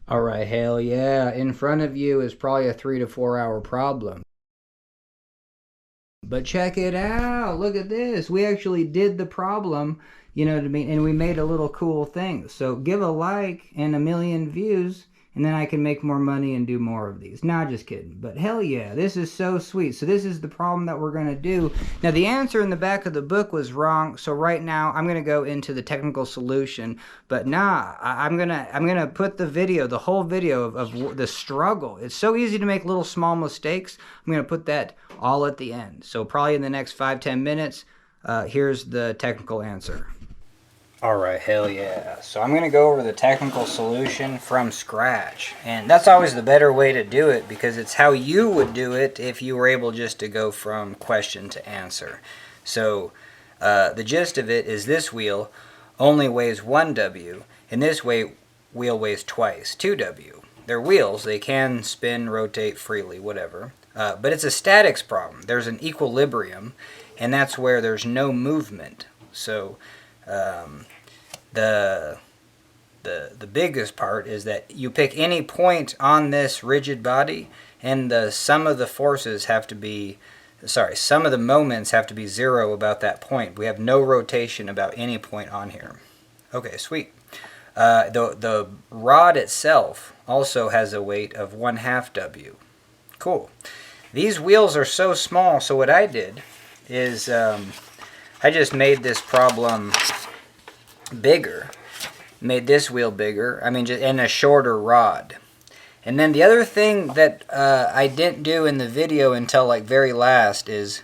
All right, hell yeah. In front of you is probably a 3 to 4 hour problem. But check it out. Look at this. We actually did the problem, you know what I mean? And we made a little cool thing. So give a like and a million views, and then I can make more money and do more of these. Nah, just kidding. But hell yeah, this is so sweet. So this is the problem that we're going to do. Now, the answer in the back of the book was wrong. So right now, I'm going to go into the technical solution. But nah, I'm gonna put the video, the whole video of the struggle. It's so easy to make little small mistakes. I'm gonna put that all at the end. So probably in the next 5-10 minutes, here's the technical answer. All right, hell yeah. So I'm going to go over the technical solution from scratch. And that's always the better way to do it because it's how you would do it if you were able just to go from question to answer. So the gist of it is this wheel only weighs 1W, and this wheel weighs twice, 2W. They're wheels. They can spin, rotate freely, whatever. But it's a statics problem. There's an equilibrium, and that's where there's no movement. So the biggest part is that you pick any point on this rigid body, and the sum of the forces have to be, sum of the moments have to be 0 about that point. We have no rotation about any point on here. Okay, sweet. The rod itself also has a weight of 1/2 W. Cool. These wheels are so small, so what I did is I just made this problem bigger. Made this wheel bigger, and a shorter rod. And then the other thing that I didn't do in the video until like very last is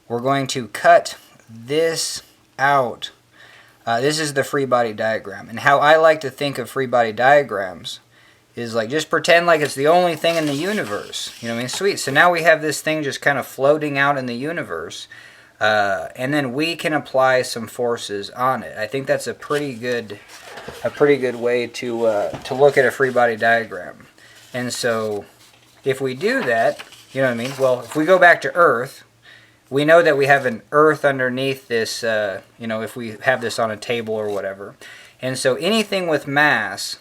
we're going to cut this out. This is the free body diagram. And how I like to think of free body diagrams is like just pretend like it's the only thing in the universe. You know what I mean? Sweet. So now we have this thing just kind of floating out in the universe. And then we can apply some forces on it. I think that's a pretty good way to look at a free body diagram. And so if we do that, you know what I mean? Well, if we go back to Earth, we know that we have an Earth underneath this, if we have this on a table or whatever. And so anything with mass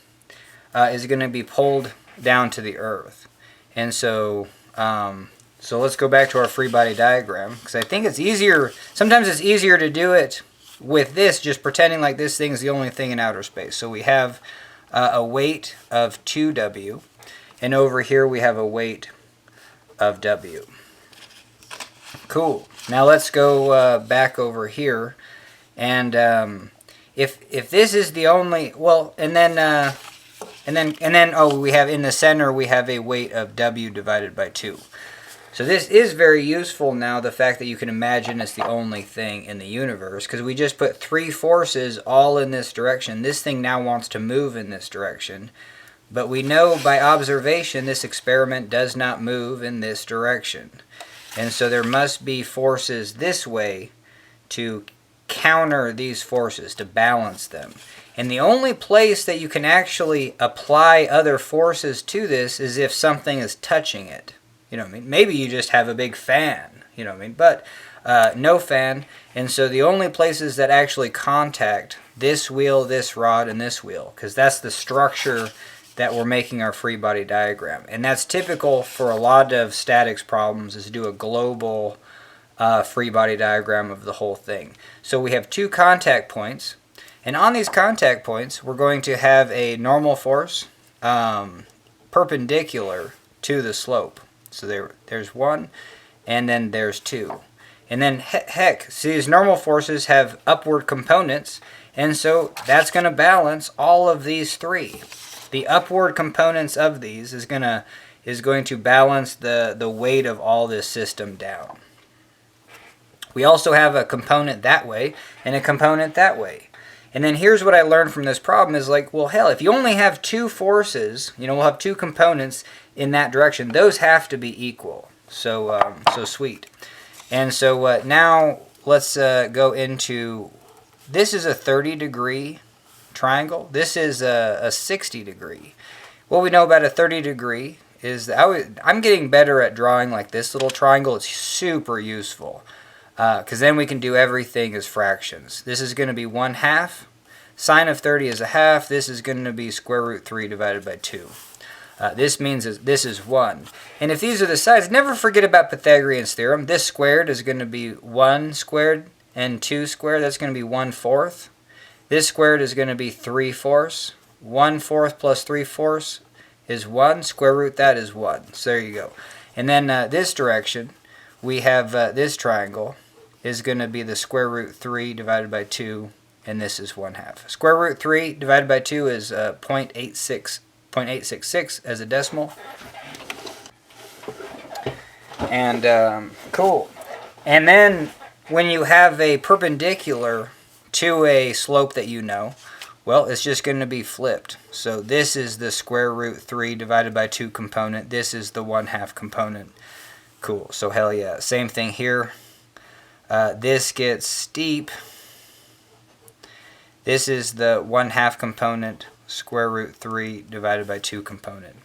is going to be pulled down to the Earth. And so let's go back to our free body diagram, because I think it's easier. Sometimes it's easier to do it with this, just pretending like this thing is the only thing in outer space. So we have a weight of 2W, and over here we have a weight of W. Cool. Now let's go back over here, and if this is the only, well, and then we have in the center we have a weight of W divided by 2. So this is very useful now, the fact that you can imagine it's the only thing in the universe, because we just put 3 forces all in this direction. This thing now wants to move in this direction, but we know by observation this experiment does not move in this direction. And so there must be forces this way to counter these forces, to balance them. And the only place that you can actually apply other forces to this is if something is touching it. You know what I mean? Maybe you just have a big fan, you know what I mean? But no fan. And so the only places that actually contact this wheel, this rod, and this wheel, because that's the structure that we're making our free body diagram. And that's typical for a lot of statics problems, is to do a global free body diagram of the whole thing. So we have 2 contact points. And on these contact points, we're going to have a normal force perpendicular to the slope. So there's 1, and then there's 2. And then, see, these normal forces have upward components, and so that's going to balance all of these 3. The upward components of these is going to balance the weight of all this system down. We also have a component that way and a component that way. And then here's what I learned from this problem is like, well, hell, if you only have 2 forces, we'll have 2 components in that direction. Those have to be equal. So sweet. And so now let's go into, this is a 30-degree triangle. This is a 60-degree. What we know about a 30-degree is that I'm getting better at drawing like this little triangle. It's super useful. Because then we can do everything as fractions. This is going to be 1/2. Sine of 30 is a half. This is going to be square root 3 divided by 2. This means this is 1. And if these are the sides, never forget about Pythagorean's theorem. This squared is going to be 1 squared, and 2 squared, that's going to be 1/4. This squared is going to be 3/4. 1/4 plus 3/4 is 1. Square root that is 1. So there you go. And then this direction, we have this triangle is going to be the square root 3 divided by 2, and this is 1/2. Square root 3 divided by 2 is 0.866 as a decimal. And cool. And then when you have a perpendicular to a slope that you know, well, it's just going to be flipped. So this is the square root 3 divided by 2 component. This is the 1/2 component. Cool. So hell yeah. Same thing here. This gets steep. This is the 1/2 component, square root 3 divided by 2 component.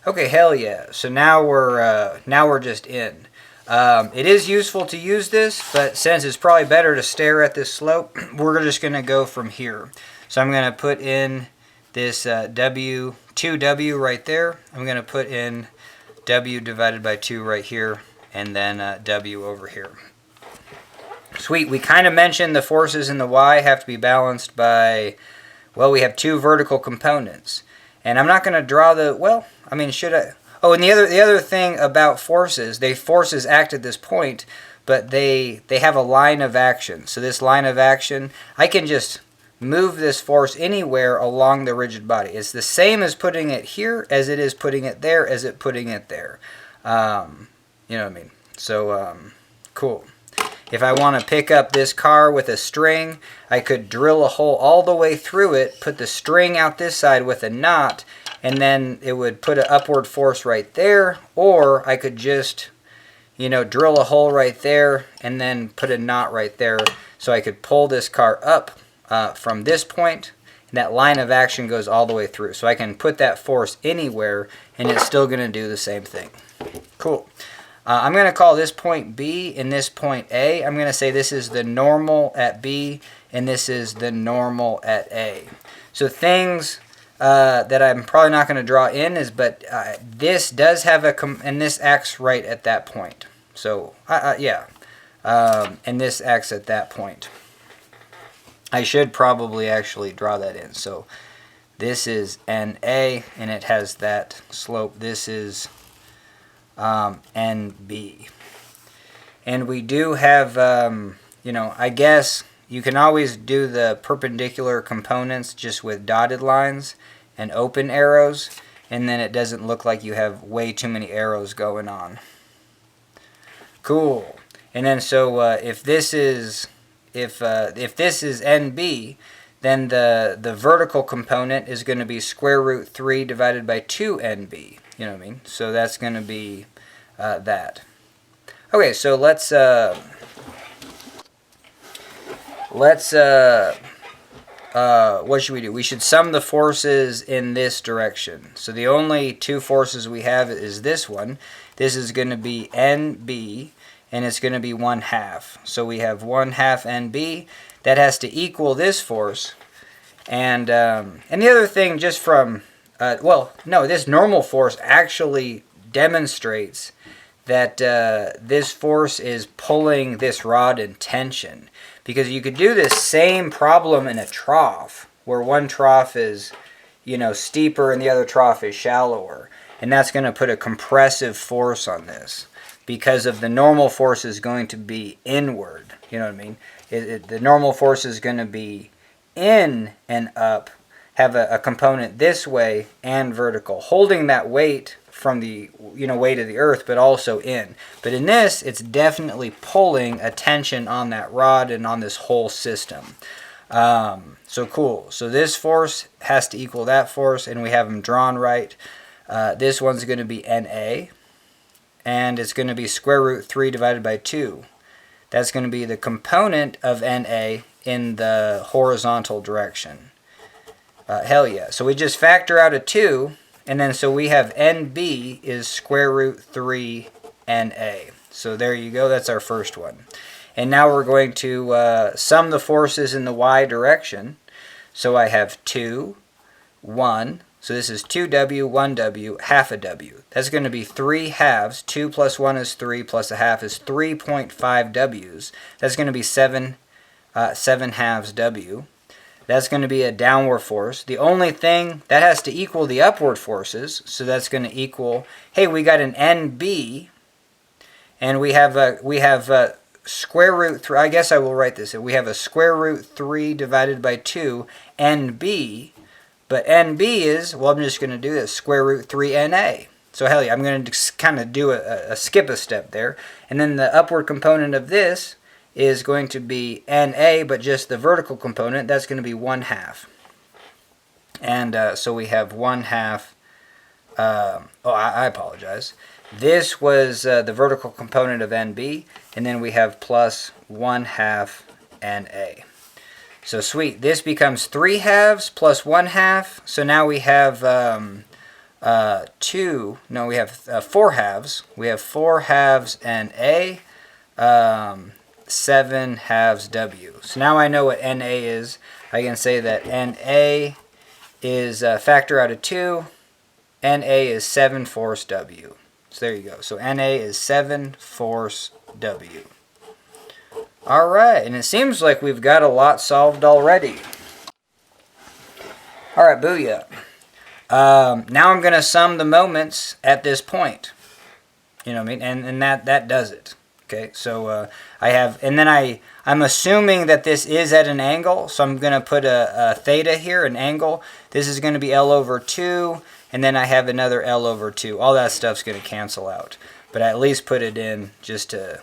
Okay, hell yeah. So now we're just in. It is useful to use this, but since it's probably better to stare at this slope, we're just going to go from here. So I'm going to put in this 2w right there. I'm going to put in w divided by 2 right here, and then w over here. Sweet. We kind of mentioned the forces in the y have to be balanced by, well, we have 2 vertical components. And I'm not going to draw the, well, I mean, should I? Oh, and the other thing about forces, forces act at this point, but they have a line of action. So this line of action, I can just move this force anywhere along the rigid body. It's the same as putting it here as it is putting it there as it putting it there. You know what I mean? So, cool. If I want to pick up this car with a string, I could drill a hole all the way through it, put the string out this side with a knot, and then it would put an upward force right there, or I could just, you know, drill a hole right there and then put a knot right there, so I could pull this car up from this point, and that line of action goes all the way through. So I can put that force anywhere, and it's still going to do the same thing. Cool. I'm going to call this point B and this point A. I'm going to say this is the normal at B and this is the normal at A. So things that I'm probably not going to draw in is, but this does have and this acts right at that point. So, yeah. And this acts at that point. I should probably actually draw that in. So this is NA and it has that slope. This is NB. And we do have, you know, I guess you can always do the perpendicular components just with dotted lines and open arrows, and then it doesn't look like you have way too many arrows going on. Cool. And then so if this is NB, then the vertical component is going to be square root 3 divided by 2NB. You know what I mean? So that's going to be that. Okay, so let's what should we do? We should sum the forces in this direction. So the only 2 forces we have is this one. This is going to be NB, and it's going to be 1/2. So we have 1/2 NB. That has to equal this force. And the other thing, just from well, no, this normal force actually demonstrates that this force is pulling this rod in tension. Because you could do this same problem in a trough, where one trough is, you know, steeper and the other trough is shallower. And that's going to put a compressive force on this. Because of the normal force is going to be inward. You know what I mean? The normal force is going to be in and up, have a component this way and vertical, holding that weight from the, you know, weight of the earth, but also in. But in this, it's definitely pulling a tension on that rod and on this whole system. So cool. So this force has to equal that force, and we have them drawn right. This one's going to be NA, and it's going to be square root 3 divided by 2. That's going to be the component of NA in the horizontal direction. Hell yeah. So we just factor out a 2, and then so we have NB is square root 3 NA. So there you go. That's our first one. And now we're going to sum the forces in the y direction. So I have 2, 1, So this is 2W, 1W, half a W. That's going to be 3 halves. 2 plus 1 is 3, plus a half is 3.5 W's. That's going to be 7 halves W. That's going to be a downward force. The only thing that has to equal the upward forces, so that's going to equal, hey, we got an NB, and we have square root 3. I guess I will write this. We have a square root 3 divided by 2 NB. But NB is, well, I'm just going to do this, square root 3 NA. So hell yeah, I'm going to kind of do skip a step there. And then the upward component of this is going to be NA, but just the vertical component, that's going to be 1 half. And so we have 1 half, I apologize. This was the vertical component of NB, and then we have plus 1 half NA. So sweet, this becomes 3 halves plus 1 half. So now we have 4 halves. We have 4 halves NA, 7 halves W. So now I know what NA is. I can say that NA is factor out of 2. NA is 7 force W. So there you go. So NA is 7 force W. All right, and it seems like we've got a lot solved already. All right, booyah. Now I'm going to sum the moments at this point. You know what I mean? And that does it. Okay, so I have, and then I'm assuming that this is at an angle, so I'm going to put a theta here, an angle. This is going to be L over 2, and then I have another L over 2. All that stuff's going to cancel out, but I at least put it in just to...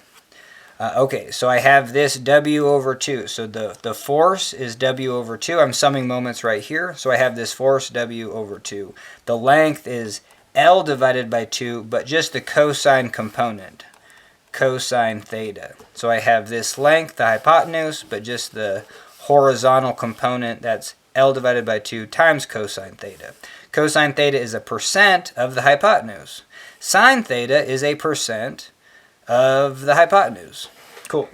okay, so I have this W over 2. So the force is W over 2. I'm summing moments right here. So I have this force W over 2. The length is L divided by 2, but just the cosine component, cosine theta. So I have this length, the hypotenuse, but just the horizontal component, that's L divided by 2 times cosine theta. Cosine theta is a percent of the hypotenuse. Sine theta is a percent of the hypotenuse. Cool.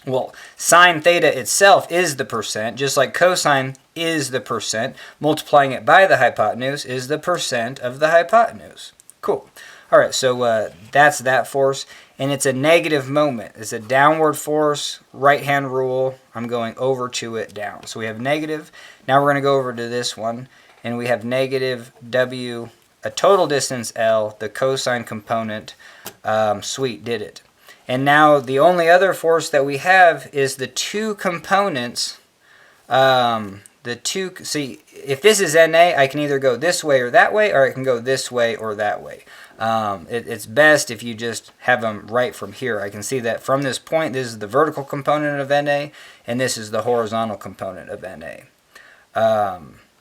Well, sine theta itself is the percent, just like cosine is the percent. Multiplying it by the hypotenuse is the percent of the hypotenuse. Cool. All right, so that's that force, and it's a negative moment. It's a downward force, right-hand rule. I'm going over to it down. So we have negative. Now we're going to go over to this one, and we have negative W, a total distance L, the cosine component. Sweet, did it. And now the only other force that we have is the two components. See, if this is NA, I can either go this way or that way, or I can go this way or that way. It's best if you just have them right from here. I can see that from this point, this is the vertical component of NA, and this is the horizontal component of NA.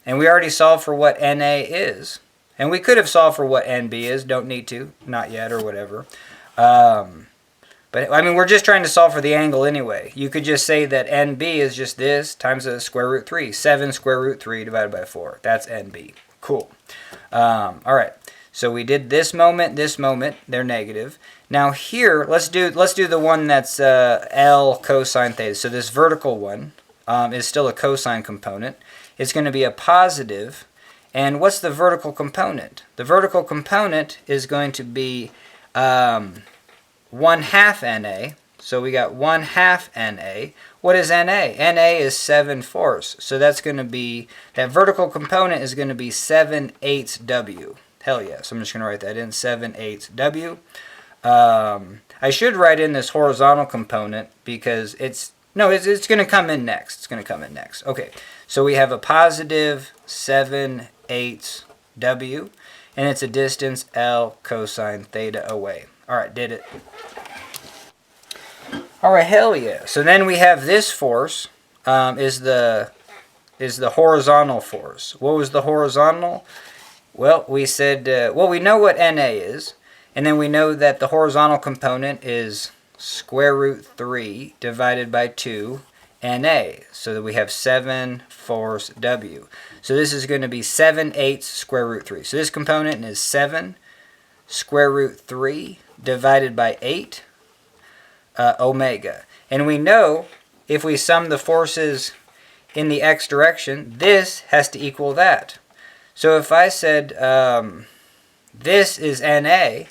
And we already solved for what NA is. And we could have solved for what NB is. Don't need to. Not yet or whatever. But, I mean, we're just trying to solve for the angle anyway. You could just say that NB is just this times the square root 3. 7 square root 3 divided by 4. That's NB. Cool. All right. So we did this moment, they're negative. Now here, let's do the one that's L cosine theta. So this vertical one is still a cosine component. It's going to be a positive. And what's the vertical component? The vertical component is going to be 1 half NA. So we got 1 half NA. What is NA? NA is 7 force. So that's going to be, that vertical component is going to be 7/8 W. Hell yeah. So I'm just going to write that in, 7/8 W. I should write in this horizontal component because it's going to come in next. It's going to come in next. Okay. So we have a positive 7/8 W, and it's a distance L cosine theta away. All right, did it. All right, hell yeah. So then we have this force is the horizontal force. What was the horizontal? Well, we said, we know what NA is, and then we know that the horizontal component is square root 3 divided by 2 NA. So that we have 7 force W. So this is going to be 7/8 square root 3. So this component is 7 square root 3 divided by 8 omega. And we know if we sum the forces in the x direction, this has to equal that. So if I said this is NA,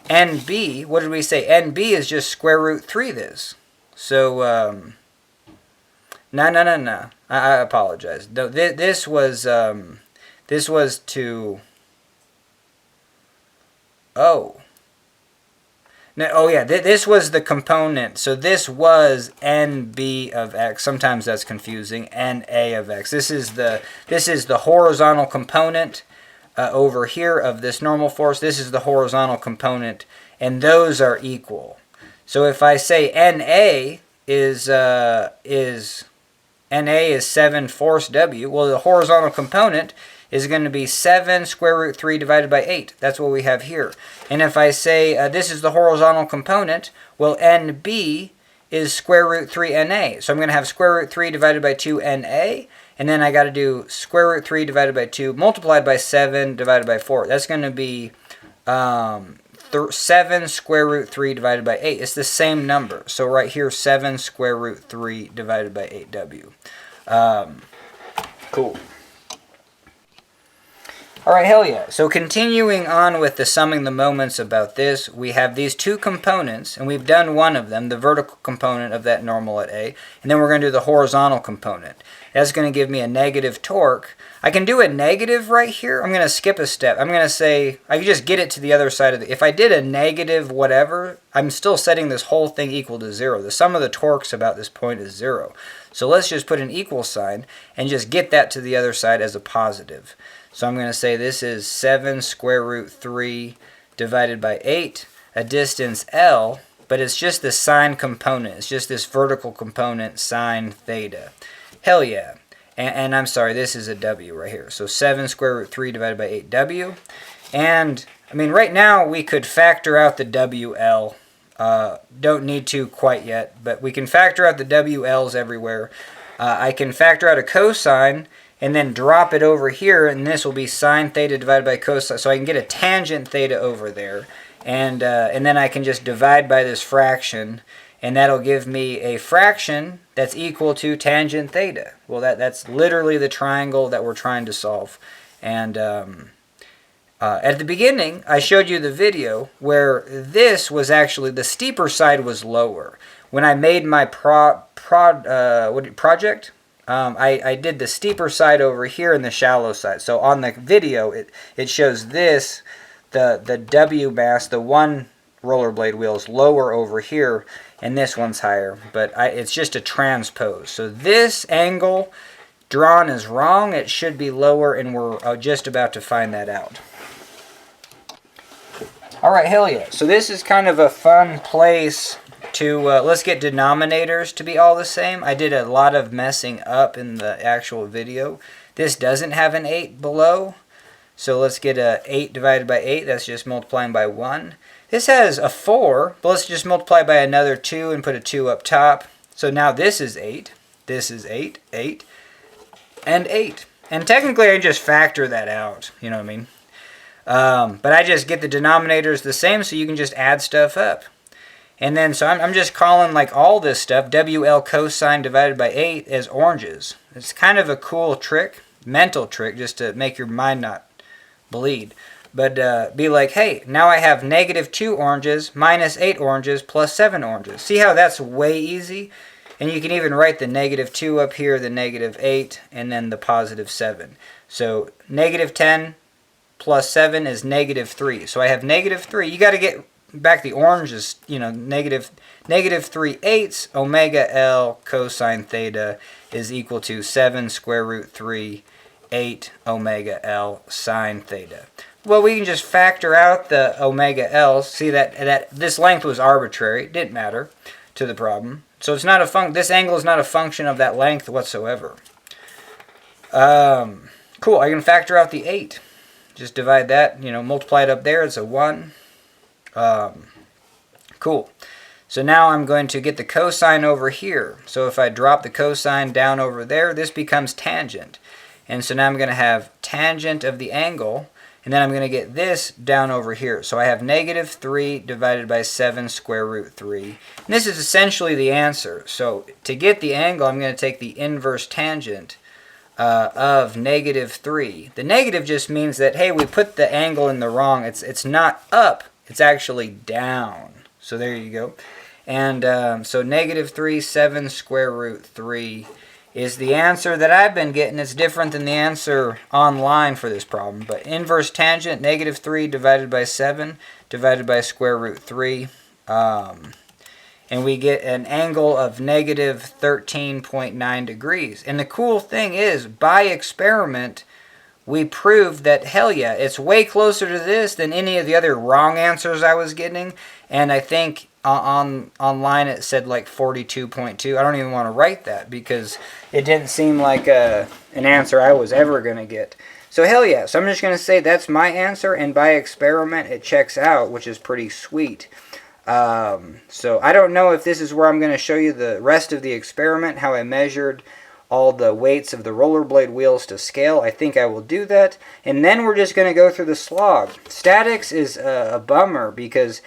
NB, what did we say? NB is just square root 3 this. So, no. I apologize. No, this was to, oh. No, oh yeah, this was the component. So this was NB of x. Sometimes that's confusing. NA of x. This is the horizontal component over here of this normal force. This is the horizontal component, and those are equal. So if I say NA is NA is 7 force W, well, the horizontal component is going to be 7 square root 3 divided by 8. That's what we have here. And if I say this is the horizontal component, well, NB is square root 3 NA. So I'm going to have square root 3 divided by 2 NA, and then I got to do square root 3 divided by 2 multiplied by 7 divided by 4. That's going to be 7 square root 3 divided by 8. It's the same number. So right here, 7 square root 3 divided by 8W. Cool. All right, hell yeah. So continuing on with the summing the moments about this, we have these two components, and we've done one of them, the vertical component of that normal at A, and then we're going to do the horizontal component. That's going to give me a negative torque. I can do a negative right here. I'm going to skip a step. I'm going to say, I can just get it to the other side of the, if I did a negative whatever, I'm still setting this whole thing equal to 0. The sum of the torques about this point is 0. So let's just put an equal sign and just get that to the other side as a positive. So I'm going to say this is 7 square root 3 divided by 8, a distance L, but it's just the sine component. It's just this vertical component, sine theta. Hell yeah. And I'm sorry, this is a W right here. So 7 square root 3 divided by 8W. And, I mean, right now we could factor out the WL. Don't need to quite yet, but we can factor out the WLs everywhere. I can factor out a cosine and then drop it over here, and this will be sine theta divided by cosine. So I can get a tangent theta over there, and then I can just divide by this fraction, and that'll give me a fraction that's equal to tangent theta. Well, that's literally the triangle that we're trying to solve. And at the beginning, I showed you the video where this was actually, the steeper side was lower. When I made my project, I did the steeper side over here and the shallow side. So on the video, it shows this, the W mass, the one rollerblade wheel is lower over here, and this one's higher. But it's just a transpose. So this angle drawn is wrong. It should be lower, and we're just about to find that out. All right, hell yeah. So this is kind of a fun place to, let's get denominators to be all the same. I did a lot of messing up in the actual video. This doesn't have an 8 below. So let's get a 8 divided by 8. That's just multiplying by 1. This has a 4, but let's just multiply by another 2 and put a 2 up top. So now this is 8. This is 8, 8, and 8. And technically I just factor that out. You know what I mean? But I just get the denominators the same, so you can just add stuff up. And then, so I'm just calling like all this stuff, WL cosine divided by 8 as oranges. It's kind of a cool trick, mental trick, just to make your mind not bleed. But be like, hey, now I have negative 2 oranges, minus 8 oranges, plus 7 oranges. See how that's way easy? And you can even write the negative 2 up here, the negative 8, and then the positive 7. So negative 10 plus 7 is negative 3. So I have negative 3. You got to get back the oranges, you know, negative 3/8 omega L cosine theta is equal to 7 square root 3 8 omega L sine theta. Well, we can just factor out the omega L. See that this length was arbitrary. It didn't matter to the problem. So it's not a this angle is not a function of that length whatsoever. Cool. I can factor out the 8. Just divide that, you know, multiply it up there. It's a 1. Cool. So now I'm going to get the cosine over here. So if I drop the cosine down over there, this becomes tangent. And so now I'm going to have tangent of the angle, and then I'm going to get this down over here. So I have negative 3 divided by 7 square root 3. And this is essentially the answer. So to get the angle, I'm going to take the inverse tangent of -3. The negative just means that, hey, we put the angle in the wrong. It's not up. It's actually down. So there you go. And so -3, 7 square root 3 is the answer that I've been getting. It's different than the answer online for this problem. But inverse tangent, -3 divided by 7 divided by square root 3. And we get an angle of -13.9 degrees. And the cool thing is, by experiment, we proved that, hell yeah, it's way closer to this than any of the other wrong answers I was getting. And I think online it said like 42.2. I don't even want to write that because it didn't seem like an answer I was ever going to get. So hell yeah. So I'm just going to say that's my answer, and by experiment it checks out, which is pretty sweet. So I don't know if this is where I'm going to show you the rest of the experiment, how I measured all the weights of the rollerblade wheels to scale. I think I will do that. And then we're just going to go through the slog. Statics is a bummer because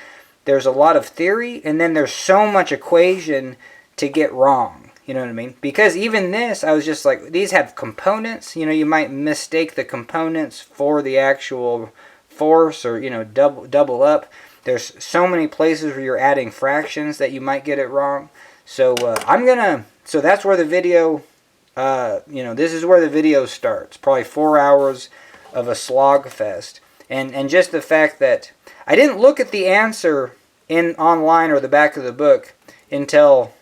there's a lot of theory and then there's so much equation to get wrong. You know what I mean? Because even this, I was just like, these have components. You know, you might mistake the components for the actual force, or, you know, double up. There's so many places where you're adding fractions that you might get it wrong. So so that's where the video, this is where the video starts. Probably 4 hours of a slog fest. And just the fact that I didn't look at the answer online or the back of the book until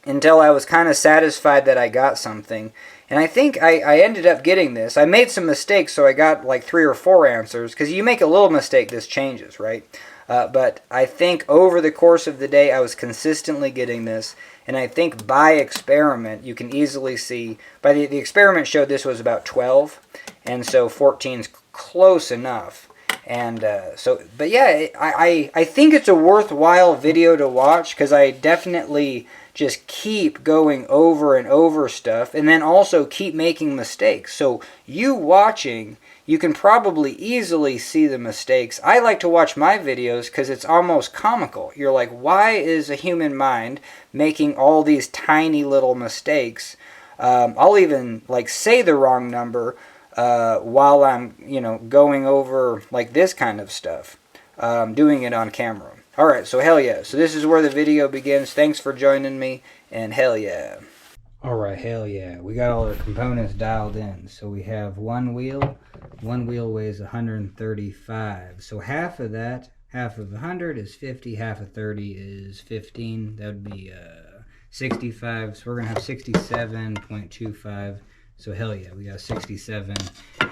I was kind of satisfied that I got something. And I think I ended up getting this. I made some mistakes, so I got like 3 or 4 answers. Because you make a little mistake, this changes, right? But I think over the course of the day, I was consistently getting this. And I think by experiment, you can easily see, by the experiment showed this was about 12. And so 14 is close enough. And but yeah, I think it's a worthwhile video to watch, because I definitely just keep going over and over stuff, and then also keep making mistakes. So you watching, you can probably easily see the mistakes. I like to watch my videos because it's almost comical. You're like, why is a human mind making all these tiny little mistakes? I'll even like say the wrong number while I'm, going over like this kind of stuff, doing it on camera. Alright, so hell yeah. So this is where the video begins. Thanks for joining me, and hell yeah. Alright, hell yeah. We got all our components dialed in. So we have one wheel. One wheel weighs 135. So half of that, half of 100 is 50, half of 30 is 15. That would be 65. So we're going to have 67.25. So hell yeah, we got 67.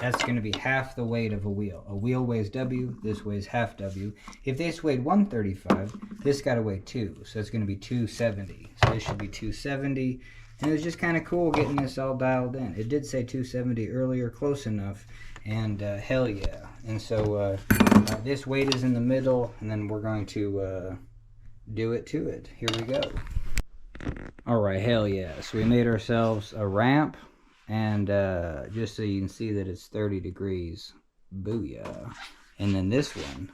That's going to be half the weight of a wheel. A wheel weighs W, this weighs half W. If this weighed 135, this got to weigh 2. So it's going to be 270. So this should be 270. And it was just kind of cool getting this all dialed in. It did say 270 earlier, close enough. And hell yeah. And so this weight is in the middle, and then we're going to do it to it. Here we go. Alright, hell yeah. So we made ourselves a ramp. And just so you can see that it's 30 degrees, booyah. And then this one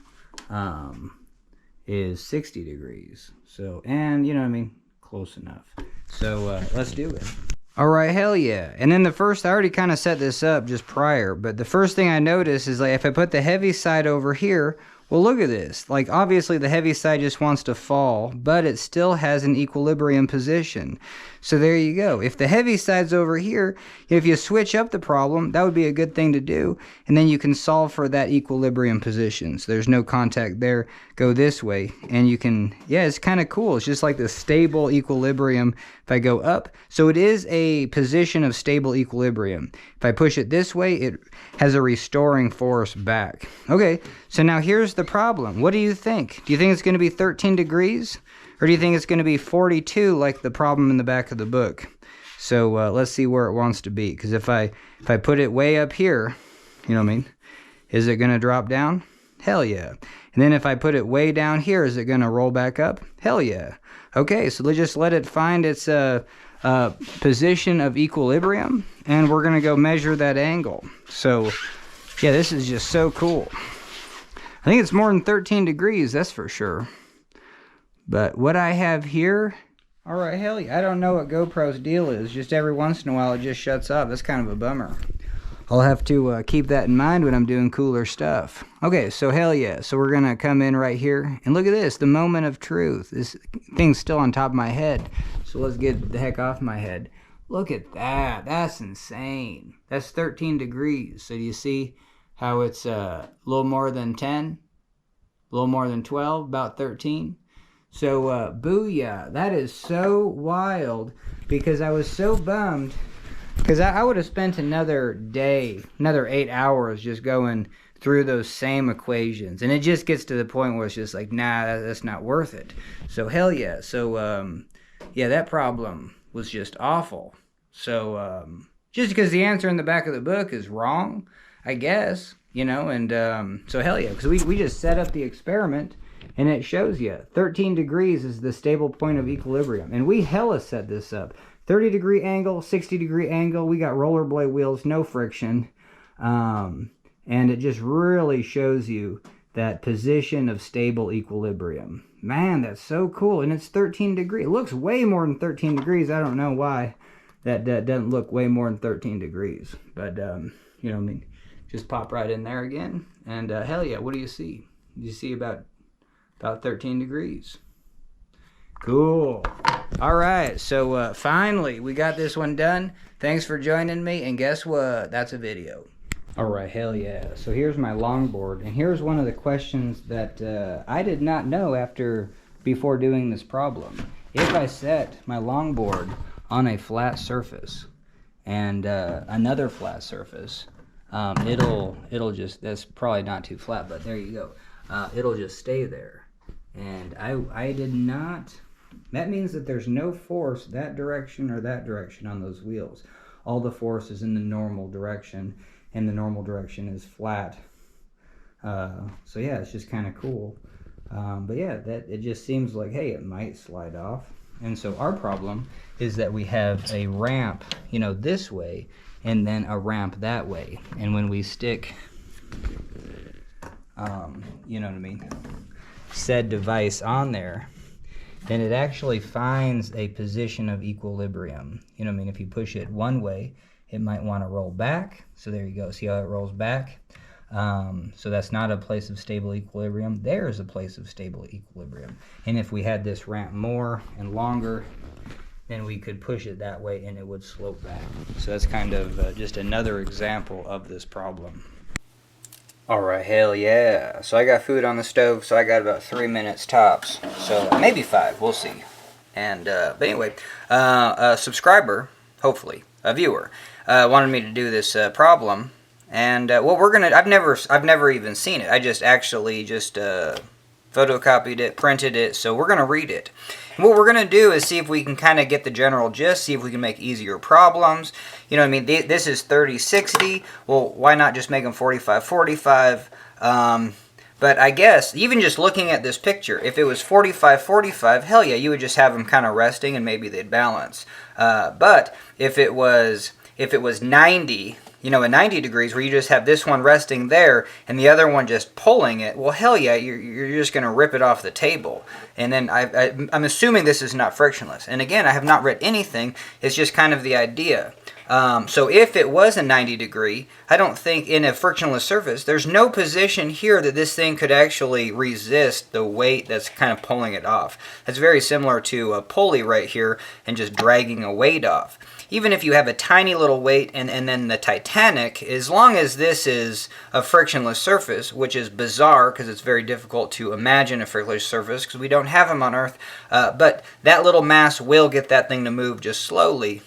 is 60 degrees. So, and you know what I mean, close enough. So let's do it. All right, hell yeah. And then I already kind of set this up just prior, but the first thing I notice is like if I put the heavy side over here, well, look at this. Like, obviously the heavy side just wants to fall, but it still has an equilibrium position. So there you go. If the heavy side's over here, if you switch up the problem, that would be a good thing to do. And then you can solve for that equilibrium position. So there's no contact there. Go this way. And you can, yeah, it's kind of cool. It's just like the stable equilibrium if I go up. So it is a position of stable equilibrium. If I push it this way, it has a restoring force back. Okay, so now here's the problem. What do you think? Do you think it's going to be 13 degrees? Or do you think it's going to be 42 like the problem in the back of the book? So let's see where it wants to be. Because if I put it way up here, you know what I mean? Is it going to drop down? Hell yeah. And then if I put it way down here, is it going to roll back up? Hell yeah. Okay, so let's just let it find its position of equilibrium. And we're going to go measure that angle. So, yeah, this is just so cool. I think it's more than 13 degrees, that's for sure. But what I have here All right, hell yeah. I don't know what GoPro's deal is. Just every once in a while it just shuts off. That's kind of a bummer. I'll have to keep that in mind when I'm doing cooler stuff. Okay, so hell yeah. So we're going to come in right here. And look at this, the moment of truth. This thing's still on top of my head. So let's get the heck off my head. Look at that. That's insane. That's 13 degrees. So do you see how it's a little more than 10? A little more than 12? About 13? So, booyah. That is so wild because I was so bummed. Because I would have spent another day, another 8 hours just going through those same equations. And it just gets to the point where it's just like, nah, that's not worth it. So hell yeah. So, yeah, that problem was just awful. So, just because the answer in the back of the book is wrong, I guess, you know, and so hell yeah. Because we just set up the experiment and it shows you 13 degrees is the stable point of equilibrium. And we hella set this up. 30-degree angle, 60-degree angle. We got rollerblade wheels, no friction. And it just really shows you that position of stable equilibrium. Man, that's so cool. And it's 13 degrees. It looks way more than 13 degrees. I don't know why that doesn't look way more than 13 degrees. But, you know what I mean? Just pop right in there again. And hell yeah, what do you see? You see about 13 degrees. Cool. All right, so finally we got this one done. Thanks for joining me, and guess what? That's a video. All right, hell yeah. So here's my longboard, and here's one of the questions that I did not know before doing this problem. If I set my longboard on a flat surface and another flat surface, it'll just, that's probably not too flat, but there you go. It'll just stay there. And I did not. That means that there's no force that direction or that direction on those wheels. All the force is in the normal direction, and the normal direction is flat. So yeah, it's just kind of cool. But yeah, it just seems like, hey, it might slide off. And so our problem is that we have a ramp, you know, this way, and then a ramp that way. And when we stick, you know what I mean, said device on there, then it actually finds a position of equilibrium. You know what I mean? If you push it one way, it might want to roll back. So there you go. See how it rolls back? So that's not a place of stable equilibrium. There's a place of stable equilibrium. And if we had this ramp more and longer, then we could push it that way and it would slope back. So that's kind of just another example of this problem. Alright, hell yeah. So I got food on the stove, so I got about 3 minutes tops. So maybe 5, we'll see. And, but anyway, a subscriber, hopefully, a viewer, wanted me to do this problem. And what we're gonna, I've never even seen it. I just photocopied it, printed it, so we're gonna read it. And what we're gonna do is see if we can kind of get the general gist, see if we can make easier problems. You know what I mean? This is 30-60. Well, why not just make them 45-45? But I guess, even just looking at this picture, if it was 45-45, hell yeah, you would just have them kind of resting and maybe they'd balance. But if it was 90, you know, at 90 degrees, where you just have this one resting there and the other one just pulling it, well, hell yeah, you're just going to rip it off the table. And then I'm assuming this is not frictionless. And again, I have not read anything. It's just kind of the idea. So if it was a 90 degree, I don't think in a frictionless surface, there's no position here that this thing could actually resist the weight that's kind of pulling it off. That's very similar to a pulley right here and just dragging a weight off. Even if you have a tiny little weight and then the Titanic, as long as this is a frictionless surface, which is bizarre because it's very difficult to imagine a frictionless surface because we don't have them on Earth, but that little mass will get that thing to move just slowly.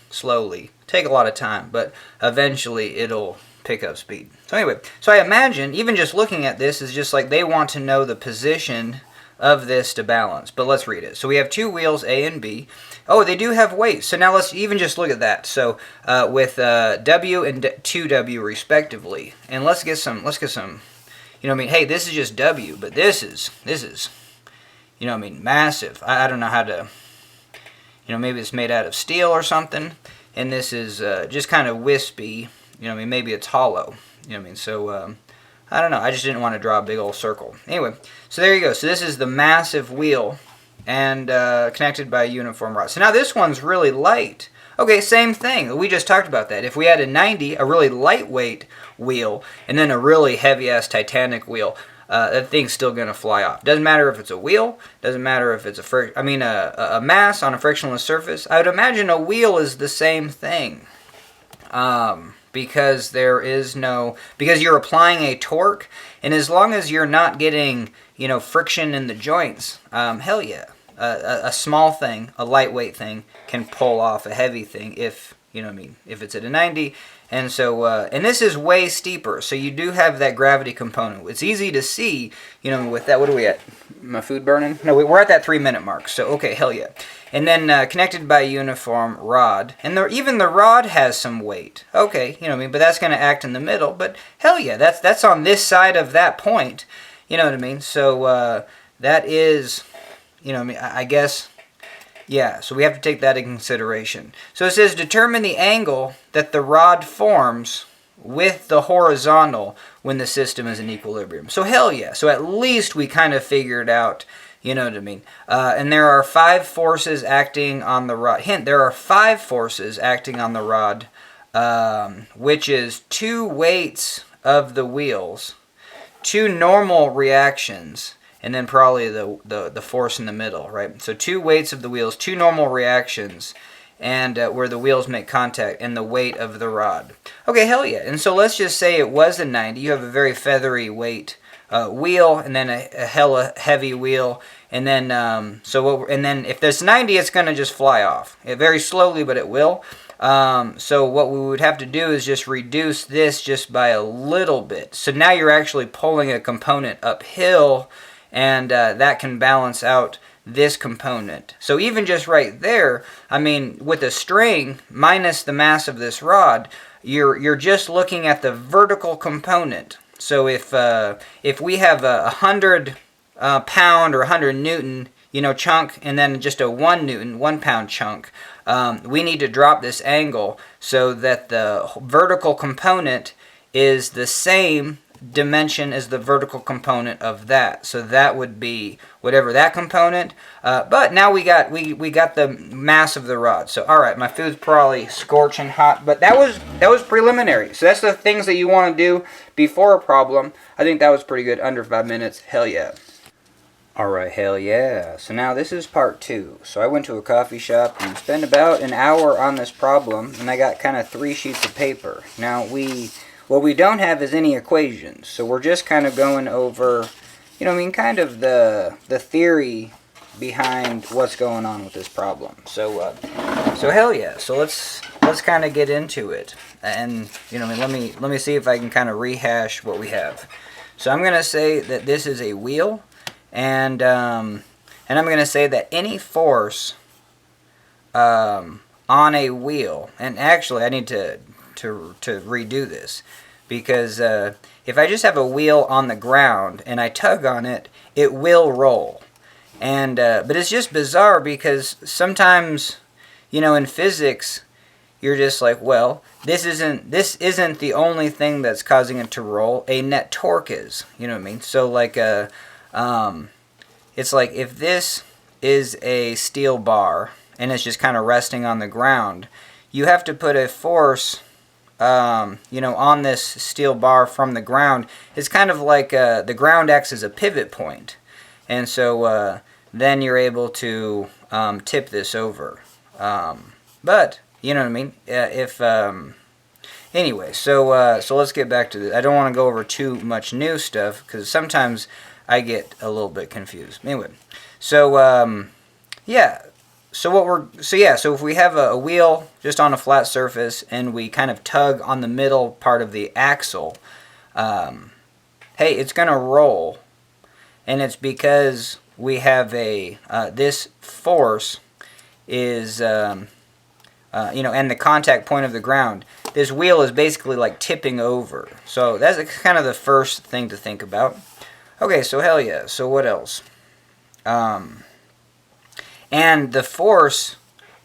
Take a lot of time, but eventually it'll pick up speed. So anyway, so I imagine even just looking at this is just like they want to know the position of this to balance. But let's read it. So we have two wheels, A and B. Oh, they do have weight. So now let's even just look at that. So with W and 2W respectively, and let's get some. You know what I mean? Hey, this is just W, but this is. You know what I mean? Massive. I don't know how to. You know, maybe it's made out of steel or something. And this is just kind of wispy. You know what I mean? Maybe it's hollow. You know what I mean? So I don't know. I just didn't want to draw a big old circle. Anyway, so there you go. So this is the massive wheel and connected by a uniform rod. So now this one's really light. Okay, same thing. We just talked about that. If we had a 90, a really lightweight wheel, and then a really heavy-ass Titanic wheel, that thing's still going to fly off. Doesn't matter if it's a wheel. Doesn't matter if it's a mass on a frictionless surface. I would imagine a wheel is the same thing. Because because you're applying a torque, and as long as you're not getting, friction in the joints, hell yeah. A small thing, a lightweight thing, can pull off a heavy thing if it's at a 90. And so, and this is way steeper, so you do have that gravity component. It's easy to see, with that. What are we at? My food burning? No, we're at that 3-minute mark, so okay, hell yeah. And then connected by a uniform rod. And even the rod has some weight. Okay, but that's going to act in the middle. But hell yeah, that's on this side of that point. You know what I mean? So that is, I guess, yeah, so we have to take that into consideration. So it says determine the angle that the rod forms with the horizontal when the system is in equilibrium. So hell yeah. So at least we kind of figured out, you know what I mean. And there are 5 forces acting on the rod. Hint, there are 5 forces acting on the rod, which is 2 weights of the wheels, 2 normal reactions, and then probably the force in the middle, right? So 2 weights of the wheels, 2 normal reactions, and where the wheels make contact, and the weight of the rod. Okay, hell yeah. And so let's just say it was a 90. You have a very feathery weight wheel, and then a hella heavy wheel, and then and then if there's 90, it's going to just fly off. Very slowly, but it will. So what we would have to do is just reduce this just by a little bit. So now you're actually pulling a component uphill, and that can balance out this component. So even just right there, I mean, with a string minus the mass of this rod, you're just looking at the vertical component. So if we have a 100 pound or 100 newton, chunk, and then just a 1 pound chunk, we need to drop this angle so that the vertical component is the same dimension as the vertical component of that. So that would be whatever that component. But now we got the mass of the rod. So all right, my food's probably scorching hot, but that was preliminary. So that's the things that you want to do before a problem. I think that was pretty good. Under 5 minutes. Hell yeah. All right, hell yeah. So now this is part 2. So I went to a coffee shop and spent about an hour on this problem, and I got kind of 3 sheets of paper. Now what we don't have is any equations, so we're just kind of going over, kind of the theory behind what's going on with this problem. So hell yeah. So let's kind of get into it, and let me see if I can kind of rehash what we have. So I'm gonna say that this is a wheel, and I'm gonna say that any force on a wheel, and actually I need to redo this, because if I just have a wheel on the ground and I tug on it, it will roll. And but it's just bizarre because sometimes, in physics, you're just like, well, this isn't the only thing that's causing it to roll. A net torque is, you know what I mean? So like it's like if this is a steel bar and it's just kind of resting on the ground, you have to put a force on this steel bar from the ground. It's kind of like the ground acts as a pivot point, and so then you're able to tip this over. But you know what I mean. Anyway, so let's get back to this. I don't want to go over too much new stuff because sometimes I get a little bit confused. Anyway, so yeah. So if we have a wheel just on a flat surface and we kind of tug on the middle part of the axle, hey, it's going to roll, and it's because we have this force is and the contact point of the ground. This wheel is basically like tipping over. So that's kind of the first thing to think about. Okay, so hell yeah. So what else? And the force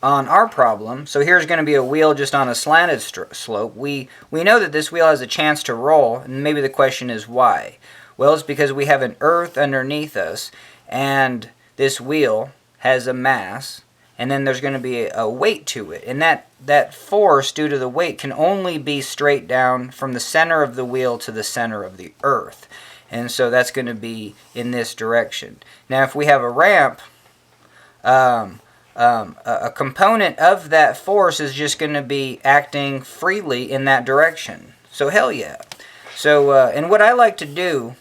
on our problem, so here's going to be a wheel just on a slanted slope. We know that this wheel has a chance to roll, and maybe the question is why? Well, it's because we have an earth underneath us, and this wheel has a mass, and then there's going to be a weight to it. And that force due to the weight can only be straight down from the center of the wheel to the center of the earth. And so that's going to be in this direction. Now if we have a ramp, a component of that force is just going to be acting freely in that direction. So hell yeah. So and what I like to do,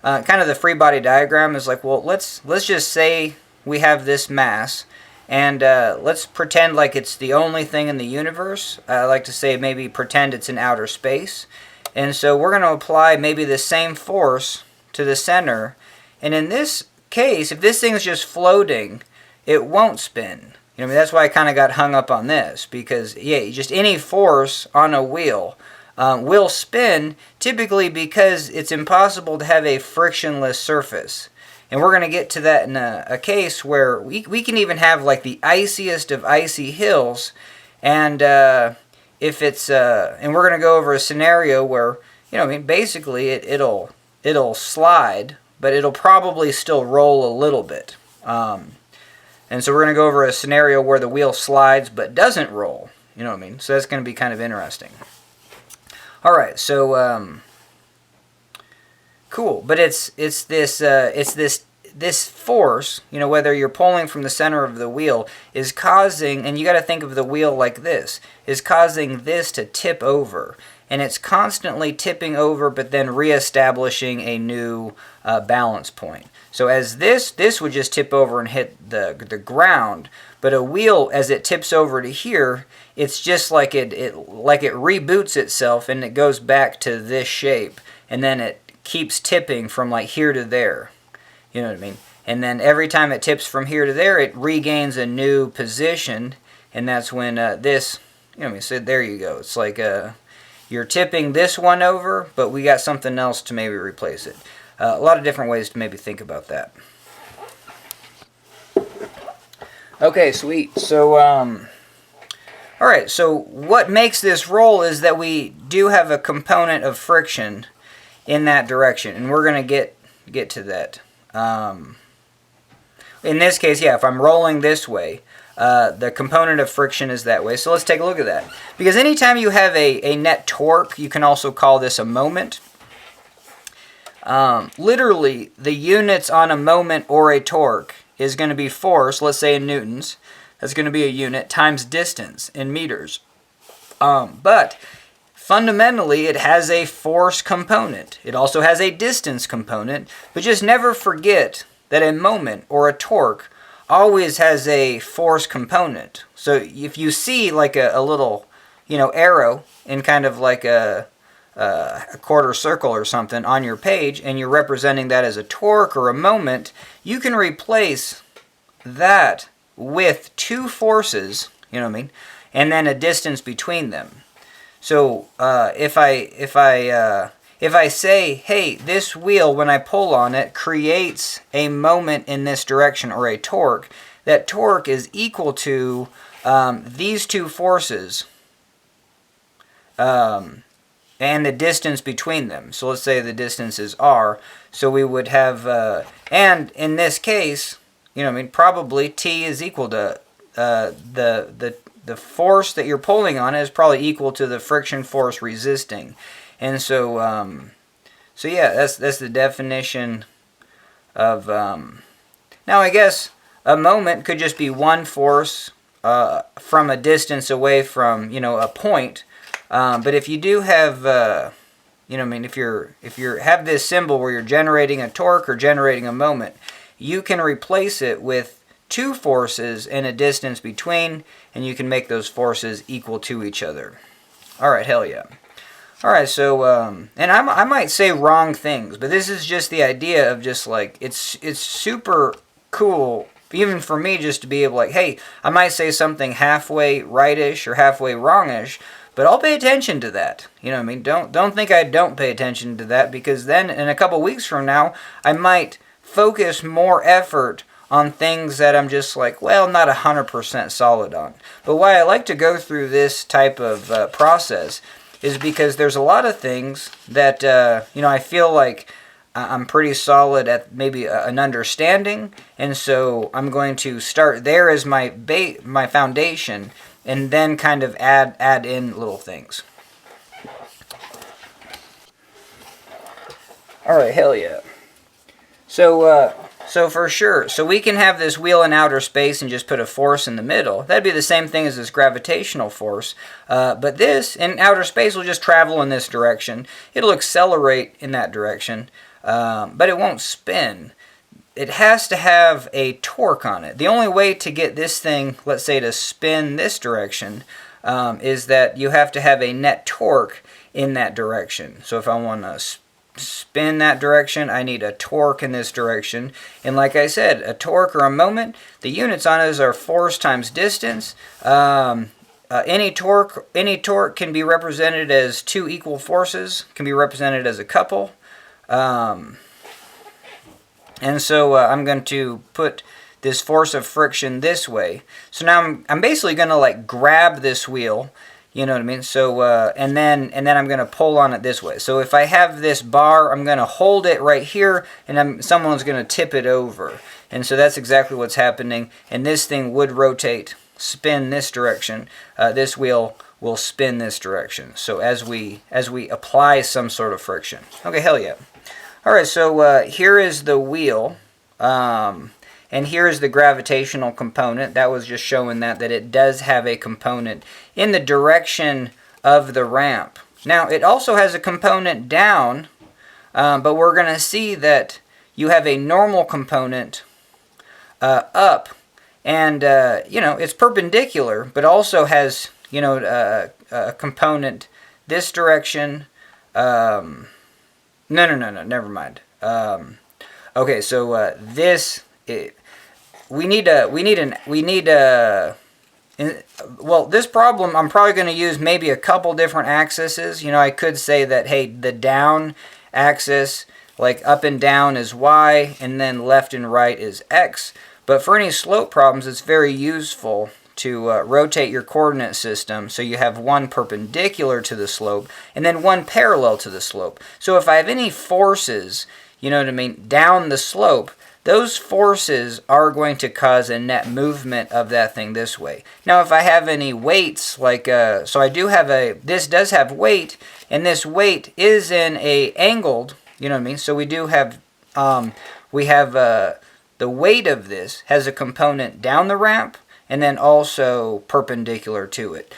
kind of the free body diagram is like, well, let's just say we have this mass, and let's pretend like it's the only thing in the universe. I like to say maybe pretend it's in outer space. And so we're going to apply maybe the same force to the center. And in this case, if this thing is just floating, it won't spin. You know, I mean, that's why I kind of got hung up on this, because yeah, just any force on a wheel will spin, typically because it's impossible to have a frictionless surface. And we're going to get to that in a case where we can even have like the iciest of icy hills, and if it's and we're going to go over a scenario where, you know, I mean, basically it'll slide, but it'll probably still roll a little bit. And so we're going to go over a scenario where the wheel slides but doesn't roll. You know what I mean? So that's going to be kind of interesting. All right, so cool, but it's this force, you know, whether you're pulling from the center of the wheel, is causing, and you got to think of the wheel like this, is causing this to tip over, and it's constantly tipping over, but then reestablishing a new balance point. So as this would just tip over and hit the ground, but a wheel, as it tips over to here, it's just like it reboots itself, and it goes back to this shape, and then it keeps tipping from like here to there. You know what I mean? And then every time it tips from here to there, it regains a new position, and that's when this, you know what I mean? So there you go. It's like you're tipping this one over, but we got something else to maybe replace it. A lot of different ways to maybe think about that. Okay, sweet. So, all right, so what makes this roll is that we do have a component of friction in that direction, and we're going to get to that. In this case, yeah, if I'm rolling this way, the component of friction is that way. So let's take a look at that. Because anytime you have a net torque, you can also call this a moment. Literally, the units on a moment or a torque is going to be force, let's say in newtons. That's going to be a unit times distance in meters. But fundamentally, it has a force component. It also has a distance component. But just never forget that a moment or a torque always has a force component. So if you see like a little, you know, arrow in kind of like a quarter circle or something on your page, and you're representing that as a torque or a moment, you can replace that with two forces, you know what I mean, and then a distance between them. So if I say, hey, this wheel, when I pull on it, creates a moment in this direction, or a torque, that torque is equal to these two forces and the distance between them. So let's say the distance is r. So we would have, and in this case, you know what I mean, probably T is equal to the force that you're pulling on is probably equal to the friction force resisting. And so, so yeah, that's the definition of, now I guess a moment could just be one force from a distance away from, you know, a point. But if you do have, you know what I mean, if you have this symbol where you're generating a torque or generating a moment, you can replace it with two forces and a distance between, and you can make those forces equal to each other. All right, hell yeah. All right, so, and I might say wrong things, but this is just the idea of just like, it's super cool, even for me, just to be able, like, hey, I might say something halfway rightish or halfway wrongish, but I'll pay attention to that. You know what I mean? Don't think I don't pay attention to that, because then in a couple weeks from now, I might focus more effort on things that I'm just like, well, not 100% solid on. But why I like to go through this type of process is because there's a lot of things that, you know, I feel like I'm pretty solid at maybe an understanding, and so I'm going to start there as my foundation, and then kind of add in little things. All right, hell yeah. So for sure, so we can have this wheel in outer space and just put a force in the middle. That'd be the same thing as this gravitational force. But this, in outer space, will just travel in this direction. It'll accelerate in that direction, but it won't spin. It has to have a torque on it. The only way to get this thing, let's say, to spin this direction, is that you have to have a net torque in that direction. So if I want to spin that direction, I need a torque in this direction. And like I said, a torque or a moment, the units on it are force times distance. Any torque can be represented as two equal forces, can be represented as a couple. And so I'm going to put this force of friction this way. So now I'm basically going to like grab this wheel. You know what I mean? So, and then I'm going to pull on it this way. So if I have this bar, I'm going to hold it right here, and someone's going to tip it over. And so that's exactly what's happening. And this thing would rotate, spin this direction. This wheel will spin this direction. So as we apply some sort of friction. Okay, hell yeah. All right, so here is the wheel. And here is the gravitational component. That was just showing that it does have a component in the direction of the ramp. Now, it also has a component down, but we're going to see that you have a normal component up. And, it's perpendicular, but also has, a component this direction. No, never mind. Okay, so this... Well, this problem, I'm probably going to use maybe a couple different axes. I could say that, hey, the down axis, like up and down is y, and then left and right is x. But for any slope problems, it's very useful to rotate your coordinate system so you have one perpendicular to the slope and then one parallel to the slope. So if I have any forces, down the slope, those forces are going to cause a net movement of that thing this way. Now, if I have any weights, so I do have this does have weight, and this weight is in a angled, So we do have, the weight of this has a component down the ramp, and then also perpendicular to it.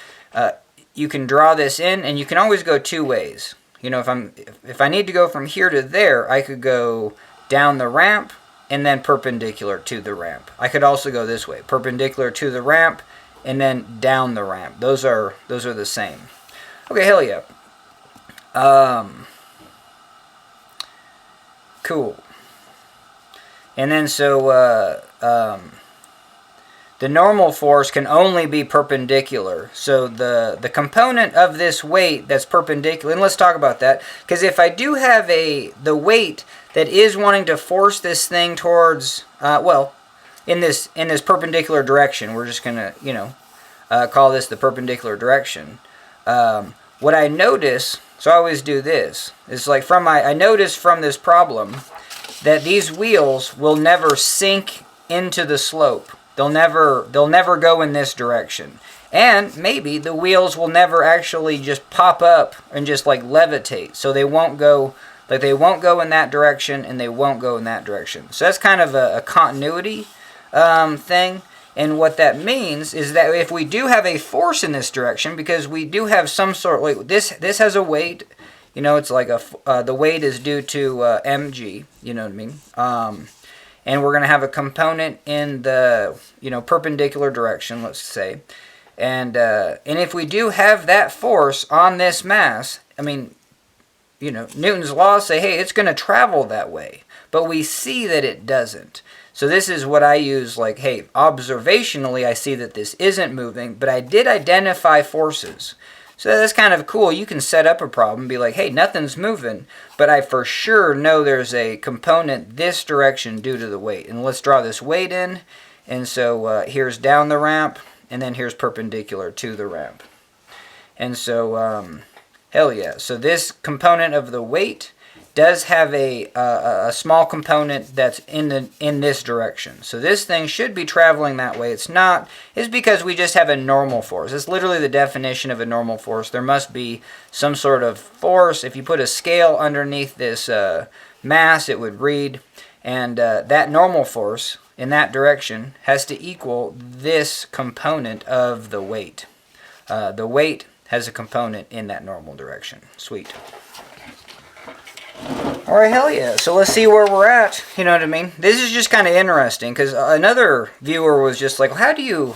You can draw this in, and you can always go two ways. If I need to go from here to there, I could go down the ramp, and then perpendicular to the ramp. I could also go this way, perpendicular to the ramp, and then down the ramp. Those are the same. Okay, hell yeah. Cool. And then so the normal force can only be perpendicular. So the component of this weight that's perpendicular, and let's talk about that, because if I do have the weight that is wanting to force this thing towards, in this perpendicular direction, we're just going to, call this the perpendicular direction. What I notice, so I always do this, is like I notice from this problem that these wheels will never sink into the slope. They'll never go in this direction. And maybe the wheels will never actually just pop up and just like levitate. So they won't go in that direction, and they won't go in that direction. So that's kind of a continuity thing. And what that means is that if we do have a force in this direction, because we do have some sort, like this has a weight, it's like the weight is due to mg, you know what I mean? And we're going to have a component in the, perpendicular direction, let's say. And if we do have that force on this mass, Newton's laws say, hey, it's going to travel that way. But we see that it doesn't. So this is what I use, like, hey, observationally, I see that this isn't moving, but I did identify forces. So that's kind of cool. You can set up a problem and be like, hey, nothing's moving, but I for sure know there's a component this direction due to the weight. And let's draw this weight in. And so here's down the ramp, and then here's perpendicular to the ramp. And so, hell yeah. So this component of the weight does have a small component that's in this direction. So this thing should be traveling that way. It's not. It's because we just have a normal force. It's literally the definition of a normal force. There must be some sort of force. If you put a scale underneath this mass, it would read. And that normal force in that direction has to equal this component of the weight. The weight has a component in that normal direction. Sweet. Alright, hell yeah. So let's see where we're at. You know what I mean? This is just kind of interesting because another viewer was just like, how do you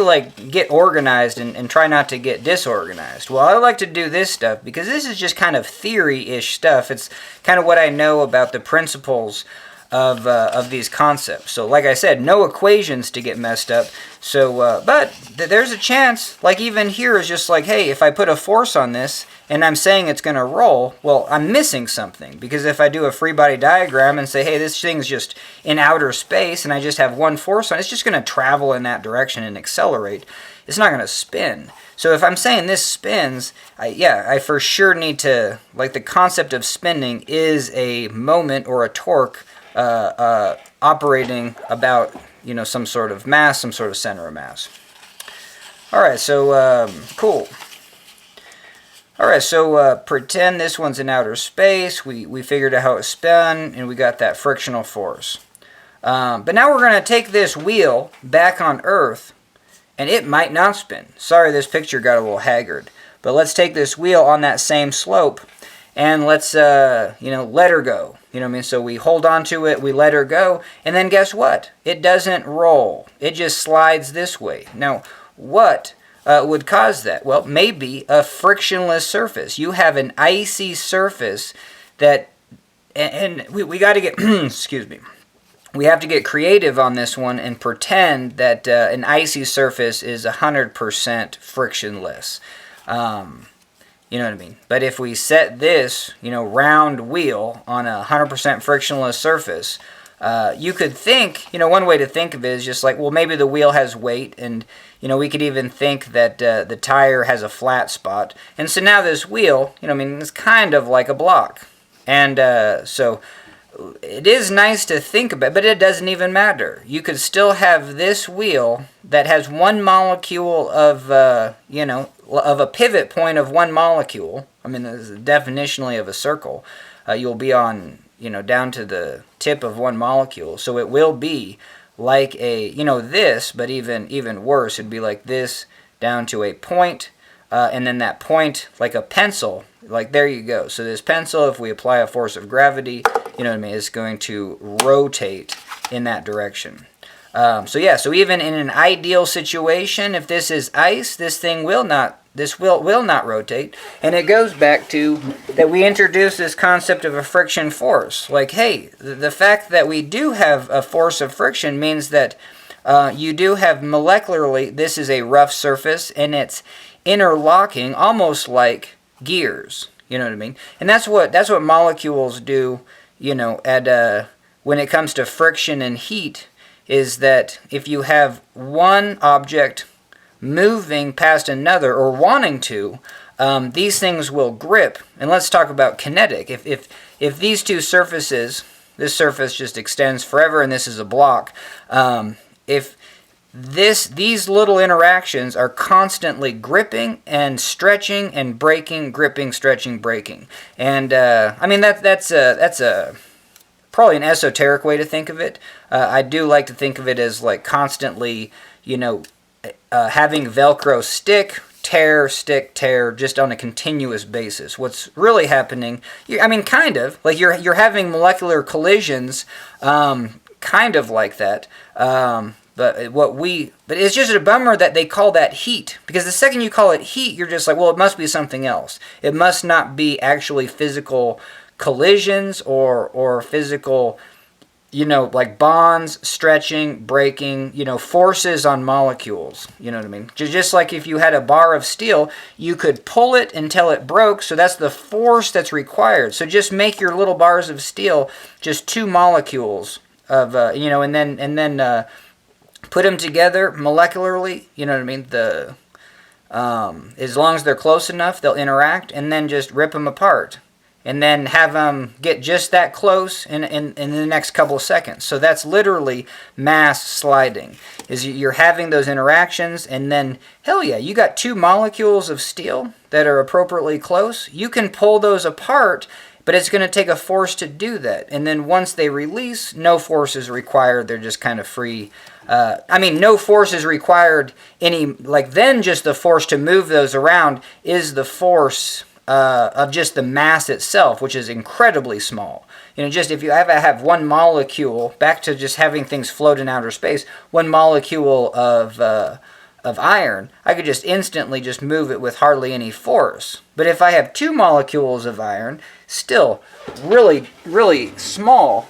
like get organized and try not to get disorganized? Well, I like to do this stuff because this is just kind of theory-ish stuff. It's kind of what I know about the principles of these concepts. So like I said, no equations to get messed up. So, but there's a chance, like even here is just like, hey, if I put a force on this and I'm saying it's going to roll, well, I'm missing something. Because if I do a free body diagram and say, hey, this thing's just in outer space and I just have one force on it, it's just going to travel in that direction and accelerate. It's not going to spin. So if I'm saying this spins, I for sure need to, like the concept of spinning is a moment or a torque operating about, you know, some sort of mass, some sort of center of mass. Alright, so, cool. Alright, so pretend this one's in outer space. We figured out how it spun, and we got that frictional force. But now we're going to take this wheel back on Earth, and it might not spin. Sorry, this picture got a little haggard. But let's take this wheel on that same slope, and let's, you know, let her go. You know what I mean? So we hold on to it, we let her go, and then guess what? It doesn't roll. It just slides this way. Now, what would cause that? Well, maybe a frictionless surface. You have an icy surface that, and we got to get, excuse me, we have to get creative on this one and pretend that an icy surface is 100% frictionless. You know what I mean? But if we set this, you know, round wheel on a 100% frictionless surface, you could think, you know, one way to think of it is just like, well, maybe the wheel has weight, and, you know, we could even think that the tire has a flat spot. And so now this wheel, you know, I mean, it's kind of like a block. And so it is nice to think about, but it doesn't even matter. You could still have this wheel that has one molecule of, you know, of a pivot point of one molecule. I mean, this is definitionally of a circle. You'll be on, you know, down to the tip of one molecule. So it will be like a, you know, this, but even worse. It'd be like this down to a point, and then that point, like a pencil, like there you go. So this pencil, if we apply a force of gravity, you know what I mean, it's going to rotate in that direction. So yeah, so even in an ideal situation, if this is ice, this thing will not, this will not rotate. And it goes back to that we introduced this concept of a friction force. Like, hey, the fact that we do have a force of friction means that you do have molecularly, this is a rough surface, and it's interlocking almost like gears. You know what I mean? And that's what molecules do, you know, at when it comes to friction and heat, is that if you have one object moving past another or wanting to, these things will grip. And let's talk about kinetic. If these two surfaces, this surface just extends forever and this is a block, if these little interactions are constantly gripping and stretching and breaking, gripping, stretching, breaking. And I mean that's a probably an esoteric way to think of it. I do like to think of it as like constantly, you know, having Velcro stick, tear, stick, tear, just on a continuous basis. What's really happening, I mean, kind of, like you're having molecular collisions, kind of like that. But it's just a bummer that they call that heat, because the second you call it heat, you're just like, well, it must be something else. It must not be actually physical collisions or physical, you know, like bonds, stretching, breaking, you know, forces on molecules. You know what I mean? Just like if you had a bar of steel, you could pull it until it broke, so that's the force that's required. So just make your little bars of steel just two molecules of, you know, and then put them together molecularly, you know what I mean? As long as they're close enough, they'll interact, and then just rip them apart. and then have them get just that close in the next couple of seconds. So that's literally mass sliding. Is you're having those interactions, and then, hell yeah, you got two molecules of steel that are appropriately close. You can pull those apart, but it's going to take a force to do that. And then once they release, no force is required. They're just kind of free. I mean, no force is required then just the force to move those around is the force of just the mass itself, which is incredibly small. Just if you ever have one molecule, back to just having things float in outer space, one molecule of iron, I could just instantly just move it with hardly any force. But if I have two molecules of iron, still really, really small.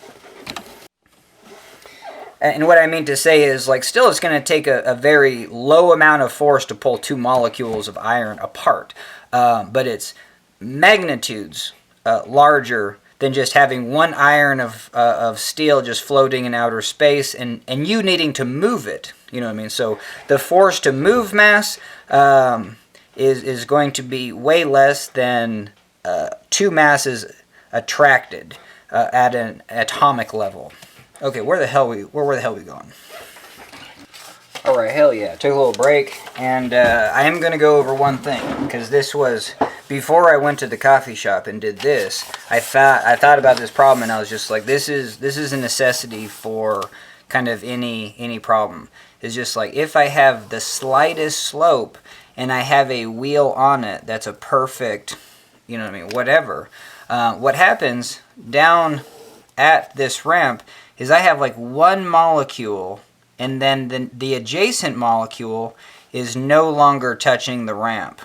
And what I mean to say is, still it's going to take a very low amount of force to pull two molecules of iron apart. But it's magnitudes larger than just having one iron of steel just floating in outer space and you needing to move it. You know what I mean? So the force to move mass is going to be way less than two masses attracted at an atomic level. Okay, where the hell we going? All right, hell yeah. Took a little break, and I am going to go over one thing, because this was, before I went to the coffee shop and did this, I thought about this problem, and I was just like, this is a necessity for kind of any problem. It's just like, if I have the slightest slope, and I have a wheel on it that's a perfect, you know what I mean, whatever, what happens down at this ramp is I have one molecule, and then the adjacent molecule is no longer touching the ramp.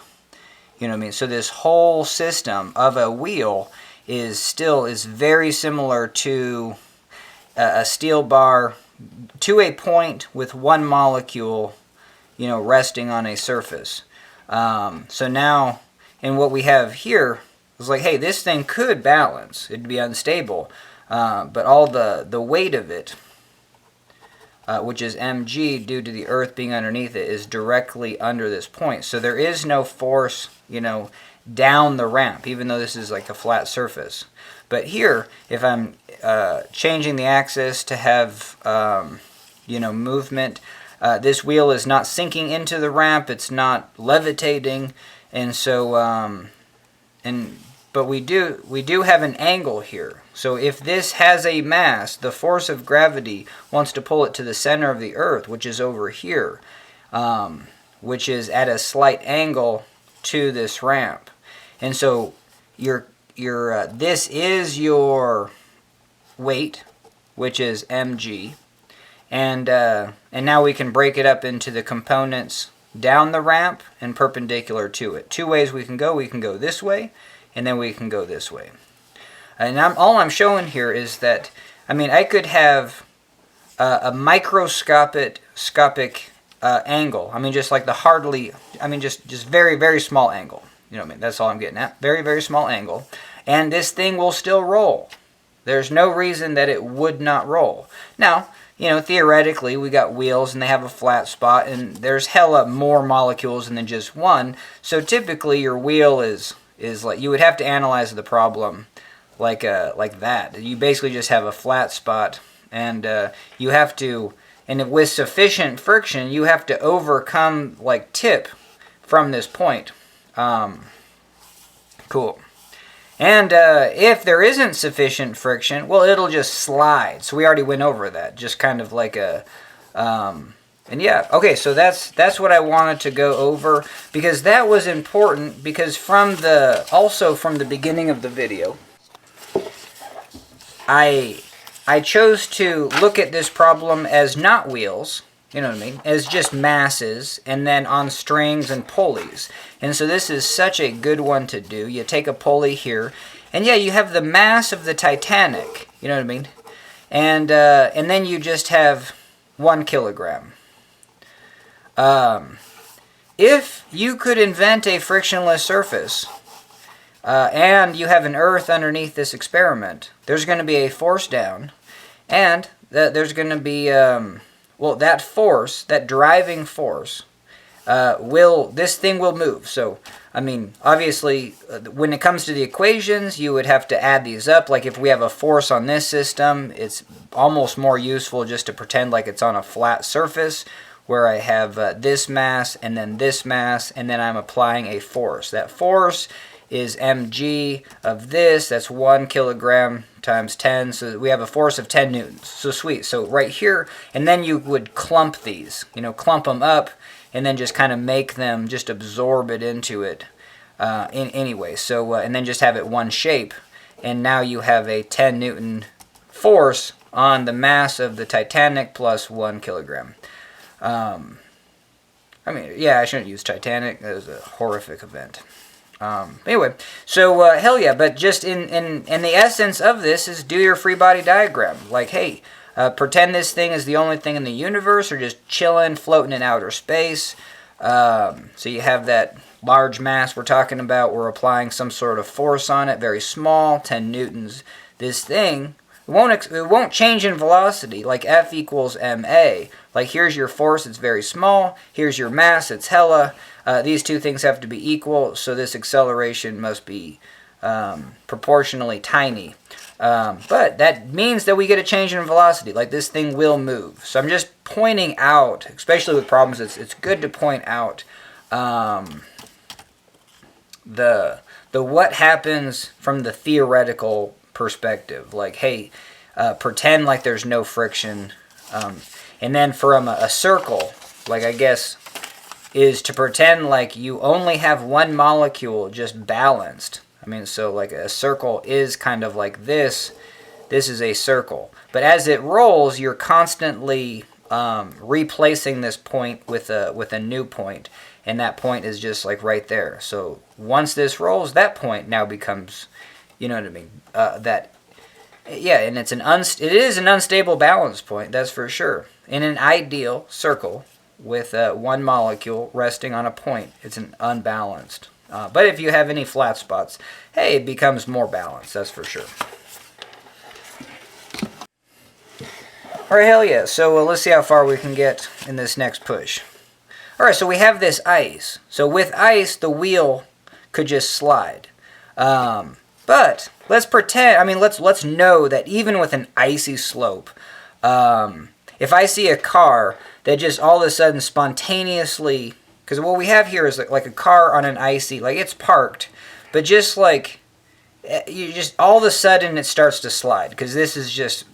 You know what I mean? So this whole system of a wheel is very similar to a steel bar to a point with one molecule, resting on a surface. So now, and what we have here is hey, this thing could balance. It'd be unstable. But all the weight of it, which is mg due to the earth being underneath it, is directly under this point. So there is no force, down the ramp, even though this is a flat surface. But here, if I'm changing the axis to have, movement, this wheel is not sinking into the ramp, it's not levitating, and so, but we do have an angle here. So if this has a mass, the force of gravity wants to pull it to the center of the earth, which is over here, which is at a slight angle to this ramp. And so this is your weight, which is mg. And now we can break it up into the components down the ramp and perpendicular to it. Two ways we can go. We can go this way, and then we can go this way. And all I'm showing here is that, I could have a microscopic angle. Just just very, very small angle. You know what I mean? That's all I'm getting at. Very, very small angle. And this thing will still roll. There's no reason that it would not roll. Now, theoretically, we got wheels and they have a flat spot, and there's hella more molecules than just one. So typically your wheel is you would have to analyze the problem like that. You basically just have a flat spot, and you have to, and with sufficient friction, you have to overcome tip from this point. Cool. And if there isn't sufficient friction, well, it'll just slide. So we already went over that. Just kind of like a, and yeah, okay. So that's what I wanted to go over, because that was important. Because from the beginning of the video, I chose to look at this problem as not wheels. You know what I mean? As just masses, and then on strings and pulleys. And so this is such a good one to do. You take a pulley here, and yeah, you have the mass of the Titanic. You know what I mean? And then you just have 1 kilogram. If you could invent a frictionless surface, and you have an earth underneath this experiment, there's going to be a force down, and there's going to be... well, that force, that driving force, this thing will move. So, I mean, obviously, when it comes to the equations, you would have to add these up. Like if we have a force on this system, it's almost more useful just to pretend like it's on a flat surface where I have this mass and then this mass, and then I'm applying a force. That force is mg of this. That's 1 kilogram times 10. So we have a force of 10 newtons. So sweet. So right here, and then you would clump these, clump them up, and then just kind of make them just absorb it into it anyway. So, and then just have it one shape. And now you have a 10 Newton force on the mass of the Titanic plus 1 kilogram. I mean, yeah, I shouldn't use Titanic. That was a horrific event. Anyway, so hell yeah, but just in the essence of this is do your free body diagram. Like, hey, pretend this thing is the only thing in the universe, or just chilling, floating in outer space. So you have that large mass we're talking about. We're applying some sort of force on it, very small, 10 newtons. This thing, it won't change in velocity, like F equals ma. Like here's your force, it's very small. Here's your mass, it's hella. These two things have to be equal, so this acceleration must be proportionally tiny. But that means that we get a change in velocity, like this thing will move. So I'm just pointing out, especially with problems, it's good to point out the what happens from the theoretical perspective. Like, hey, pretend like there's no friction. And then from a circle, like I guess, is to pretend like you only have one molecule just balanced. I mean, so like a circle is kind of like this. This is a circle. But as it rolls, you're constantly replacing this point with a new point. And that point is just like right there. So once this rolls, that point now becomes, you know what I mean? Yeah, and it is an unstable balance point, that's for sure. In an ideal circle with one molecule resting on a point, it's an unbalanced. But if you have any flat spots, hey, it becomes more balanced, that's for sure. Alright, hell yeah. So let's see how far we can get in this next push. Alright, so we have this ice. So with ice, the wheel could just slide. But let's pretend, I mean, let's know that even with an icy slope, if I see a car that just all of a sudden spontaneously, because what we have here is like a car on an icy, like it's parked, but just like, you just all of a sudden it starts to slide, because this is just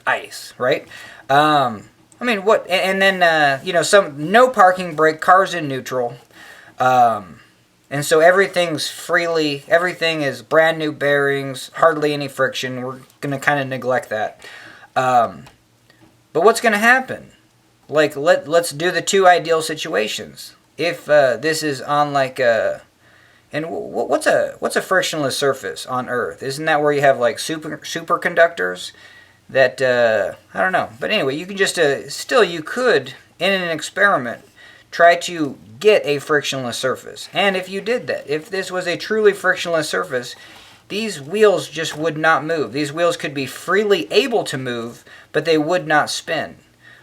ice, right? I mean, what, and then, no parking brake, cars in neutral, and so everything is brand new bearings, hardly any friction. We're going to kind of neglect that. But what's going to happen? Like, let's do the two ideal situations. If this is on like a... And what's a frictionless surface on Earth? Isn't that where you have like superconductors? That, I don't know. But anyway, you can just, still you could, in an experiment, try to get a frictionless surface. And if you did that, if this was a truly frictionless surface, these wheels just would not move. These wheels could be freely able to move, but they would not spin.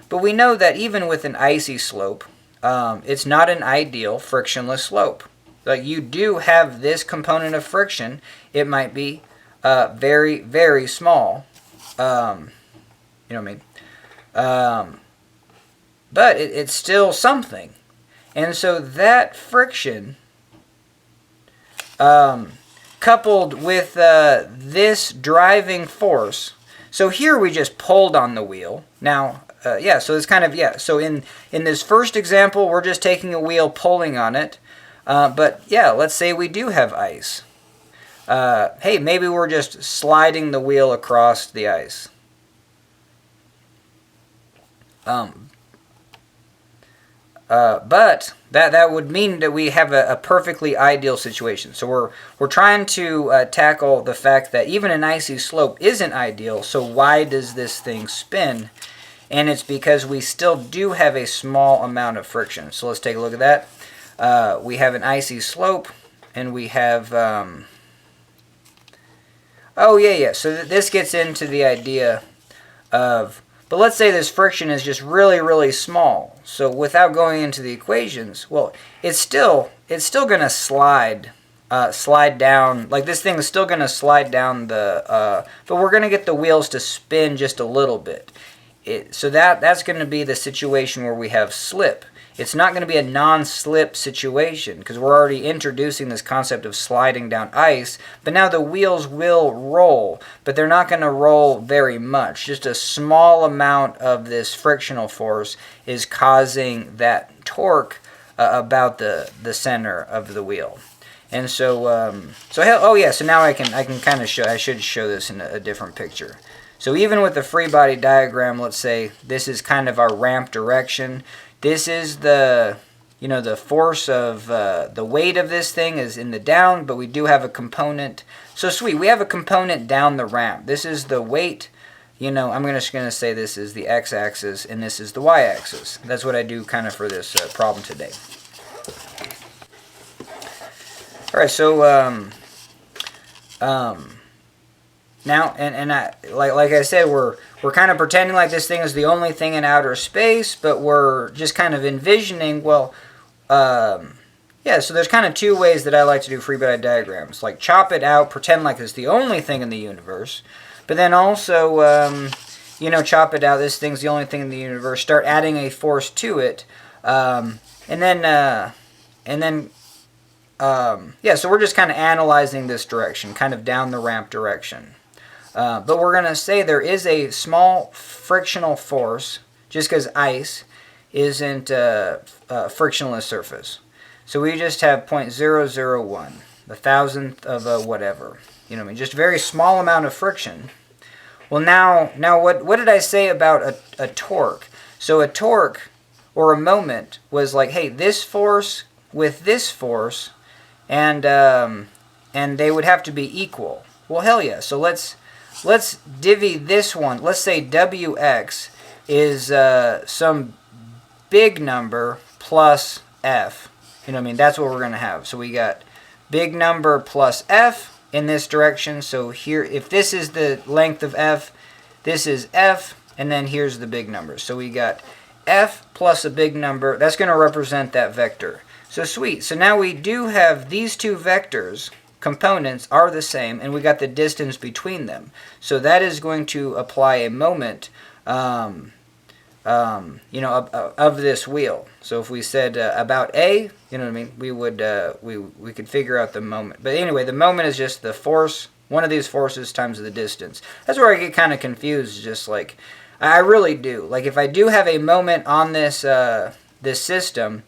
But we know that even with an icy slope, it's not an ideal frictionless slope. Like, you do have this component of friction. It might be very, very small. You know what I mean? But it's still something. And so that friction, coupled with this driving force, so here we just pulled on the wheel. Now, so it's kind of, so in this first example, we're just taking a wheel, pulling on it. But yeah, let's say we do have ice. Hey, maybe we're just sliding the wheel across the ice. But that would mean that we have a perfectly ideal situation. So we're trying to tackle the fact that even an icy slope isn't ideal. So why does this thing spin? And it's because we still do have a small amount of friction. So let's take a look at that. We have an icy slope, and we have... So this gets into the idea of But let's say this friction is just really, really small. So without going into the equations, well, it's still going to slide down. Like this thing is still going to slide down but we're going to get the wheels to spin just a little bit. So that's going to be the situation where we have slip. It's not going to be a non-slip situation because we're already introducing this concept of sliding down ice, but now the wheels will roll, but they're not going to roll very much. Just a small amount of this frictional force is causing that torque about the center of the wheel. And so, so now I can kind of show, I should show this in a different picture. So even with the free body diagram, let's say this is kind of our ramp direction. This is the force of the weight of this thing is in the down, but we do have a component. So sweet, we have a component down the ramp. This is the weight. I'm just going to say this is the x-axis and this is the y-axis. That's what I do kind of for this problem today. All right, so now, and I, like I said, we're kind of pretending like this thing is the only thing in outer space, but we're just kind of envisioning, well, yeah, so there's kind of two ways that I like to do free body diagrams. Like chop it out, pretend like it's the only thing in the universe, but then also, chop it out, this thing's the only thing in the universe, start adding a force to it, yeah, so we're just kind of analyzing this direction, kind of down the ramp direction. But we're going to say there is a small frictional force just because ice isn't a frictionless surface. So we just have 0.001, the thousandth of a whatever. Just a very small amount of friction. Well, now what did I say about a torque? So a torque or a moment was like, hey, this force with this force, and they would have to be equal. Well, hell yeah. So let's divvy this one. Let's say Wx is some big number plus f. That's what we're going to have. So we got big number plus f in this direction. So here, if this is the length of f, this is f, and then here's the big number. So we got f plus a big number. That's going to represent that vector. So sweet. So now we do have these two vectors. Components are the same, and we got the distance between them. So that is going to apply a moment, of this wheel. So if we said about A, we would we could figure out the moment. But anyway, the moment is just the force, one of these forces times the distance. That's where I get kind of confused. Just like I really do. Like if I do have a moment on this this system,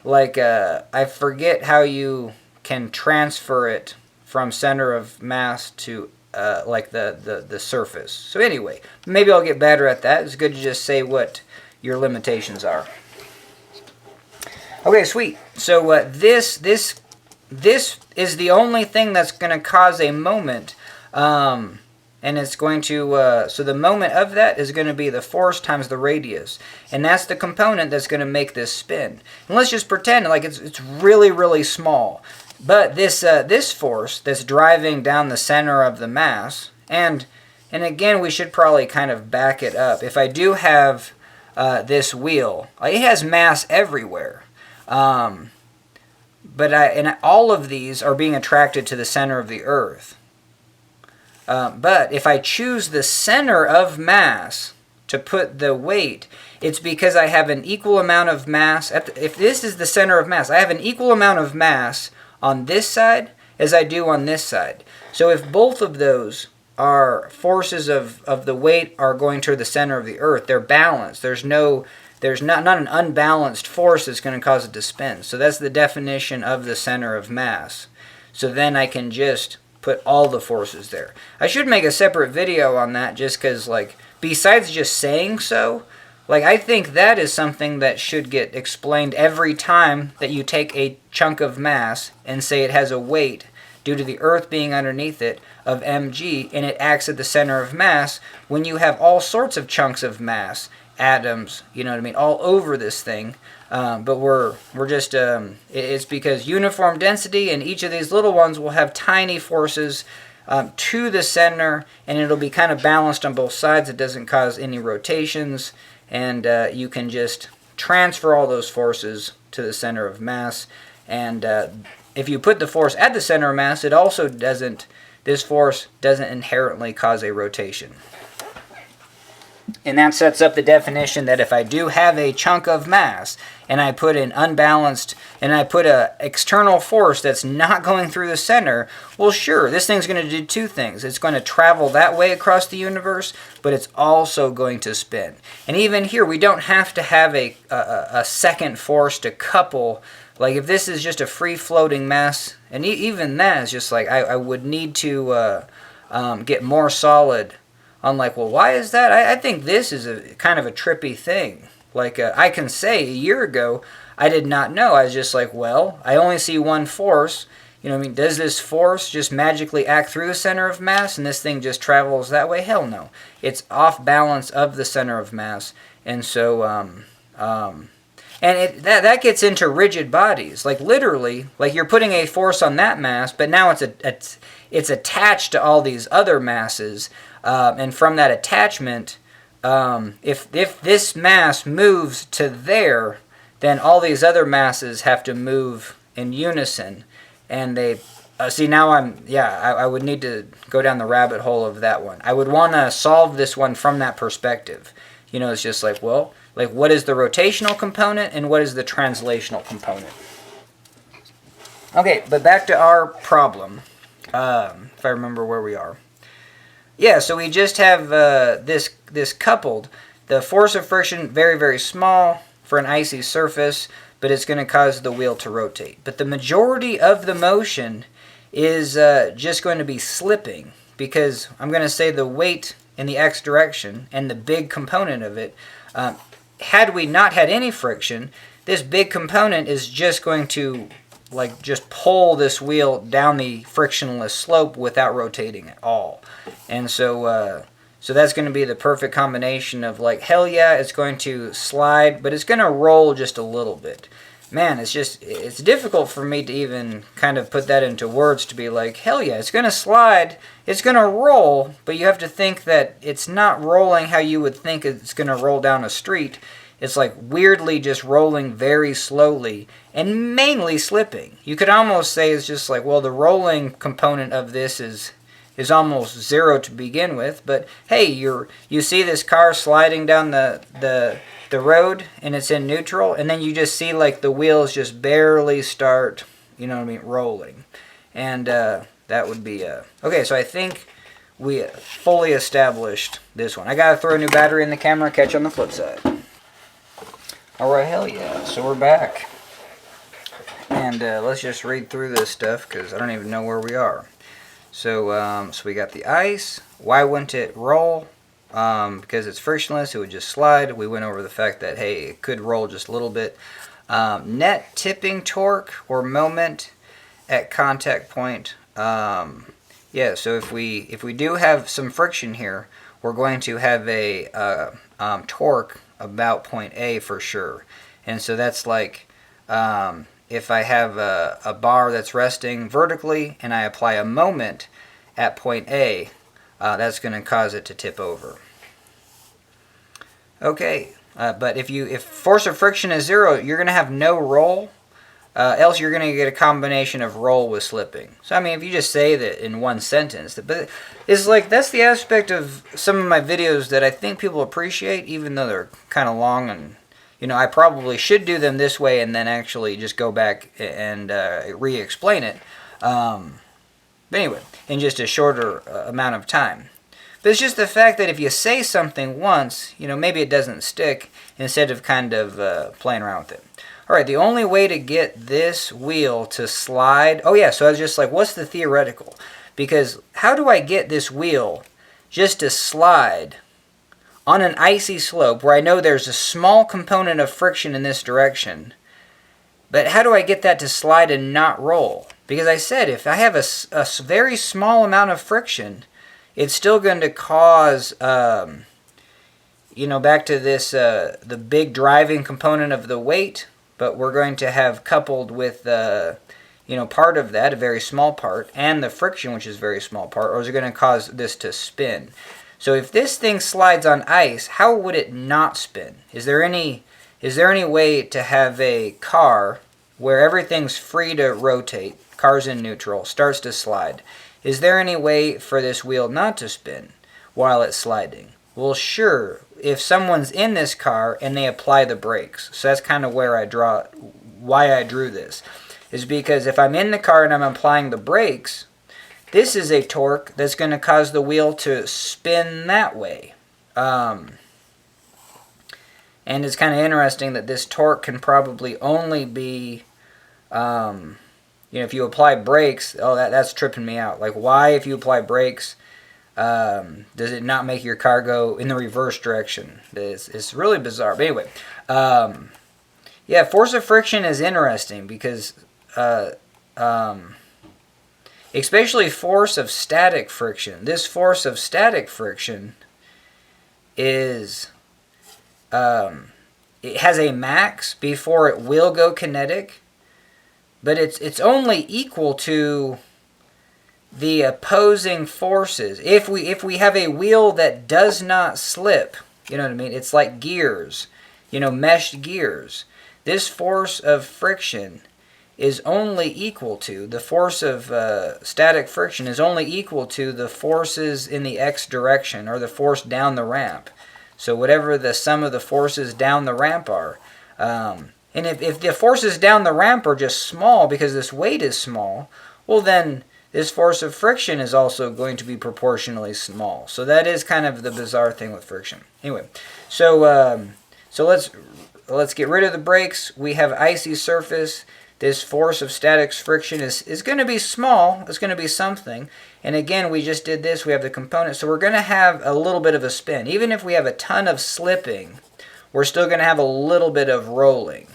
like I forget how you can transfer it from center of mass to like the surface. So anyway, maybe I'll get better at that. It's good to just say what your limitations are. Okay, sweet. So this is the only thing that's going to cause a moment, and it's going to so the moment of that is going to be the force times the radius, and that's the component that's going to make this spin. And let's just pretend like it's really, really small. But this force that's driving down the center of the mass, and again, we should probably kind of back it up. If I do have this wheel, it has mass everywhere. But all of these are being attracted to the center of the Earth. But if I choose the center of mass to put the weight, it's because I have an equal amount of mass. If this is the center of mass, I have an equal amount of mass on this side as I do on this side. So if both of those are forces of the weight are going to the center of the Earth, they're balanced. There's not an unbalanced force that's going to cause it to spin. So that's the definition of the center of mass. So then I can just put all the forces there. I should make a separate video on that just because, like, besides just saying so, like, I think that is something that should get explained every time that you take a chunk of mass and say it has a weight due to the Earth being underneath it of mg, and it acts at the center of mass when you have all sorts of chunks of mass, atoms, all over this thing. But we're just, it's because uniform density, and each of these little ones will have tiny forces to the center, and it'll be kind of balanced on both sides. It doesn't cause any rotations, and you can just transfer all those forces to the center of mass. And if you put the force at the center of mass, it also doesn't, this force doesn't inherently cause a rotation. And that sets up the definition that if I do have a chunk of mass and I put an unbalanced, and I put an external force that's not going through the center, well sure, this thing's going to do two things. It's going to travel that way across the universe, but it's also going to spin. And even here, we don't have to have a second force to couple. Like if this is just a free-floating mass, and even that is just like, I would need to get more solid. I'm like, well, why is that? I think this is a kind of a trippy thing. Like, I can say a year ago, I did not know. I was just like, well, I only see one force. You know what I mean? Does this force just magically act through the center of mass and this thing just travels that way? Hell no. It's off balance of the center of mass. And so, that gets into rigid bodies. Like, literally, like you're putting a force on that mass, but now it's attached to all these other masses. And from that attachment, if this mass moves to there, then all these other masses have to move in unison. And they, see now I would need to go down the rabbit hole of that one. I would want to solve this one from that perspective. You know, it's just like, well, like what is the rotational component and what is the translational component? Okay, but back to our problem, if I remember where we are. Yeah, so we just have this coupled. The force of friction, very, very small for an icy surface, but it's going to cause the wheel to rotate. But the majority of the motion is just going to be slipping, because I'm going to say the weight in the x direction and the big component of it, had we not had any friction, this big component is just going to like just pull this wheel down the frictionless slope without rotating at all. And so so that's going to be the perfect combination of like, hell yeah, it's going to slide, but it's going to roll just a little bit. Man, it's difficult for me to even kind of put that into words, to be like, hell yeah, it's going to slide, it's going to roll, but you have to think that it's not rolling how you would think it's going to roll down a street. It's like weirdly just rolling very slowly and mainly slipping. You could almost say it's just like, well, the rolling component of this is almost zero to begin with, but hey, you see this car sliding down the road and it's in neutral, and then you just see like the wheels just barely start, you know what I mean, rolling. And that would be okay, so I think we fully established this one. I gotta throw a new battery in the camera, catch you on the flip side. Alright, hell yeah, so we're back. And let's just read through this stuff, because I don't even know where we are. So, so we got the ice. Why wouldn't it roll? Because it's frictionless, it would just slide. We went over the fact that, hey, it could roll just a little bit. Net tipping torque or moment at contact point. Yeah, so if we do have some friction here, we're going to have a torque about point A for sure. And so that's like, if I have a bar that's resting vertically and I apply a moment at point A, that's going to cause it to tip over. Okay, but if force of friction is zero, you're going to have no roll, else you're going to get a combination of roll with slipping. So I mean, if you just say that in one sentence, but it's like, that's the aspect of some of my videos that I think people appreciate, even though they're kind of long, and you know, I probably should do them this way and then actually just go back and re-explain it. But anyway, in just a shorter amount of time. But it's just the fact that if you say something once, you know, maybe it doesn't stick, instead of kind of playing around with it. Alright, the only way to get this wheel to slide... Oh yeah, so I was just like, what's the theoretical? Because how do I get this wheel just to slide on an icy slope where I know there's a small component of friction in this direction, but how do I get that to slide and not roll? Because I said, if I have a very small amount of friction, it's still going to cause, you know, back to this, the big driving component of the weight, but we're going to have coupled with, part of that, a very small part, and the friction, which is a very small part, or is it going to cause this to spin? So if this thing slides on ice, how would it not spin? Is there any way to have a car where everything's free to rotate, car's in neutral, starts to slide? Is there any way for this wheel not to spin while it's sliding? Well, sure, if someone's in this car and they apply the brakes. So that's kind of why I drew this, is because if I'm in the car and I'm applying the brakes, this is a torque that's going to cause the wheel to spin that way. And it's kind of interesting that this torque can probably only be, if you apply brakes, that's tripping me out. Like, why, if you apply brakes, does it not make your car go in the reverse direction? It's really bizarre. But anyway, force of friction is interesting because, especially force of static friction. This force of static friction is, it has a max before it will go kinetic, but it's only equal to the opposing forces. If we have a wheel that does not slip, you know what I mean? It's like gears, meshed gears. This force of friction is only equal to, the force of static friction is only equal to the forces in the x direction, or the force down the ramp. So whatever the sum of the forces down the ramp are. And if the forces down the ramp are just small because this weight is small, well then this force of friction is also going to be proportionally small. So that is kind of the bizarre thing with friction. Anyway, so let's get rid of the brakes. We have icy surface. This force of static friction is going to be small. It's going to be something. And again, we just did this. We have the component. So we're going to have a little bit of a spin. Even if we have a ton of slipping, we're still going to have a little bit of rolling.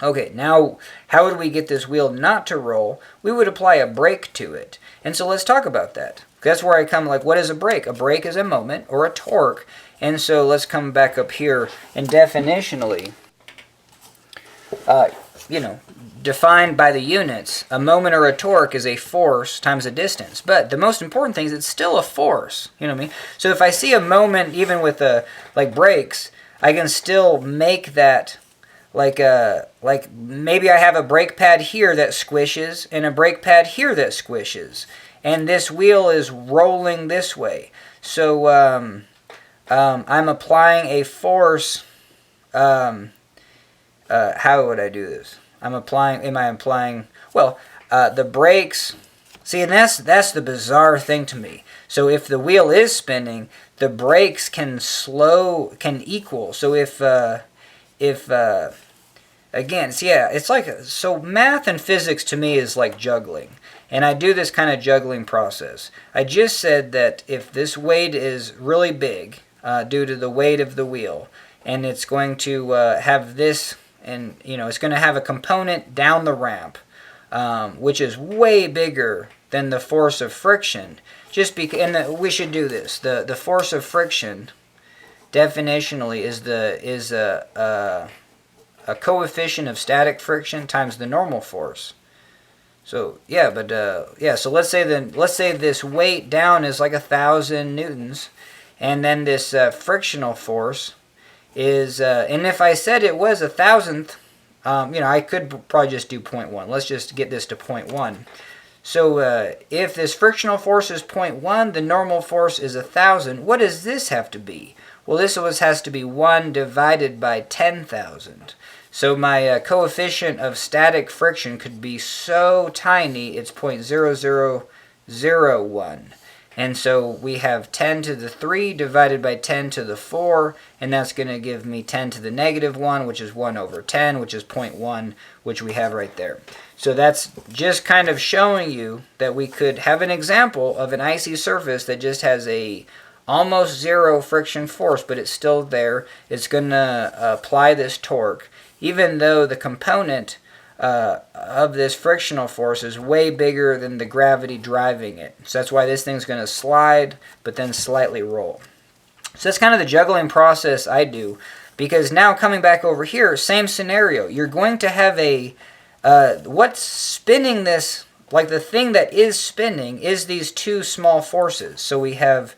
Okay, now how would we get this wheel not to roll? We would apply a brake to it. And so let's talk about that. That's where I come, like, what is a brake? A brake is a moment or a torque. And so let's come back up here and definitionally, defined by the units, a moment or a torque is a force times a distance. But the most important thing is it's still a force. You know what I mean? So if I see a moment, even with brakes, I can still make that like maybe I have a brake pad here that squishes and a brake pad here that squishes, and this wheel is rolling this way. So I'm applying a force. How would I do this? The brakes, see, and that's the bizarre thing to me. So if the wheel is spinning, the brakes can equal. So it's like, so math and physics to me is like juggling. And I do this kind of juggling process. I just said that if this weight is really big due to the weight of the wheel, and it's going to have this, and it's going to have a component down the ramp, which is way bigger than the force of friction. We should do this. The force of friction, definitionally, is a coefficient of static friction times the normal force. So so let's say this weight down is like 1,000 newtons, and then this frictional force is, and if I said it was 1,000th, I could probably just do 0.1. Let's just get this to 0.1. So if this frictional force is 0.1, the normal force is 1,000. What does this have to be? Well, this has to be 1 divided by 10,000. So my coefficient of static friction could be so tiny, it's 0.0001. And so we have 10 to the 3 divided by 10 to the 4, and that's going to give me 10 to the negative 1, which is 1 over 10, which is 0.1, which we have right there. So that's just kind of showing you that we could have an example of an icy surface that just has a almost zero friction force, but it's still there. It's going to apply this torque, even though the component of this frictional force is way bigger than the gravity driving it. So that's why this thing's going to slide, but then slightly roll. So that's kind of the juggling process I do, because now coming back over here, same scenario. You're going to have a what's spinning this, like the thing that is spinning, is these two small forces. So we have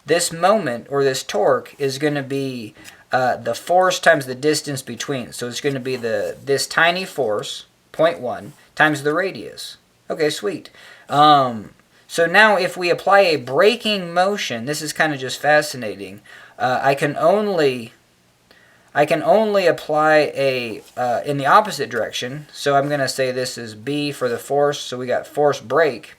this moment, or this torque, is going to be the force times the distance between. So it's going to be this tiny force, 0.1, times the radius. Okay, sweet. So now if we apply a braking motion, this is kind of just fascinating. I can only apply a in the opposite direction. So I'm going to say this is B for the force. So we got force brake.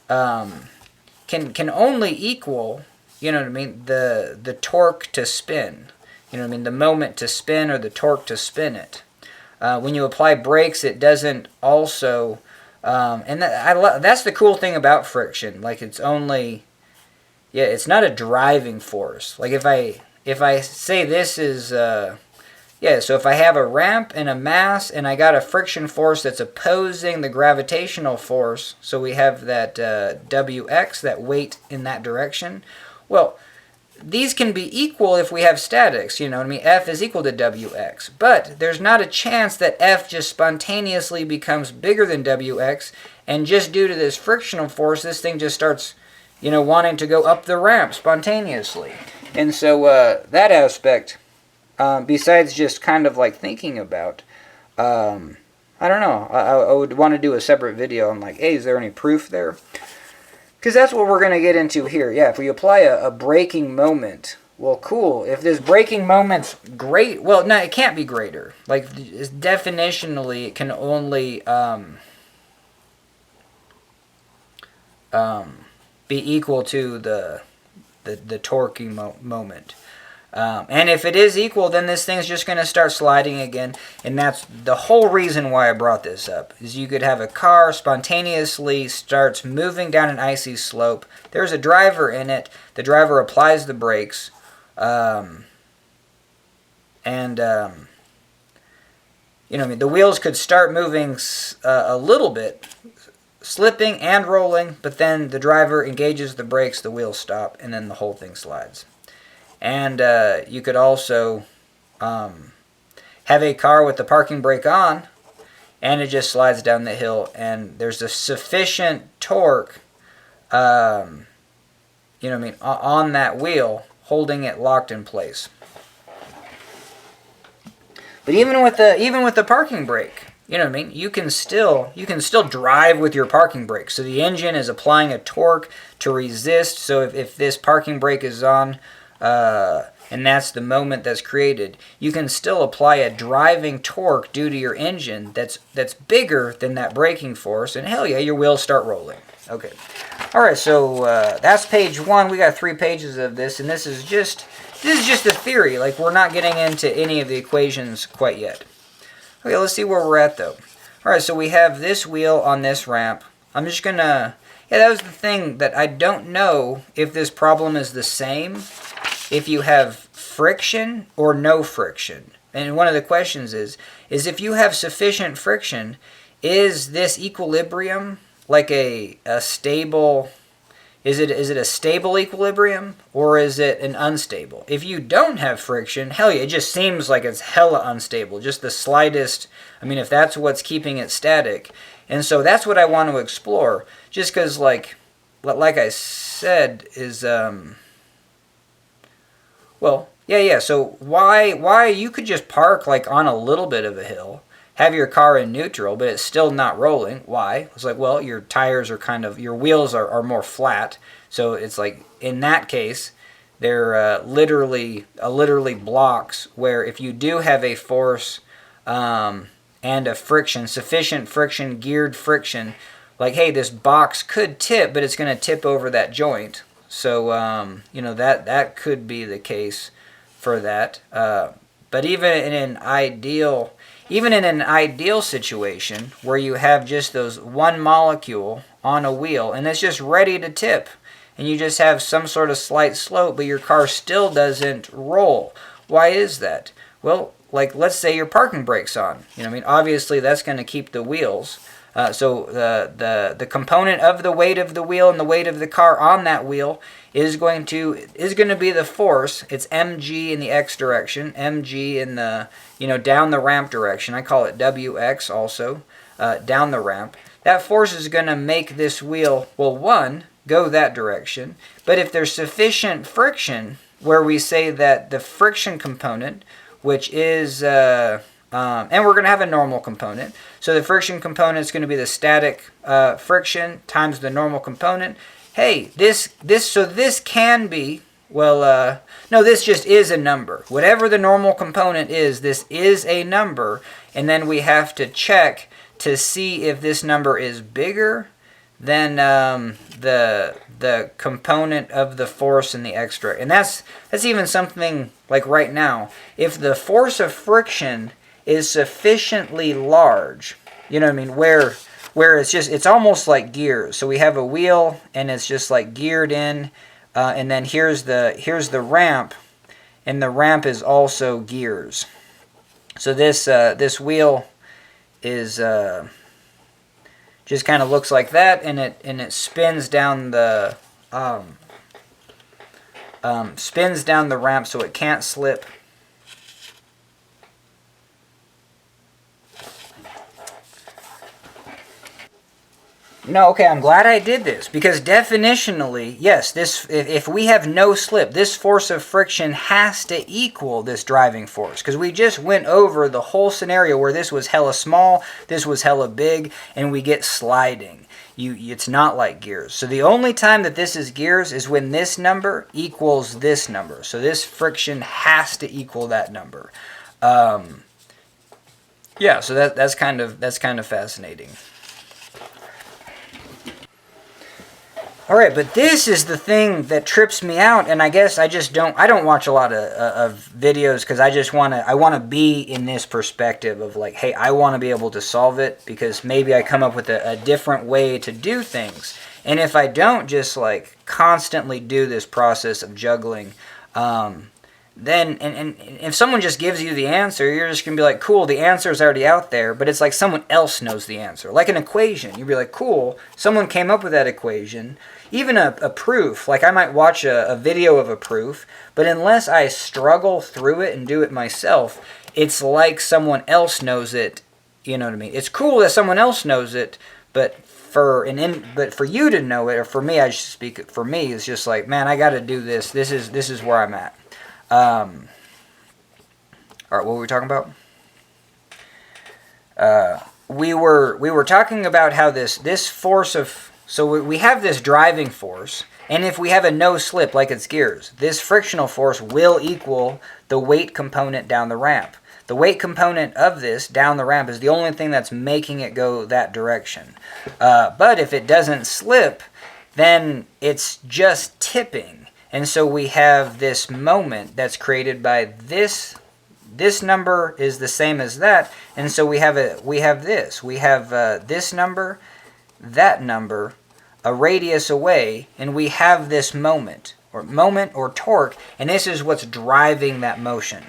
Can only equal, you know what I mean, the torque to spin. You know what I mean, the moment to spin or the torque to spin it. When you apply brakes, it doesn't also. And that's the cool thing about friction. Like it's only, yeah, it's not a driving force. Like if I say this is, yeah, so if I have a ramp and a mass and I got a friction force that's opposing the gravitational force, so we have that Wx, that weight in that direction, well, these can be equal if we have statics, you know what I mean? F is equal to Wx. But there's not a chance that F just spontaneously becomes bigger than Wx, and just due to this frictional force, this thing just starts, you know, wanting to go up the ramp spontaneously. And so that aspect, besides just kind of like thinking about, I don't know, I would want to do a separate video on like, hey, is there any proof there? Because that's what we're going to get into here. Yeah, if we apply a braking moment, well, cool. If this braking moment's great, well, no, it can't be greater. Like, definitionally, it can only be equal to the torquing moment. And if it is equal, then this thing's just going to start sliding again. And that's the whole reason why I brought this up. Is you could have a car spontaneously starts moving down an icy slope. There's a driver in it. The driver applies the brakes. You know what I mean? The wheels could start moving a little bit, slipping and rolling. But then the driver engages the brakes, the wheels stop, and then the whole thing slides. And you could also have a car with the parking brake on, and it just slides down the hill, and there's a sufficient torque, you know what I mean, on that wheel, holding it locked in place. But even with the parking brake, you know what I mean, you can still drive with your parking brake. So the engine is applying a torque to resist. So if this parking brake is on, and that's the moment that's created, you can still apply a driving torque due to your engine that's bigger than that braking force, and hell yeah, your wheels start rolling. Okay. All right, so that's page 1. We got 3 pages of this, and this is just a theory. Like, we're not getting into any of the equations quite yet. Okay, let's see where we're at, though. All right, so we have this wheel on this ramp. I'm just going to... Yeah, that was the thing, that I don't know if this problem is the same if you have friction or no friction. And one of the questions is if you have sufficient friction, is this equilibrium like a stable... Is it a stable equilibrium, or is it an unstable? If you don't have friction, hell yeah, it just seems like it's hella unstable. Just the slightest, I mean, if that's what's keeping it static. And so that's what I want to explore. Just because, like I said, is, well, yeah, so why you could just park, like, on a little bit of a hill, have your car in neutral, but it's still not rolling. Why? It's like, well, your tires are kind of, your wheels are more flat. So it's like, in that case, they're literally blocks where if you do have a force and a friction, sufficient friction, geared friction, like, hey, this box could tip, but it's going to tip over that joint. So, you know, that could be the case for that. But even in an ideal situation where you have just those one molecule on a wheel and it's just ready to tip, and you just have some sort of slight slope, but your car still doesn't roll. Why is that? Well, like, let's say your parking brake's on. You know what I mean? Obviously, that's going to keep the wheels. So the component of the weight of the wheel and the weight of the car on that wheel is going to be the force. It's mg in the x direction, mg in the, you know, down the ramp direction. I call it wx also. down the ramp, that force is going to make this wheel, well, one, go that direction. But if there's sufficient friction, where we say that the friction component, which is, and we're going to have a normal component. So the friction component is going to be the static friction times the normal component. Hey, so this can be, well, no, this just is a number. Whatever the normal component is, this is a number. And then we have to check to see if this number is bigger than the component of the force and the extra. And that's even something like right now. If the force of friction is sufficiently large, you know what I mean, where it's almost like gears. So we have a wheel and it's just like geared in, and then here's the ramp, and the ramp is also gears. So this wheel is just kind of looks like that, and it spins down the ramp so it can't slip. No, okay, I'm glad I did this, because definitionally, yes, if we have no slip, this force of friction has to equal this driving force, because we just went over the whole scenario where this was hella small, this was hella big, and we get sliding. It's not like gears. So the only time that this is gears is when this number equals this number. So this friction has to equal that number. Yeah, so that's kind of fascinating. All right, but this is the thing that trips me out, and I guess I don't watch a lot of videos, because I want to be in this perspective of like, hey, I want to be able to solve it, because maybe I come up with a different way to do things. And if I don't just like constantly do this process of juggling, then and if someone just gives you the answer, you're just going to be like, cool, the answer is already out there, but it's like someone else knows the answer. Like an equation, you'd be like, cool, someone came up with that equation. Even a proof, like I might watch a video of a proof, but unless I struggle through it and do it myself, it's like someone else knows it, you know what I mean? It's cool that someone else knows it, but for you to know it, or for me, I should speak for me, it's just like, man, I got to do this. This is where I'm at. All right, what were we talking about? We were talking about how this force of, so we have this driving force, and if we have a no slip like it's gears, this frictional force will equal the weight component down the ramp. The weight component of this down the ramp is the only thing that's making it go that direction. But if it doesn't slip, then it's just tipping. And so we have this moment that's created by this. This number is the same as that, and so we have this number, that number, a radius away, and we have this moment or torque, and this is what's driving that motion.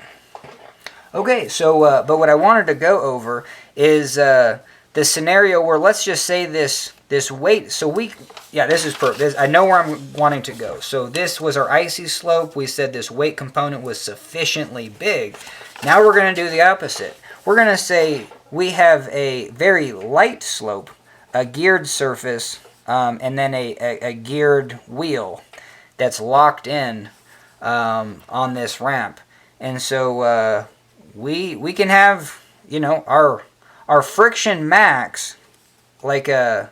Okay, so but what I wanted to go over is the scenario where, let's just say this weight. So this is perfect. I know where I'm wanting to go. So this was our icy slope. We said this weight component was sufficiently big. Now we're going to do the opposite. We're going to say we have a very light slope, a geared surface, and then a geared wheel that's locked in on this ramp. And so we can have, you know, our friction max, like our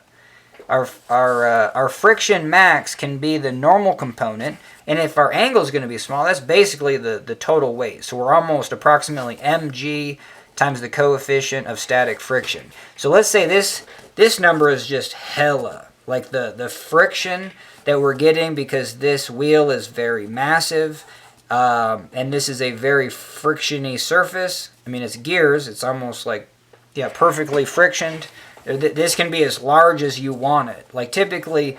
friction max can be the normal component, and if our angle is going to be small, that's basically the total weight. So we're almost approximately mg times the coefficient of static friction. So let's say this number is just hella, like the friction that we're getting, because this wheel is very massive, and this is a very frictiony surface. I mean, it's gears. It's almost like, yeah, perfectly frictioned. This can be as large as you want it. Like typically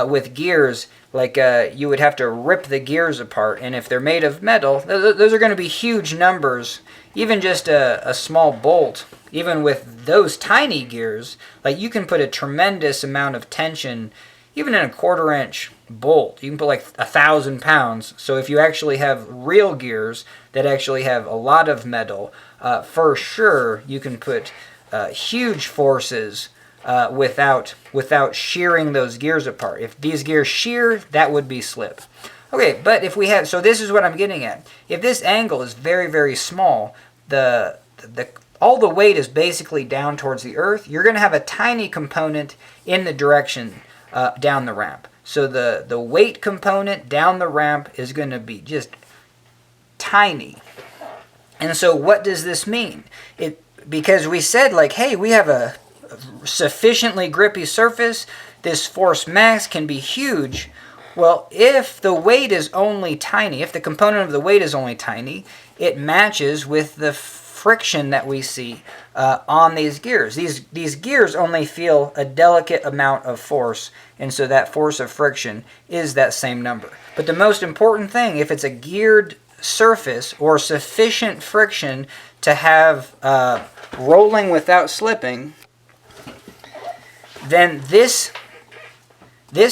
with gears, like you would have to rip the gears apart, and if they're made of metal, those are going to be huge numbers. Even just a small bolt, even with those tiny gears, like you can put a tremendous amount of tension, even in a 1/4 inch bolt. You can put like 1,000 pounds. So if you actually have real gears that actually have a lot of metal, for sure you can put huge forces without shearing those gears apart. If these gears shear, that would be slip. Okay, but if we have, so this is what I'm getting at. If this angle is very, very small, all the weight is basically down towards the earth. You're going to have a tiny component in the direction down the ramp. So the weight component down the ramp is going to be just tiny. And so what does this mean? Because we said, like, hey, we have a sufficiently grippy surface. This force max can be huge. Well, if the weight is only tiny, if the component of the weight is only tiny, it matches with the friction that we see on these gears. These gears only feel a delicate amount of force, and so that force of friction is that same number. But the most important thing, if it's a geared surface or sufficient friction to have rolling without slipping, then this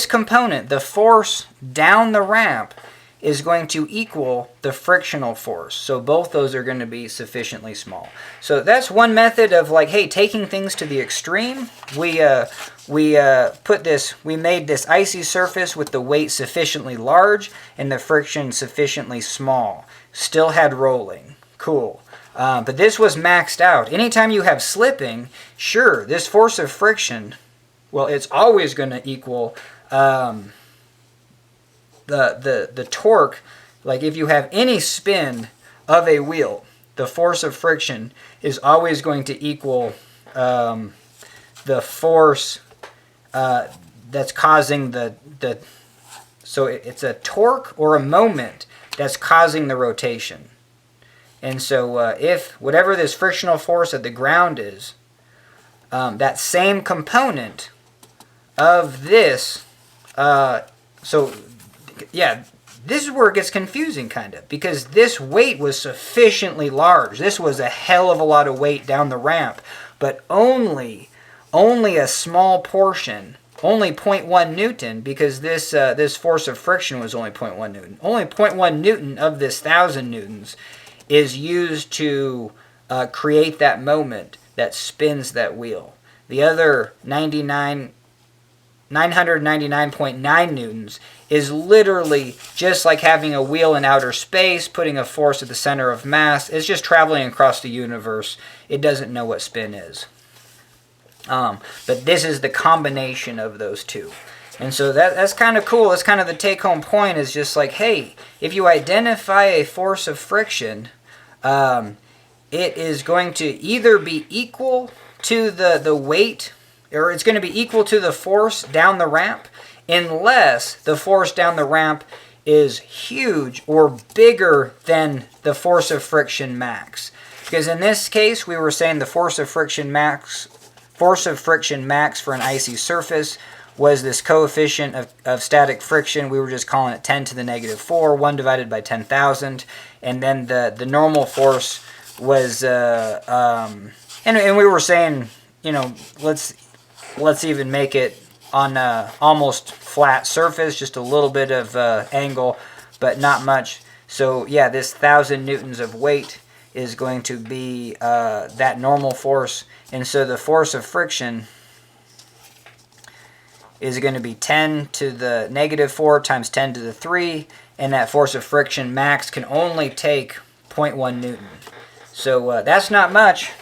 component, the force down the ramp, is going to equal the frictional force. So both those are going to be sufficiently small. So that's one method of, like, hey, taking things to the extreme. We made this icy surface with the weight sufficiently large and the friction sufficiently small. Still had rolling. Cool. But this was maxed out. Anytime you have slipping, sure, this force of friction, well, it's always going to equal the torque. Like, if you have any spin of a wheel, the force of friction is always going to equal the force that's causing so it's a torque or a moment that's causing the rotation. And so if whatever this frictional force at the ground is, that same component of this, so yeah, this is where it gets confusing, kind of, because this weight was sufficiently large. This was a hell of a lot of weight down the ramp, but only a small portion, only 0.1 Newton, because this force of friction was only 0.1 Newton. Only 0.1 Newton of this 1,000 Newtons is used to create that moment that spins that wheel. The other 999.9 newtons is literally just like having a wheel in outer space, putting a force at the center of mass. It's just traveling across the universe. It doesn't know what spin is. But this is the combination of those two. And so that's kind of cool. That's kind of the take-home point, is just like, hey, if you identify a force of friction, it is going to either be equal to the weight, or it's going to be equal to the force down the ramp, unless the force down the ramp is huge or bigger than the force of friction max. Because in this case, we were saying the force of friction max for an icy surface was this coefficient of static friction. We were just calling it 10 to the negative 4, 1 divided by 10,000. And then the normal force was, and we were saying, you know, let's even make it on a almost flat surface, just a little bit of angle, but not much. So yeah, this 1,000 newtons of weight is going to be that normal force. And so the force of friction is going to be 10 to the negative 4 times 10 to the 3, and that force of friction max can only take 0.1 Newton. So that's not much.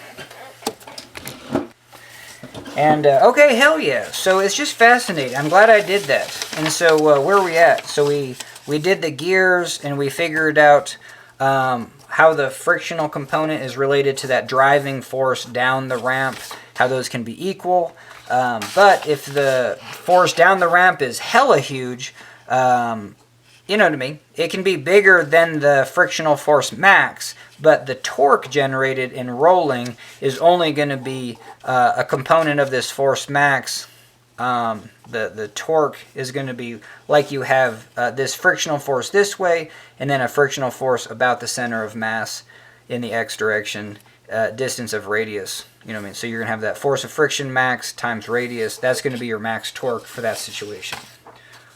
And, okay, hell yeah. So it's just fascinating. I'm glad I did that. And so where are we at? So we did the gears, and we figured out how the frictional component is related to that driving force down the ramp, how those can be equal. But if the force down the ramp is hella huge, you know what I mean? It can be bigger than the frictional force max, but the torque generated in rolling is only going to be a component of this force max. The torque is going to be like you have this frictional force this way, and then a frictional force about the center of mass in the x direction, distance of radius. You know what I mean? So you're going to have that force of friction max times radius. That's going to be your max torque for that situation.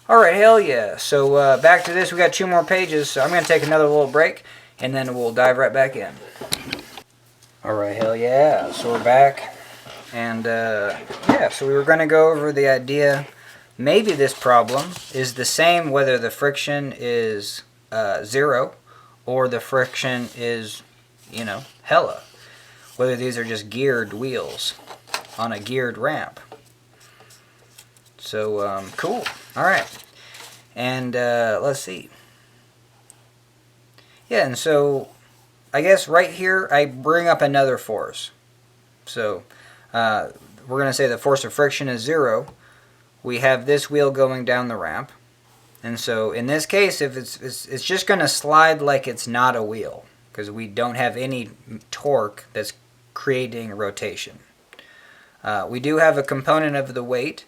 Alright, hell yeah. So back to this. We got 2 more pages, so I'm going to take another little break, and then we'll dive right back in. Alright, hell yeah. So we're back. And yeah, so we were going to go over the idea, maybe this problem is the same whether the friction is 0 or the friction is, you know, hella. Whether these are just geared wheels on a geared ramp. So, cool. Alright. And let's see. Yeah, and so I guess right here I bring up another force. So we're going to say the force of friction is 0. We have this wheel going down the ramp. And so in this case, if it's just going to slide like it's not a wheel, because we don't have any torque that's creating rotation. We do have a component of the weight.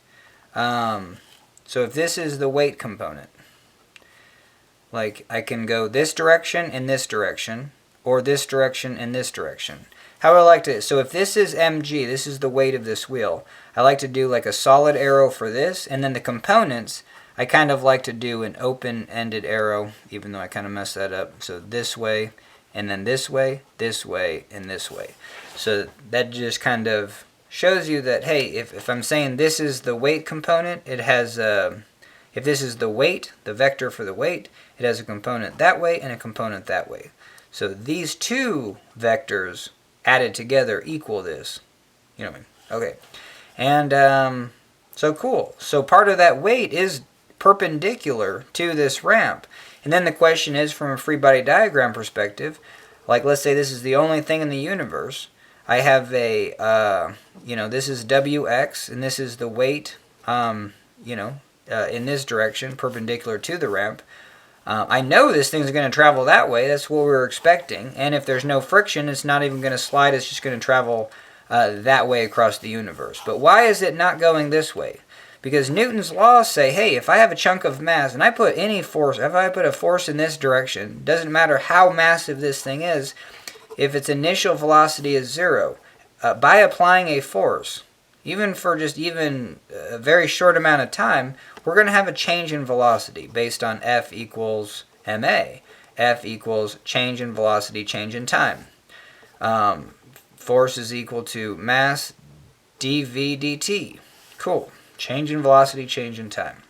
So if this is the weight component, like I can go this direction and this direction, or this direction and this direction. How I like to, so if this is mg, this is the weight of this wheel, I like to do like a solid arrow for this, and then the components, I kind of like to do an open-ended arrow, even though I kind of messed that up. So this way, and then this way, and this way. So that just kind of shows you that, hey, if I'm saying this is the weight component, it has, if this is the weight, the vector for the weight, it has a component that way and a component that way. So these two vectors added together equal this. You know what I mean? Okay. And so cool. So part of that weight is perpendicular to this ramp. And then the question is, from a free body diagram perspective, like let's say this is the only thing in the universe. I have a, you know, this is Wx, and this is the weight, you know, in this direction, perpendicular to the ramp. I know this thing's going to travel that way. That's what we were expecting. And if there's no friction, it's not even going to slide. It's just going to travel that way across the universe. But why is it not going this way? Because Newton's laws say, hey, if I have a chunk of mass and I put any force, if I put a force in this direction, doesn't matter how massive this thing is, if its initial velocity is 0, by applying a force, even for just even a very short amount of time, we're going to have a change in velocity based on F equals ma. F equals change in velocity, change in time. Force is equal to mass dv dt. Cool. Change in velocity, change in time.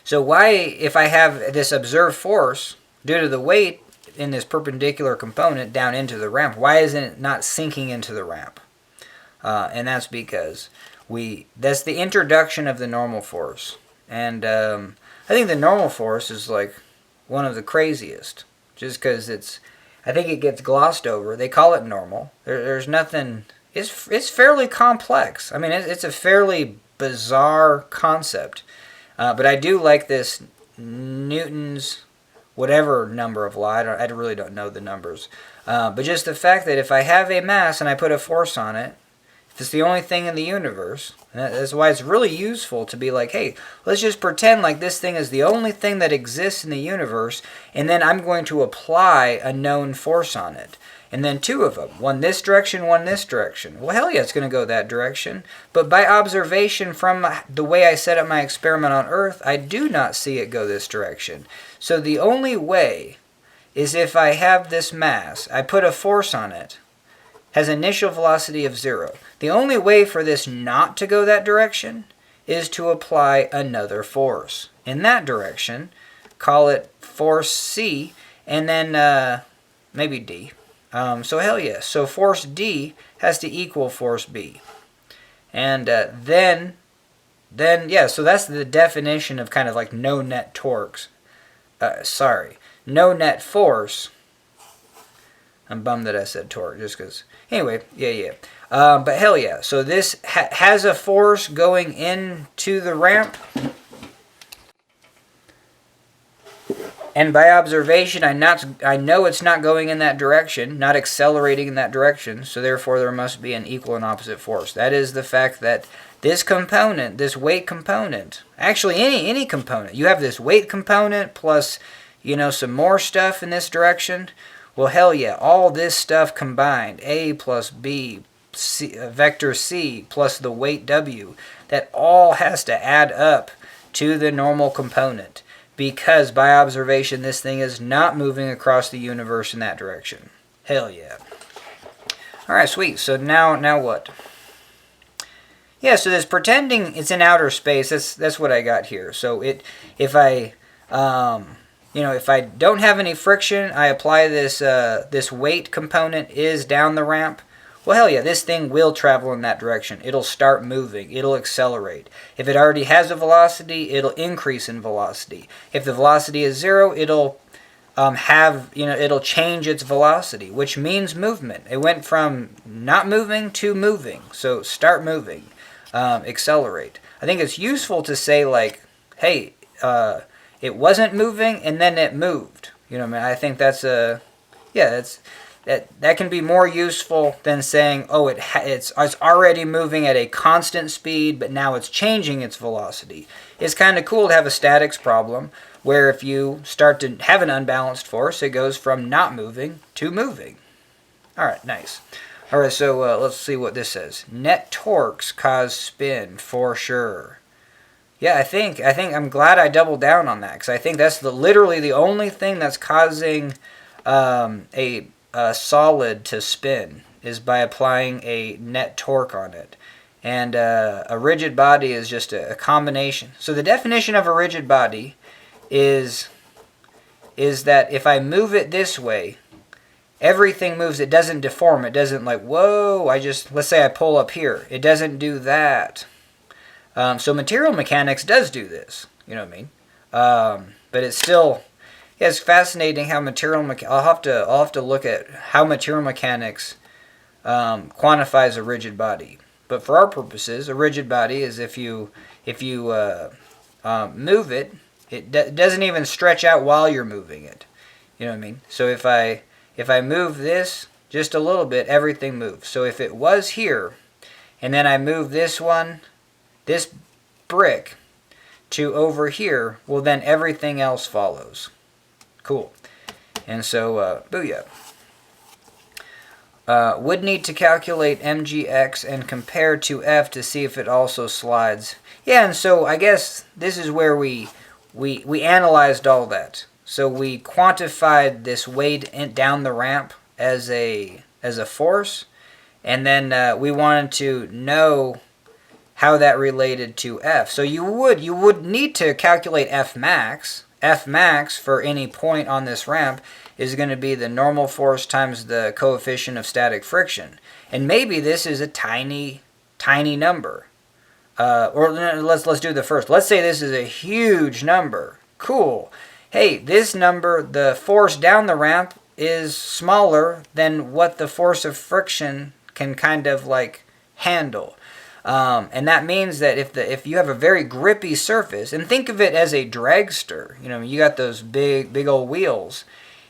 So why, if I have this observed force due to the weight in this perpendicular component down into the ramp, why isn't it not sinking into the ramp? And that's because that's the introduction of the normal force. And I think the normal force is like one of the craziest, just because I think it gets glossed over. They call it normal. There's nothing, it's fairly complex. I mean, it's a fairly bizarre concept. But I do like this Newton's whatever number of law. I really don't know the numbers. But just the fact that if I have a mass and I put a force on it, if it's the only thing in the universe, and that's why it's really useful to be like, hey, let's just pretend like this thing is the only thing that exists in the universe, and then I'm going to apply a known force on it. And then two of them, one this direction, one this direction. Well, hell yeah, it's going to go that direction. But by observation from the way I set up my experiment on Earth, I do not see it go this direction. So the only way is if I have this mass, I put a force on it, has initial velocity of 0. The only way for this not to go that direction is to apply another force in that direction. Call it force C, and then maybe D. So hell yes. So force D has to equal force B. And then yeah, so that's the definition of kind of like no net torques. No net force. I'm bummed that I said torque, just because. Anyway, yeah. But hell yeah. So this has a force going into the ramp. And by observation, I know it's not going in that direction, not accelerating in that direction, so therefore there must be an equal and opposite force. That is the fact that this component, this weight component, actually any component, you have this weight component plus, you know, some more stuff in this direction. Well, hell yeah, all this stuff combined, A plus B, C, vector C plus the weight W, that all has to add up to the normal component. Because by observation, this thing is not moving across the universe in that direction. Hell yeah. Alright, sweet. So now what? Yeah, so this pretending it's in outer space, that's what I got here. So if I if I don't have any friction, I apply this this weight component is down the ramp. Well, hell yeah, this thing will travel in that direction. It'll start moving. It'll accelerate. If it already has a velocity, it'll increase in velocity. If the velocity is 0, it'll it'll change its velocity, which means movement. It went from not moving to moving. So start moving, accelerate. I think it's useful to say like, hey, it wasn't moving and then it moved. You know what I mean? I think that's that can be more useful than saying, oh, it's already moving at a constant speed, but now it's changing its velocity. It's kind of cool to have a statics problem where if you start to have an unbalanced force, it goes from not moving to moving. All right, nice. All right, so let's see what this says. Net torques cause spin for sure. Yeah, I think I'm glad I doubled down on that because I think that's literally the only thing that's causing a solid to spin is by applying a net torque on it. And a rigid body is just a combination. So the definition of a rigid body is that if I move it this way, everything moves. It doesn't deform. It doesn't like, whoa, let's say I pull up here. It doesn't do that. So material mechanics does do this. You know what I mean? But it's still... Yeah, it's fascinating how I'll have to look at how material mechanics quantifies a rigid body. But for our purposes, a rigid body is if you move it, it doesn't even stretch out while you're moving it. You know what I mean? So if I move this just a little bit, everything moves. So if it was here, and then I move this brick to over here, well then everything else follows. Cool. And so, booyah. Would need to calculate mgx and compare to f to see if it also slides. Yeah, and so I guess this is where we analyzed all that. So we quantified this weight down the ramp as a force, and then we wanted to know how that related to f. So you would need to calculate f max. F max for any point on this ramp is going to be the normal force times the coefficient of static friction. And maybe this is a tiny, tiny number. Or let's do the first. Let's say this is a huge number. Cool. Hey, this number, the force down the ramp, is smaller than what the force of friction can kind of like handle. And that means that if you have a very grippy surface, and think of it as a dragster, you got those big old wheels.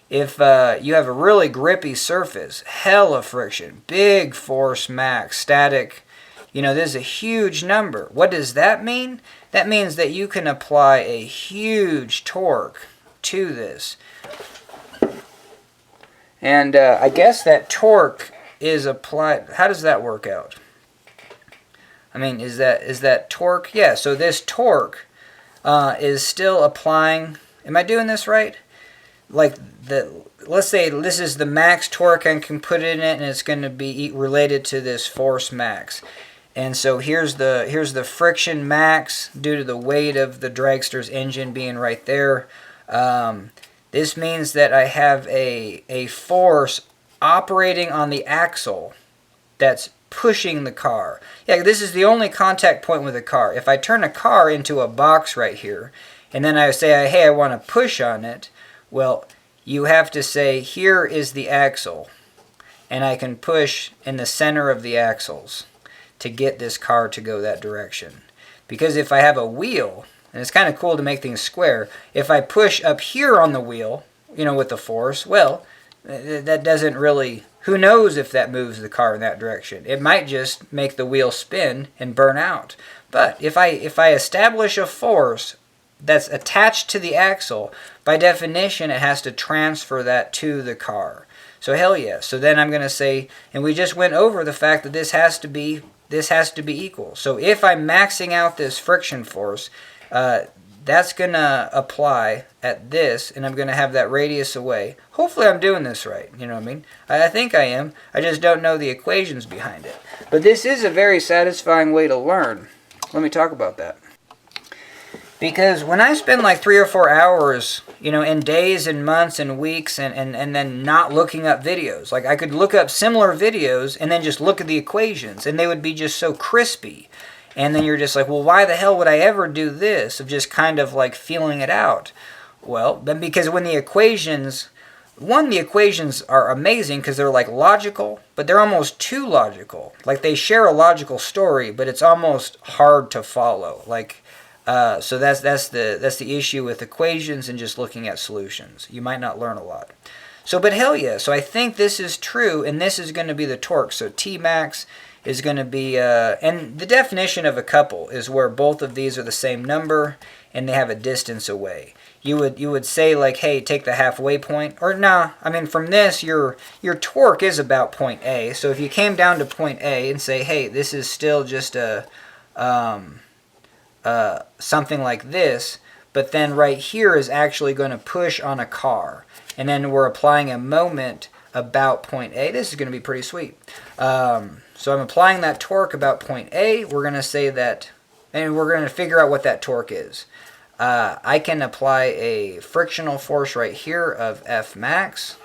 If you have a really grippy surface, hella friction, big force max, static, this is a huge number. What does that mean? That means that you can apply a huge torque to this. And I guess that torque is applied. How does that work out? I mean, is that torque? Yeah, so this torque is still applying. Am I doing this right? Like let's say this is the max torque I can put in it, and it's going to be related to this force max. And so here's the friction max due to the weight of the dragster's engine being right there. This means that I have a force operating on the axle that's pushing the car. Yeah, this is the only contact point with a car. If I turn a car into a box right here, and then I say, hey, I want to push on it, well, you have to say, here is the axle, and I can push in the center of the axles to get this car to go that direction. Because if I have a wheel, and it's kind of cool to make things square, if I push up here on the wheel, with the force, well, that doesn't really... Who knows if that moves the car in that direction? It might just make the wheel spin and burn out. But if I establish a force that's attached to the axle, by definition it has to transfer that to the car. So hell yeah. So then I'm going to say, and we just went over the fact that this has to be equal. So if I'm maxing out this friction force, that's going to apply at this, and I'm going to have that radius away. Hopefully I'm doing this right, you know what I mean? I think I am. I just don't know the equations behind it. But this is a very satisfying way to learn. Let me talk about that. Because when I spend like 3 or 4 hours, you know, in days and months and weeks and then not looking up videos. Like I could look up similar videos and then just look at the equations and they would be just so crispy. And then you're just like, well, why the hell would I ever do this? Of just kind of like feeling it out. Well, then because when the equations, the equations are amazing because they're like logical, but they're almost too logical. Like they share a logical story, but it's almost hard to follow. Like, so that's the issue with equations and just looking at solutions. You might not learn a lot. So, but hell yeah. So I think this is true, and this is going to be the torque. So T max is going to be, and the definition of a couple is where both of these are the same number and they have a distance away. You would say like, hey, take the halfway point, or nah. I mean, from this, your torque is about point A. So if you came down to point A and say, hey, this is still just a something like this, but then right here is actually going to push on a car, and then we're applying a moment about point A. This is going to be pretty sweet. So I'm applying that torque about point A. We're going to say that, and we're going to figure out what that torque is. I can apply a frictional force right here of F max,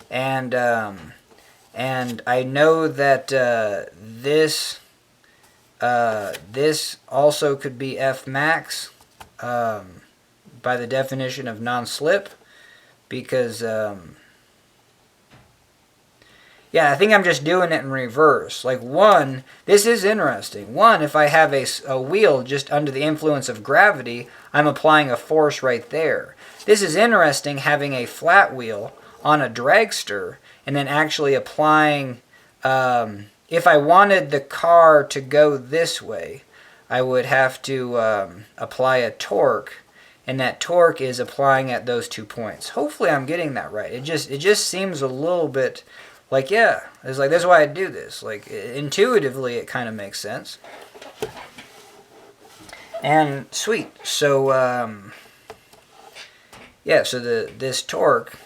and I know that this also could be F max by the definition of non-slip, because yeah, I think I'm just doing it in reverse. Like one, this is interesting. One, if I have a wheel just under the influence of gravity, I'm applying a force right there. This is interesting, having a flat wheel on a dragster and then actually applying, if I wanted the car to go this way, I would have to apply a torque, and that torque is applying at those 2 points. Hopefully I'm getting that right. It just seems a little bit like, yeah, it's like, that's why I do this. Like, intuitively, it kind of makes sense. And sweet. So, yeah, so this torque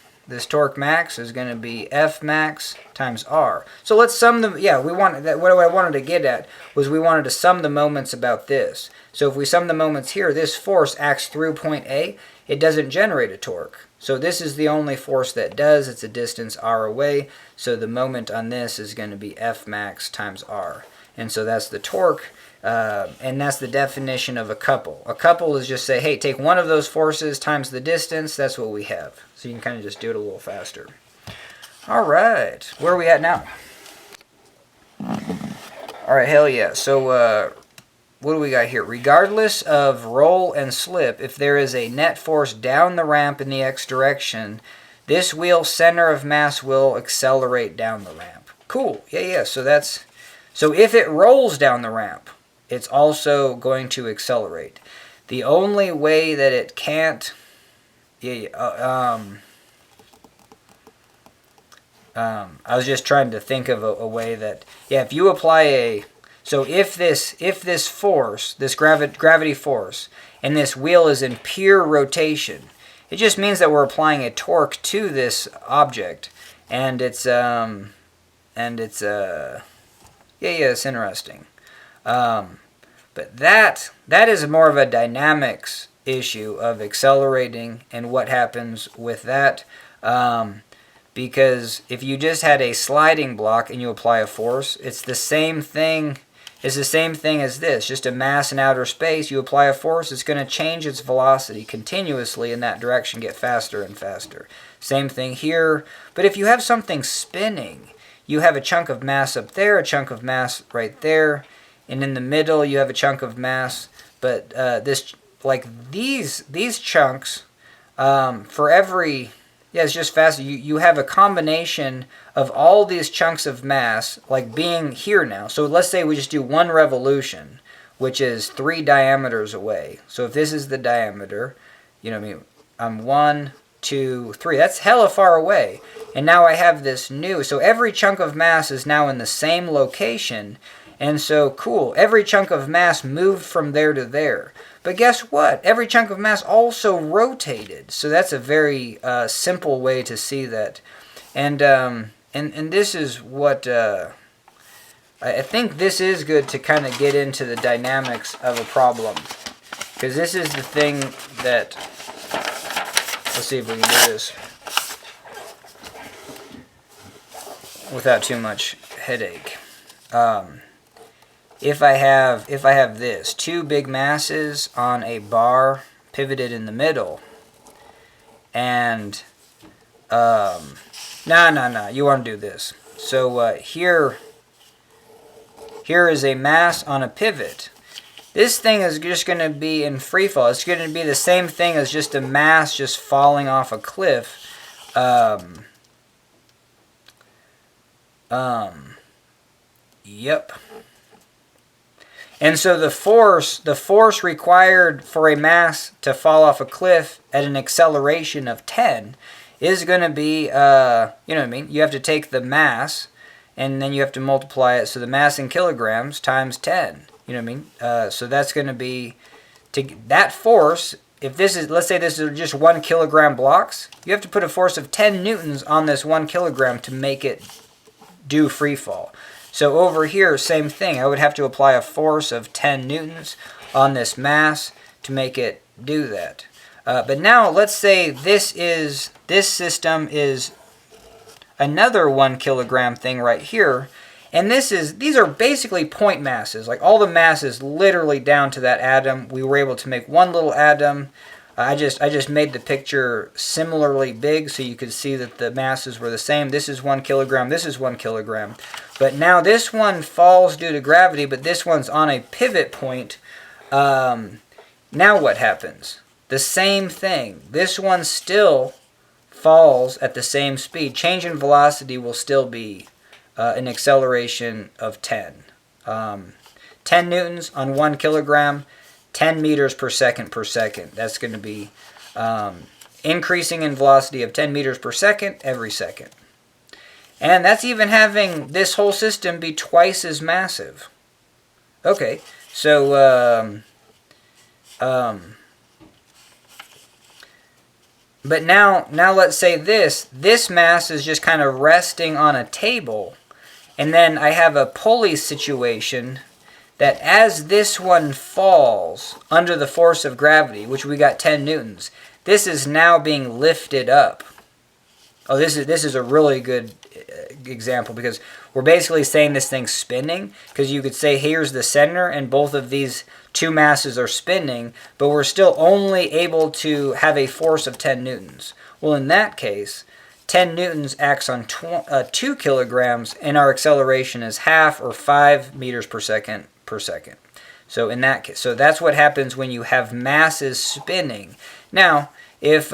max is going to be F max times R. So let's sum them. Yeah, we want that. What I wanted to get at was we wanted to sum the moments about this. So if we sum the moments here, this force acts through point A. It doesn't generate a torque. So this is the only force that does. It's a distance R away. So the moment on this is going to be F max times R. And so that's the torque. And that's the definition of a couple. A couple is just say, hey, take one of those forces times the distance. That's what we have. So you can kind of just do it a little faster. All right. Where are we at now? All right, hell yeah. So what do we got here? Regardless of roll and slip, if there is a net force down the ramp in the x direction, this wheel's center of mass will accelerate down the ramp. Cool. Yeah. So if it rolls down the ramp, it's also going to accelerate. The only way that it can't, I was just trying to think of a way that, yeah, if you apply so if this force, this gravity force, and this wheel is in pure rotation, it just means that we're applying a torque to this object, and it's it's interesting. But that is more of a dynamics issue of accelerating and what happens with that. Because if you just had a sliding block and you apply a force, it's the same thing. It's the same thing as this, just a mass in outer space. You apply a force, it's going to change its velocity continuously in that direction, get faster and faster. Same thing here. But if you have something spinning, you have a chunk of mass up there, a chunk of mass right there, and in the middle you have a chunk of mass. But these chunks, for every, yeah, it's just fast. You have a combination of all these chunks of mass, like being here now. So let's say we just do one revolution, which is 3 diameters away. So if this is the diameter, you know what I mean, I'm 1, 2, 3. That's hella far away. And now I have this new, so every chunk of mass is now in the same location. And so, cool, every chunk of mass moved from there to there. But guess what? Every chunk of mass also rotated. So that's a very simple way to see that. And this is what I think this is good to kind of get into the dynamics of a problem, because this is the thing that, let's see if we can do this without too much headache. If I have this, two big masses on a bar pivoted in the middle, and no, you want to do this. So here is a mass on a pivot. This thing is just going to be in free fall. It's going to be the same thing as just a mass just falling off a cliff. Yep. And so the force required for a mass to fall off a cliff at an acceleration of 10 is going to be, you know what I mean? You have to take the mass, and then you have to multiply it. So the mass in kilograms times 10. You know what I mean? So that's going to be, that force, if this is, let's say this is just 1 kilogram blocks, you have to put a force of 10 newtons on this 1 kilogram to make it do free fall. So over here, same thing. I would have to apply a force of 10 newtons on this mass to make it do that. But now let's say this system is another 1 kilogram thing right here, and these are basically point masses. Like all the mass is literally down to that atom. We were able to make one little atom. I just made the picture similarly big so you could see that the masses were the same. This is 1 kilogram. This is 1 kilogram. But now this one falls due to gravity, but this one's on a pivot point. Now what happens? The same thing. This one still falls at the same speed. Change in velocity will still be an acceleration of 10. 10 newtons on 1 kilogram, 10 meters per second per second. That's going to be increasing in velocity of 10 meters per second every second. And that's even having this whole system be twice as massive. Okay, so but now let's say this mass is just kind of resting on a table, and then I have a pulley situation that as this one falls under the force of gravity, which we got 10 newtons, this is now being lifted up. Oh, this is a really good example, because we're basically saying this thing's spinning, because you could say here's the center and both of these two masses are spinning, but we're still only able to have a force of 10 newtons. Well, in that case, 10 newtons acts on 2 kilograms, and our acceleration is half, or 5 meters per second per second. So in that case, so that's what happens when you have masses spinning. Now, if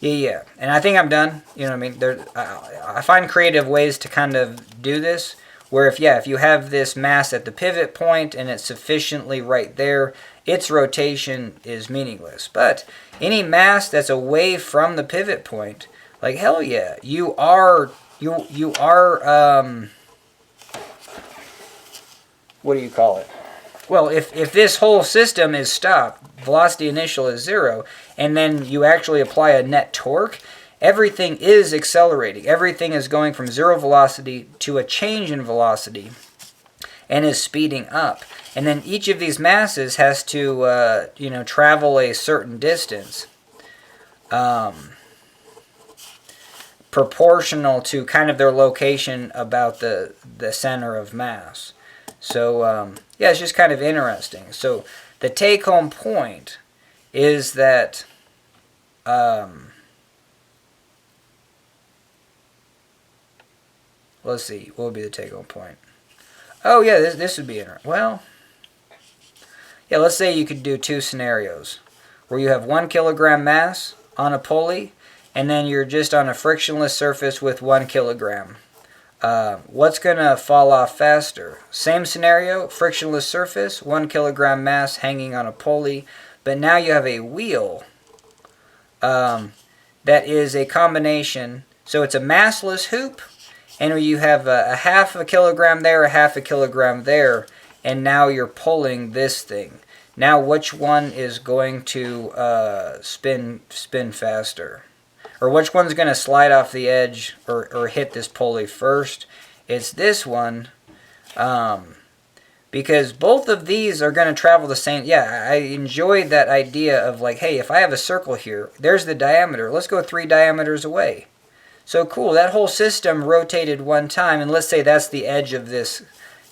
yeah, and I think I'm done. You know what I mean? I find creative ways to kind of do this, where if you have this mass at the pivot point and it's sufficiently right there, its rotation is meaningless. But any mass that's away from the pivot point, like hell yeah, you are what do you call it? Well, if this whole system is stopped, velocity initial is 0, and then you actually apply a net torque, everything is accelerating. Everything is going from 0 velocity to a change in velocity and is speeding up. And then each of these masses has to travel a certain distance, proportional to kind of their location about the center of mass. So, yeah, it's just kind of interesting. So the take-home point is that let's see, what would be the take-home point? Oh, yeah, this would be interesting. Well, yeah, let's say you could do two scenarios where you have 1 kilogram mass on a pulley, and then you're just on a frictionless surface with 1 kilogram. What's going to fall off faster? Same scenario, frictionless surface, 1 kilogram mass hanging on a pulley, but now you have a wheel that is a combination. So it's a massless hoop, and you have a half a kilogram there, a half a kilogram there, and now you're pulling this thing. Now which one is going to spin faster? Or which one's going to slide off the edge or hit this pulley first? It's this one. Because both of these are going to travel the same. Yeah, I enjoyed that idea of like, hey, if I have a circle here, there's the diameter. Let's go 3 diameters away. So cool, that whole system rotated one time, and let's say that's the edge of this,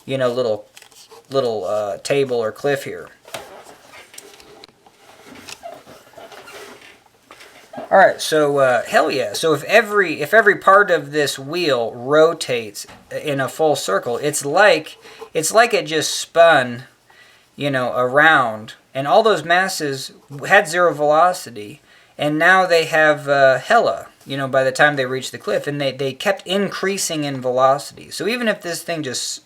you know, little table or cliff here. All right, so hell yeah. So if every part of this wheel rotates in a full circle, it's like it just spun, you know, around, and all those masses had 0 velocity, and now they have hella, you know, by the time they reach the cliff, and they kept increasing in velocity. So even if this thing just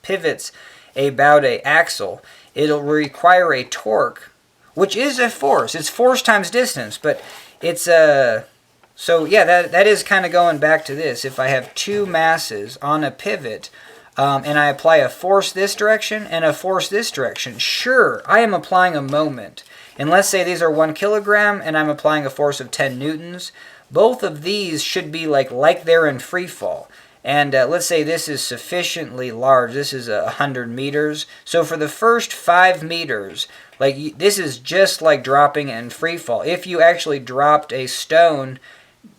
pivots about an axle, it'll require a torque, which is a force. It's force times distance, but it's so yeah, that is kind of going back to this. If I have 2 masses on a pivot, and I apply a force this direction and a force this direction, sure, I am applying a moment. And let's say these are 1 kilogram and I'm applying a force of 10 newtons. Both of these should be like they're in free fall. And let's say this is sufficiently large. This is 100 meters. So for the first 5 meters, like this is just like dropping in free fall. If you actually dropped a stone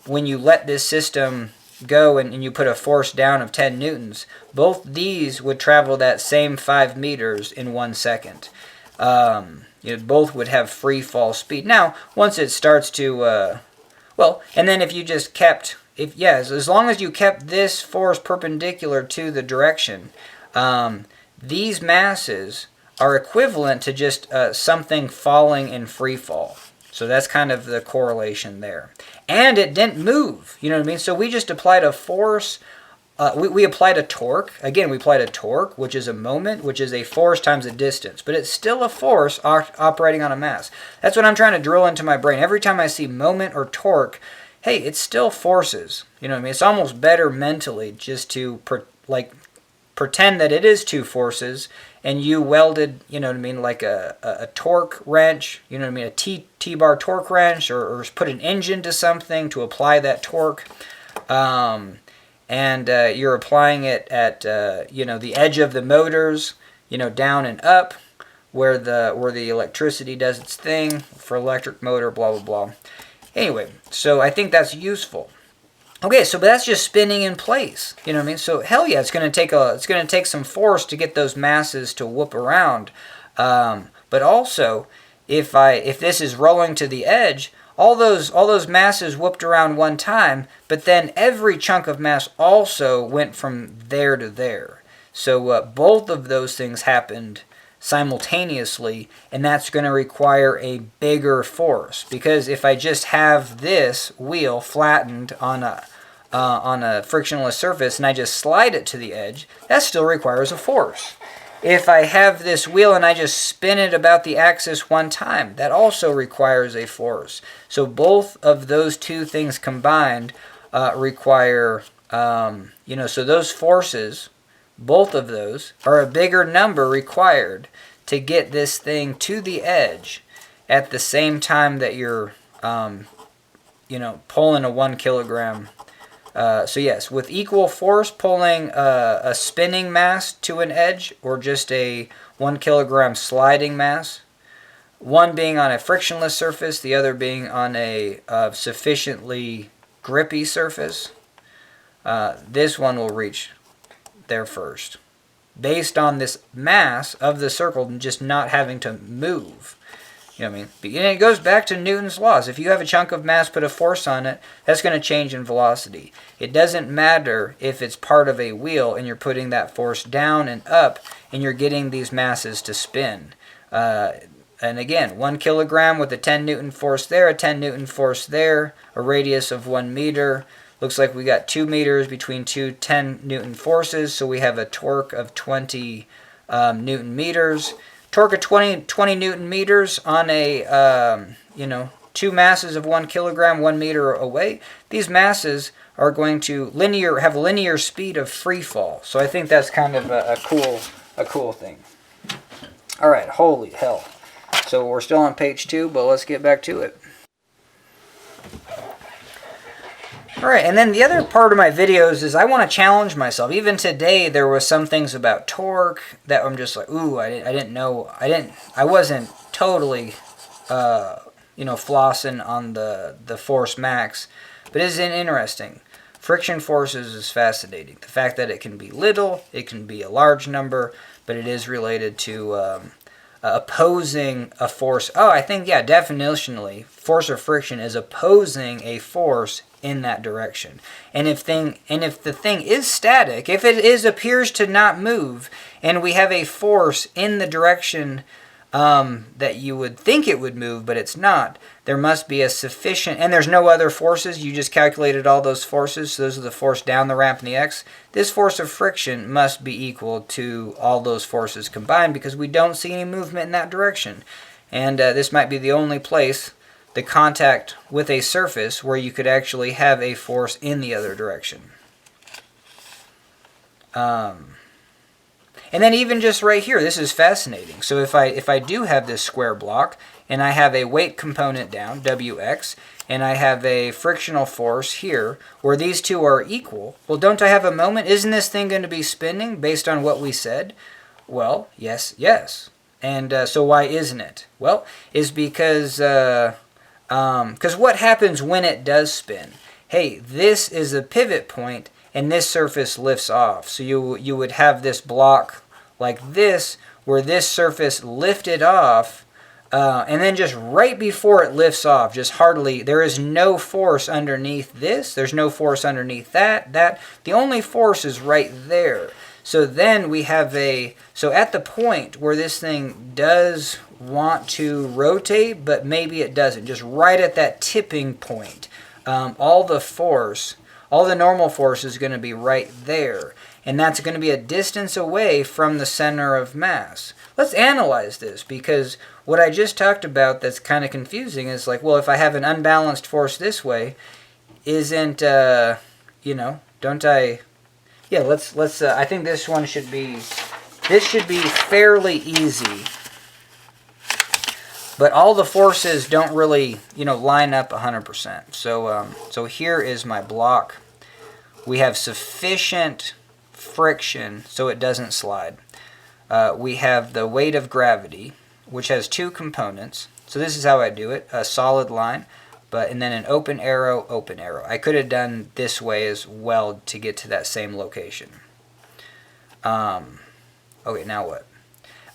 when you let this system go and you put a force down of 10 newtons, both these would travel that same 5 meters in 1 second. You know, both would have free fall speed. Now, once it starts to, well, and then if you just kept, as long as you kept this force perpendicular to the direction, these masses are equivalent to just something falling in free fall. So that's kind of the correlation there. And it didn't move, you know what I mean? So we just applied a force, we applied a torque. Again, we applied a torque, which is a moment, which is a force times a distance. But it's still a force operating on a mass. That's what I'm trying to drill into my brain. Every time I see moment or torque, hey, it's still forces. You know what I mean? It's almost better mentally just to pretend that it is 2 forces, and you welded, you know what I mean, like a torque wrench, you know what I mean, a T-bar torque wrench, or put an engine to something to apply that torque, and you're applying it at you know, the edge of the motors, you know, down and up, where the electricity does its thing for electric motor, blah blah blah. Anyway, so I think that's useful. Okay, so but that's just spinning in place. You know what I mean? So hell yeah, it's gonna take some force to get those masses to whoop around. But also, if this is rolling to the edge, all those masses whooped around one time, but then every chunk of mass also went from there to there. So both of those things happened simultaneously, and that's going to require a bigger force, because if I just have this wheel flattened on a frictionless surface and I just slide it to the edge, that still requires a force. If I have this wheel and I just spin it about the axis one time, that also requires a force. So both of those two things combined require, you know, so those forces, both of those, are a bigger number required to get this thing to the edge at the same time that you're, you know, pulling a 1 kilogram. So yes, with equal force pulling a spinning mass to an edge, or just a 1 kilogram sliding mass, one being on a frictionless surface, the other being on a sufficiently grippy surface, this one will reach there first, based on this mass of the circle just not having to move. You know what I mean? And it goes back to Newton's laws. If you have a chunk of mass, put a force on it, that's going to change in velocity. It doesn't matter if it's part of a wheel and you're putting that force down and up and you're getting these masses to spin. And again, 1 kilogram with a 10 Newton force there, a 10 Newton force there, a radius of 1 meter. Looks like we got 2 meters between two 10 Newton forces, so we have a torque of 20 Newton meters. Torque of 20 Newton meters on a, you know, 2 masses of 1 kilogram, 1 meter away. These masses are going to have linear speed of free fall. So I think that's kind of a cool thing. All right, holy hell. So we're still on page 2, but let's get back to it. Alright, and then the other part of my videos is I want to challenge myself. Even today, there was some things about torque that I'm just like, ooh, I didn't know, I wasn't totally, flossing on the force max. But isn't interesting? Friction forces is fascinating. The fact that it can be little, it can be a large number, but it is related to opposing a force. Oh, I think, yeah, definitionally, force of friction is opposing a force in that direction. And if the thing is static, if it appears to not move, and we have a force in the direction that you would think it would move, but it's not, there must be a sufficient, and there's no other forces, you just calculated all those forces, so those are the force down the ramp and the x. This force of friction must be equal to all those forces combined, because we don't see any movement in that direction. And this might be the only place, the contact with a surface, where you could actually have a force in the other direction. And then even just right here, this is fascinating. So if I do have this square block, and I have a weight component down, Wx, and I have a frictional force here, where these two are equal, well, don't I have a moment? Isn't this thing going to be spinning based on what we said? Well, yes. And so why isn't it? Well, is because what happens when it does spin? Hey, this is a pivot point, and this surface lifts off. So you would have this block like this, where this surface lifted off, and then just right before it lifts off, just hardly, there is no force underneath this, there's no force underneath that, the only force is right there. So then we have so at the point where this thing does want to rotate, but maybe it doesn't, just right at that tipping point, all the normal force is going to be right there. And that's going to be a distance away from the center of mass. Let's analyze this, because what I just talked about that's kind of confusing is like, well, if I have an unbalanced force this way, isn't, don't I... Yeah, let's I think this should be fairly easy. But all the forces don't really, line up 100%. So here is my block. We have sufficient friction so it doesn't slide. We have the weight of gravity, which has two components. So this is how I do it: a solid line, and then an open arrow, open arrow. I could have done this way as well to get to that same location. Okay, now what?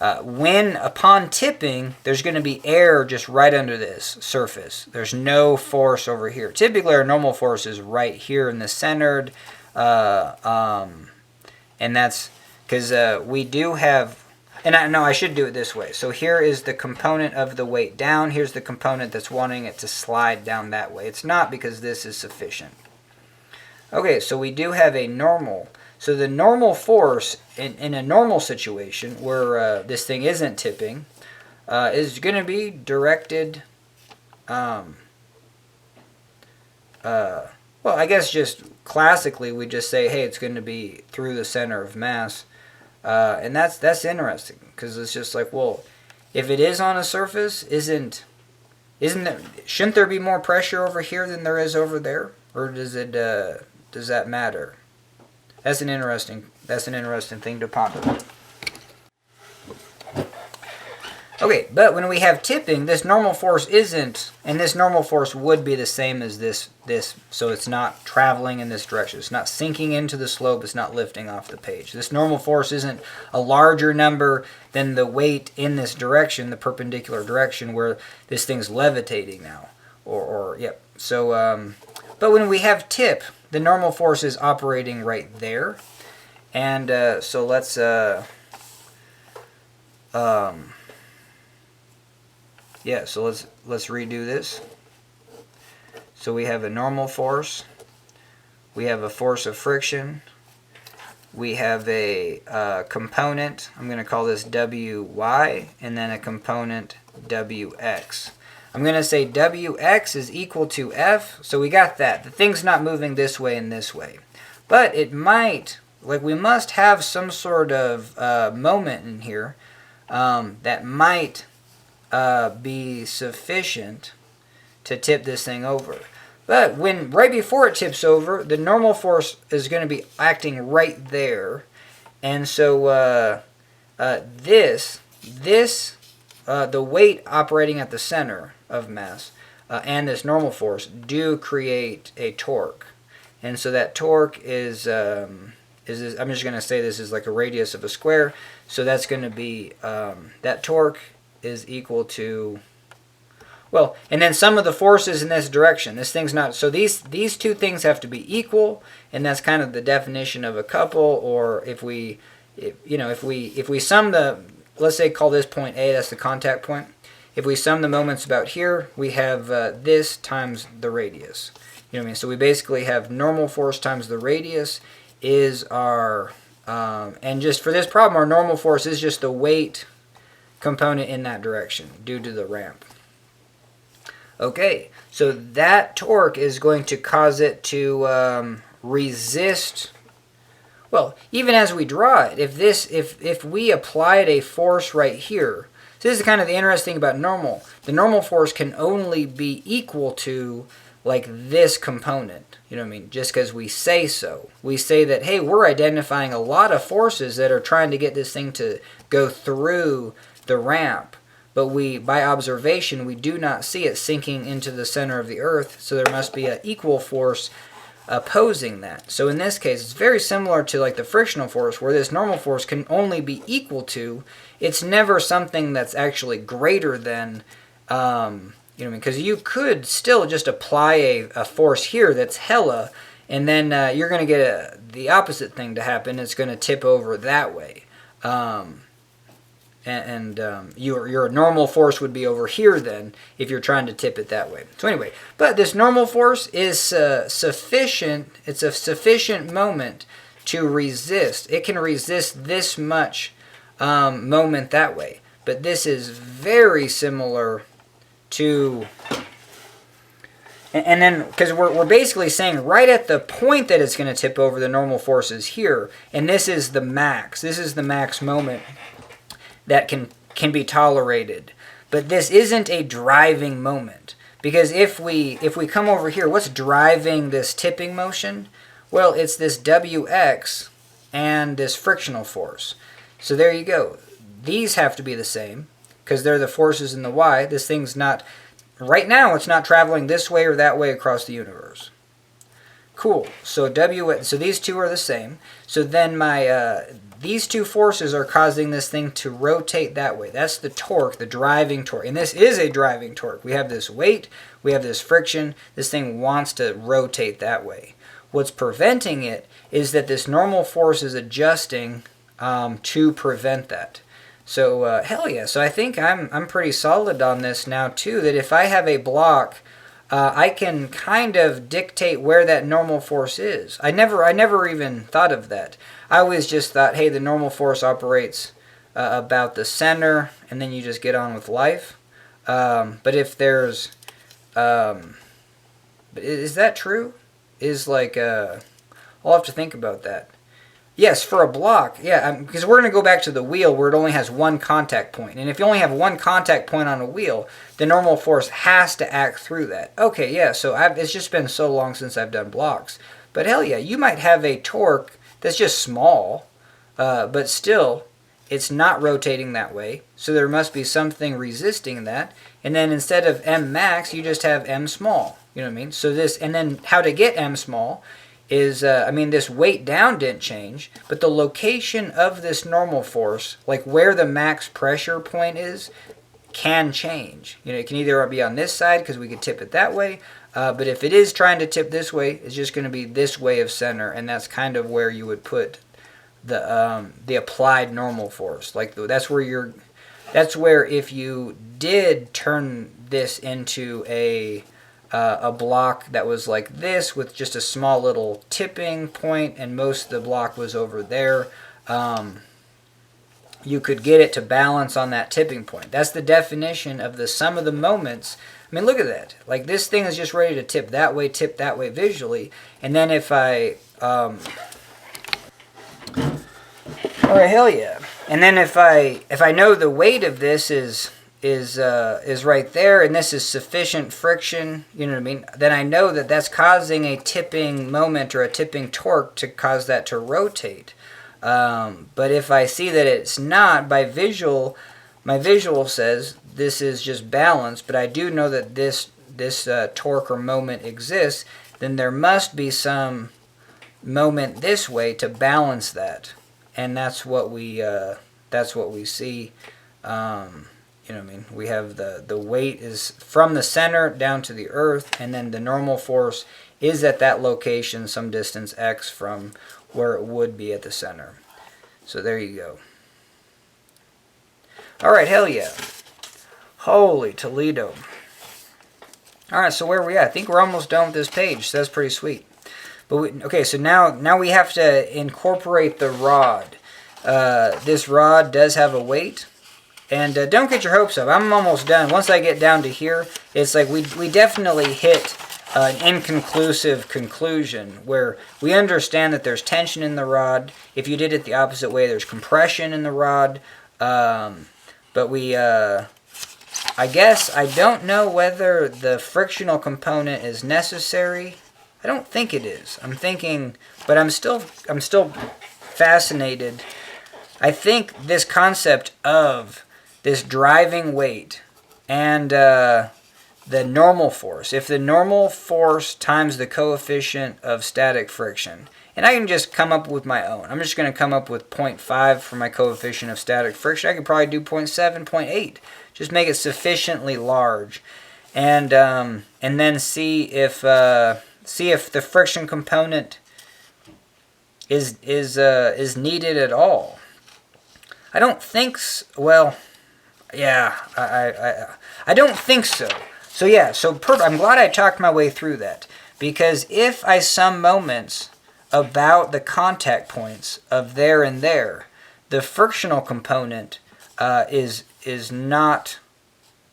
Upon tipping, there's going to be air just right under this surface. There's no force over here. Typically, our normal force is right here in the centered, and that's because we do have, and I should do it this way. So here is the component of the weight down. Here's the component that's wanting it to slide down that way. It's not, because this is sufficient. Okay, so we do have a normal. So the normal force in a normal situation where this thing isn't tipping is going to be directed, well, I guess just classically we just say, hey, it's going to be through the center of mass. And that's interesting, because it's just like, well, if it is on a surface, shouldn't there be more pressure over here than there is over there? Or does that matter? That's an interesting thing to ponder. Okay, but when we have tipping, this normal force isn't, and this normal force would be the same as this, so it's not traveling in this direction. It's not sinking into the slope. It's not lifting off the page. This normal force isn't a larger number than the weight in this direction, the perpendicular direction, where this thing's levitating now. Yep. So, but when we have tip, the normal force is operating right there. And so let's let's redo this. So we have a normal force, we have a force of friction, we have a component, I'm going to call this Wy, and then a component Wx. I'm going to say Wx is equal to F, so we got that. The thing's not moving this way and this way. But it might, we must have some sort of moment in here. that might be sufficient to tip this thing over. But when right before it tips over, the normal force is going to be acting right there, and so the weight operating at the center of mass and this normal force do create a torque, and so that torque is I'm just going to say this is like a radius of a square, so that's going to be that torque is equal to, well, and then some of the forces in this direction. This thing's not, so these two things have to be equal, and that's kind of the definition of a couple. Or if we sum the, let's say call this point A, that's the contact point. If we sum the moments about here, we have this times the radius. You know what I mean? So we basically have normal force times the radius is our, and just for this problem, our normal force is just the weight component in that direction due to the ramp. Okay, so that torque is going to cause it to resist. Well, even as we draw it, if we applied a force right here, so this is kind of the interesting about normal. The normal force can only be equal to like this component. You know what I mean? Just because we say so. We say that, hey, we're identifying a lot of forces that are trying to get this thing to go through the ramp. But by observation, we do not see it sinking into the center of the earth, so there must be an equal force opposing that. So in this case, it's very similar to like the frictional force, where this normal force can only be equal to. It's never something that's actually greater than, you know what I mean? Because you could still just apply a force here that's hella, and then you're going to get the opposite thing to happen. It's going to tip over that way. Your normal force would be over here then if you're trying to tip it that way. So anyway, but this normal force is sufficient. It's a sufficient moment to resist. It can resist this much moment that way. But this is very similar to, and then because we're basically saying right at the point that it's going to tip over, the normal force is here, and this is the max. This is the max moment that can be tolerated. But this isn't a driving moment, because if we come over here, what's driving this tipping motion? Well, it's this Wx and this frictional force. So there you go. These have to be the same because they're the forces in the y. This thing's not, right now it's not traveling this way or that way across the universe. Cool. So so these two are the same. So then these two forces are causing this thing to rotate that way. That's the torque, the driving torque. And this is a driving torque. We have this weight, we have this friction. This thing wants to rotate that way. What's preventing it is that this normal force is adjusting to prevent that. So hell yeah. So I think I'm pretty solid on this now too, that if I have a block, I can kind of dictate where that normal force is. I never even thought of that. I always just thought, hey, the normal force operates about the center, and then you just get on with life. But if there's, is that true? Is like, I'll have to think about that. Yes, for a block, yeah, because we're going to go back to the wheel where it only has one contact point. And if you only have one contact point on a wheel, the normal force has to act through that. Okay, yeah, so it's just been so long since I've done blocks. But hell yeah, you might have a torque that's just small, but still, it's not rotating that way. So there must be something resisting that. And then instead of M max, you just have M small. You know what I mean? So this, and then how to get M small is, this weight down didn't change, but the location of this normal force, like where the max pressure point is, can change. You know, it can either be on this side because we could tip it that way, but if it is trying to tip this way, it's just going to be this way of center, and that's kind of where you would put the applied normal force. Like that's where if you did turn this into a block that was like this with just a small little tipping point and most of the block was over there, you could get it to balance on that tipping point. That's the definition of the sum of the moments. I mean, look at that. Like this thing is just ready to tip that way visually. And then if I All right, hell yeah. And then if I know the weight of this is right there, and this is sufficient friction, you know what I mean, then I know that that's causing a tipping moment or a tipping torque to cause that to rotate. But if I see that it's not, by visual, my visual says this is just balance, but I do know that this torque or moment exists, then there must be some moment this way to balance that, and that's what we see. You know what I mean? We have the weight is from the center down to the earth, and then the normal force is at that location some distance x from where it would be at the center. So there you go. All right, hell yeah. Holy Toledo. All right, so where are we at? I think we're almost done with this page, so that's pretty sweet. But okay, so now we have to incorporate the rod. This rod does have a weight. And don't get your hopes up. I'm almost done. Once I get down to here, it's like we definitely hit an inconclusive conclusion where we understand that there's tension in the rod. If you did it the opposite way, there's compression in the rod. But I guess I don't know whether the frictional component is necessary. I don't think it is. I'm thinking, but I'm still fascinated. I think this concept of this driving weight and the normal force. If the normal force times the coefficient of static friction, and I can just come up with my own. I'm just going to come up with 0.5 for my coefficient of static friction. I could probably do 0.7, 0.8. Just make it sufficiently large, and then see if the friction component is needed at all. I don't think well. Yeah, I don't think so. So yeah, I'm glad I talked my way through that, because if I sum moments about the contact points of there and there, the frictional component is not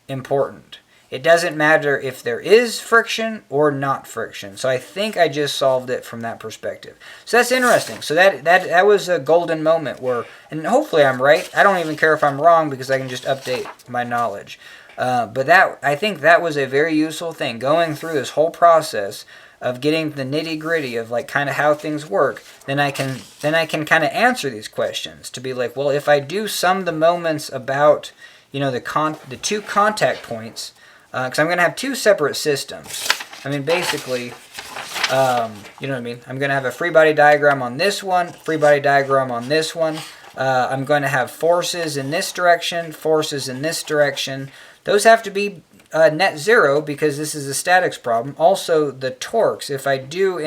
important. It doesn't matter if there is friction or not friction. So I think I just solved it from that perspective. So that's interesting. So that was a golden moment where, and hopefully I'm right. I don't even care if I'm wrong because I can just update my knowledge. But I think that was a very useful thing, going through this whole process of getting the nitty gritty of like kind of how things work. Then I can kind of answer these questions to be like, well, if I do sum the moments about, you know, the two contact points. Because I'm going to have two separate systems. I mean, basically, you know what I mean? I'm going to have a free body diagram on this one, free body diagram on this one. I'm going to have forces in this direction, forces in this direction. Those have to be net zero because this is a statics problem. Also, the torques. If I do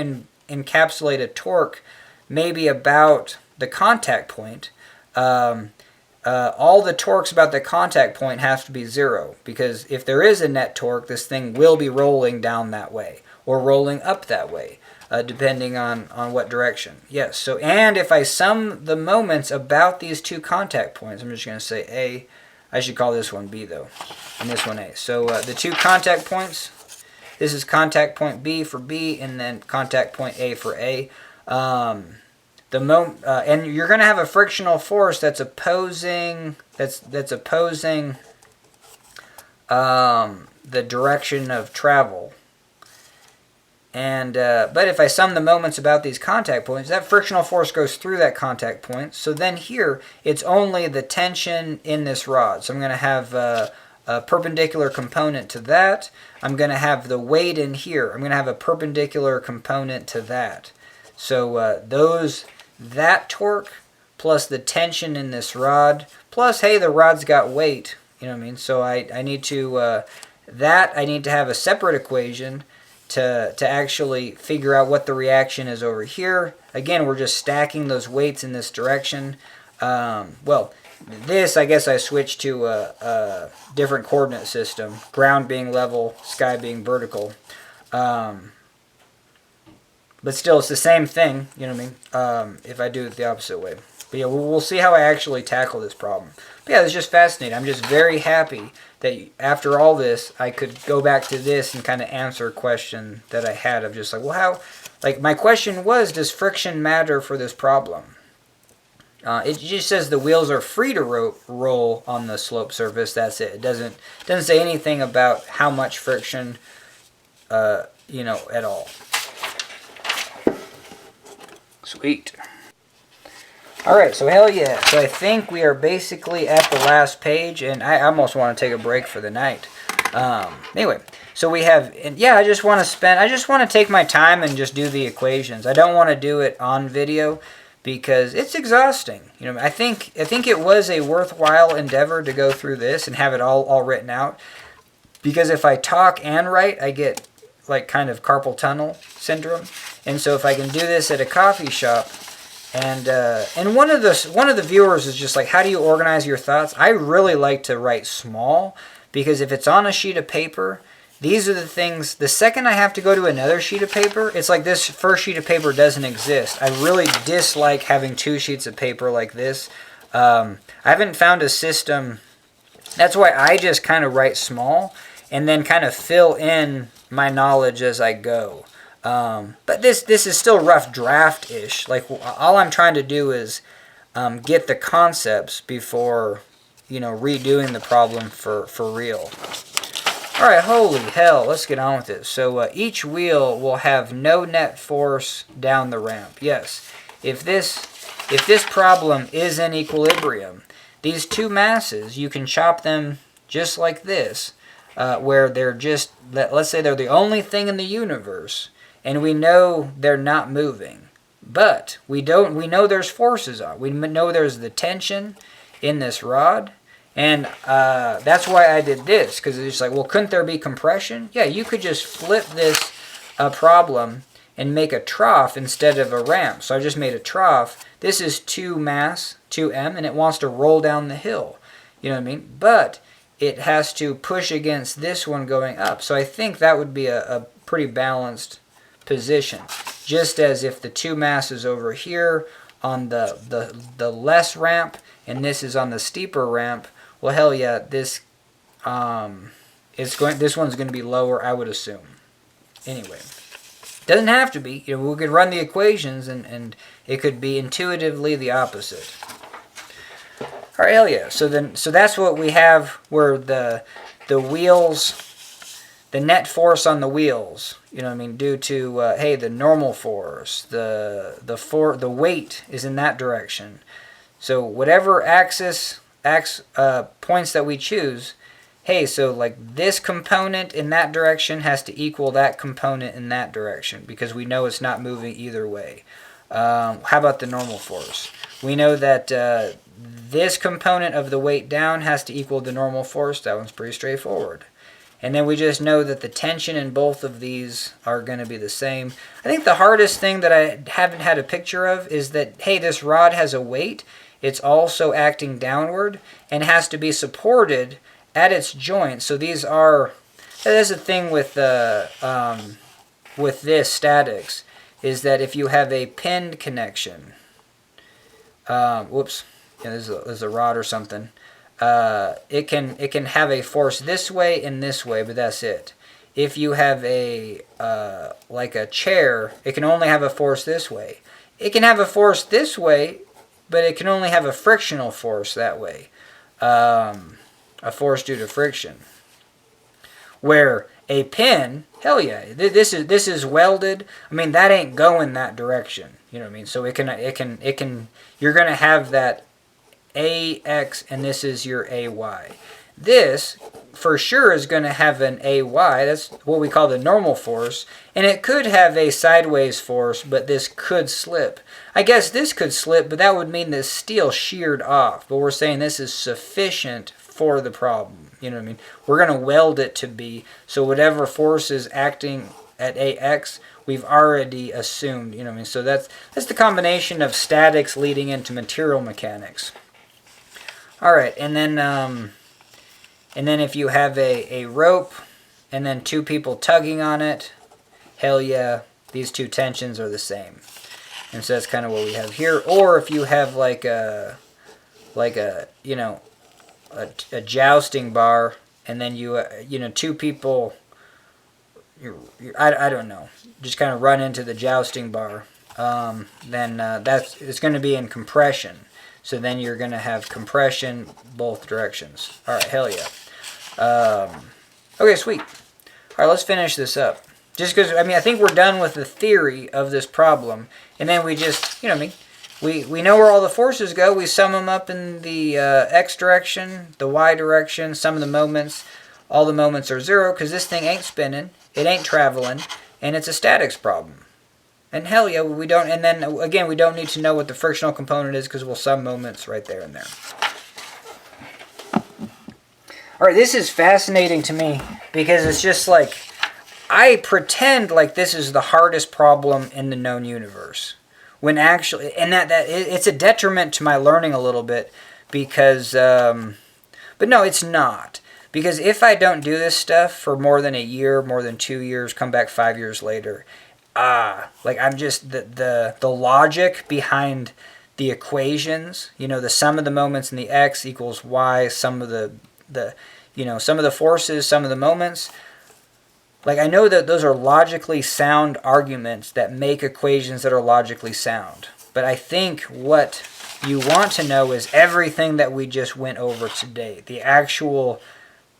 encapsulate a torque maybe about the contact point, all the torques about the contact point have to be zero, because if there is a net torque, this thing will be rolling down that way or rolling up that way, depending on what direction. Yes, so and if I sum the moments about these two contact points, I'm just going to say A. I should call this one B though, and this one A. So the two contact points, this is contact point B for B, and then contact point A for A. And you're going to have a frictional force that's opposing the direction of travel. And but if I sum the moments about these contact points, that frictional force goes through that contact point. So then here it's only the tension in this rod. So I'm going to have a perpendicular component to that. I'm going to have the weight in here. I'm going to have a perpendicular component to that. So that torque plus the tension in this rod plus, hey, the rod's got weight, you know what I mean? So I need to I need to have a separate equation to actually figure out what the reaction is over here. Again, we're just stacking those weights in this direction. Well, this I guess I switched to a different coordinate system, ground being level, sky being vertical. But still, it's the same thing, you know what I mean, if I do it the opposite way. But yeah, we'll see how I actually tackle this problem. But yeah, it's just fascinating. I'm just very happy that after all this, I could go back to this and kind of answer a question that I had of just like, well, how, like my question was, does friction matter for this problem? It just says the wheels are free to roll on the slope surface. That's it. It doesn't say anything about how much friction, you know, at all. Sweet. Alright, so hell yeah. So I think we are basically at the last page, and I almost want to take a break for the night. Anyway, so we have, and yeah, I just want to take my time and just do the equations. I don't want to do it on video because it's exhausting. You know, I think it was a worthwhile endeavor to go through this and have it all written out. Because if I talk and write, I get like kind of carpal tunnel syndrome. And so if I can do this at a coffee shop, and one of the viewers is just like, how do you organize your thoughts? I really like to write small, because if it's on a sheet of paper, these are the things, the second I have to go to another sheet of paper, it's like this first sheet of paper doesn't exist. I really dislike having two sheets of paper like this. I haven't found a system. That's why I just kind of write small and then kind of fill in my knowledge as I go. But this is still rough draft-ish. Like, all I'm trying to do is get the concepts before, you know, redoing the problem for real. Alright, holy hell, let's get on with it. So each wheel will have no net force down the ramp. Yes, if this problem is in equilibrium, these two masses, you can chop them just like this, where they're just, let's say they're the only thing in the universe, and we know they're not moving. But we know there's forces on. We know there's the tension in this rod. And that's why I did this, because it's just like, well, couldn't there be compression? Yeah, you could just flip this problem and make a trough instead of a ramp. So I just made a trough. This is 2 mass, 2m, and it wants to roll down the hill. You know what I mean? But it has to push against this one going up. So I think that would be a pretty balanced position. Just as if the 2 mass is over here on the less ramp, and this is on the steeper ramp, well, hell yeah, this one's going to be lower, I would assume. Anyway, doesn't have to be. You know, we could run the equations, and it could be intuitively the opposite. All right, hell yeah. So that's what we have, where the wheels, the net force on the wheels, you know what I mean, due to hey, the normal force, the weight is in that direction. So whatever points that we choose, hey, so like this component in that direction has to equal that component in that direction, because we know it's not moving either way. How about the normal force? We know that this component of the weight down has to equal the normal force. That one's pretty straightforward. And then we just know that the tension in both of these are going to be the same. I think the hardest thing that I haven't had a picture of is that, hey, this rod has a weight. It's also acting downward and has to be supported at its joint. So these are, that's the thing with this statics, is that if you have a pinned connection, whoops, yeah, there's a rod or something, it can have a force this way and this way, but that's it. If you have a like a chair, it can only have a force this way. It can have a force this way, but it can only have a frictional force that way, a force due to friction. Where a pin, hell yeah, this is welded. I mean, that ain't going that direction. You know what I mean? So it can. You're gonna have that AX, and this is your AY. This for sure is going to have an AY. That's what we call the normal force. And it could have a sideways force, but this could slip. I guess this could slip, but that would mean this steel sheared off. But we're saying this is sufficient for the problem. You know what I mean? We're going to weld it to be. So whatever force is acting at AX, we've already assumed. You know what I mean? So that's the combination of statics leading into material mechanics. All right, and then if you have a rope and then 2 people tugging on it, hell yeah, these 2 tensions are the same. And so that's kind of what we have here. Or if you have like a you know, a jousting bar, and then you 2 people, I don't know, just kind of run into the jousting bar, then it's going to be in compression. So then you're going to have compression both directions. All right, hell yeah. Okay, sweet. All right, let's finish this up. Just because, I mean, I think we're done with the theory of this problem. And then we just, you know what I mean? We know where all the forces go. We sum them up in the x direction, the y direction, sum of the moments. All the moments are 0 because this thing ain't spinning. It ain't traveling. And it's a statics problem. And hell yeah, we don't, and then again, we don't need to know what the frictional component is because we'll sum moments right there and there. Alright, this is fascinating to me because it's just like, I pretend like this is the hardest problem in the known universe. When actually, and that it's a detriment to my learning a little bit because, but no, it's not. Because if I don't do this stuff for more than a year, more than 2 years, come back 5 years later, like I'm just, the logic behind the equations, you know, the sum of the moments in the x equals y, sum of the you know, some of the forces, some of the moments. Like, I know that those are logically sound arguments that make equations that are logically sound. But I think what you want to know is everything that we just went over today. The actual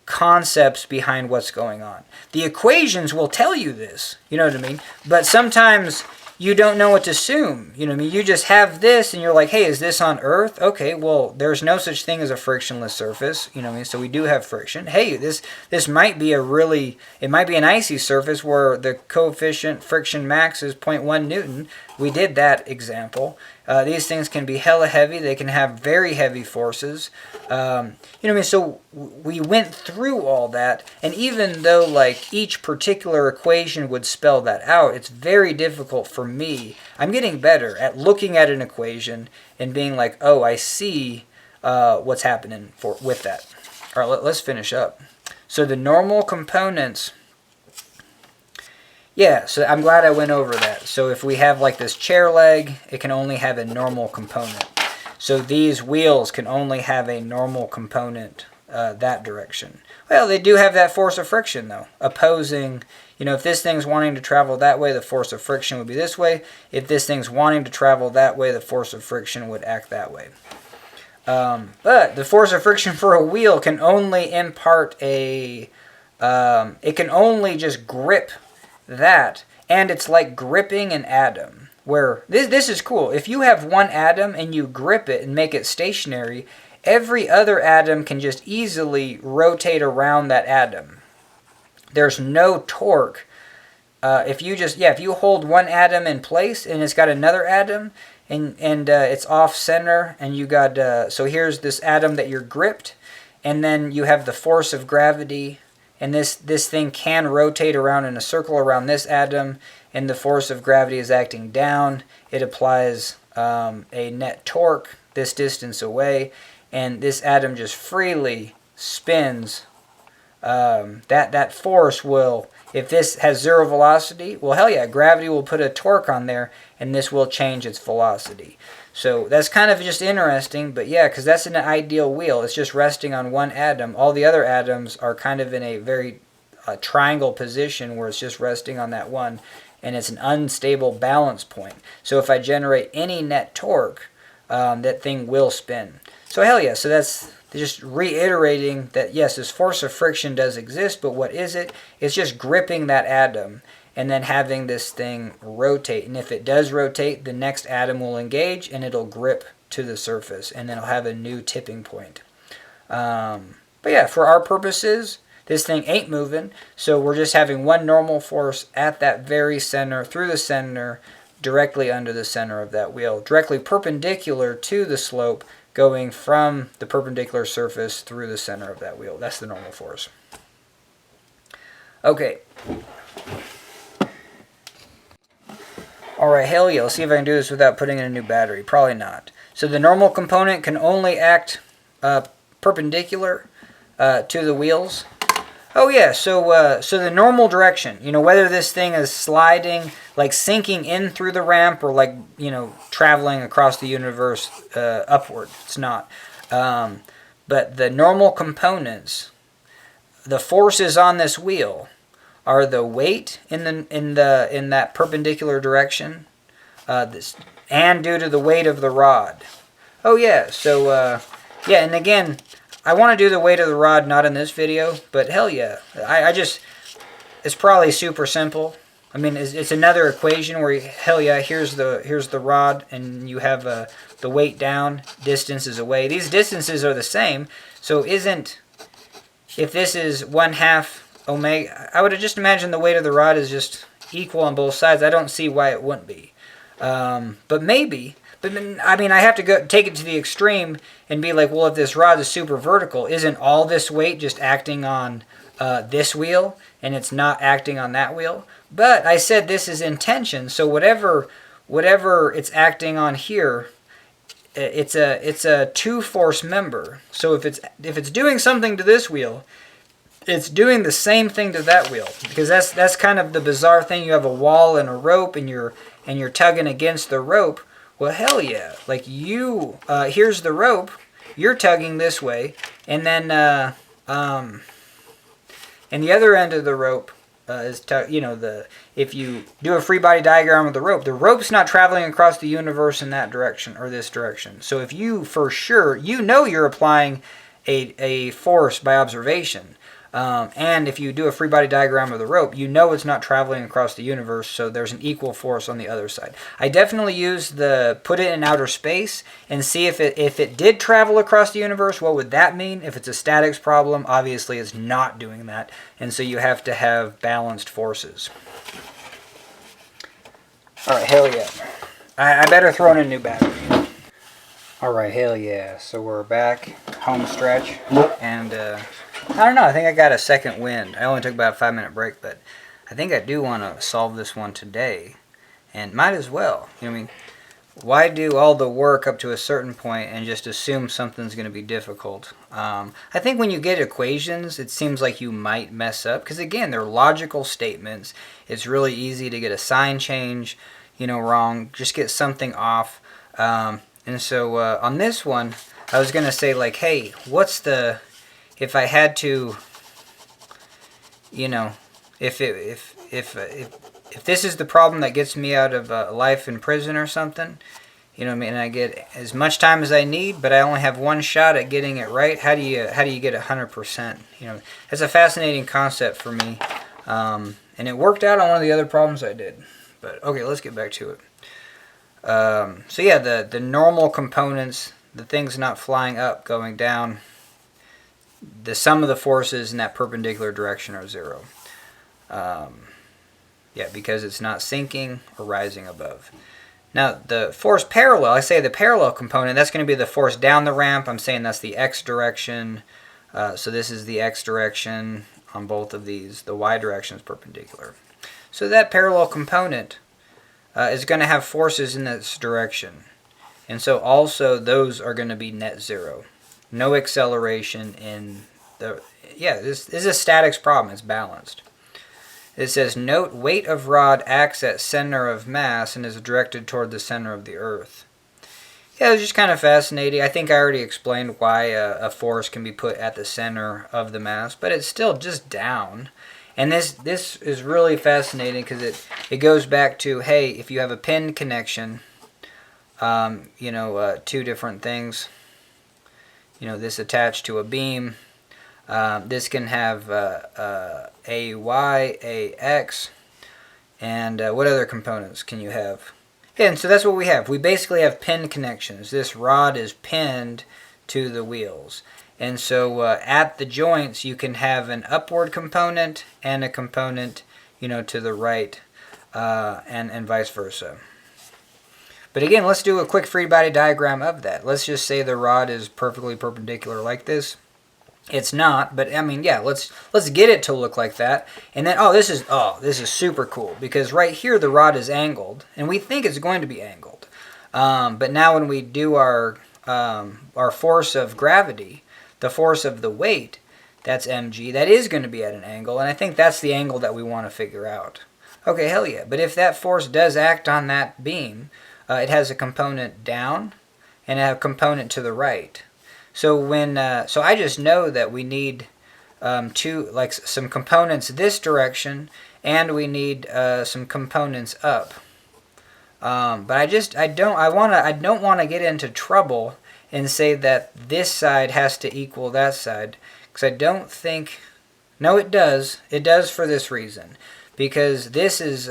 concepts behind what's going on. The equations will tell you this, you know what I mean? But sometimes you don't know what to assume, you know what I mean? You just have this and you're like, hey, is this on Earth? Okay, well, there's no such thing as a frictionless surface, you know what I mean? So we do have friction. Hey, this might be it might be an icy surface where the coefficient friction max is 0.1 Newton. We did that example. These things can be hella heavy. They can have very heavy forces. You know what I mean? So we went through all that, and even though like each particular equation would spell that out, it's very difficult for me. I'm getting better at looking at an equation and being like, oh, I see what's happening with that. All right, let's finish up. So the normal components. Yeah, so I'm glad I went over that. So if we have like this chair leg, it can only have a normal component. So these wheels can only have a normal component that direction. Well, they do have that force of friction though. Opposing, you know, if this thing's wanting to travel that way, the force of friction would be this way. If this thing's wanting to travel that way, the force of friction would act that way. But the force of friction for a wheel can only impart it can only just grip that, and it's like gripping an atom, where this is cool. If you have one atom and you grip it and make it stationary, every other atom can just easily rotate around that atom. There's no torque. If you hold one atom in place and it's got another atom and it's off center, and you got so here's this atom that you're gripped, and then you have the force of gravity. And this thing can rotate around in a circle around this atom, and the force of gravity is acting down. It applies a net torque this distance away, and this atom just freely spins. That force will, if this has zero velocity, well, hell yeah, gravity will put a torque on there, and this will change its velocity. So that's kind of just interesting, but yeah, because that's an ideal wheel. It's just resting on one atom. All the other atoms are kind of in a very triangle position where it's just resting on that one, and it's an unstable balance point. So if I generate any net torque, that thing will spin. So hell yeah, so that's just reiterating that yes, this force of friction does exist, but what is it? It's just gripping that atom and then having this thing rotate. And if it does rotate, the next atom will engage and it'll grip to the surface, and then it'll have a new tipping point. But yeah, for our purposes, this thing ain't moving, so we're just having one normal force at that very center, through the center, directly under the center of that wheel, directly perpendicular to the slope, going from the perpendicular surface through the center of that wheel. That's the normal force. Okay. Alright, hell yeah, let's see if I can do this without putting in a new battery. Probably not. So the normal component can only act perpendicular to the wheels. Oh yeah, so the normal direction, you know, whether this thing is sliding, like sinking in through the ramp, or like, you know, traveling across the universe upward, it's not. But the normal components, the forces on this wheel, are the weight in that perpendicular direction, and due to the weight of the rod. Oh yeah, so yeah, and again, I want to do the weight of the rod not in this video, but hell yeah, I just, it's probably super simple. I mean, it's another equation where, hell yeah, here's the rod, and you have the weight down, distance is away. These distances are the same, so if this is 1/2 omega, I would have just imagined the weight of the rod is just equal on both sides. I don't see why it wouldn't be. But maybe. But I mean, I have to go take it to the extreme and be like, well, if this rod is super vertical, isn't all this weight just acting on this wheel, and it's not acting on that wheel? But I said this is in tension, so whatever it's acting on here, it's a two-force member. So if it's doing something to this wheel, it's doing the same thing to that wheel, because that's kind of the bizarre thing. You have a wall and a rope, and you're tugging against the rope. Well, hell yeah! Like here's the rope. You're tugging this way, and then and the other end of the rope is if you do a free body diagram of the rope's not traveling across the universe in that direction or this direction. So if you for sure you're applying a force by observation. And if you do a free body diagram of the rope, it's not traveling across the universe, so there's an equal force on the other side. I definitely use put it in outer space and see if it did travel across the universe, what would that mean? If it's a statics problem, obviously it's not doing that, and so you have to have balanced forces. Alright, hell yeah. I better throw in a new battery. Alright, hell yeah. So we're back, home stretch, and I don't know, I think I got a second wind. I only took about a 5-minute break, but I think I do want to solve this one today. And might as well. I mean, why do all the work up to a certain point and just assume something's going to be difficult? I think when you get equations, it seems like you might mess up. Because again, they're logical statements. It's really easy to get a sign change, wrong. Just get something off. And so on this one, I was going to say like, hey, if I had to, if this is the problem that gets me out of life in prison or something, and I get as much time as I need, but I only have one shot at getting it right. How do you get 100%? It's a fascinating concept for me, and it worked out on one of the other problems I did. But okay, let's get back to it. So yeah, the normal components, the things not flying up, going down. The sum of the forces in that perpendicular direction are 0. Yeah, because it's not sinking or rising above. Now, the force parallel, I say the parallel component, that's going to be the force down the ramp. I'm saying that's the x direction. So this is the x direction on both of these. The y direction is perpendicular. So that parallel component is going to have forces in this direction. And so also those are going to be net 0. No acceleration in this is a statics problem. It's balanced. It says, note, weight of rod acts at center of mass and is directed toward the center of the earth. Yeah, it was just kind of fascinating. I think I already explained why a force can be put at the center of the mass, but it's still just down. And this is really fascinating because it goes back to, hey, if you have a pin connection, two different things. This attached to a beam. This can have a y, a x, and what other components can you have? Yeah, and so that's what we have. We basically have pin connections. This rod is pinned to the wheels. And so at the joints, you can have an upward component and a component, to the right, and vice versa. But again, let's do a quick free body diagram of that. Let's just say the rod is perfectly perpendicular like this. It's not, but I mean, yeah, let's get it to look like that. And then, this is super cool, because right here the rod is angled, and we think it's going to be angled. But now when we do our force of gravity, the force of the weight, that's mg, that is going to be at an angle, and I think that's the angle that we want to figure out. Okay, hell yeah. But if that force does act on that beam, it has a component down and a component to the right. So so I just know that we need some components this direction, and we need some components up. But I don't want to get into trouble and say that this side has to equal that side, because I don't think, no, it does. It does for this reason, because this is,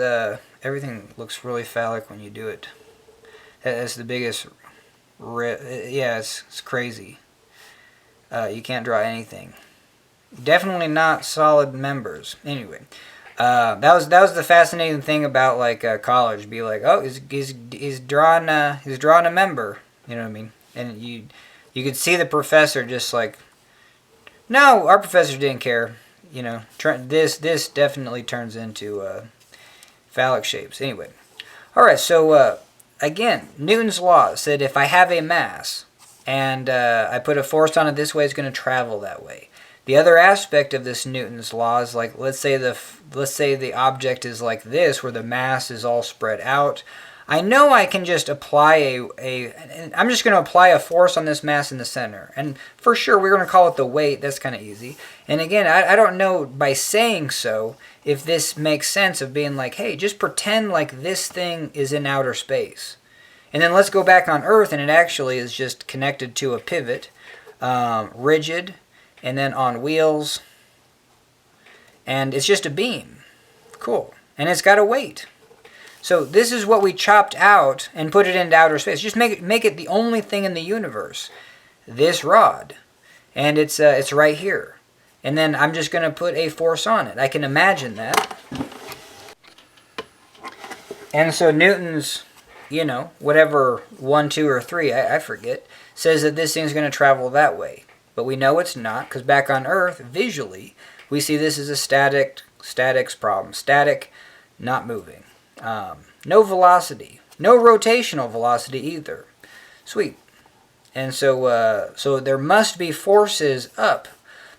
everything looks really phallic when you do it. That's the biggest, yeah, it's crazy. You can't draw anything. Definitely not solid members. Anyway, that was the fascinating thing about like college. Be like, oh, he's drawing a member. You know what I mean? And you could see the professor just like, no, our professor didn't care. You know, this definitely turns into phallic shapes. Anyway, all right. So again, Newton's law said if I have a mass and I put a force on it this way, it's going to travel that way. The other aspect of this Newton's law is like, let's say the object is like this, where the mass is all spread out. I know I can just apply I'm just going to apply a force on this mass in the center. And for sure, we're going to call it the weight. That's kind of easy. And again, I don't know by saying so if this makes sense of being like, hey, just pretend like this thing is in outer space. And then let's go back on Earth, and it actually is just connected to a pivot, rigid, and then on wheels, and it's just a beam. Cool. And it's got a weight. So this is what we chopped out and put it into outer space. Just make it the only thing in the universe. This rod. And it's right here. And then I'm just going to put a force on it. I can imagine that. And so Newton's, whatever 1, 2, or 3, I forget, says that this thing's going to travel that way. But we know it's not, because back on Earth, visually, we see this as a statics problem. Static, not moving. No velocity. No rotational velocity either. Sweet. And so there must be forces up.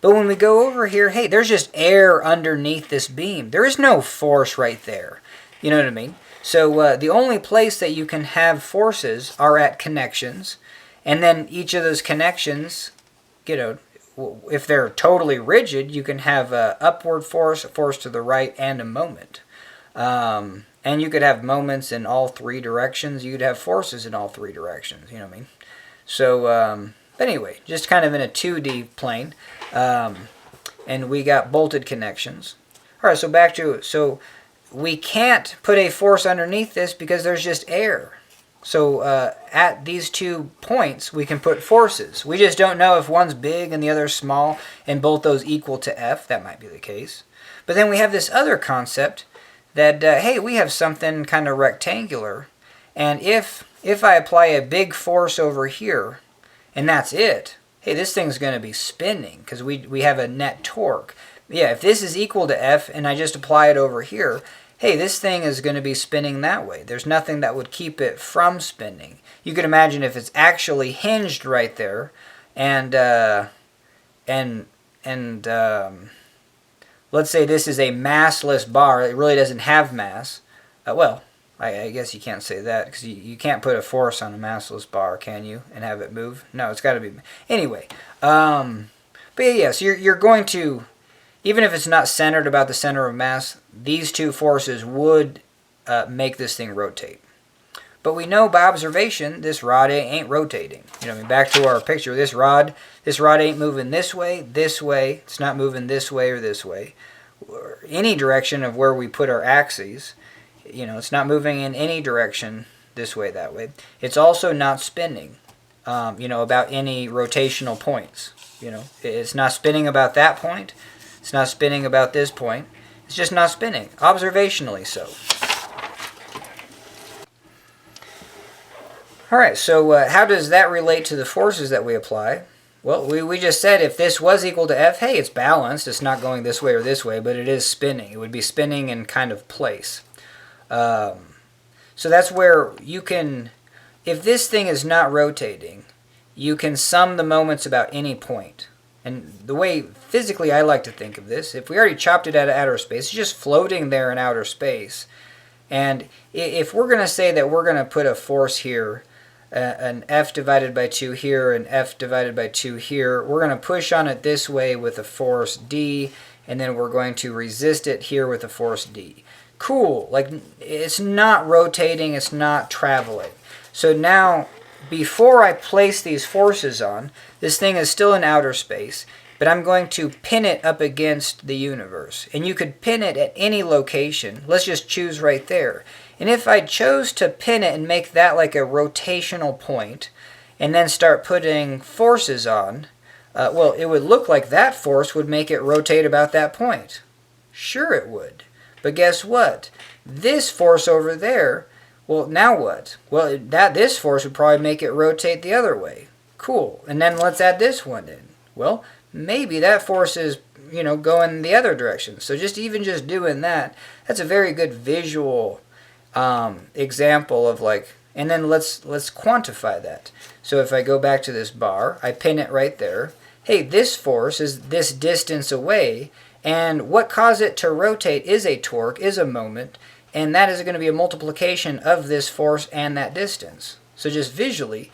But when we go over here, hey, there's just air underneath this beam. There is no force right there. You know what I mean? So the only place that you can have forces are at connections. And then each of those connections, if they're totally rigid, you can have an upward force, a force to the right, and a moment. And you could have moments in all 3 directions. You could have forces in all 3 directions. You know what I mean? So, but anyway, just kind of in a 2D plane. And we got bolted connections. All right, so back to, so we can't put a force underneath this because there's just air. So at these 2 points, we can put forces. We just don't know if one's big and the other's small, and both those equal to F. That might be the case. But then we have this other concept that, hey, we have something kind of rectangular. And if I apply a big force over here, and that's it, hey, this thing's going to be spinning because we have a net torque. Yeah, if this is equal to F and I just apply it over here, hey, this thing is going to be spinning that way. There's nothing that would keep it from spinning. You could imagine if it's actually hinged right there, and let's say this is a massless bar. It really doesn't have mass. Well, I guess you can't say that because you can't put a force on a massless bar, can you, and have it move? No, it's got to be. Anyway, but yeah, so you're going to, even if it's not centered about the center of mass, these 2 forces would make this thing rotate. But we know by observation this rod ain't rotating. You know what I mean? Back to our picture, this rod ain't moving this way. It's not moving this way or this way. Or any direction of where we put our axes. It's not moving in any direction this way, that way. It's also not spinning, about any rotational points. It's not spinning about that point. It's not spinning about this point. It's just not spinning, observationally so. All right, so how does that relate to the forces that we apply? Well, we just said if this was equal to F, hey, it's balanced. It's not going this way or this way, but it is spinning. It would be spinning in kind of place. So that's where you can, if this thing is not rotating, you can sum the moments about any point. And the way physically I like to think of this, if we already chopped it out of outer space, it's just floating there in outer space. And if we're going to say that we're going to put a force here, an F divided by 2 here, an F divided by 2 here, we're going to push on it this way with a force D, and then we're going to resist it here with a force D. Cool. Like, it's not rotating, it's not traveling. So now before I place these forces on, this thing is still in outer space, but I'm going to pin it up against the universe. And you could pin it at any location. Let's just choose right there. And if I chose to pin it and make that like a rotational point, and then start putting forces on, well, it would look like that force would make it rotate about that point. Sure it would. But guess what? This force over there, well, now what? Well, this force would probably make it rotate the other way. Cool. And then let's add this one in. Well, maybe that force is, going the other direction. So just doing that, that's a very good visual example of like, and then let's quantify that. So if I go back to this bar, I pin it right there. Hey, this force is this distance away, and what caused it to rotate is a torque, is a moment, and that is going to be a multiplication of this force and that distance. So just visually,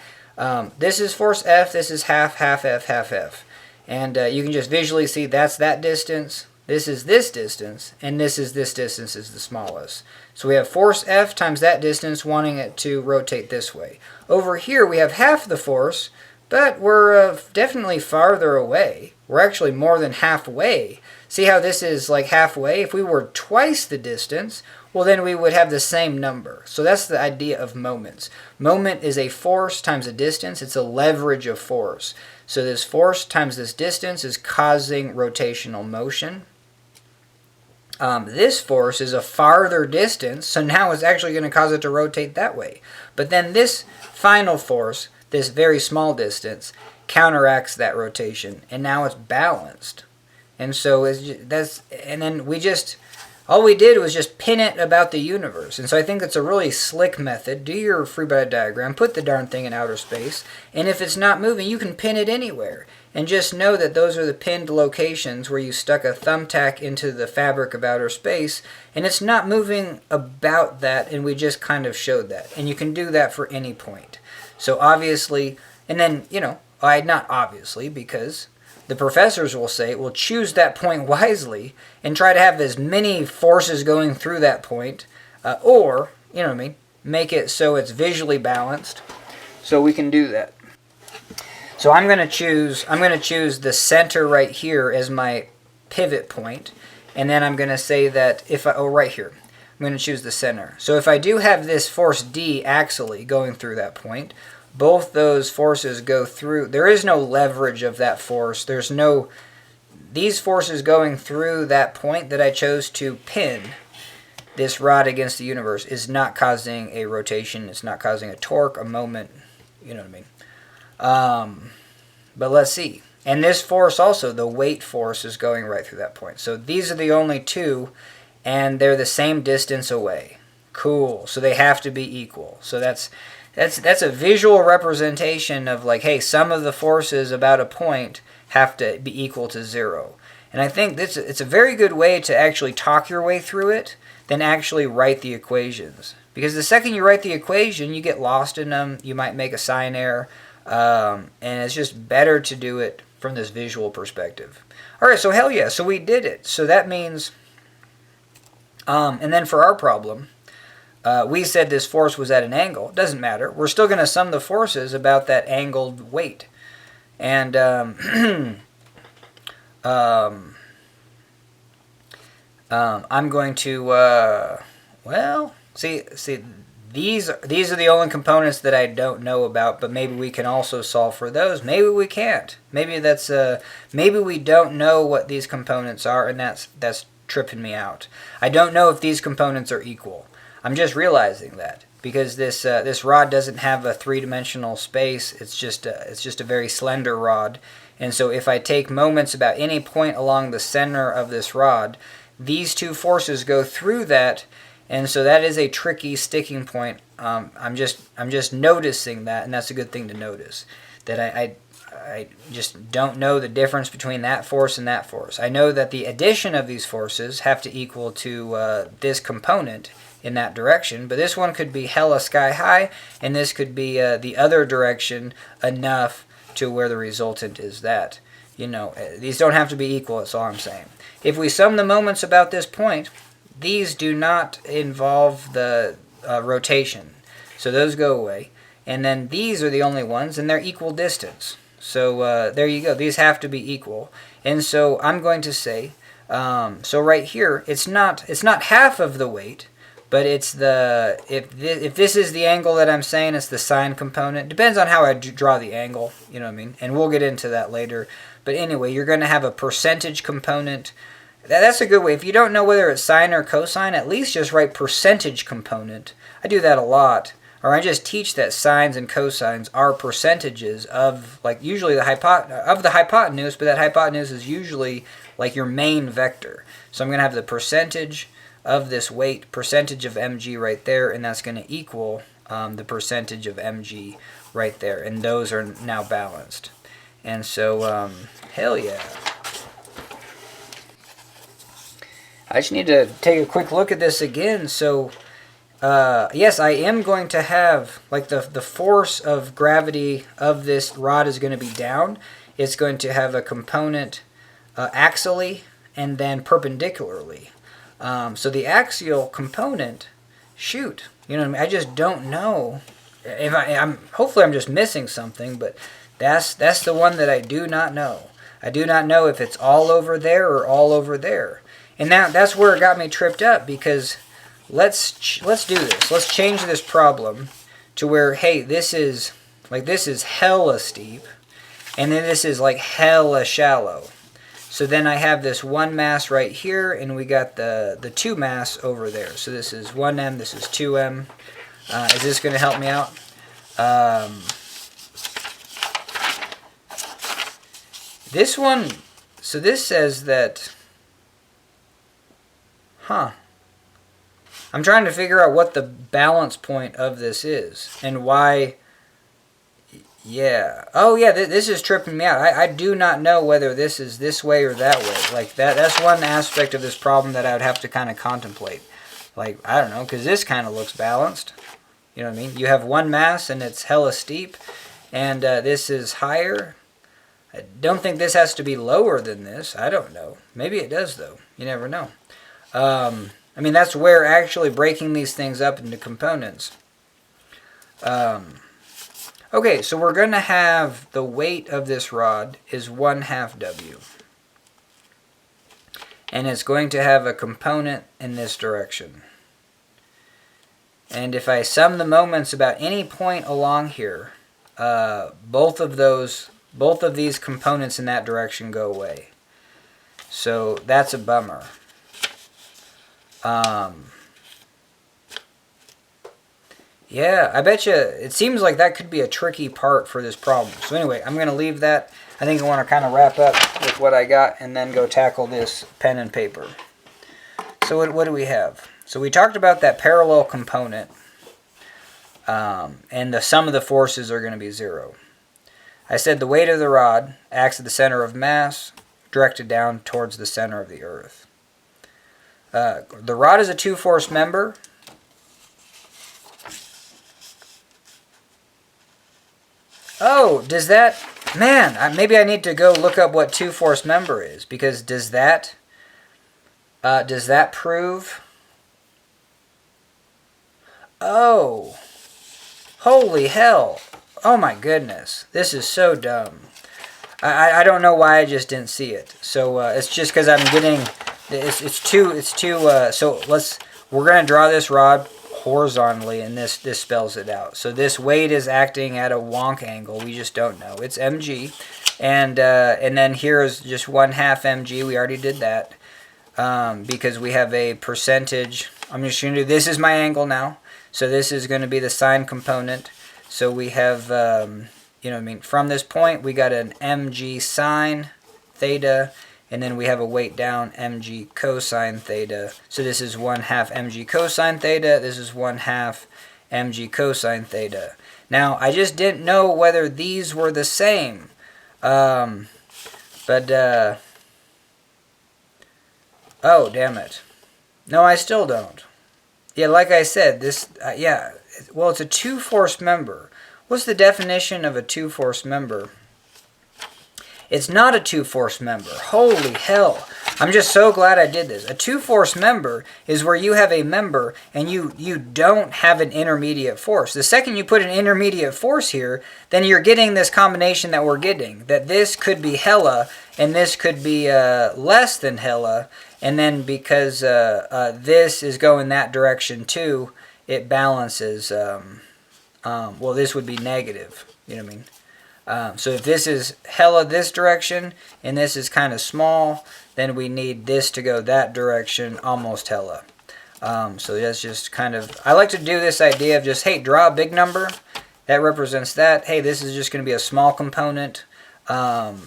this is force F, this is half F, half F. And you can just visually see that's that distance, this is this distance, and this distance is the smallest. So we have force F times that distance wanting it to rotate this way. Over here we have half the force, but we're definitely farther away. We're actually more than halfway. See how this is like halfway? If we were twice the distance, well then we would have the same number. So that's the idea of moments. Moment is a force times a distance. It's a leverage of force. So this force times this distance is causing rotational motion. This force is a farther distance, so now it's actually going to cause it to rotate that way. But then this final force, this very small distance, counteracts that rotation, and now it's balanced. And so all we did was just pin it about the universe. And so I think that's a really slick method. Do your free body diagram, put the darn thing in outer space, and if it's not moving, you can pin it anywhere. And just know that those are the pinned locations where you stuck a thumbtack into the fabric of outer space, and it's not moving about that, and we just kind of showed that. And you can do that for any point. So obviously, and then, not obviously, because the professors will say, well, choose that point wisely and try to have as many forces going through that point, or, make it so it's visually balanced. So we can do that. So I'm going to choose the center right here as my pivot point, and then I'm going to say that right here, I'm going to choose the center. So if I do have this force D axially going through that point, both those forces go through. There is no leverage of that force. These forces going through that point that I chose to pin this rod against the universe is not causing a rotation. It's not causing a torque, a moment. You know what I mean? But let's see. And this force also, the weight force, is going right through that point. So these are the only two, and they're the same distance away. Cool. So they have to be equal. So that's a visual representation of like, hey, some of the forces about a point have to be equal to 0. And I think it's a very good way to actually talk your way through it than actually write the equations. Because the second you write the equation, you get lost in them. You might make a sign error. And it's just better to do it from this visual perspective. All right, so hell yeah, so we did it. So that means, and then for our problem, we said this force was at an angle. It doesn't matter. We're still going to sum the forces about that angled weight. And I'm going to, see, these are the only components that I don't know about, but maybe we can also solve for those. Maybe we can't. Maybe maybe we don't know what these components are, and that's tripping me out. I don't know if these components are equal. I'm just realizing that because this rod doesn't have a three-dimensional space. It's just a very slender rod, and so if I take moments about any point along the center of this rod, these two forces go through that, and so that is a tricky sticking point. I'm just noticing that, and that's a good thing to notice. That I just don't know the difference between that force and that force. I know that the addition of these forces have to equal to this component in that direction, but this one could be hella sky high, and this could be the other direction enough to where the resultant is that. These don't have to be equal, that's all I'm saying. If we sum the moments about this point, these do not involve the rotation, so those go away. And then these are the only ones, and they're equal distance. So there you go. These have to be equal. And so I'm going to say, so right here, it's not half of the weight, but it's the, if this is the angle that I'm saying, it's the sine component. Depends on how I draw the angle, you know what I mean? And we'll get into that later. But anyway, you're going to have a percentage component. That's a good way. If you don't know whether it's sine or cosine, at least just write percentage component. I do that a lot. Or I just teach that sines and cosines are percentages of, like, usually the hypotenuse, but that hypotenuse is usually like your main vector. So I'm going to have the percentage of this weight, percentage of mg right there, and that's going to equal the percentage of mg right there. And those are now balanced. And so, hell yeah. I just need to take a quick look at this again. So, yes, I am going to have, like, the force of gravity of this rod is going to be down. It's going to have a component axially and then perpendicularly. So the axial component, shoot, you know what I mean? I just don't know. If hopefully I'm just missing something, but that's the one that I do not know. I do not know if it's all over there or all over there. And that's where it got me tripped up, because let's do this. Let's change this problem to where, hey, this is hella steep, and then this is like hella shallow. So then I have this one mass right here, and we got the two mass over there. So this is 1m, this is 2m. Is this going to help me out? This one, so this says that, I'm trying to figure out what the balance point of this is and why. Yeah. Oh, yeah, this is tripping me out. I do not know whether this is this way or that way. Like, that's one aspect of this problem that I would have to kind of contemplate. Like, I don't know, because this kind of looks balanced. You know what I mean? You have one mass, and it's hella steep, and this is higher. I don't think this has to be lower than this. I don't know. Maybe it does, though. You never know. I mean, that's where actually breaking these things up into components. Okay, so we're going to have the weight of this rod is 1/2 W. And it's going to have a component in this direction. And if I sum the moments about any point along here, both of these components in that direction go away. So that's a bummer. Yeah, I bet you it seems like that could be a tricky part for this problem. So anyway, I'm going to leave that. I think I want to kind of wrap up with what I got and then go tackle this pen and paper. So what do we have? So we talked about that parallel component, and the sum of the forces are going to be 0. I said the weight of the rod acts at the center of mass, directed down towards the center of the earth. The rod is a two-force member. Oh, does that... Man, maybe I need to go look up what two-force member is, because does that prove... Oh, holy hell. Oh my goodness, this is so dumb. I don't know why I just didn't see it. So it's just because I'm getting... It's too so we're going to draw this rod horizontally, and this spells it out. So this weight is acting at a wonk angle. We just don't know. It's mg, and then here is just 1/2 mg. We already did that because we have a percentage. I'm just going to do, this is my angle now. So this is going to be the sine component. So we have, you know what I mean, from this point we got an mg sine theta, and then we have a weight down, mg cosine theta. So this is 1/2 mg cosine theta. This is 1/2 mg cosine theta. Now, I just didn't know whether these were the same. Oh, damn it. No, I still don't. Yeah, like I said, this, yeah, well, it's a two-force member. What's the definition of a two-force member? It's not a two-force member. Holy hell. I'm just so glad I did this. A two-force member is where you have a member and you don't have an intermediate force. The second you put an intermediate force here, then you're getting this combination that we're getting. That this could be hella and this could be less than hella. And then because this is going that direction too, it balances. Well, this would be negative. You know what I mean? So if this is hella this direction and this is kind of small, then we need this to go that direction almost hella. So that's just kind of, I like to do this idea of just, hey, draw a big number. That represents that. Hey, this is just going to be a small component. But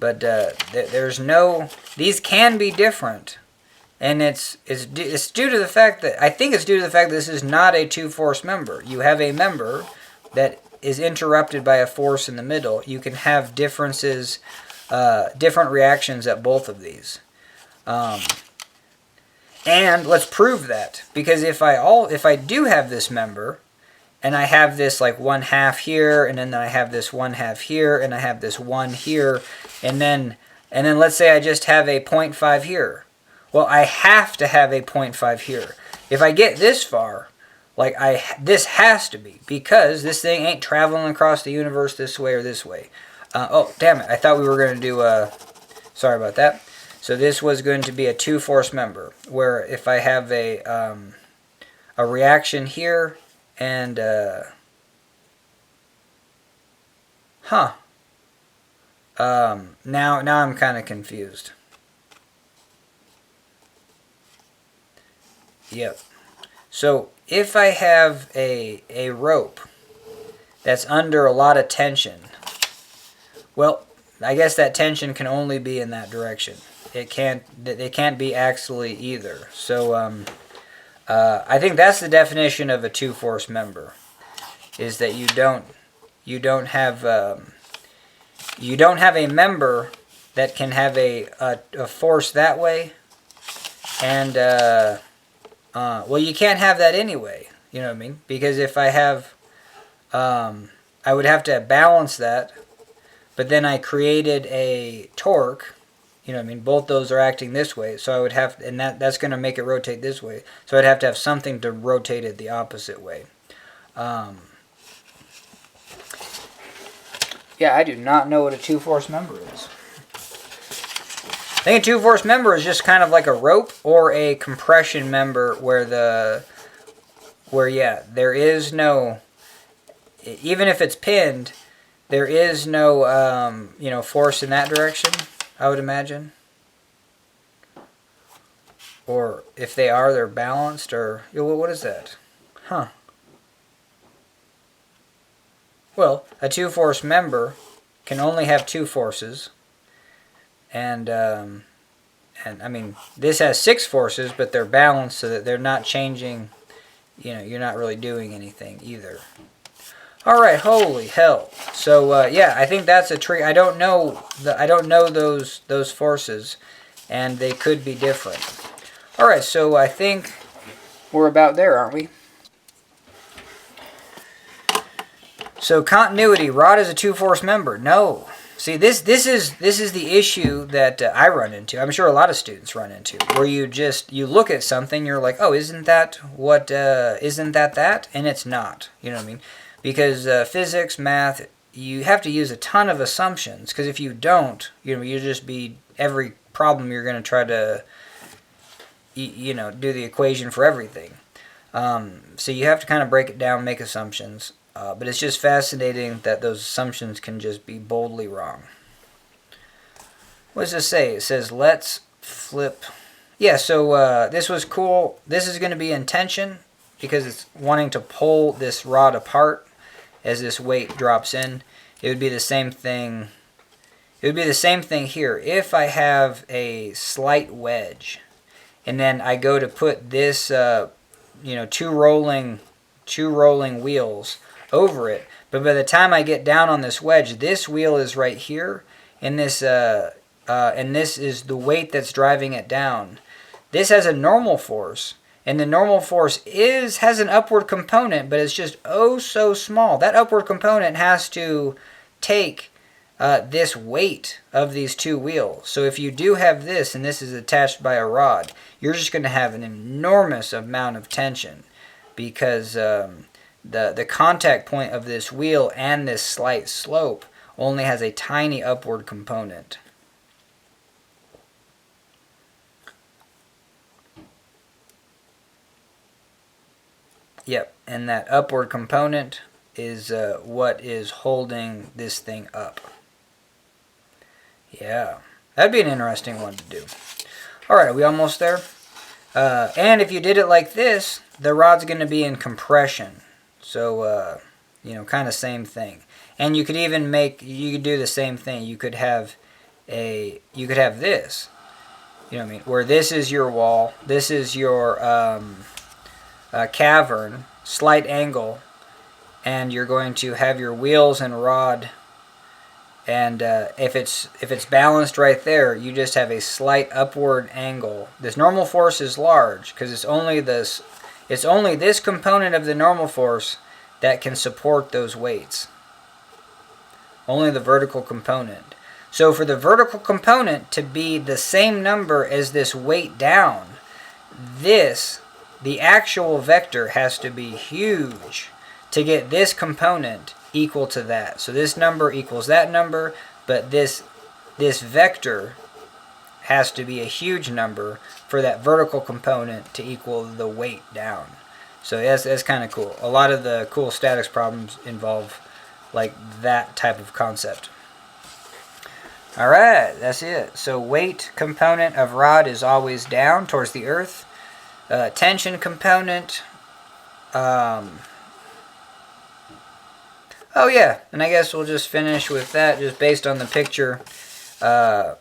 there's no, these can be different. And it's due to the fact that, I think it's due to the fact that this is not a two-force member. You have a member that is interrupted by a force in the middle. You can have differences, different reactions at both of these. And let's prove that, because if I do have this member, and I have this like 1/2 here, and then I have this 1/2 here, and I have this 1 here, and then let's say I just have a 0.5 here. Well, I have to have a 0.5 here. If I get this far, like this has to be, because this thing ain't traveling across the universe this way or this way. Oh, damn it. I thought we were going to do sorry about that. So this was going to be a two-force member, where if I have a reaction here and, now I'm kind of confused. Yep. So if I have a rope that's under a lot of tension, well, I guess that tension can only be in that direction. It can't be axially either. So I think that's the definition of a two-force member, is that you don't have a member that can have a force that way, and well, you can't have that anyway, you know what I mean? Because if I have, I would have to balance that, but then I created a torque, you know what I mean? Both those are acting this way, so I would have, and that's going to make it rotate this way, so I'd have to have something to rotate it the opposite way. Yeah, I do not know what a two-force member is. I think a two-force member is just kind of like a rope or a compression member where there is no, even if it's pinned, there is no, force in that direction, I would imagine. Or if they are, they're balanced, or, what is that? Huh. Well, a two-force member can only have two forces. And I mean, this has 6 forces, but they're balanced so that they're not changing. You know, you're not really doing anything either. All right, holy hell. So yeah, I think that's a trick. I don't know those forces, and they could be different. All right, so I think we're about there, aren't we? So continuity, rod is a two-force member. No. See, this is the issue that I run into. I'm sure a lot of students run into, where you look at something, you're like, oh, isn't that that? And it's not. You know what I mean? Because physics, math, you have to use a ton of assumptions. Because if you don't, you just be every problem you're going to try to, do the equation for everything. So you have to kind of break it down, make assumptions. But it's just fascinating that those assumptions can just be boldly wrong. What does this say? It says, let's flip. Yeah, so this was cool. This is going to be in tension because it's wanting to pull this rod apart as this weight drops in. It would be the same thing. It would be the same thing here. If I have a slight wedge, and then I go to put this, two rolling wheels over it, but by the time I get down on this wedge, this wheel is right here, and this is the weight that's driving it down. This has a normal force, and the normal force has an upward component, but it's just oh so small. That upward component has to take this weight of these two wheels. So if you do have this and this is attached by a rod, you're just going to have an enormous amount of tension because the contact point of this wheel and this slight slope only has a tiny upward component. Yep, and that upward component is what is holding this thing up. Yeah, that'd be an interesting one to do. Alright, are we almost there? And if you did it like this, the rod's going to be in compression. So, you know, kind of same thing. And you could even you could do the same thing. You could have this, you know what I mean, where this is your wall, this is your cavern, slight angle, and you're going to have your wheels and rod, and if it's balanced right there, you just have a slight upward angle. This normal force is large because it's only this component of the normal force that can support those weights. Only the vertical component. So for the vertical component to be the same number as this weight down, the actual vector has to be huge to get this component equal to that. So this number equals that number, but this vector has to be a huge number for that vertical component to equal the weight down. So that's kind of cool. A lot of the cool statics problems involve like that type of concept. Alright, that's it. So weight component of rod is always down towards the earth. Tension component, oh yeah, and I guess we'll just finish with that just based on the picture. Yeah,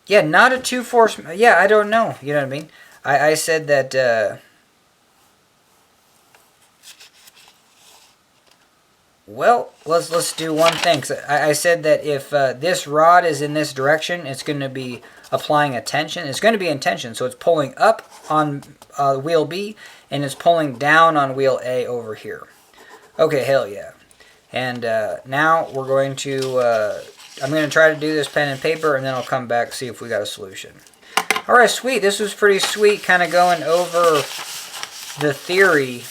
not a two-force, yeah, I don't know, you know what I mean? I said that, well, let's do one thing. I said that if this rod is in this direction, it's going to be applying a tension. It's going to be in tension, so it's pulling up on wheel B, and it's pulling down on wheel A over here. Okay, hell yeah. And now we're going to, I'm going to try to do this pen and paper, and then I'll come back and see if we got a solution. Alright, sweet. This was pretty sweet, kind of going over the theory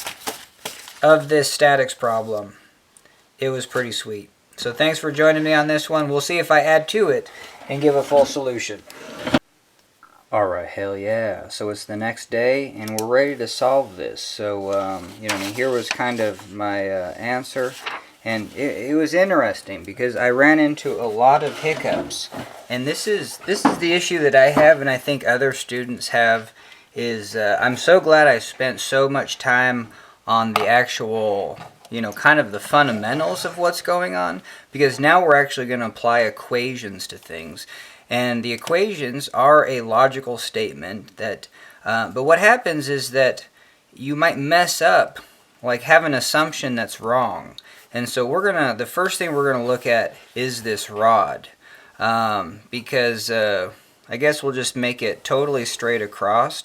of this statics problem. It was pretty sweet. So thanks for joining me on this one. We'll see if I add to it and give a full solution. Alright, hell yeah. So it's the next day, and we're ready to solve this. So, you know, here was kind of my answer. And it was interesting because I ran into a lot of hiccups. And this is the issue that I have, and I think other students have, is I'm so glad I spent so much time on the actual, you know, kind of the fundamentals of what's going on, because now we're actually going to apply equations to things. And the equations are a logical statement that, but what happens is that you might mess up, like have an assumption that's wrong. And so the first thing we're gonna look at is this rod, because I guess we'll just make it totally straight across.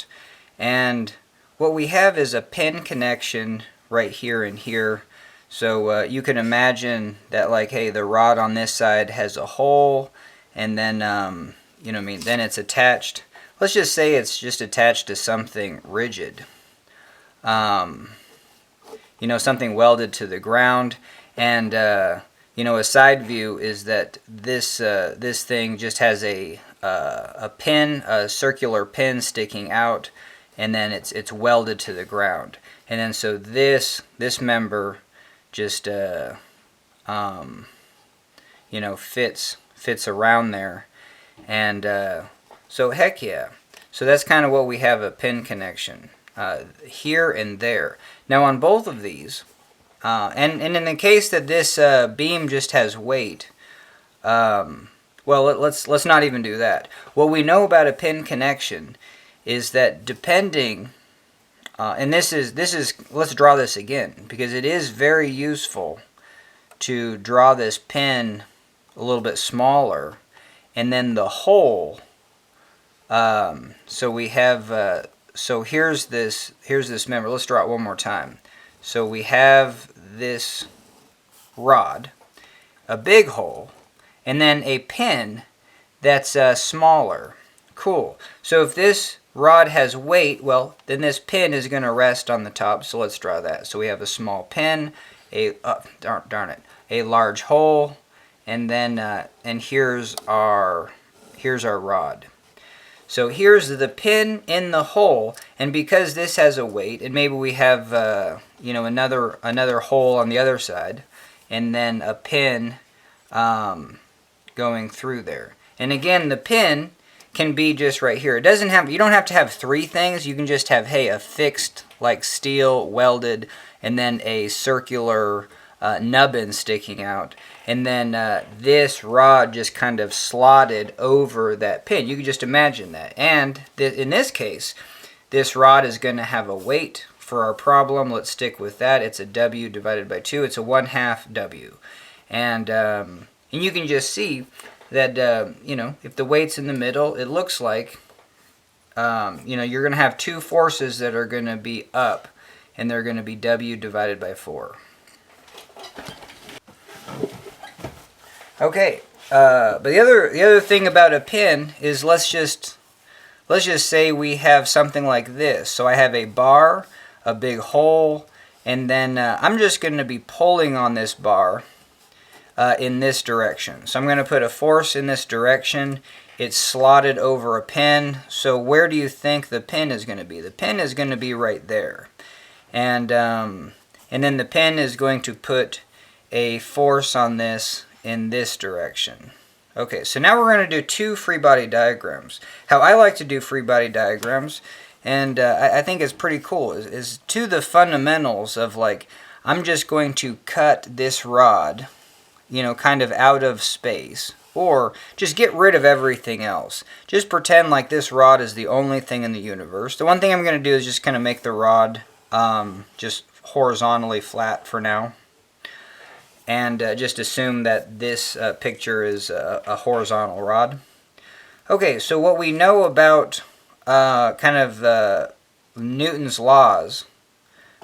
And what we have is a pin connection right here and here. So you can imagine that, like, hey, the rod on this side has a hole, and then, you know what I mean, then it's attached. Let's just say it's just attached to something rigid. You know, something welded to the ground. And, you know, a side view is that this thing just has a pin, a circular pin sticking out, and then it's welded to the ground. And then so this member just, you know, fits around there. And so heck yeah. So that's kind of what we have, a pin connection here and there. Now on both of these, and in the case that this beam just has weight, well, let's not even do that. What we know about a pin connection is that depending, and this is let's draw this again, because it is very useful to draw this pin a little bit smaller, and then the hole. So we have so here's this member. Let's draw it one more time. So we have this rod, a big hole, and then a pin that's smaller. Cool. So if this rod has weight, well, then this pin is going to rest on the top. So let's draw that. So we have a small pin, darn it, a large hole, and then and here's our rod. So here's the pin in the hole, and because this has a weight, and maybe we have another hole on the other side, and then a pin going through there. And again, the pin can be just right here. You don't have to have three things. You can just have, hey, a fixed like steel welded, and then a circular nubbin sticking out, and then this rod just kind of slotted over that pin. You can just imagine that. And in this case, this rod is going to have a weight for our problem. Let's stick with that. It's a W divided by 2. It's a 1/2 W. And you can just see that, if the weight's in the middle, it looks like, you're going to have two forces that are going to be up, and they're going to be W divided by 4. Okay, but the other thing about a pin is let's just say we have something like this. So I have a bar, a big hole, and then I'm just going to be pulling on this bar in this direction. So I'm going to put a force in this direction. It's slotted over a pin. So where do you think the pin is going to be? The pin is going to be right there, and then the pin is going to put a force on this in this direction. Okay, so now we're going to do two free body diagrams. How I like to do free body diagrams, and I think it's pretty cool, is to the fundamentals of, like, I'm just going to cut this rod, kind of out of space, or just get rid of everything else. Just pretend like this rod is the only thing in the universe. The one thing I'm going to do is just kind of make the rod just horizontally flat for now, and just assume that this picture is a horizontal rod. Okay, so what we know about kind of Newton's laws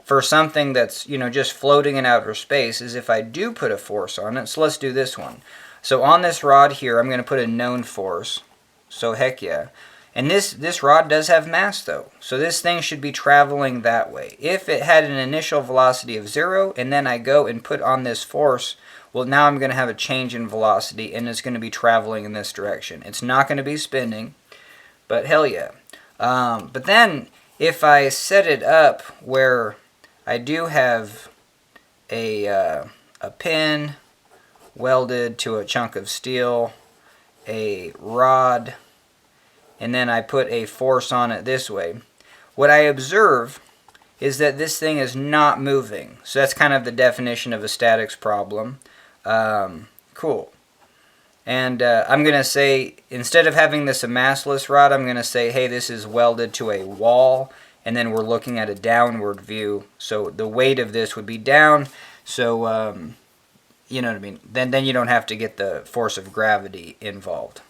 for something that's just floating in outer space is if I do put a force on it. So let's do this one. So on this rod here, I'm going to put a known force. So heck yeah. And this rod does have mass, though. So this thing should be traveling that way. If it had an initial velocity of 0, and then I go and put on this force, well, now I'm going to have a change in velocity, and it's going to be traveling in this direction. It's not going to be spinning, but hell yeah. But then, if I set it up where I do have a pin welded to a chunk of steel, a rod, and then I put a force on it this way, what I observe is that this thing is not moving. So that's kind of the definition of a statics problem. Cool. And I'm going to say, instead of having this a massless rod, I'm going to say, hey, this is welded to a wall, and then we're looking at a downward view. So the weight of this would be down, so you know what I mean? Then you don't have to get the force of gravity involved.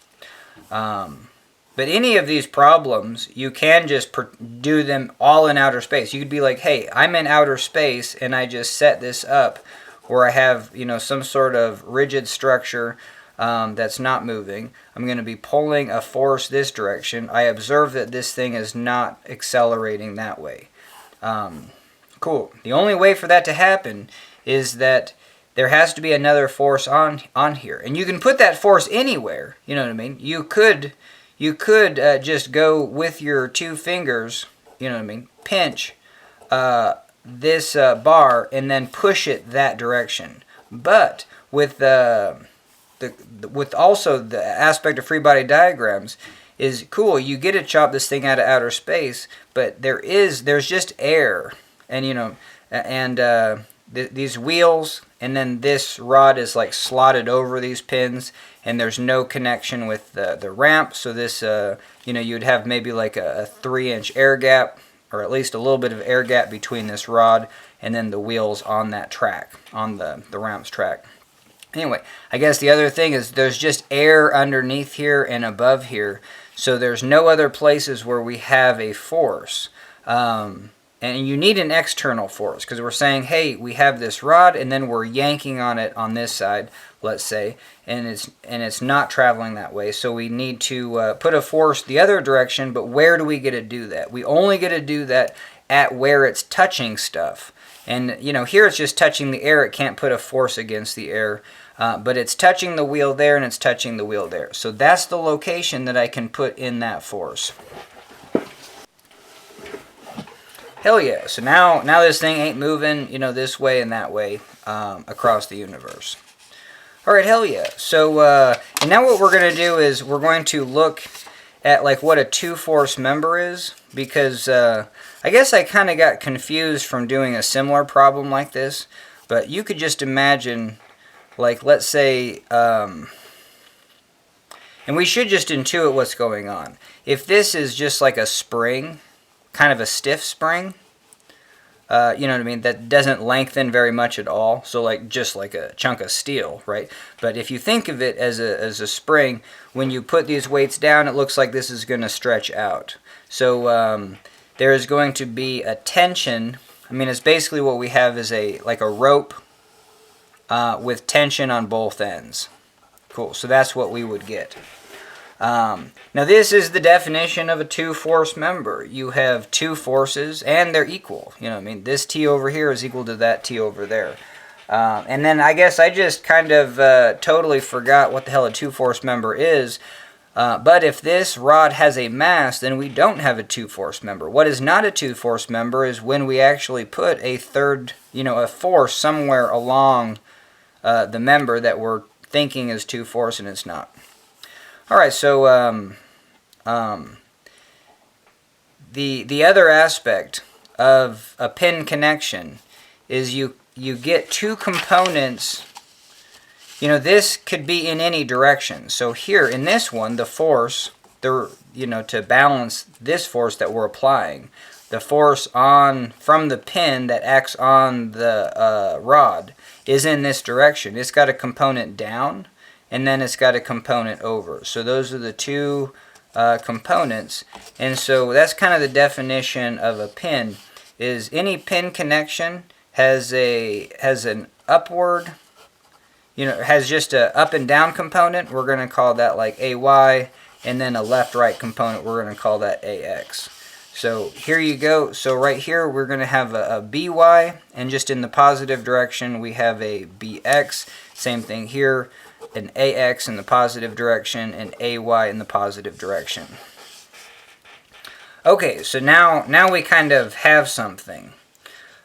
But any of these problems, you can just do them all in outer space. You could be like, hey, I'm in outer space, and I just set this up where I have, some sort of rigid structure that's not moving. I'm going to be pulling a force this direction. I observe that this thing is not accelerating that way. Cool. The only way for that to happen is that there has to be another force on here. And you can put that force anywhere. You know what I mean? You could just go with your two fingers, pinch this bar and then push it that direction. But with also the aspect of free body diagrams is cool. You get to chop this thing out of outer space, but there's just air, and these wheels, and then this rod is like slotted over these pins, and there's no connection with the ramp. So this, you'd have maybe like a 3-inch air gap, or at least a little bit of air gap between this rod and then the wheels on that track, on the ramp's track. Anyway, I guess the other thing is there's just air underneath here and above here, so there's no other places where we have a force. And And you need an external force because we're saying, hey, we have this rod and then we're yanking on it on this side, let's say, and it's not traveling that way. So we need to put a force the other direction, but where do we get to do that? We only get to do that at where it's touching stuff. And, you know, here it's just touching the air. It can't put a force against the air. But it's touching the wheel there and it's touching the wheel there. So that's the location that I can put in that force. Hell yeah. So now this thing ain't moving, you know, this way and that way across the universe. All right, hell yeah. So and now what we're going to do is we're going to look at like what a two-force member is, because I guess I kind of got confused from doing a similar problem like this. But you could just imagine, like, let's say, and we should just intuit what's going on. If this is just like a spring, kind of a stiff spring, you know what I mean, that doesn't lengthen very much at all, so like just like a chunk of steel, right? But if you think of it as a spring, when you put these weights down, it looks like this is going to stretch out. So there is going to be a tension. I mean, it's basically what we have is like a rope with tension on both ends. Cool, so that's what we would get. Now this is the definition of a two-force member. You have two forces and they're equal. You know what I mean? This T over here is equal to that T over there. And then I guess I just kind of totally forgot what the hell a two-force member is. But if this rod has a mass, then we don't have a two-force member. What is not a two-force member is when we actually put a third, you know, a force somewhere along the member that we're thinking is two-force and it's not. All right, so the other aspect of a pin connection is you get two components. You know, this could be in any direction. So here in this one, the force, you know, to balance this force that we're applying, the force from the pin that acts on the rod is in this direction. It's got a component down, and then it's got a component over. So those are the two components. And so that's kind of the definition of a pin, is any pin connection has an upward, you know, has just a up and down component. We're going to call that like AY, and then a left-right component, we're going to call that AX. So here you go. So right here we're going to have a BY, and just in the positive direction we have a BX. Same thing here, an AX in the positive direction and AY in the positive direction. Okay, so now we kind of have something.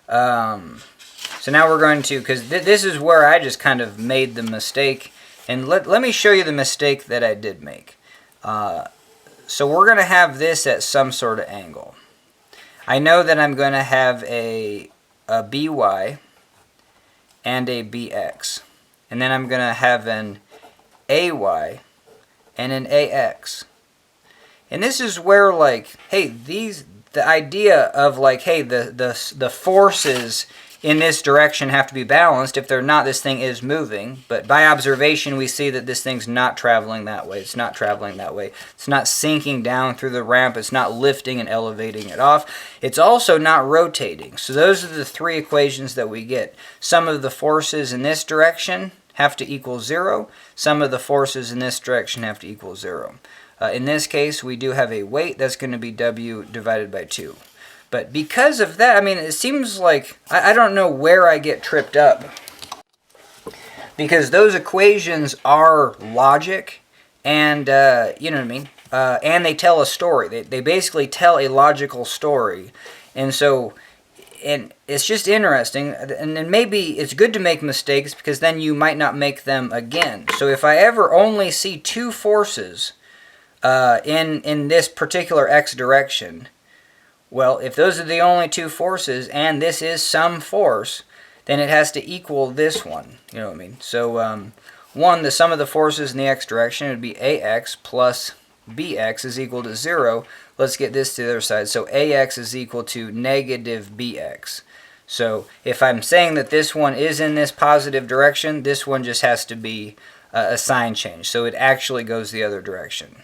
So now we're going to, because this is where I just kind of made the mistake, and let me show you the mistake that I did make. So we're going to have this at some sort of angle. I know that I'm going to have a BY and a BX. And then I'm going to have an AY and an AX. And this is where, like, hey, the idea of, like, hey, the forces in this direction have to be balanced. If they're not, this thing is moving. But by observation, we see that this thing's not traveling that way. It's not traveling that way. It's not sinking down through the ramp. It's not lifting and elevating it off. It's also not rotating. So those are the three equations that we get. Some of the forces in this direction have to equal 0. Some of the forces in this direction have to equal 0. In this case, we do have a weight that's going to be W divided by 2. But because of that, I mean, it seems like, I don't know where I get tripped up. Because those equations are logic, and, you know what I mean? And they tell a story. They basically tell a logical story. And so, and it's just interesting, and then maybe it's good to make mistakes because then you might not make them again. So if I ever only see two forces in this particular x direction, well, if those are the only two forces and this is some force, then it has to equal this one. You know what I mean? So one, the sum of the forces in the x direction would be AX plus BX is equal to 0. Let's get this to the other side. So AX is equal to negative BX. So if I'm saying that this one is in this positive direction, this one just has to be a sign change. So it actually goes the other direction.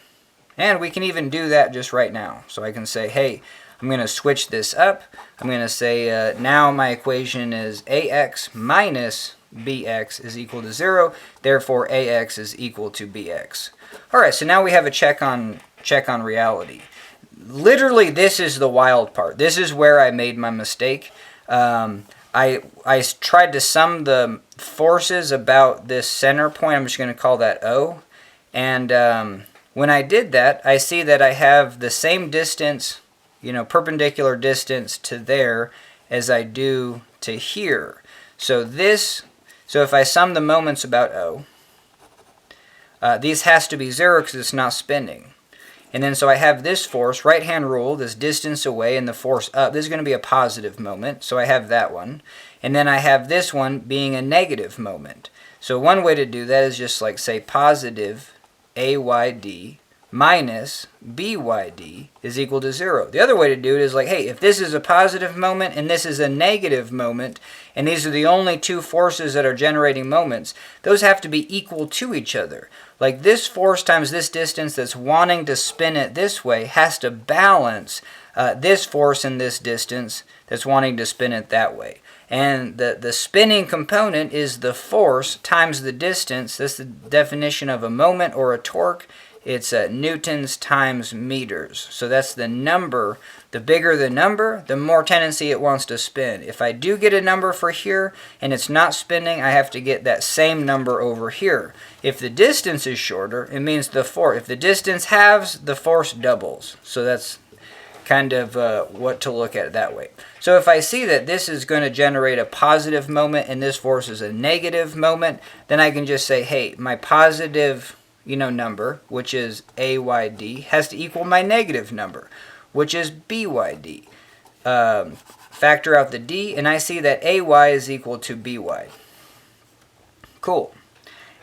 And we can even do that just right now. So I can say, hey, I'm going to switch this up. I'm going to say now my equation is ax minus bx is equal to 0. Therefore, ax is equal to bx. All right, so now we have a check on reality. Literally, this is the wild part. This is where I made my mistake. I tried to sum the forces about this center point. I'm just going to call that O. And when I did that, I see that I have the same distance, perpendicular distance to there as I do to here. So if I sum the moments about O, these has to be 0 because it's not spinning. And then so I have this force, right-hand rule, this distance away, and the force up. This is going to be a positive moment, so I have that one. And then I have this one being a negative moment. So one way to do that is just like say positive AYD minus BYD is equal to 0. The other way to do it is like, hey, if this is a positive moment and this is a negative moment, and these are the only two forces that are generating moments, those have to be equal to each other. Like this force times this distance that's wanting to spin it this way has to balance this force and this distance that's wanting to spin it that way. And the spinning component is the force times the distance. That's the definition of a moment or a torque. It's newtons times meters. So that's the number. The bigger the number, the more tendency it wants to spin. If I do get a number for here and it's not spinning, I have to get that same number over here. If the distance is shorter, it means the force. If the distance halves, the force doubles. So that's kind of what to look at that way. So if I see that this is going to generate a positive moment and this force is a negative moment, then I can just say, hey, my positive number, which is AYD, has to equal my negative number, which is BYD. Factor out the D, and I see that AY is equal to BY. Cool.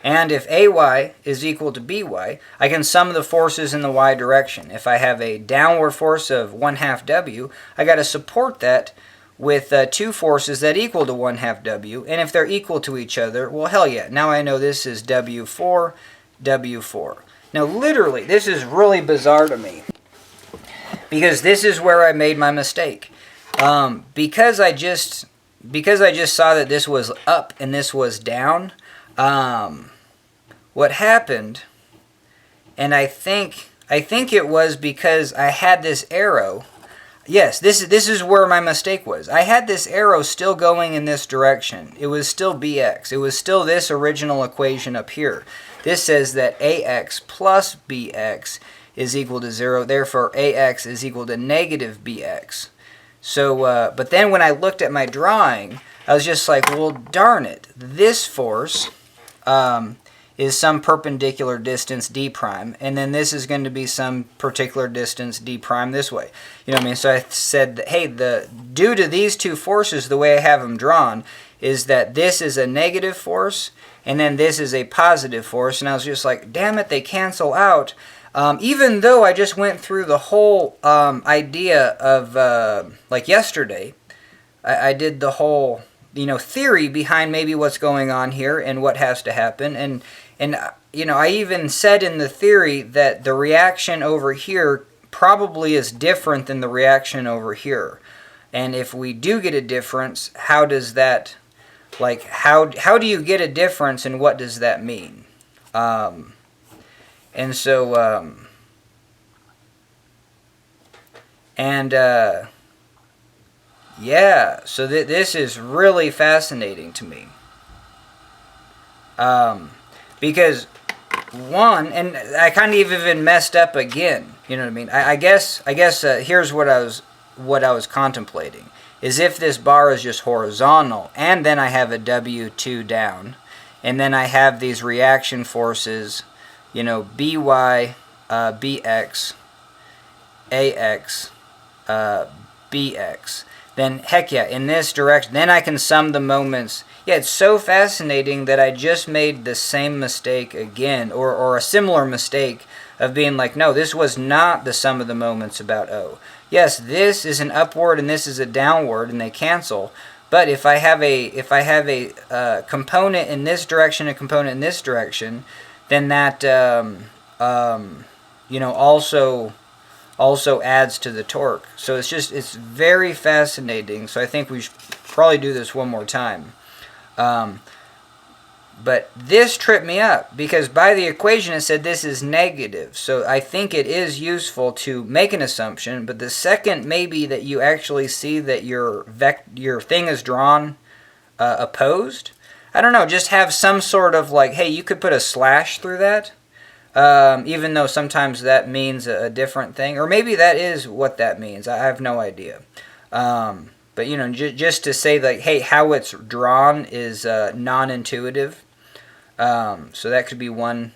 And if AY is equal to BY, I can sum the forces in the Y direction. If I have a downward force of 1/2 W, I got to support that with two forces that equal to 1/2 W. And if they're equal to each other, well, hell yeah. Now I know this is W4, W4. Now, literally, this is really bizarre to me because this is where I made my mistake. Because I just saw that this was up and this was down. What happened, and I think it was because I had this arrow. Yes, this is where my mistake was. I had this arrow still going in this direction. It was still bx. It was still this original equation up here. This says that ax plus bx is equal to 0. Therefore, ax is equal to negative bx. So, but then when I looked at my drawing, I was just like, well, darn it. This force is some perpendicular distance d prime, and then this is going to be some particular distance d prime this way. You know what I mean? So I said that, hey, due to these two forces, the way I have them drawn is that this is a negative force, and then this is a positive force, and I was just like, damn it, they cancel out. Even though I just went through the whole idea of, like yesterday, I did the whole theory behind maybe what's going on here and what has to happen. And I even said in the theory that the reaction over here probably is different than the reaction over here. And if we do get a difference, how does that, like, how do you get a difference and what does that mean? And so, yeah, so this is really fascinating to me. Because one, and I kind of even messed up again. You know what I mean? I guess here's what I was contemplating is if this bar is just horizontal, and then I have a W2 down, and then I have these reaction forces, BY, BX, AX, BX. Then, heck yeah, in this direction, then I can sum the moments. Yeah, it's so fascinating that I just made the same mistake again, or a similar mistake of being like, no, this was not the sum of the moments about O. Yes, this is an upward and this is a downward, and they cancel. But if I have a component in this direction, a component in this direction, then that also also adds to the torque. So it's very fascinating. So I think we should probably do this one more time. But this tripped me up because by the equation it said this is negative. So I think it is useful to make an assumption. But the second maybe that you actually see that your thing is drawn opposed, I don't know, just have some sort of like, hey, you could put a slash through that. Even though sometimes that means a different thing. Or maybe that is what that means. I have no idea. But, you know, just to say, like, hey, how it's drawn is non-intuitive. So that could be one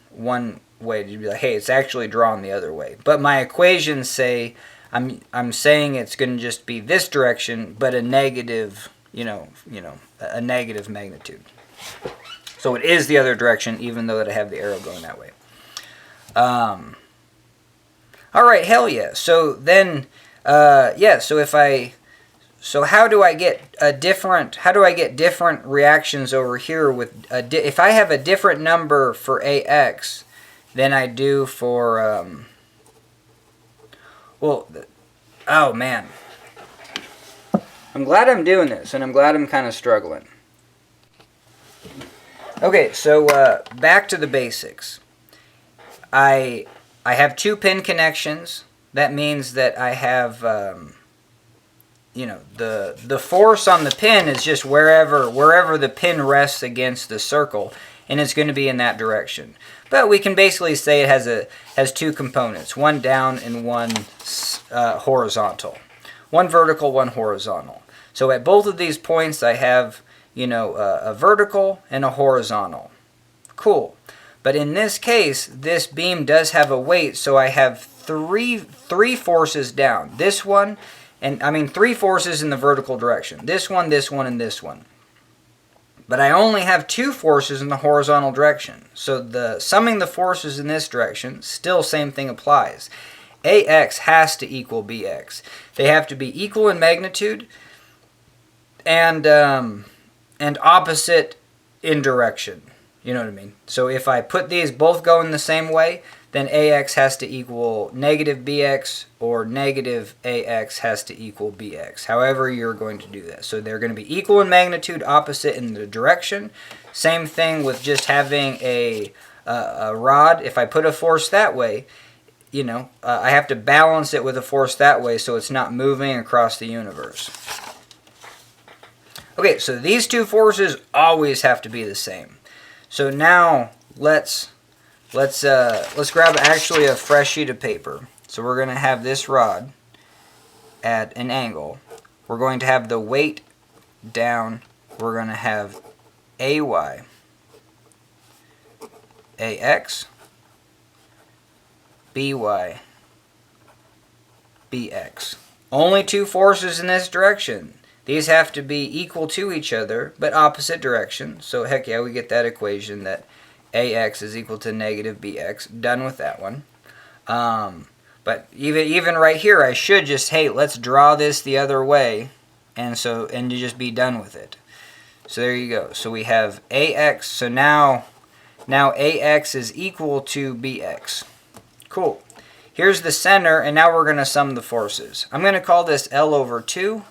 way to be like, hey, it's actually drawn the other way. But my equations say, I'm saying it's going to just be this direction, but a negative, a negative magnitude. So it is the other direction, even though that I have the arrow going that way. All right, hell yeah. So then, so how do I get different reactions over here with if I have a different number for AX than I do for oh man. I'm glad I'm doing this, and I'm glad I'm kind of struggling. Okay, so back to the basics. I have 2 pin connections. That means that I have, the force on the pin is just wherever the pin rests against the circle, and it's going to be in that direction. But we can basically say it has 2 components, one down and one horizontal. One vertical, one horizontal. So at both of these points I have, a vertical and a horizontal. Cool. But in this case, this beam does have a weight, so I have three forces down. This one, and I mean 3 forces in the vertical direction. This one, and this one. But I only have 2 forces in the horizontal direction. So summing the forces in this direction, still same thing applies. AX has to equal BX. They have to be equal in magnitude and opposite in direction. You know what I mean? So if I put these both going the same way, then AX has to equal negative BX, or negative AX has to equal BX. However you're going to do that. So they're going to be equal in magnitude, opposite in the direction. Same thing with just having a rod. If I put a force that way, I have to balance it with a force that way so it's not moving across the universe. Okay, so these 2 forces always have to be the same. So now let's grab actually a fresh sheet of paper. So we're going to have this rod at an angle. We're going to have the weight down. We're going to have AY, AX, BY, BX. Only 2 forces in this direction. These have to be equal to each other, but opposite direction. So heck yeah, we get that equation that AX is equal to negative BX. Done with that one. But even right here, I should just, hey, let's draw this the other way, and you just be done with it. So there you go. So we have AX. So now AX is equal to BX. Cool. Here's the center, and now we're going to sum the forces. I'm going to call this L over 2.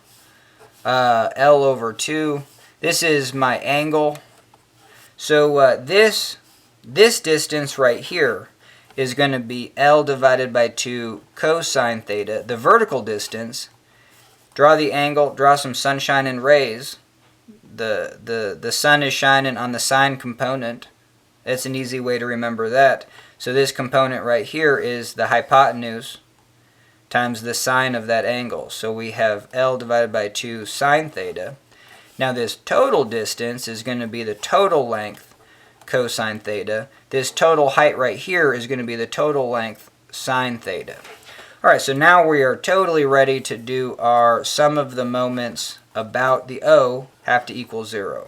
L over 2. This is my angle. So this distance right here is going to be L divided by 2 cosine theta. The vertical distance, draw the angle, draw some sunshine and rays. The sun is shining on the sine component. That's an easy way to remember that. So this component right here is the hypotenuse times the sine of that angle. So we have L divided by 2 sine theta. Now this total distance is going to be the total length cosine theta. This total height right here is going to be the total length sine theta. Alright, so now we are totally ready to do our sum of the moments about the O have to equal 0.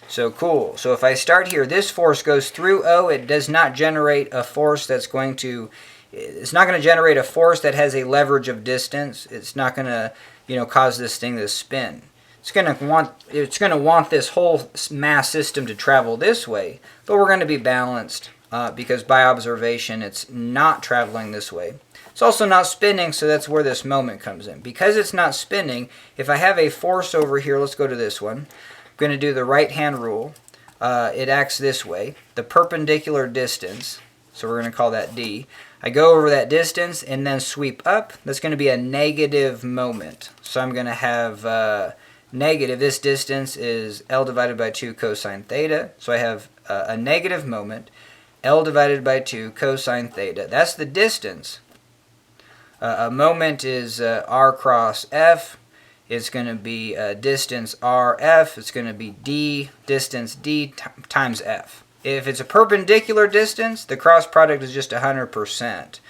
So cool. So if I start here, this force goes through O. It does not generate a force that's going to It's not going to generate a force that has a leverage of distance. It's not going to, cause this thing to spin. It's going to want this whole mass system to travel this way, but we're going to be balanced because by observation it's not traveling this way. It's also not spinning, so that's where this moment comes in. Because it's not spinning, if I have a force over here, let's go to this one. I'm going to do the right-hand rule. It acts this way. The perpendicular distance, so we're going to call that D. I go over that distance and then sweep up. That's going to be a negative moment. So I'm going to have negative. This distance is L divided by 2 cosine theta. So I have a negative moment. L divided by 2 cosine theta. That's the distance. A moment is R cross F. It's going to be distance RF. It's going to be D, distance D times F. If it's a perpendicular distance, the cross product is just 100%.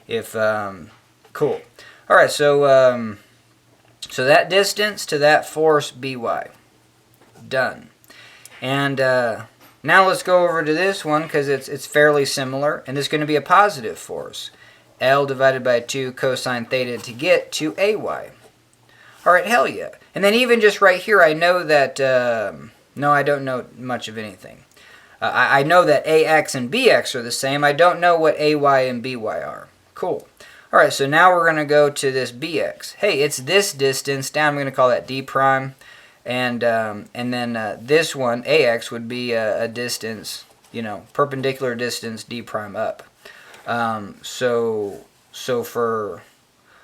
If cool. All right, so so that distance to that force by. Done. And now let's go over to this one because it's fairly similar, and it's going to be a positive force. L divided by 2 cosine theta to get to AY. All right, hell yeah. And then even just right here, I know that, no, I don't know much of anything. I know that AX and BX are the same. I don't know what AY and BY are. Cool. All right, so now we're going to go to this BX. Hey, it's this distance down. I'm going to call that D prime. And then this one, AX, would be a distance, perpendicular distance D prime up. So for,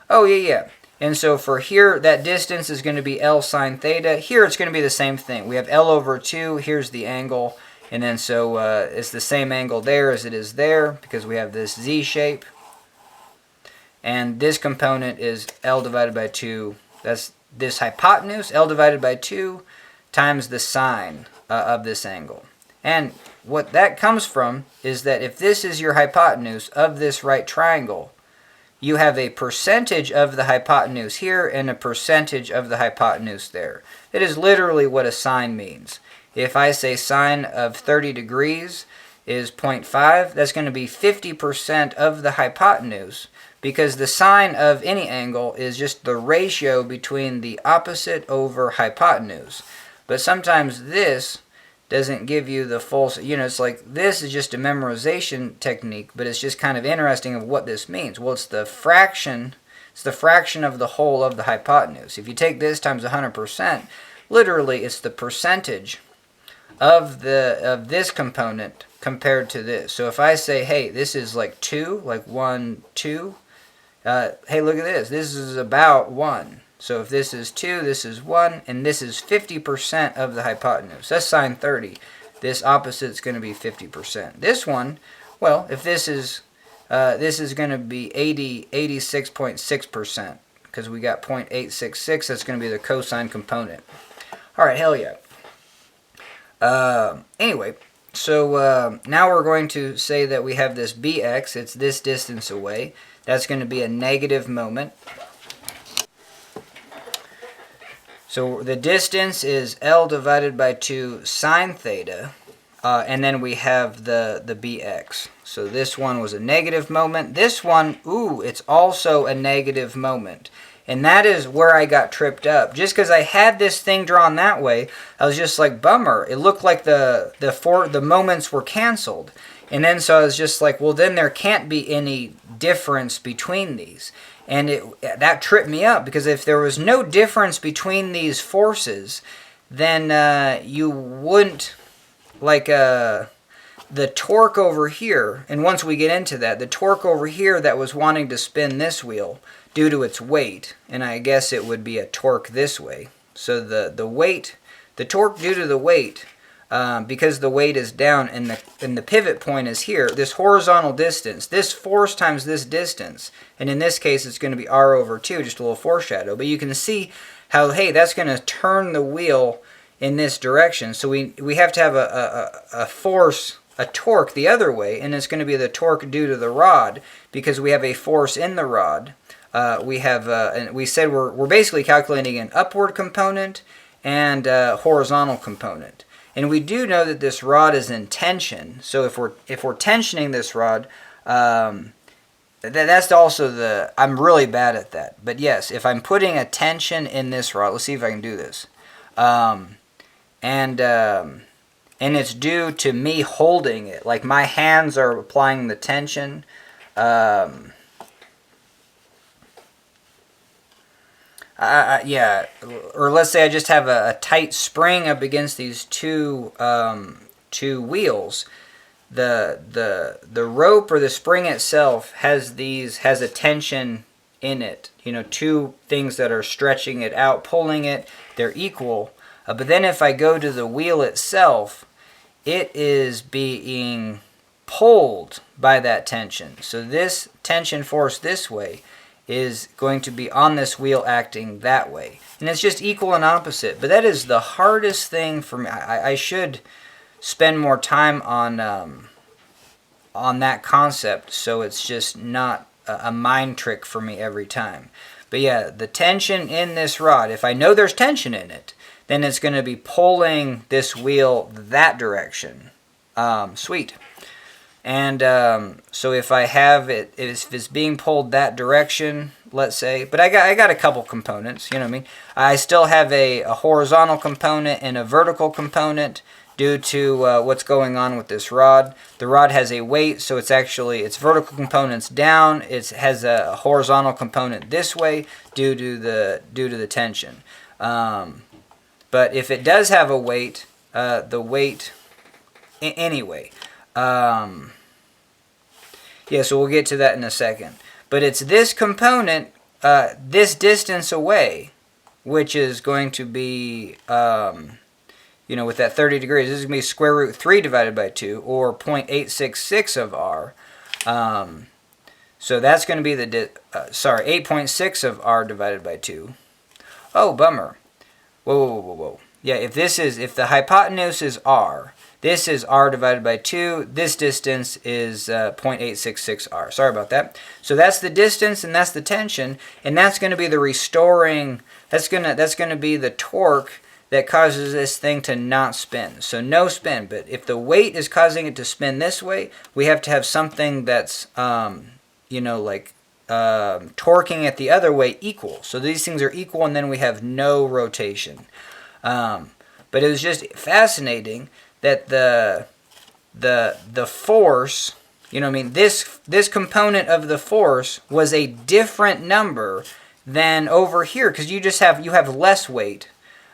oh, yeah. And so for here, that distance is going to be L sine theta. Here it's going to be the same thing. We have L over 2. Here's the angle. And then so it's the same angle there as it is there because we have this Z shape. And this component is L divided by 2. That's this hypotenuse, L divided by 2, times the sine of this angle. And what that comes from is that if this is your hypotenuse of this right triangle, you have a percentage of the hypotenuse here and a percentage of the hypotenuse there. It is literally what a sine means. If I say sine of 30 degrees is 0.5, that's going to be 50% of the hypotenuse because the sine of any angle is just the ratio between the opposite over hypotenuse. But sometimes this doesn't give you the full, it's like this is just a memorization technique, but it's just kind of interesting of what this means. Well, it's the fraction of the whole of the hypotenuse. If you take this times 100%, literally it's the percentage of this component compared to this. So if I say, hey, this is like 2, like 1, 2, hey, look at this. This is about 1. So if this is 2, this is 1, and this is 50% of the hypotenuse. That's sine 30. This opposite is going to be 50%. This one, well, if this is going to be 86.6% because we got 0.866. That's going to be the cosine component. All right, hell yeah. Anyway, so now we're going to say that we have this BX. It's this distance away. That's going to be a negative moment. So the distance is L divided by 2 sine theta, and then we have the BX. So this one was a negative moment. This one, it's also a negative moment. And that is where I got tripped up. Just because I had this thing drawn that way, I was just like, bummer. It looked like the moments were canceled. And then so I was just like, well, then there can't be any difference between these. And that tripped me up because if there was no difference between these forces, then you wouldn't, like the torque over here, and once we get into that, the torque over here that was wanting to spin this wheel due to its weight, and I guess it would be a torque this way. So the weight, the torque due to the weight, because the weight is down and the pivot point is here, this horizontal distance, this force times this distance, and in this case it's going to be R over 2, just a little foreshadow, but you can see how, hey, that's going to turn the wheel in this direction. So we have to have a force, a torque the other way, and it's going to be the torque due to the rod because we have a force in the rod. We have, and we said we're basically calculating an upward component and a horizontal component. And we do know that this rod is in tension. So if we're tensioning this rod, that's also I'm really bad at that. But yes, if I'm putting a tension in this rod, let's see if I can do this. And it's due to me holding it. Like my hands are applying the tension. Yeah, or let's say I just have a tight spring up against these two wheels. The rope or the spring itself has a tension in it. You know, two things that are stretching it out, pulling it. They're equal. But then if I go to the wheel itself, it is being pulled by that tension. So this tension force this way is going to be on this wheel acting that way. And it's just equal and opposite. But that is the hardest thing for me. I should spend more time on that concept so it's just not a mind trick for me every time. But yeah, the tension in this rod, if I know there's tension in it, then it's going to be pulling this wheel that direction. Sweet. And so if I have it, if it's being pulled that direction, let's say, but I got a couple components, you know what I mean? I still have a horizontal component and a vertical component due to what's going on with this rod. The rod has a weight, so it's vertical components down. It has a horizontal component this way due to the tension. But if it does have a weight, the weight anyway. Yeah, so we'll get to that in a second. But it's this component, this distance away, which is going to be, you know, with that 30 degrees, this is going to be square root 3 divided by 2, or 0.866 of r. So that's going to be 8.6 of r divided by 2. Oh, bummer. Whoa. Yeah, if the hypotenuse is r, this is r divided by 2. This distance is 0.866 r. Sorry about that. So that's the distance and that's the tension, and that's going to be the restoring. That's going to be the torque that causes this thing to not spin. So no spin. But if the weight is causing it to spin this way, we have to have something that's you know, like torquing it the other way equal. So these things are equal, and then we have no rotation. But it was just fascinating that the force, you know what I mean, this component of the force was a different number than over here, because you have less weight.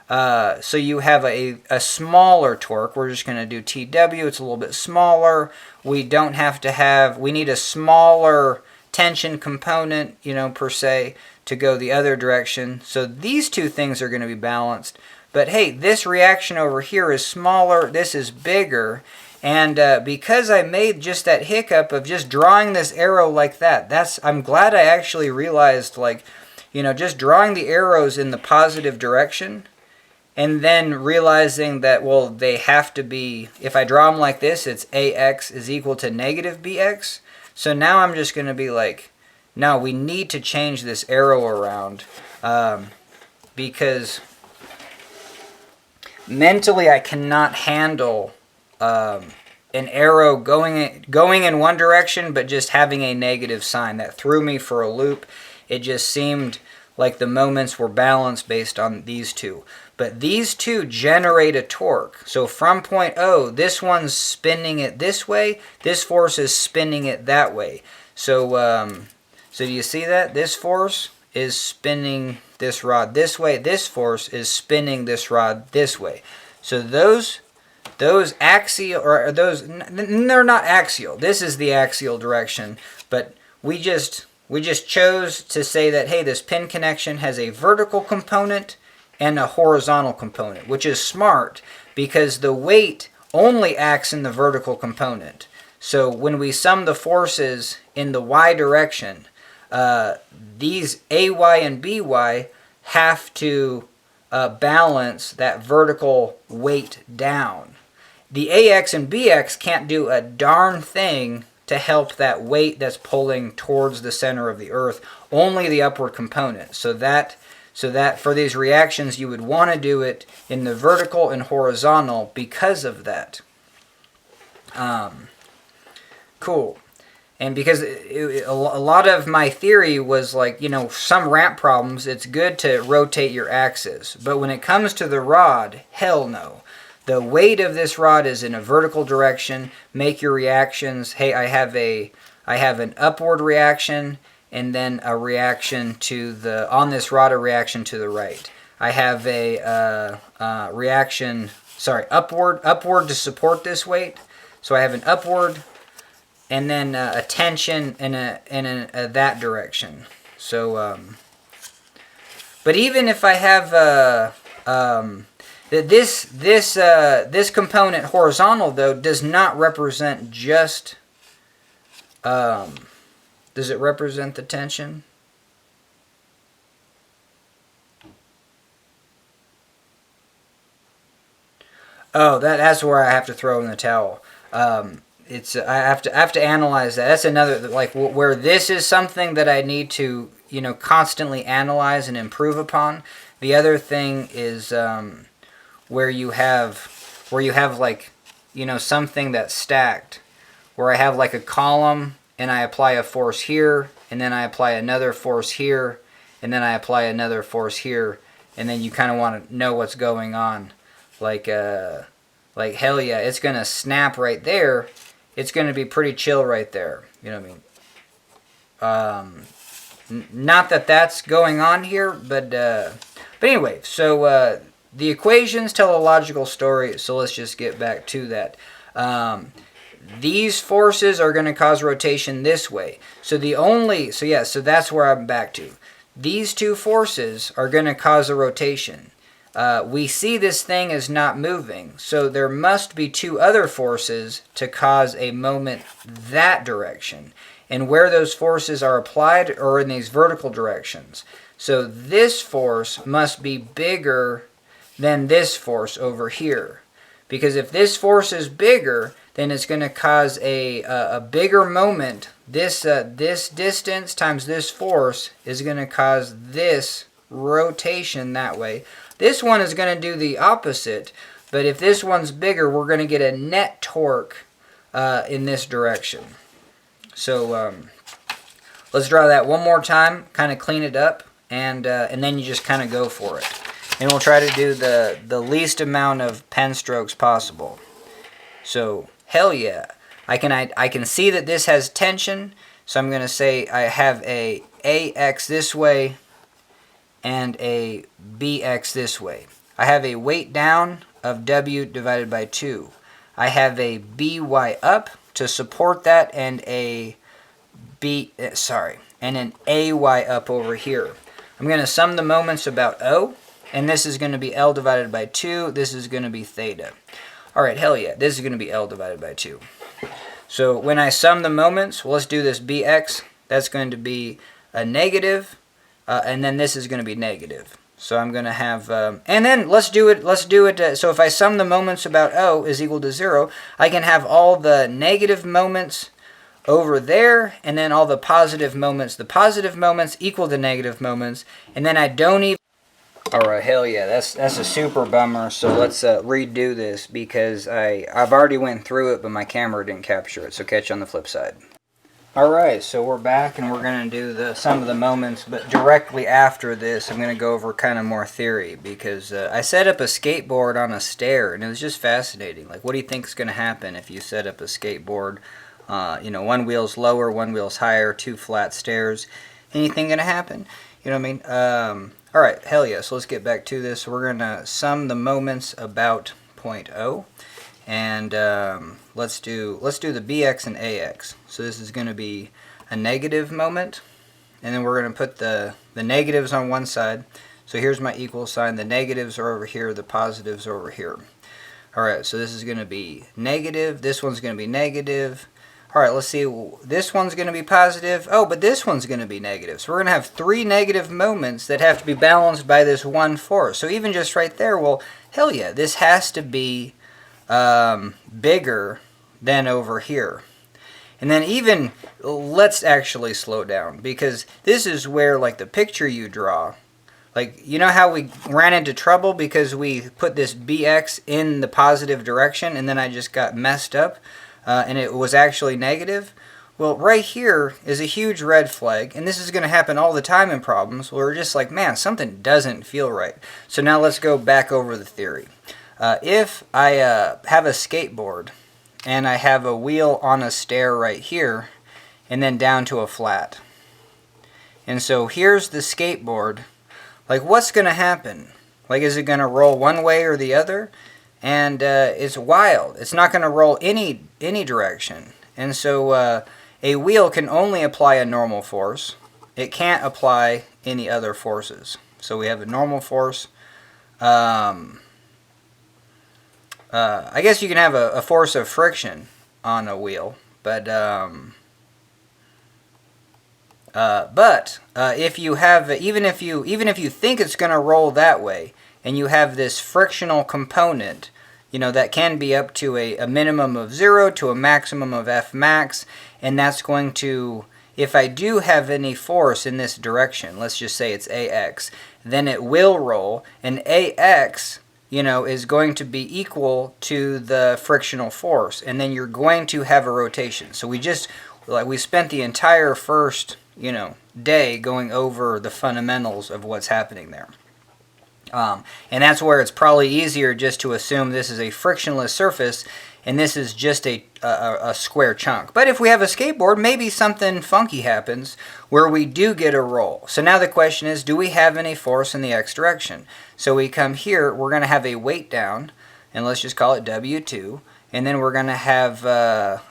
So you have a smaller torque. We're just going to do TW. It's a little bit smaller. We need a smaller tension component, you know, per se, to go the other direction. So these two things are going to be balanced. But hey, this reaction over here is smaller, this is bigger, and because I made just that hiccup of just drawing this arrow like that, I'm glad I actually realized, like, you know, just drawing the arrows in the positive direction, and then realizing that, well, they have to be, if I draw them like this, it's AX is equal to negative BX. So now I'm just going to be like, no, we need to change this arrow around, because mentally I cannot handle an arrow going in one direction but just having a negative sign. That threw me for a loop. It just seemed like the moments were balanced based on these two. But these two generate a torque. So from point O, this one's spinning it this way, this force is spinning it that way. So so do you see that? This force is spinning this rod this way. This force is spinning this rod this way. So those axial, or those, they're not axial. This is the axial direction, but we just chose to say that, hey, this pin connection has a vertical component and a horizontal component, which is smart because the weight only acts in the vertical component. So when we sum the forces in the y direction, these AY and BY have to balance that vertical weight down. The AX and BX can't do a darn thing to help that weight that's pulling towards the center of the earth, only the upward component. So that for these reactions you would want to do it in the vertical and horizontal because of that. Cool. And because a lot of my theory was like, you know, some ramp problems, it's good to rotate your axis. But when it comes to the rod, hell no. The weight of this rod is in a vertical direction. Make your reactions, hey, I have an upward reaction and then a reaction to the, on this rod, a reaction to the right. I have a reaction, sorry, upward to support this weight. So I have an upward and then a tension in that direction. So, but even if I have this component horizontal, though, does not represent just, does it represent the tension? Oh, that's where I have to throw in the towel. It's I have to analyze that. That's another, like, where this is something that I need to, you know, constantly analyze and improve upon. The other thing is where you have like, you know, something that's stacked, where I have like a column and I apply a force here, and then I apply another force here, and then I apply another force here, and then you kind of want to know what's going on. Like hell yeah, it's gonna snap right there. It's gonna be pretty chill right there. You know what I mean? Not that that's going on here, but anyway. So the equations tell a logical story. So let's just get back to that. These forces are going to cause rotation this way. So so that's where I'm back to. These two forces are going to cause a rotation. We see this thing is not moving, so there must be two other forces to cause a moment that direction. And where those forces are applied are in these vertical directions. So this force must be bigger than this force over here. Because if this force is bigger, then it's going to cause a bigger moment. This distance times this force is going to cause this rotation that way. This one is going to do the opposite, but if this one's bigger, we're going to get a net torque in this direction. So let's draw that one more time, kind of clean it up, and then you just kind of go for it. And we'll try to do the least amount of pen strokes possible. So hell yeah, I can see that this has tension, so I'm going to say I have a AX this way and a BX this way. I have a weight down of W divided by 2. I have a BY up to support that, and an AY up over here. I'm going to sum the moments about O, and this is going to be L divided by 2. This is going to be theta. Alright, hell yeah, this is going to be L divided by 2. So when I sum the moments, well, let's do this BX. That's going to be a negative, and then this is going to be negative. So I'm going to have, and then let's do it, so if I sum the moments about O is equal to 0, I can have all the negative moments over there, and then all the positive moments equal the negative moments, and then I don't even... Alright, hell yeah, that's a super bummer, so let's redo this, because I've already went through it, but my camera didn't capture it, so catch you on the flip side. Alright, so we're back, and we're going to do some of the moments, but directly after this, I'm going to go over kind of more theory, because I set up a skateboard on a stair, and it was just fascinating. Like, what do you think is going to happen if you set up a skateboard, you know, one wheel's lower, one wheel's higher, 2 flat stairs? Anything going to happen? You know what I mean? Alright, hell yeah, so let's get back to this. We're going to sum the moments about point O, and let's do the BX and AX. So this is going to be a negative moment, and then we're going to put the negatives on one side. So here's my equal sign. The negatives are over here, the positives are over here. Alright, so this is going to be negative, this one's going to be negative. Alright, let's see, this one's going to be positive. Oh, but this one's going to be negative. So we're going to have 3 negative moments that have to be balanced by this one force. So even just right there, well, hell yeah, this has to be bigger than over here. And then even, let's actually slow down, because this is where, like, the picture you draw, like, you know how we ran into trouble because we put this BX in the positive direction, and then I just got messed up? And it was actually negative? Well, right here is a huge red flag, and this is going to happen all the time in problems where we're just like, man, something doesn't feel right. So now let's go back over the theory. If I have a skateboard, and I have a wheel on a stair right here, and then down to a flat. And so here's the skateboard. Like, what's going to happen? Like, is it going to roll one way or the other? And it's wild. It's not going to roll any direction. And so a wheel can only apply a normal force. It can't apply any other forces. So we have a normal force. I guess you can have a force of friction on a wheel, but if you have, even if you think it's going to roll that way, and you have this frictional component, you know, that can be up to a minimum of 0 to a maximum of F max, and that's going to, if I do have any force in this direction, let's just say it's AX, then it will roll, and AX, you know, is going to be equal to the frictional force, and then you're going to have a rotation. So we spent the entire first, you know, day going over the fundamentals of what's happening there. And that's where it's probably easier just to assume this is a frictionless surface and this is just a square chunk. But if we have a skateboard, maybe something funky happens where we do get a roll. So now the question is, do we have any force in the x direction? So we come here, we're going to have a weight down, and let's just call it W2, and then we're going to have an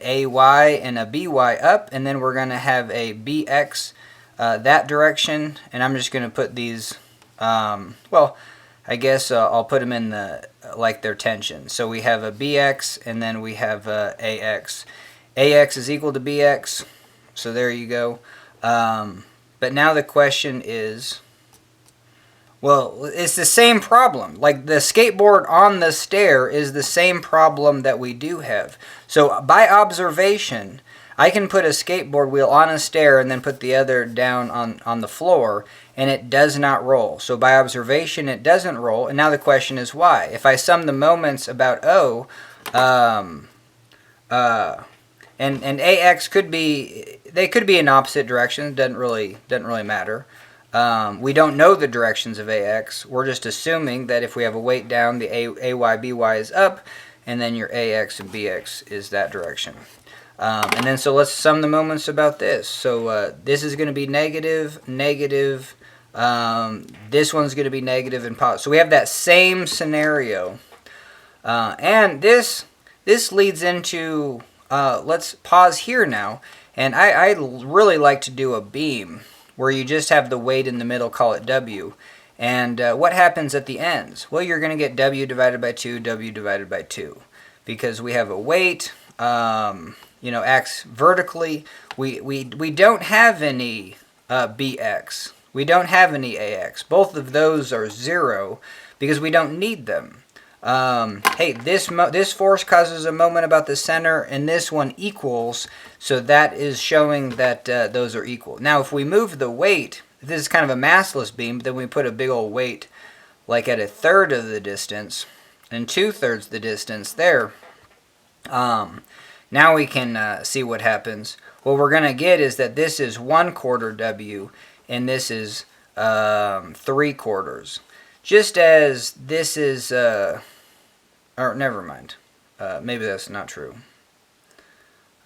AY and a BY up, and then we're going to have a BX that direction, and I'm just going to put these, well, I guess I'll put them in the, like their tension. So we have a BX, and then we have AX. AX is equal to BX, so there you go. But now the question is, well, it's the same problem. Like the skateboard on the stair is the same problem that we do have. So by observation, I can put a skateboard wheel on a stair and then put the other down on the floor, and it does not roll. So by observation, it doesn't roll. And now the question is why? If I sum the moments about O, and AX could be, they could be in opposite directions. Doesn't really matter. We don't know the directions of AX. We're just assuming that if we have a weight down, the AY, BY is up, and then your AX and BX is that direction. And then so let's sum the moments about this. So this is going to be negative, negative. This one's going to be negative and positive. So we have that same scenario. And this leads into, let's pause here now. And I really like to do a beam where you just have the weight in the middle, call it W. And what happens at the ends? Well, you're going to get W divided by 2, W divided by 2. Because we have a weight, you know, acts vertically. We don't have any BX. We don't have any AX. Both of those are 0 because we don't need them. Hey, this force causes a moment about the center, and this one equals, so that is showing that those are equal. Now, if we move the weight, this is kind of a massless beam, but then we put a big old weight like at 1/3 of the distance and 2/3 the distance there. Now we can see what happens. What we're going to get is that this is 1/4 W, and this is 3/4. Just as this is, or never mind. Maybe that's not true.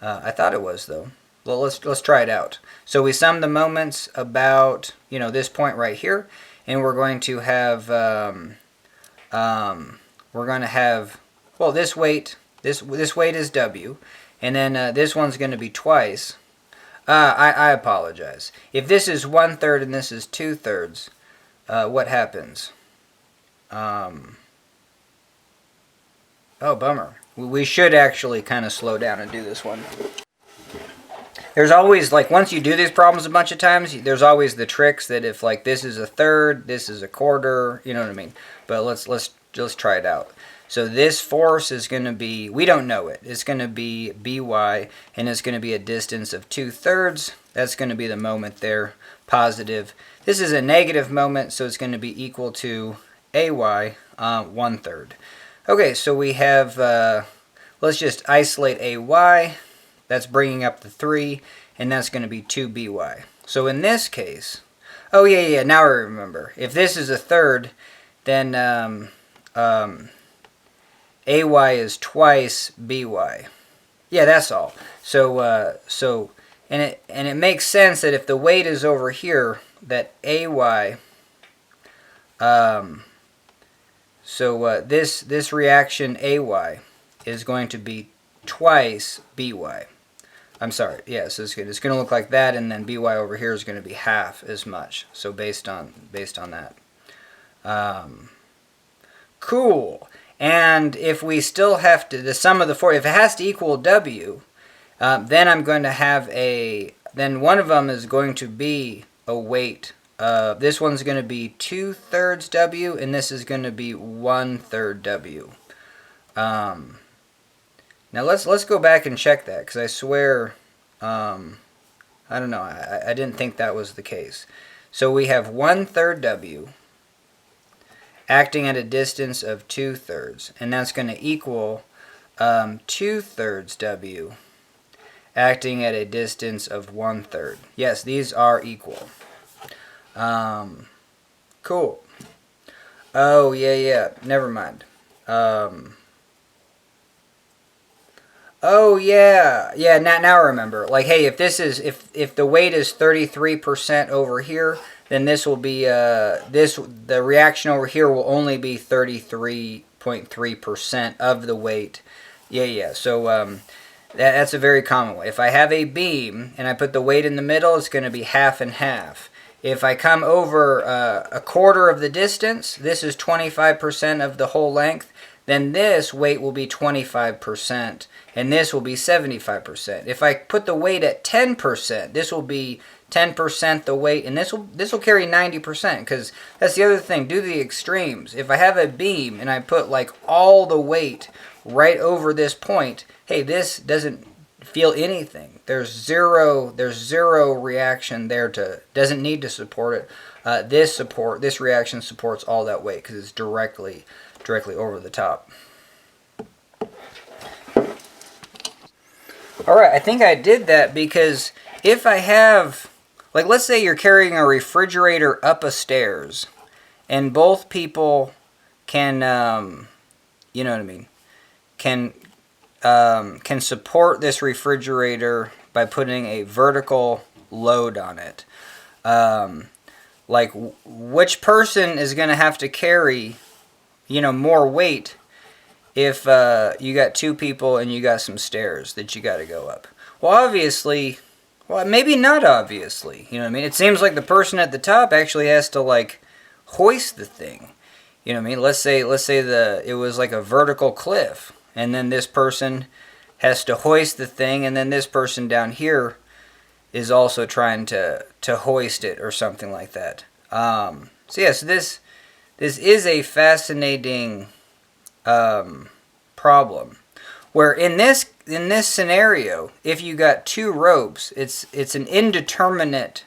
I thought it was though. Well, let's try it out. So we sum the moments about, you know, this point right here, and we're going to have well, this weight. This weight is W, and then this one's going to be twice. I apologize. If this is 1/3 and this is 2/3, what happens? Oh, bummer. We should actually kind of slow down and do this one. There's always, like, once you do these problems a bunch of times, there's always the tricks that if, like, this is 1/3, this is 1/4, you know what I mean? But let's try it out. So this force is going to be, we don't know it. It's going to be BY, and it's going to be a distance of 2/3. That's going to be the moment there, positive. This is a negative moment, so it's going to be equal to AY, 1/3. Okay, so we have, let's just isolate AY. That's bringing up the 3, and that's going to be 2BY. So in this case, oh yeah, now I remember. If this is 1/3, then AY is twice BY. Yeah, that's all. So And it makes sense that if the weight is over here, that AY, this reaction AY is going to be twice BY. I'm sorry, yeah, so it's going to look like that, and then BY over here is going to be half as much. So based on that. Cool. And if we still have to, the sum of the four, if it has to equal W, then I'm going to have then one of them is going to be a weight. This one's going to be 2/3 W, and this is going to be 1/3 W. Now let's go back and check that, because I swear, I don't know, I didn't think that was the case. So we have 1/3 W acting at a distance of 2/3, and that's going to equal 2/3 W acting at a distance of 1/3. Yes, these are equal. Cool. Oh, yeah, never mind. Oh, yeah, now I remember. Like, hey, if this is, if the weight is 33% over here, then this will be, the reaction over here will only be 33.3% of the weight. Yeah, so, that's a very common way. If I have a beam and I put the weight in the middle, it's going to be half and half. If I come over a quarter of the distance, this is 25% of the whole length, then this weight will be 25%, and this will be 75%. If I put the weight at 10%, this will be 10% the weight, and this will carry 90%, because that's the other thing. Do the extremes. If I have a beam and I put like all the weight right over this point, hey, this doesn't feel anything. There's zero reaction there doesn't need to support it. This reaction supports all that weight because it's directly over the top. Alright, I think I did that because if I have, like, let's say you're carrying a refrigerator up a stairs, and both people can, you know what I mean, can support this refrigerator by putting a vertical load on it. Like, which person is going to have to carry, more weight if you got two people and you got some stairs that you got to go up? Well, obviously, maybe not obviously. You know what I mean? It seems like the person at the top actually has to, like, hoist the thing. You know what I mean? Let's say it was like a vertical cliff, and then this person has to hoist the thing, and then this person down here is also trying to hoist it or something like that. So this is a fascinating problem, where in this scenario, if you got two ropes, it's an indeterminate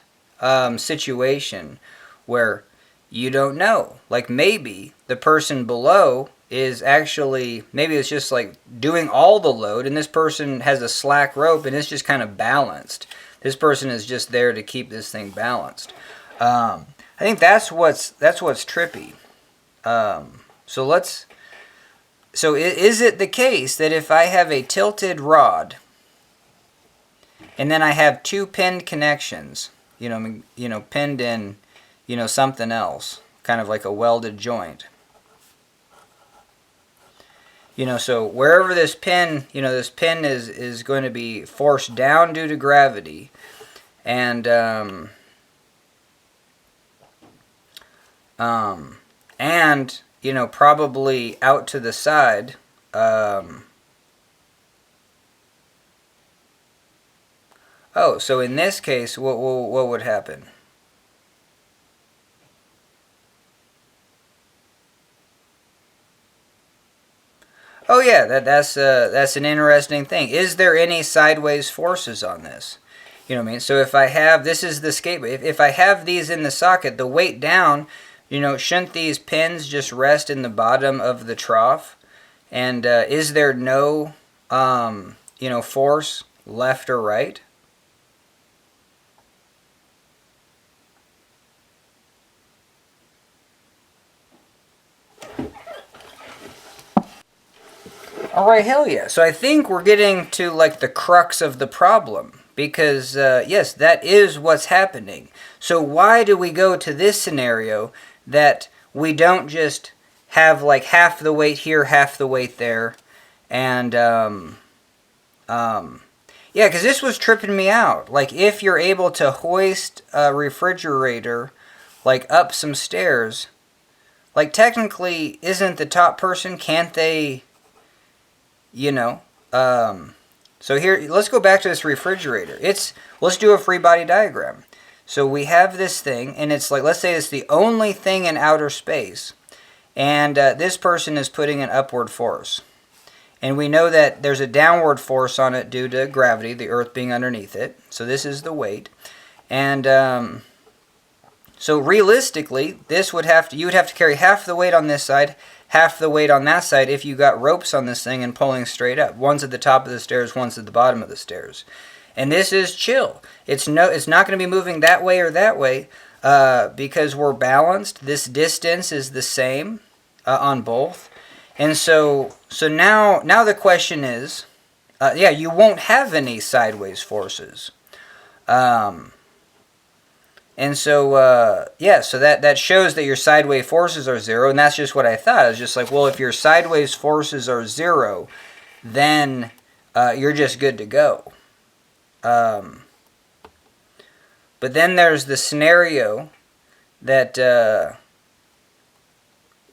situation where you don't know. Like, maybe the person below is actually, maybe it's just like doing all the load, and this person has a slack rope and it's just kind of balanced. This person is just there to keep this thing balanced. I think that's what's trippy. So is it the case that if I have a tilted rod and then I have two pinned connections, pinned in, something else, kind of like a welded joint, so wherever this pin, this pin is going to be forced down due to gravity, and probably out to the side. So in this case, what would happen? Oh yeah, that's an interesting thing. Is there any sideways forces on this? You know what I mean? So if I have, this is the skateboard. If I have these in the socket, the weight down, shouldn't these pins just rest in the bottom of the trough? And is there no, force left or right? Alright, hell yeah. So I think we're getting to, like, the crux of the problem. because yes, that is what's happening. So why do we go to this scenario that we don't just have like half the weight here, half the weight there, and yeah, because this was tripping me out. Like, if you're able to hoist a refrigerator, like, up some stairs, like, technically, isn't the top person, can't they, you know, so here, let's go back to this refrigerator. Let's do a free body diagram. So we have this thing, and it's like, let's say it's the only thing in outer space, and this person is putting an upward force. And we know that there's a downward force on it due to gravity, the Earth being underneath it. So this is the weight. And so realistically, you would have to carry half the weight on this side, half the weight on that side if you got ropes on this thing and pulling straight up. One's at the top of the stairs, one's at the bottom of the stairs. And this is chill. It's not going to be moving that way or that way because we're balanced. This distance is the same on both. And so now the question is, yeah, you won't have any sideways forces. And so, yeah, so that shows that your sideways forces are 0, and that's just what I thought. I was just like, well, if your sideways forces are 0, then you're just good to go. But then there's the scenario that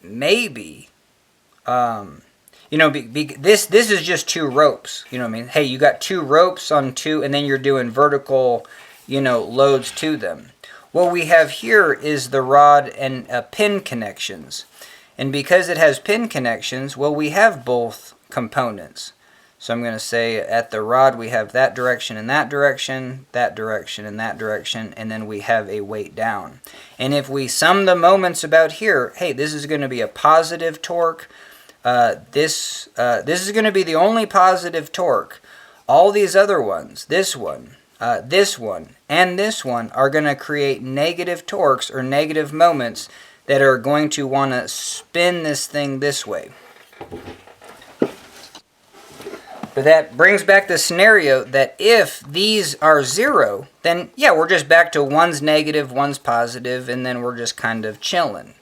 maybe... you know, this is just 2 ropes. You know what I mean? Hey, you got 2 ropes on 2, and then you're doing vertical, you know, loads to them. What we have here is the rod and pin connections. And because it has pin connections, well, we have both components. So I'm going to say at the rod we have that direction and that direction, that direction and that direction, and then we have a weight down. And if we sum the moments about here, hey, this is going to be a positive torque. This is going to be the only positive torque. All these other ones, this one, and this one, are going to create negative torques or negative moments that are going to want to spin this thing this way. But that brings back the scenario that if these are 0, then yeah, we're just back to one's negative, one's positive, and then we're just kind of chilling.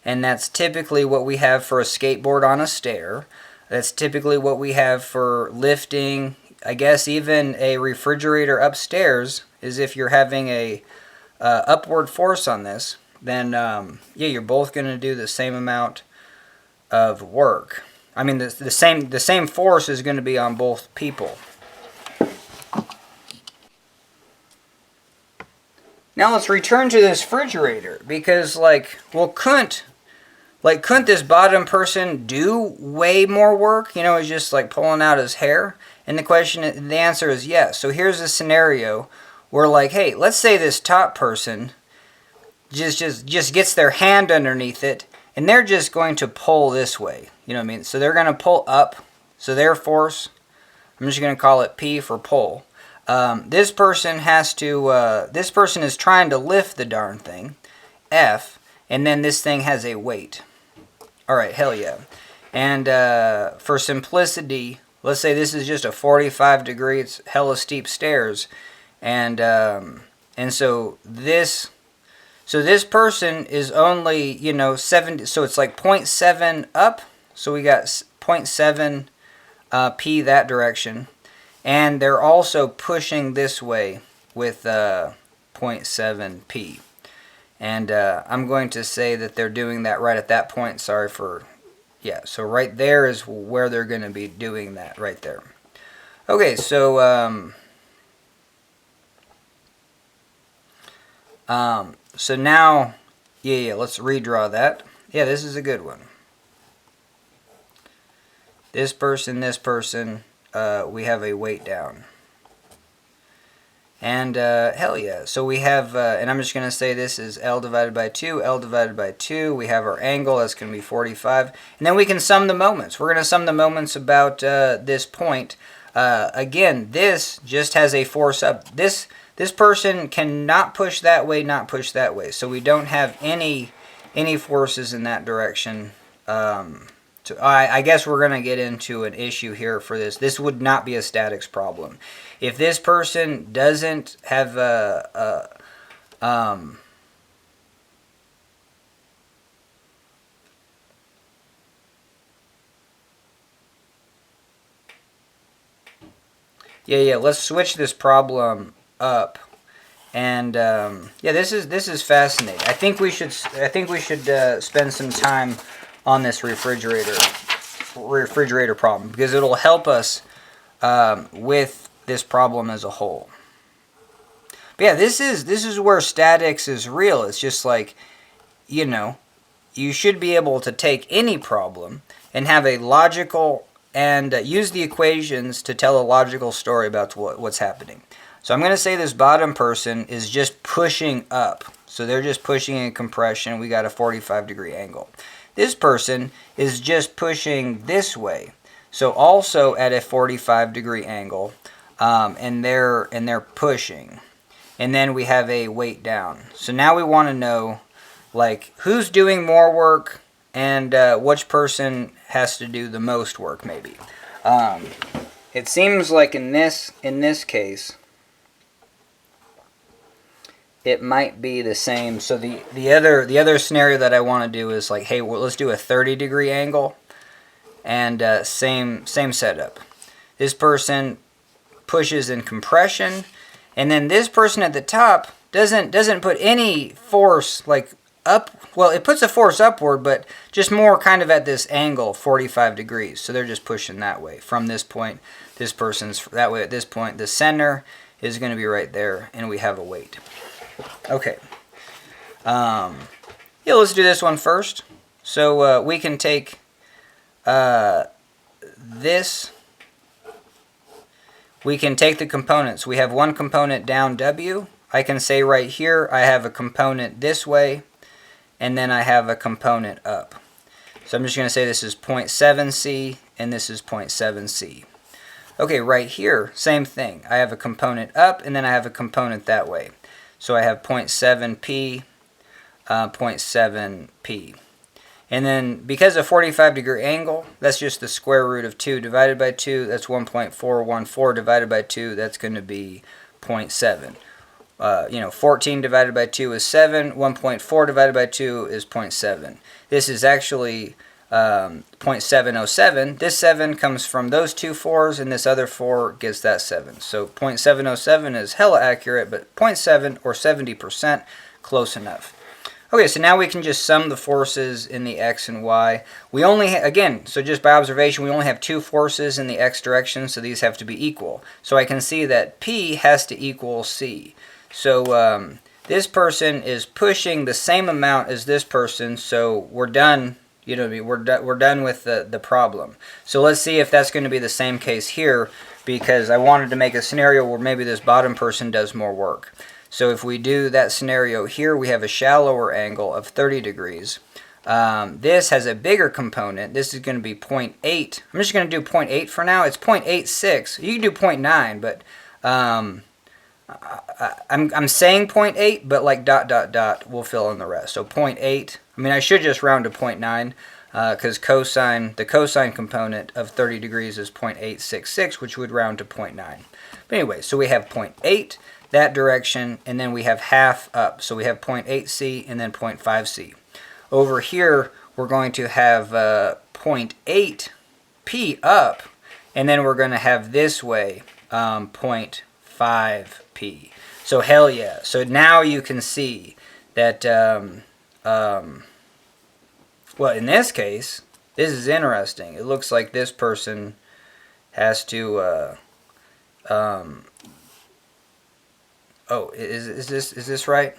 And that's typically what we have for a skateboard on a stair. That's typically what we have for lifting. I guess even a refrigerator upstairs is if you're having a upward force on this, then yeah, you're both going to do the same amount of work. I mean, the same force is going to be on both people. Now let's return to this refrigerator, because couldn't this bottom person do way more work? You know, it's just like pulling out his hair. And the answer is yes. So here's a scenario where, like, hey, let's say this top person just gets their hand underneath it, and they're just going to pull this way. You know what I mean? So they're going to pull up. So their force, I'm just going to call it P for pull. This person is trying to lift the darn thing, F, and then this thing has a weight. All right, hell yeah. And for simplicity, let's say this is just a 45 degree, it's hella steep stairs, and so this person is only, you know, 70, so it's like 0.7 up, so we got 0.7 P that direction, and they're also pushing this way with 0.7 P. And I'm going to say that they're doing that right at that point. Sorry for, yeah, so right there is where they're going to be doing that, right there. Okay, so so now, yeah, let's redraw that. Yeah, this is a good one. This person, we have a weight down. And hell yeah. So we have, and I'm just going to say this is L divided by 2, L divided by 2. We have our angle, that's going to be 45. And then we can sum the moments. We're going to sum the moments about this point. Again, this just has a force up. This person cannot push that way, not push that way. So we don't have any forces in that direction So I guess we're going to get into an issue here for this. This would not be a statics problem. If this person doesn't have yeah, let's switch this problem up. And yeah, this is fascinating. I think we should spend some time on this refrigerator problem, because it'll help us with this problem as a whole. But yeah, this is where statics is real. It's just like, you should be able to take any problem and have a logical and use the equations to tell a logical story about what's happening. So I'm going to say this bottom person is just pushing up. So they're just pushing in compression. We got a 45-degree angle. This person is just pushing this way. So also at a 45-degree angle, and they're pushing. And then we have a weight down. So now we want to know, like, who's doing more work and which person has to do the most work, maybe. It seems like in this case, it might be the same. So the other scenario that I want to do is like, hey, well, let's do a 30-degree angle, and same setup. This person pushes in compression, and then this person at the top doesn't put any force like up. Well, it puts a force upward, but just more kind of at this angle, 45 degrees. So they're just pushing that way from this point. This person's that way at this point. The center is going to be right there, and we have a weight. Okay. Yeah, let's do this one first. So we can take this. We can take the components. We have one component down W. I can say right here I have a component this way, and then I have a component up. So I'm just going to say this is 0.7c and this is 0.7c. Okay, right here, same thing. I have a component up, and then I have a component that way. So I have 0.7p, 0.7p. And then because of 45-degree angle, that's just the square root of 2 divided by 2. That's 1.414 divided by 2. That's going to be 0.7. 14 divided by 2 is 7. 1.4 divided by 2 is 0.7. This is actually 0.707. This 7 comes from those two 4s, and this other 4 gets that 7. So 0.707 is hella accurate, but 0.7 or 70%, close enough. Okay, so now we can just sum the forces in the x and y. We only, again, so just by observation, we only have two forces in the x direction, so these have to be equal. So I can see that P has to equal C. So this person is pushing the same amount as this person, so we're done. We're done with the problem. So let's see if that's going to be the same case here, because I wanted to make a scenario where maybe this bottom person does more work. So if we do that scenario here, we have a shallower angle of 30 degrees. This has a bigger component. This is going to be 0.8. I'm just going to do 0.8 for now. It's 0.86. You can do 0.9, but I'm saying 0.8, but like ... we'll fill in the rest. So 0.8. I mean, I should just round to 0.9 because the cosine component of 30 degrees is 0.866, which would round to 0.9. But anyway, so we have 0.8. that direction, and then we have half up. So we have 0.8c and then 0.5c. Over here, we're going to have 0.8p up, and then we're going to have this way 0.5p. So hell yeah. So now you can see that, well, in this case, this is interesting. It looks like this person has to, oh, is this right?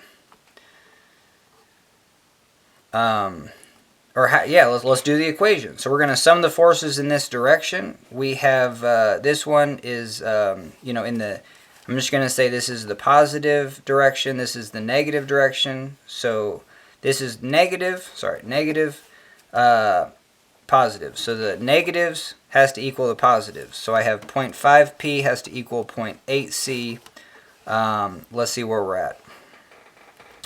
Let's do the equation. So we're going to sum the forces in this direction. We have this one is I'm just going to say this is the positive direction. This is the negative direction. So this is negative, positive. So the negatives has to equal the positives. So I have 0.5p has to equal 0.8c. Let's see where we're at.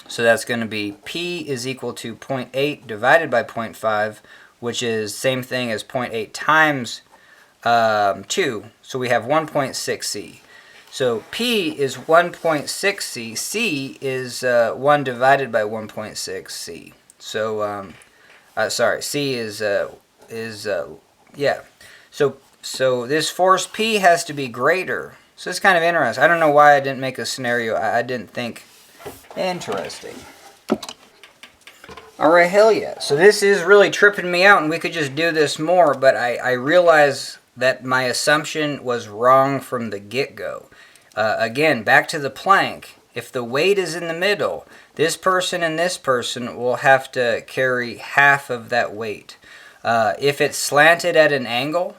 So that's going to be P is equal to 0.8 divided by 0.5, which is same thing as 0.8 times 2. So we have 1.6c. So P is 1.6c. C is 1 divided by 1.6c. So, sorry, C is yeah. So this force P has to be greater. So it's kind of interesting. I don't know why I didn't make a scenario. I didn't think. Interesting. Alright, hell yeah. So this is really tripping me out, and we could just do this more, but I realize that my assumption was wrong from the get-go. Again, back to the plank. If the weight is in the middle, this person and this person will have to carry half of that weight. If it's slanted at an angle,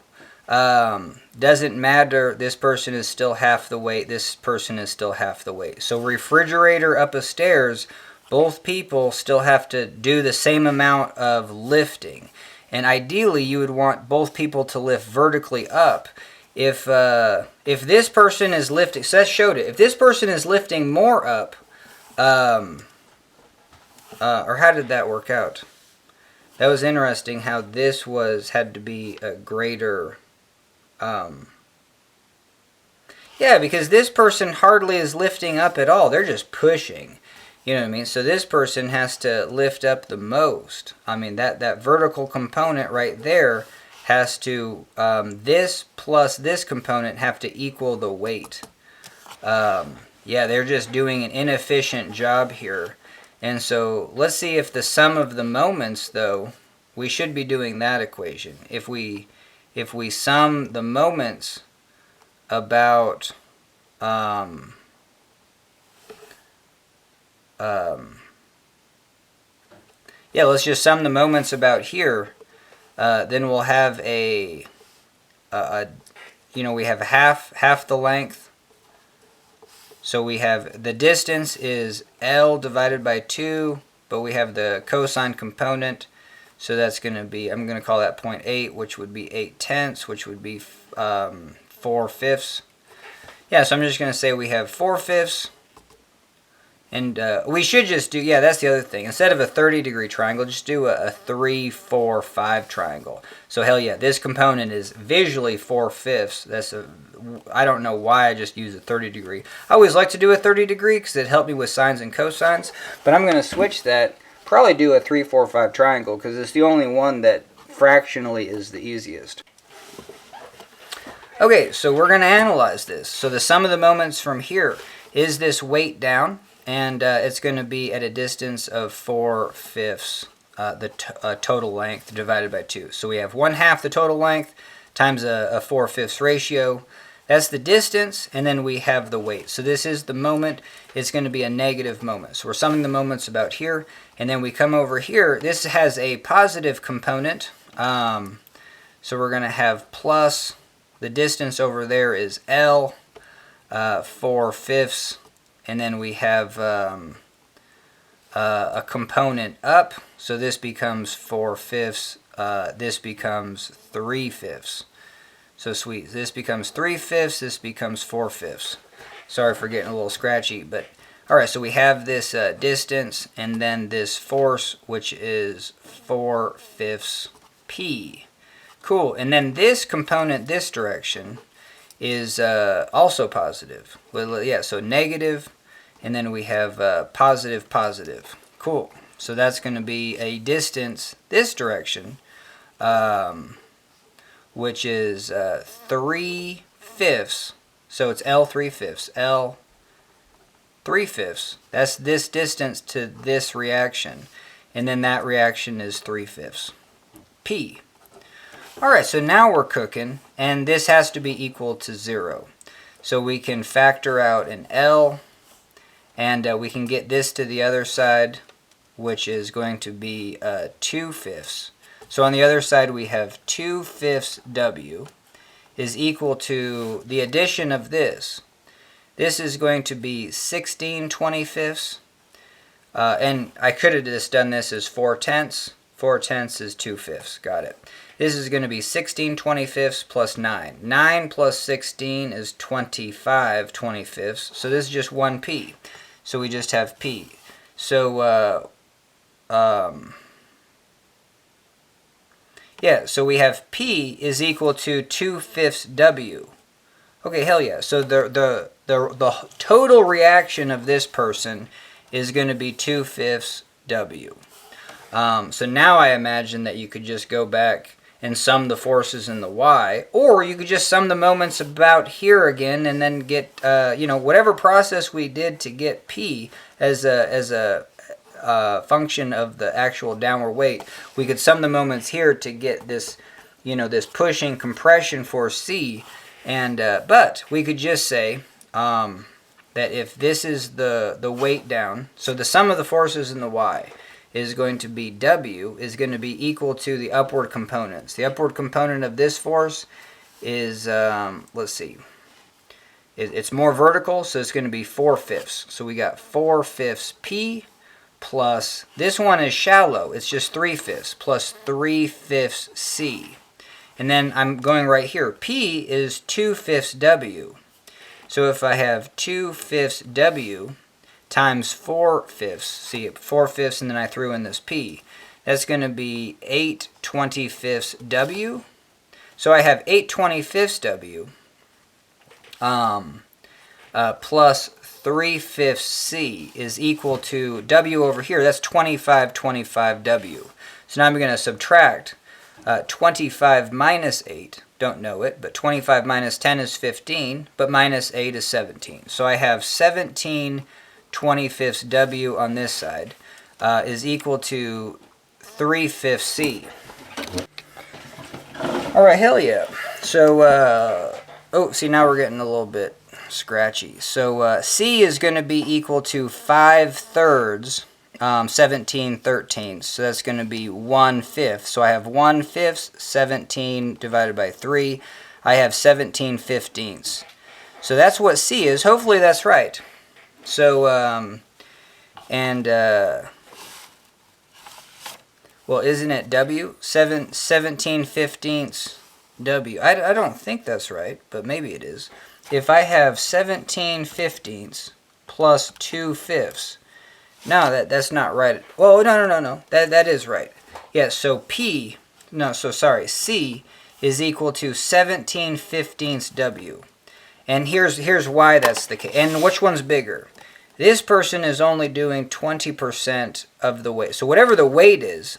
doesn't matter. This person is still half the weight. This person is still half the weight. So refrigerator up a stairs, both people still have to do the same amount of lifting. And ideally, you would want both people to lift vertically up. If this person is lifting, Seth showed it. If this person is lifting more up, or how did that work out? That was interesting how this had to be a greater. Yeah, because this person hardly is lifting up at all. They're just pushing. You know what I mean? So this person has to lift up the most. I mean, that vertical component right there has to, this plus this component have to equal the weight. Yeah, they're just doing an inefficient job here. And so let's see if the sum of the moments, though, we should be doing that equation. If we sum the moments about yeah, let's just sum the moments about here. Then we'll have we have half the length. So we have the distance is L divided by 2, but we have the cosine component. So that's going to be, I'm going to call that 0.8, which would be 8/10, which would be 4/5. Yeah, so I'm just going to say we have 4/5. And we should just do, yeah, that's the other thing. Instead of a 30-degree triangle, just do a 3, 4, 5 triangle. So hell yeah, this component is visually 4/5. I don't know why I just use a 30-degree. I always like to do a 30-degree because it helped me with sines and cosines. But I'm going to switch that. Probably do a 3, 4, 5 triangle because it's the only one that fractionally is the easiest. Okay, so we're going to analyze this. So the sum of the moments from here is this weight down. And it's going to be at a distance of 4/5, the total length divided by 2. So we have 1/2 the total length times a 4/5 ratio. That's the distance, and then we have the weight. So this is the moment. It's going to be a negative moment. So we're summing the moments about here, and then we come over here. This has a positive component. So we're going to have plus, the distance over there is L, 4/5. And then we have a component up, so this becomes 4/5. This becomes 3/5. So sweet. This becomes 3/5. This becomes 4/5. Sorry for getting a little scratchy, but all right. So we have this distance, and then this force, which is 4/5 p. Cool. And then this component, this direction, is also positive. Well, yeah, so negative, and then we have positive, positive. Cool. So that's going to be a distance this direction, which is 3/5. So it's L 3/5. L 3/5. That's this distance to this reaction, and then that reaction is 3/5 p. Alright, so now we're cooking, and this has to be equal to 0. So we can factor out an L, and we can get this to the other side, which is going to be 2/5. So on the other side we have 2/5 W is equal to the addition of this. This is going to be 16/25. And I could have just done this as 4/10. 4/10 is 2/5. Got it. This is going to be 16/25 plus 9. 9 plus 16 is 25/25. So this is just 1p. So we just have p. So Yeah, so we have P is equal to 2/5 W. Okay, hell yeah. So the total reaction of this person is going to be 2/5 W. So now I imagine that you could just go back and sum the forces in the y, or you could just sum the moments about here again and then get, whatever process we did to get P as a function of the actual downward weight, we could sum the moments here to get this, this pushing compression force C. And but we could just say that if this is the weight down, so the sum of the forces in the y is going to be W is going to be equal to the upward components. The upward component of this force is, let's see, it's more vertical, so it's going to be 4/5. So we got 4/5 P plus, this one is shallow, it's just 3/5 plus 3/5 C. And then I'm going right here. P is 2/5 W. So if I have 2/5 W times 4/5, see, 4/5, and then I threw in this P, that's going to be 8/25 W. So I have 8/25 W plus 3/5 C is equal to W over here. That's 25/25 W. So now I'm going to subtract 25 minus 8, don't know it, but 25 minus 10 is 15, but minus 8 is 17. So I have 17/25 W on this side is equal to 3/5 C. All right, hell yeah. So, see, now we're getting a little bit scratchy. So C is going to be equal to 5/3 17/13. So that's going to be 1/5. So I have 1/5, 17 divided by 3. I have 17/15. So that's what C is. Hopefully that's right. So, well, isn't it W? 17/15 W. I don't think that's right, but maybe it is. If I have 17/15 plus 2/5, no, that's not right. Well, no. That is right. Yes, so C is equal to 17/15 W. And here's why that's the case. And which one's bigger? This person is only doing 20% of the weight. So whatever the weight is,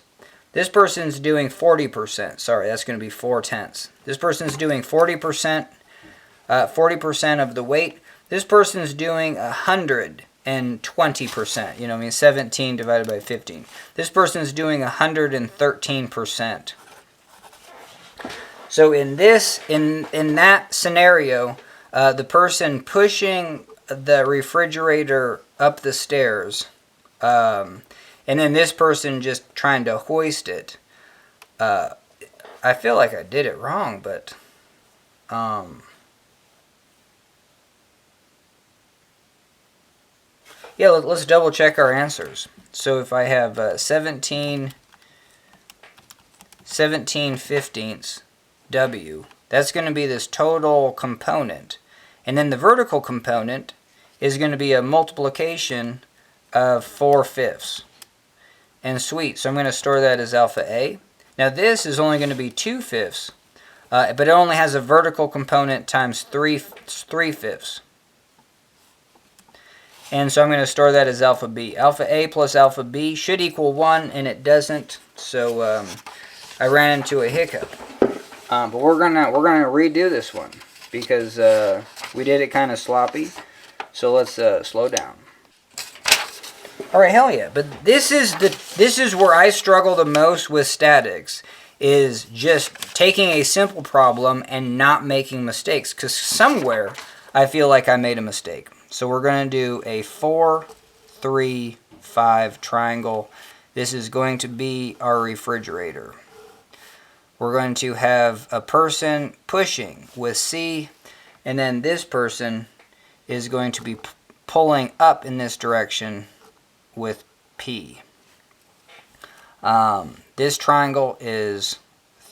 this person's doing 40%. Sorry, that's going to be 4/10. This person's doing 40% of the weight. This person's doing 120%. 17 divided by 15. This person's doing 113%. So in that scenario, the person pushing the refrigerator up the stairs, and then this person just trying to hoist it. I feel like I did it wrong, but yeah, let's double check our answers. So if I have 17/15 W, that's going to be this total component. And then the vertical component is going to be a multiplication of 4/5. And sweet, so I'm going to store that as alpha A. Now this is only going to be 2/5, but it only has a vertical component times 3/5. And so I'm going to store that as alpha B. Alpha A plus alpha B should equal 1, and it doesn't. So I ran into a hiccup. But we're gonna redo this one because we did it kind of sloppy. So let's slow down. All right, hell yeah! But this is where I struggle the most with statics, is just taking a simple problem and not making mistakes. Because somewhere I feel like I made a mistake. So we're going to do a 4, 3, 5 triangle. This is going to be our refrigerator. We're going to have a person pushing with C, and then this person is going to be pulling up in this direction with P. This triangle is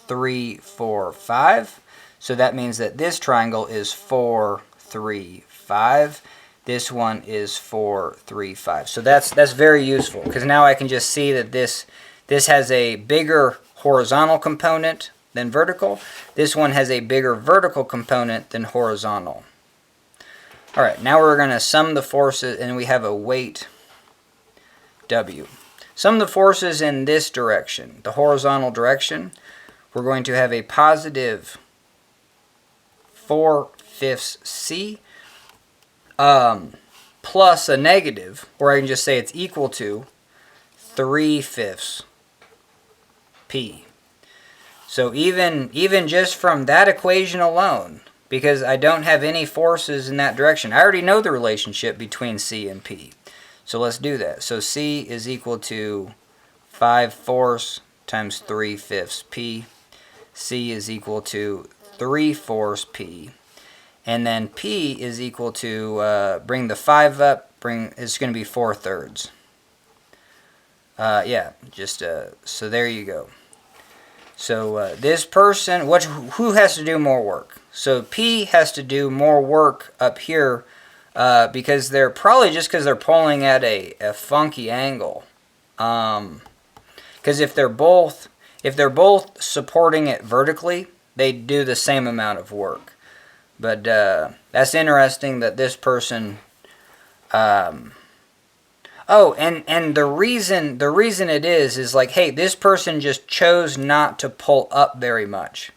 3, 4, 5. So that means that this triangle is 4, 3, 5. This one is 4, 3, 5. So that's very useful, because now I can just see that this has a bigger horizontal component than vertical. This one has a bigger vertical component than horizontal. All right, now we're going to sum the forces, and we have a weight W. Sum the forces in this direction, the horizontal direction. We're going to have a positive 4/5 C plus a negative, or I can just say it's equal to 3/5 P. So even just from that equation alone, because I don't have any forces in that direction, I already know the relationship between C and P. So let's do that. So C is equal to 5/4 times 3/5 P. C is equal to 3/4 P. And then P is equal to, bring the 5 up, it's going to be 4/3. So there you go. So this person, who has to do more work? So P has to do more work up here because they're because they're pulling at a funky angle. Because if they're both supporting it vertically, they do the same amount of work. But that's interesting that this person. And the reason it is like, hey, this person just chose not to pull up very much.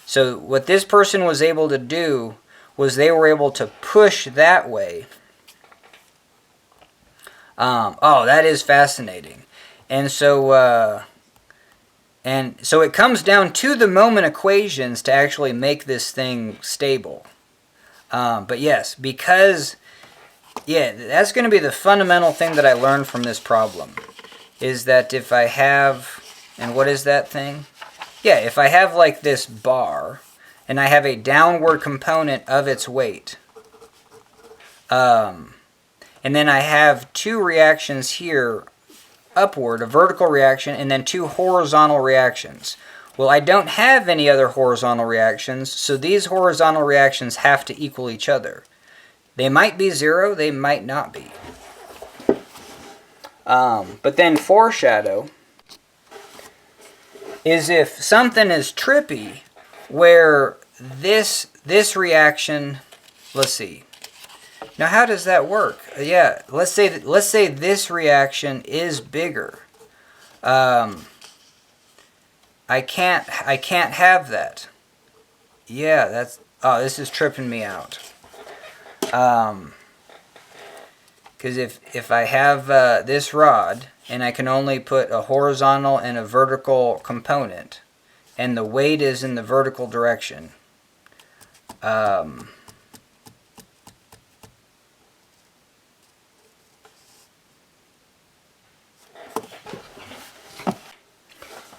So what this person was able to do was they were able to push that way. That is fascinating. And so it comes down to the moment equations to actually make this thing stable. But yes, because that's going to be the fundamental thing that I learned from this problem, is that if I have, and what is that thing? Yeah, if I have like this bar, and I have a downward component of its weight, and then I have two reactions here upward, a vertical reaction, and then two horizontal reactions. Well, I don't have any other horizontal reactions, so these horizontal reactions have to equal each other. They might be 0, they might not be. But then foreshadow is if something is trippy where this reaction, let's see. Now how does that work? Yeah, let's say this reaction is bigger. I can't have that. Yeah, this is tripping me out. Because if I have this rod and I can only put a horizontal and a vertical component, and the weight is in the vertical direction, all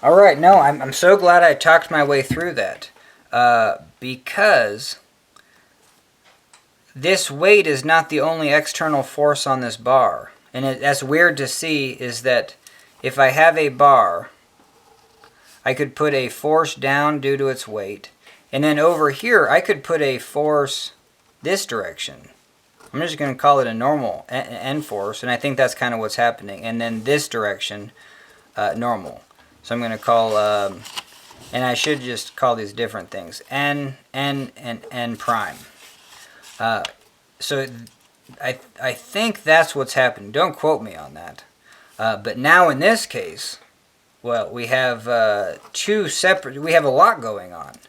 right, no, I'm so glad I talked my way through that, because this weight is not the only external force on this bar. And that's weird to see, is that if I have a bar, I could put a force down due to its weight. And then over here, I could put a force this direction. I'm just going to call it a normal N force, and I think that's kind of what's happening. And then this direction, normal. So I'm going to call, and I should just call these different things, N, N, and N prime. So I think that's what's happening. Don't quote me on that. But now in this case, well, we have two separate. We have a lot going on.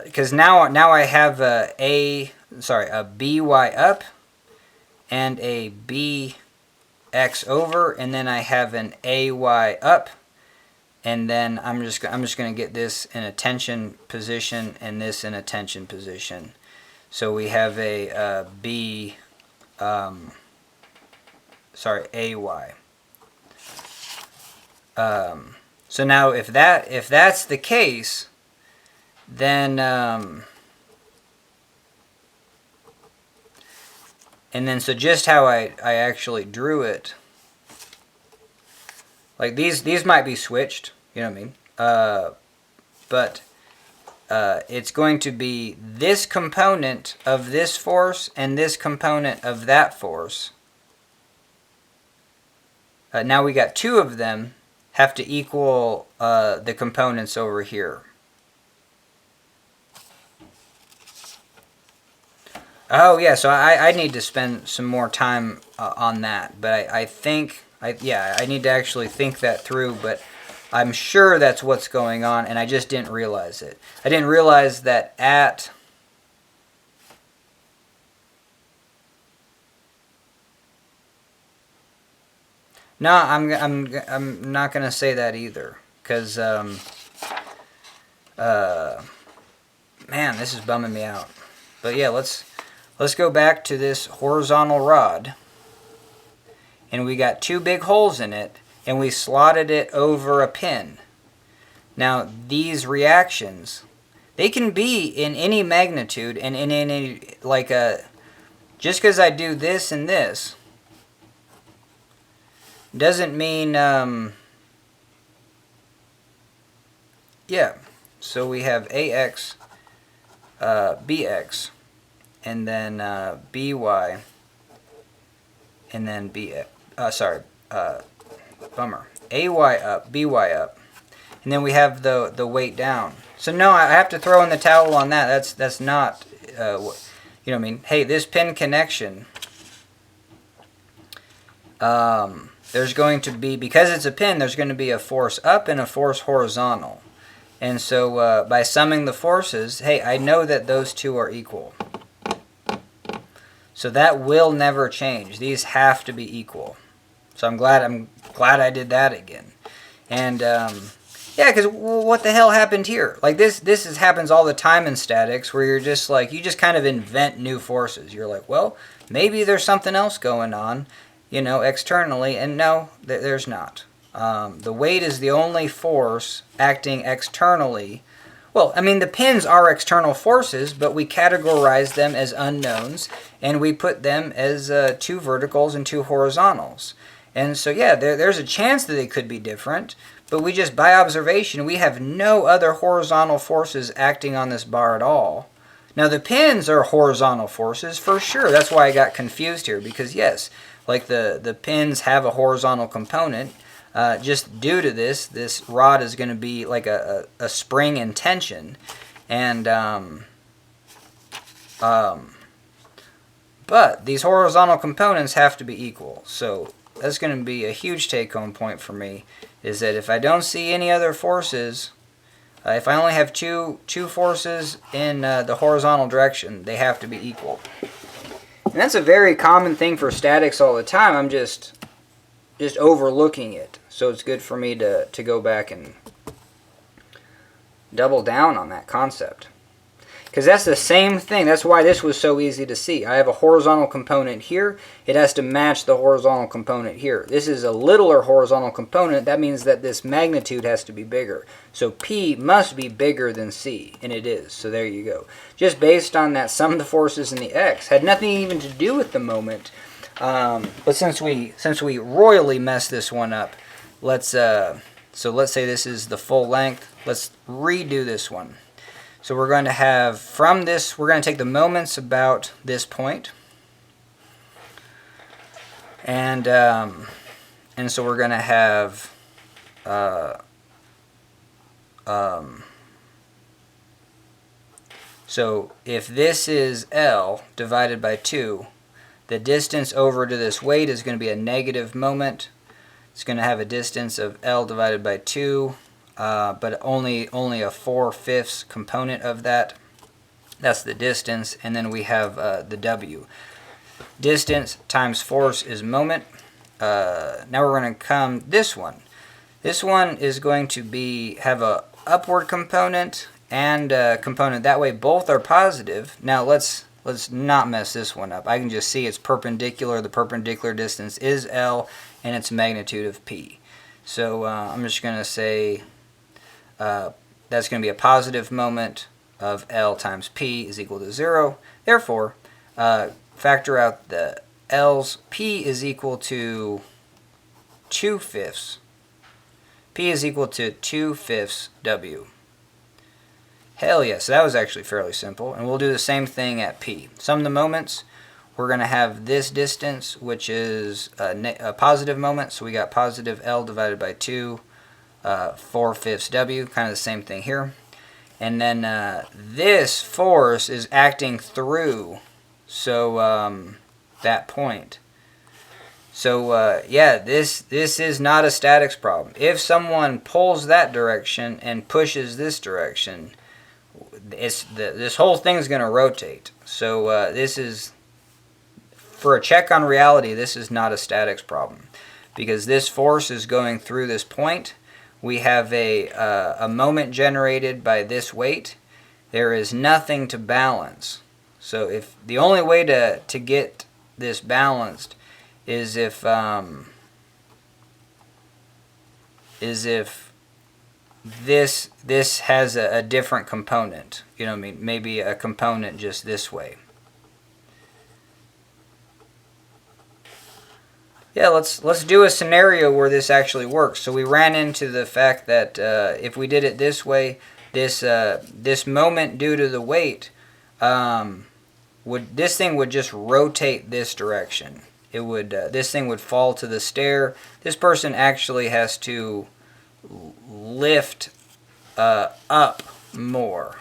Because now I have a by up and a bx over, and then I have an ay up. And then I'm just going to get this in a tension position and this in a tension position. So we have a AY. So now if that's the case, then and then so just how I actually drew it. Like these might be switched, you know what I mean? But it's going to be this component of this force and this component of that force. now we got 2 of them have to equal the components over here. Oh yeah, so I need to spend some more time on that, but I think, I need to actually think that through, but I'm sure that's what's going on, and I just didn't realize it. I didn't realize that at... No, I'm not gonna say that either, because man, this is bumming me out. But yeah, let's go back to this horizontal rod, and we got 2 big holes in it, and we slotted it over a pin. Now these reactions, they can be in any magnitude and in any, like just because I do this and this doesn't mean yeah, so we have AX, BX, and then BY, and then BX, bummer, AY up, BY up, and then we have the weight down. So no, I have to throw in the towel on that. That's not, you know what I mean? Hey, this pin connection, there's going to be, because it's a pin, there's going to be a force up and a force horizontal. And so by summing the forces, hey, I know that those 2 are equal. So that will never change. These have to be equal. So I'm glad I did that again. And yeah, because what the hell happened here? Like this happens all the time in statics, where you're just like, you just kind of invent new forces. You're like, well, maybe there's something else going on, you know, externally, and no, there's not. The weight is the only force acting externally. Well, I mean, the pins are external forces, but we categorize them as unknowns, and we put them as 2 verticals and 2 horizontals. And so, yeah, there's a chance that they could be different, but we just, by observation, we have no other horizontal forces acting on this bar at all. Now, the pins are horizontal forces for sure. That's why I got confused here, because yes, like the pins have a horizontal component. Just due to this rod is going to be like a spring in tension, and but these horizontal components have to be equal. So that's going to be a huge take-home point for me, is that if I don't see any other forces, if I only have two forces in the horizontal direction, they have to be equal. And that's a very common thing for statics all the time. I'm just overlooking it. So it's good for me to go back and double down on that concept. Because that's the same thing. That's why this was so easy to see. I have a horizontal component here. It has to match the horizontal component here. This is a littler horizontal component. That means that this magnitude has to be bigger. So P must be bigger than C, and it is. So there you go. Just based on that sum of the forces in the X. Had nothing even to do with the moment. But since we royally messed this one up, let's say this is the full length. Let's redo this one. So we're going to have, from this, we're going to take the moments about this point, and so we're going to have so if this is L divided by 2, the distance over to this weight is going to be a negative moment. It's going to have a distance of L divided by 2. But only a 4/5 component of that. That's the distance, and then we have the W. Distance times force is moment. Now we're going to come this one. This one is going to have a upward component and a component. That way both are positive. Now let's not mess this one up. I can just see it's perpendicular. The perpendicular distance is L, and its magnitude of P. So I'm just going to say that's going to be a positive moment of L times P is equal to 0. Therefore, factor out the L's. P is equal to 2/5. P is equal to 2/5 W. Hell yes, that was actually fairly simple. And we'll do the same thing at P. Sum the moments. we're going to have this distance, which is a positive moment. So we got positive L divided by 2, 4/5 W, kind of the same thing here. And then this force is acting through, so that point. So yeah, this is not a statics problem. If someone pulls that direction and pushes this direction, this whole thing is going to rotate. So this is, for a check on reality, this is not a statics problem, because this force is going through this point. We have a moment generated by this weight. There is nothing to balance. So if the only way to get this balanced is if this has a different component. You know what I mean? Maybe a component just this way. Yeah, let's do a scenario where this actually works. So we ran into the fact that if we did it this way, this moment due to the weight, this thing would just rotate this direction. It would this thing would fall to the stair. This person actually has to lift up more.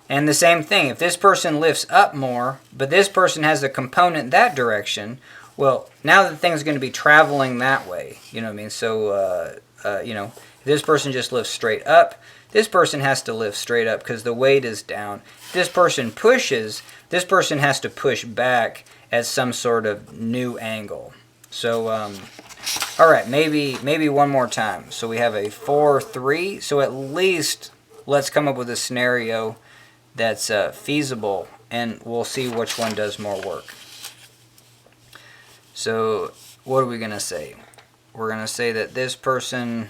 And the same thing, if this person lifts up more, but this person has a component that direction, well, now the thing's going to be traveling that way. You know what I mean? So, you know, if this person just lifts straight up, this person has to lift straight up because the weight is down. If this person pushes, this person has to push back at some sort of new angle. So, all right, maybe one more time. So we have a 4, 3. So at least let's come up with a scenario that's feasible, and we'll see which one does more work. So what are we going to say? We're going to say that this person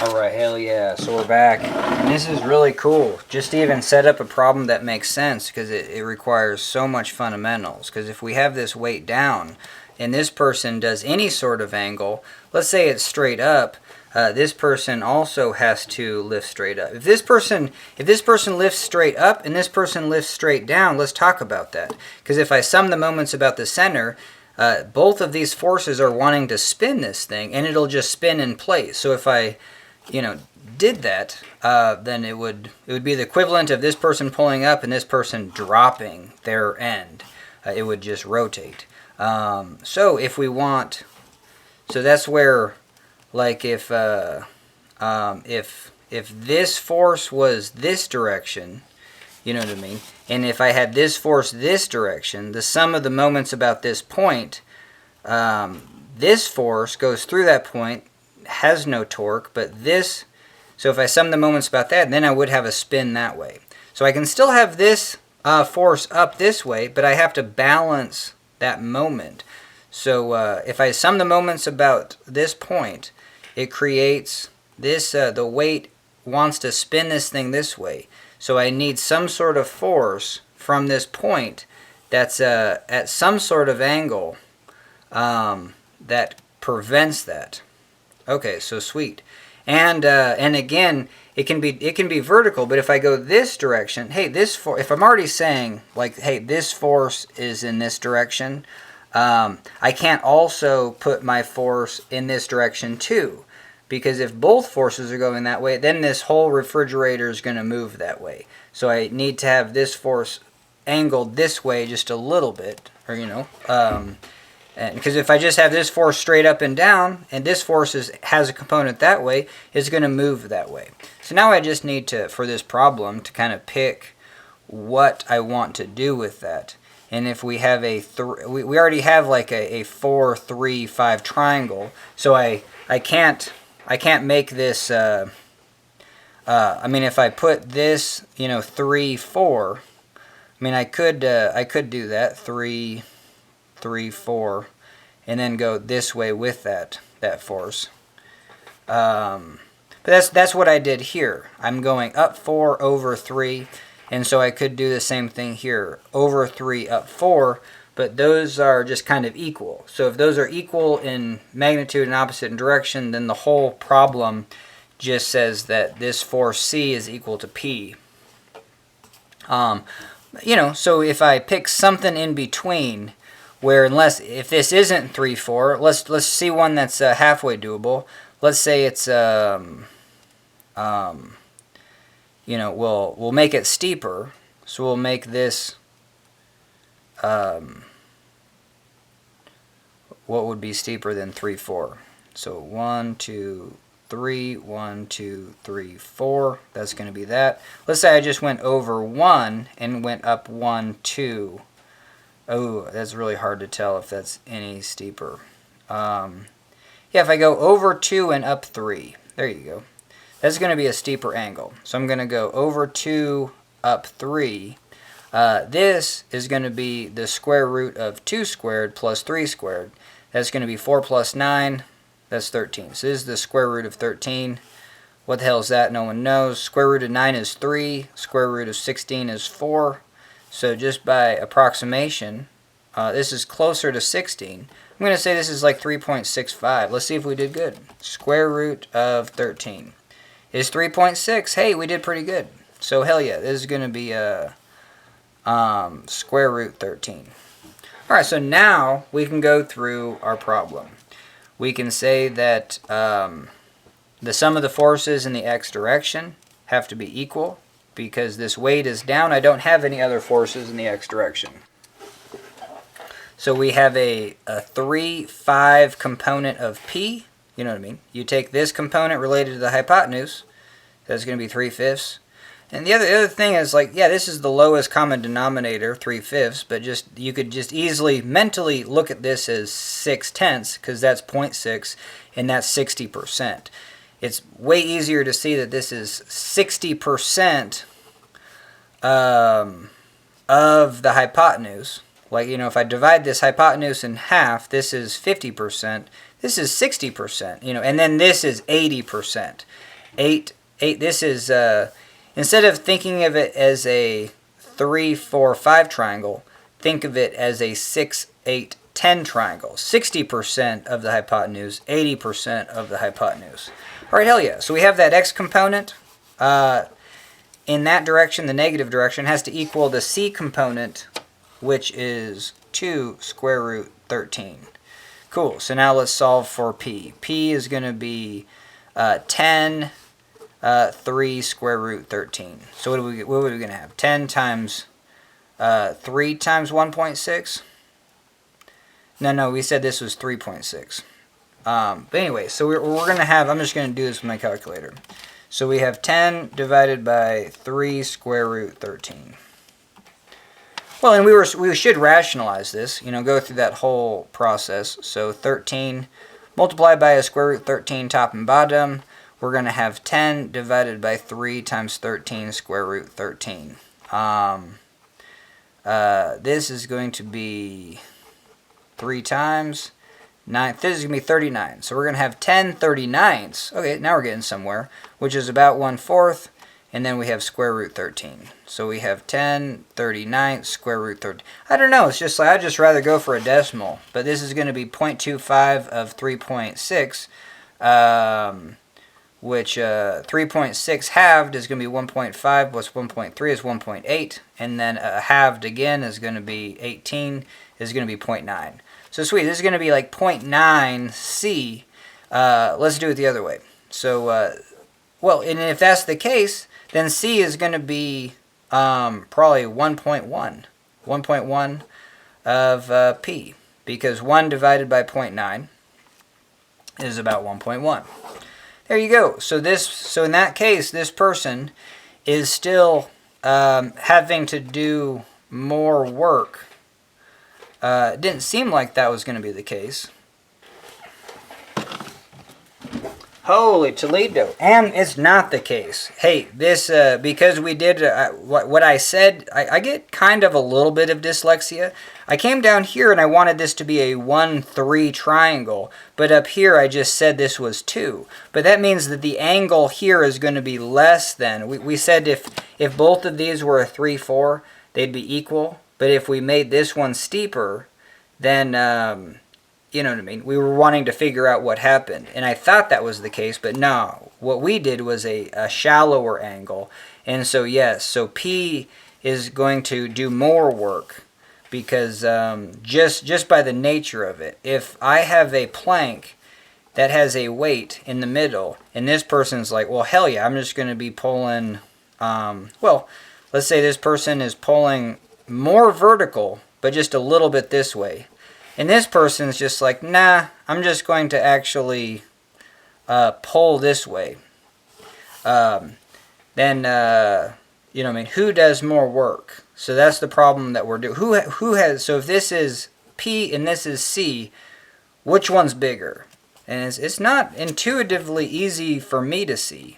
alright, hell yeah, so we're back. And this is really cool, just to even set up a problem that makes sense, because it requires so much fundamentals. Because if we have this weight down, and this person does any sort of angle, let's say it's straight up, this person also has to lift straight up. If this person lifts straight up and this person lifts straight down, let's talk about that. Because if I sum the moments about the center, both of these forces are wanting to spin this thing, and it'll just spin in place. So if I, did that, then it would be the equivalent of this person pulling up and this person dropping their end. It would just rotate. So if we want, so that's where, like, if this force was this direction, you know what I mean, and if I had this force this direction, the sum of the moments about this point, this force goes through that point, has no torque, but this, so if I sum the moments about that, then I would have a spin that way. So I can still have this force up this way, but I have to balance that moment. So if I sum the moments about this point, it creates this, the weight wants to spin this thing this way. So I need some sort of force from this point that's at some sort of angle that prevents that. Okay, so sweet. And again, it can be vertical, but if I go this direction, hey, if I'm already saying, like, hey, this force is in this direction, I can't also put my force in this direction too, because if both forces are going that way, then this whole refrigerator is going to move that way. So I need to have this force angled this way just a little bit, or and because if I just have this force straight up and down, and this force has a component that way, it's going to move that way. So now I just need to, for this problem, to kind of pick what I want to do with that. And if we have we already have like a 4, 3, 5 triangle, so I can't make this. I mean, if I put this, 3, 4. I mean, I could do that 3, 3, 4, and then go this way with that force. But that's what I did here. I'm going up 4 over 3, and so I could do the same thing here. Over 3, up 4, but those are just kind of equal. So if those are equal in magnitude and opposite in direction, then the whole problem just says that this force C is equal to P. So if I pick something in between, where if this isn't 3, 4, let's see one that's halfway doable. Let's say it's we'll make it steeper. So we'll make this what would be steeper than 3, 4? So 1, 2, 3, 1, 2, 3, 4. That's going to be that. Let's say I just went over 1 and went up 1, 2. Oh, that's really hard to tell if that's any steeper. Yeah, if I go over 2 and up 3, there you go. That's going to be a steeper angle. So I'm going to go over 2, up 3. This is going to be the square root of 2 squared plus 3 squared. That's going to be 4 plus 9. That's 13. So this is the square root of 13. What the hell is that? No one knows. Square root of 9 is 3. Square root of 16 is 4. So just by approximation, this is closer to 16. I'm going to say this is like 3.65. Let's see if we did good. Square root of 13 is 3.6. Hey, we did pretty good. So hell yeah, this is going to be square root 13. Alright, so now we can go through our problem. We can say that the sum of the forces in the x direction have to be equal. Because this weight is down, I don't have any other forces in the x direction. So we have a 3, 5 component of P. You know what I mean? You take this component related to the hypotenuse. That's going to be 3/5. And the other thing is, like, yeah, this is the lowest common denominator, 3/5. But you could just easily mentally look at this as 6/10, because that's 0.6, and that's 60%. It's way easier to see that this is 60% of the hypotenuse. Like, if I divide this hypotenuse in half, this is 50%. This is 60%, and then this is 80%. This is, instead of thinking of it as a 3, 4, 5 triangle, think of it as a 6, 8, 10 triangle. 60% of the hypotenuse, 80% of the hypotenuse. Alright, hell yeah. So we have that x component. In that direction, the negative direction, has to equal the c component, which is 2 square root 13. Cool. So now let's solve for p. P is going to be 10, 3 square root 13. So what are we going to have? 10 times 3 times 1.6? No, we said this was 3.6. But anyway, so we're going to have, I'm just going to do this with my calculator. So we have 10 divided by 3 square root 13. Well, and we should rationalize this, go through that whole process. So 13 multiplied by a square root 13 top and bottom. We're going to have 10 divided by 3 times 13 square root 13. This is going to be 3 times 9. This is going to be 39. So we're going to have 10 39s. Okay, now we're getting somewhere, which is about 1/4. And then we have square root 13. So we have 10 39 square root 13. I don't know. It's just like I'd just rather go for a decimal. But this is going to be 0.25 of 3.6. Which 3.6 halved is going to be 1.5 plus 1.3 is 1.8. And then halved again is going to be 18 is going to be 0.9. So sweet, this is going to be like 0.9 C. Let's do it the other way. So, well, and if that's the case, then C is going to be probably 1.1. 1.1 of P. Because 1 divided by 0.9 is about 1.1. There you go. So in that case, this person is still having to do more work. It didn't seem like that was going to be the case. Holy Toledo. And it's not the case. Hey, this, because we did what I said, I get kind of a little bit of dyslexia. I came down here and I wanted this to be a 1-3 triangle, but up here I just said this was 2. But that means that the angle here is going to be less than, we said if both of these were a 3-4, they'd be equal. But if we made this one steeper, then, you know what I mean? We were wanting to figure out what happened. And I thought that was the case, but no. What we did was a shallower angle. And so, yes, so P is going to do more work because just by the nature of it. If I have a plank that has a weight in the middle, and this person's like, well, hell yeah, I'm just going to be pulling, well, let's say this person is pulling more vertical, but just a little bit this way. And this person's just like, nah, I'm just going to actually pull this way. Then, you know what I mean, who does more work? So that's the problem that we're doing. Who has, so if this is P and this is C, which one's bigger? And it's not intuitively easy for me to see.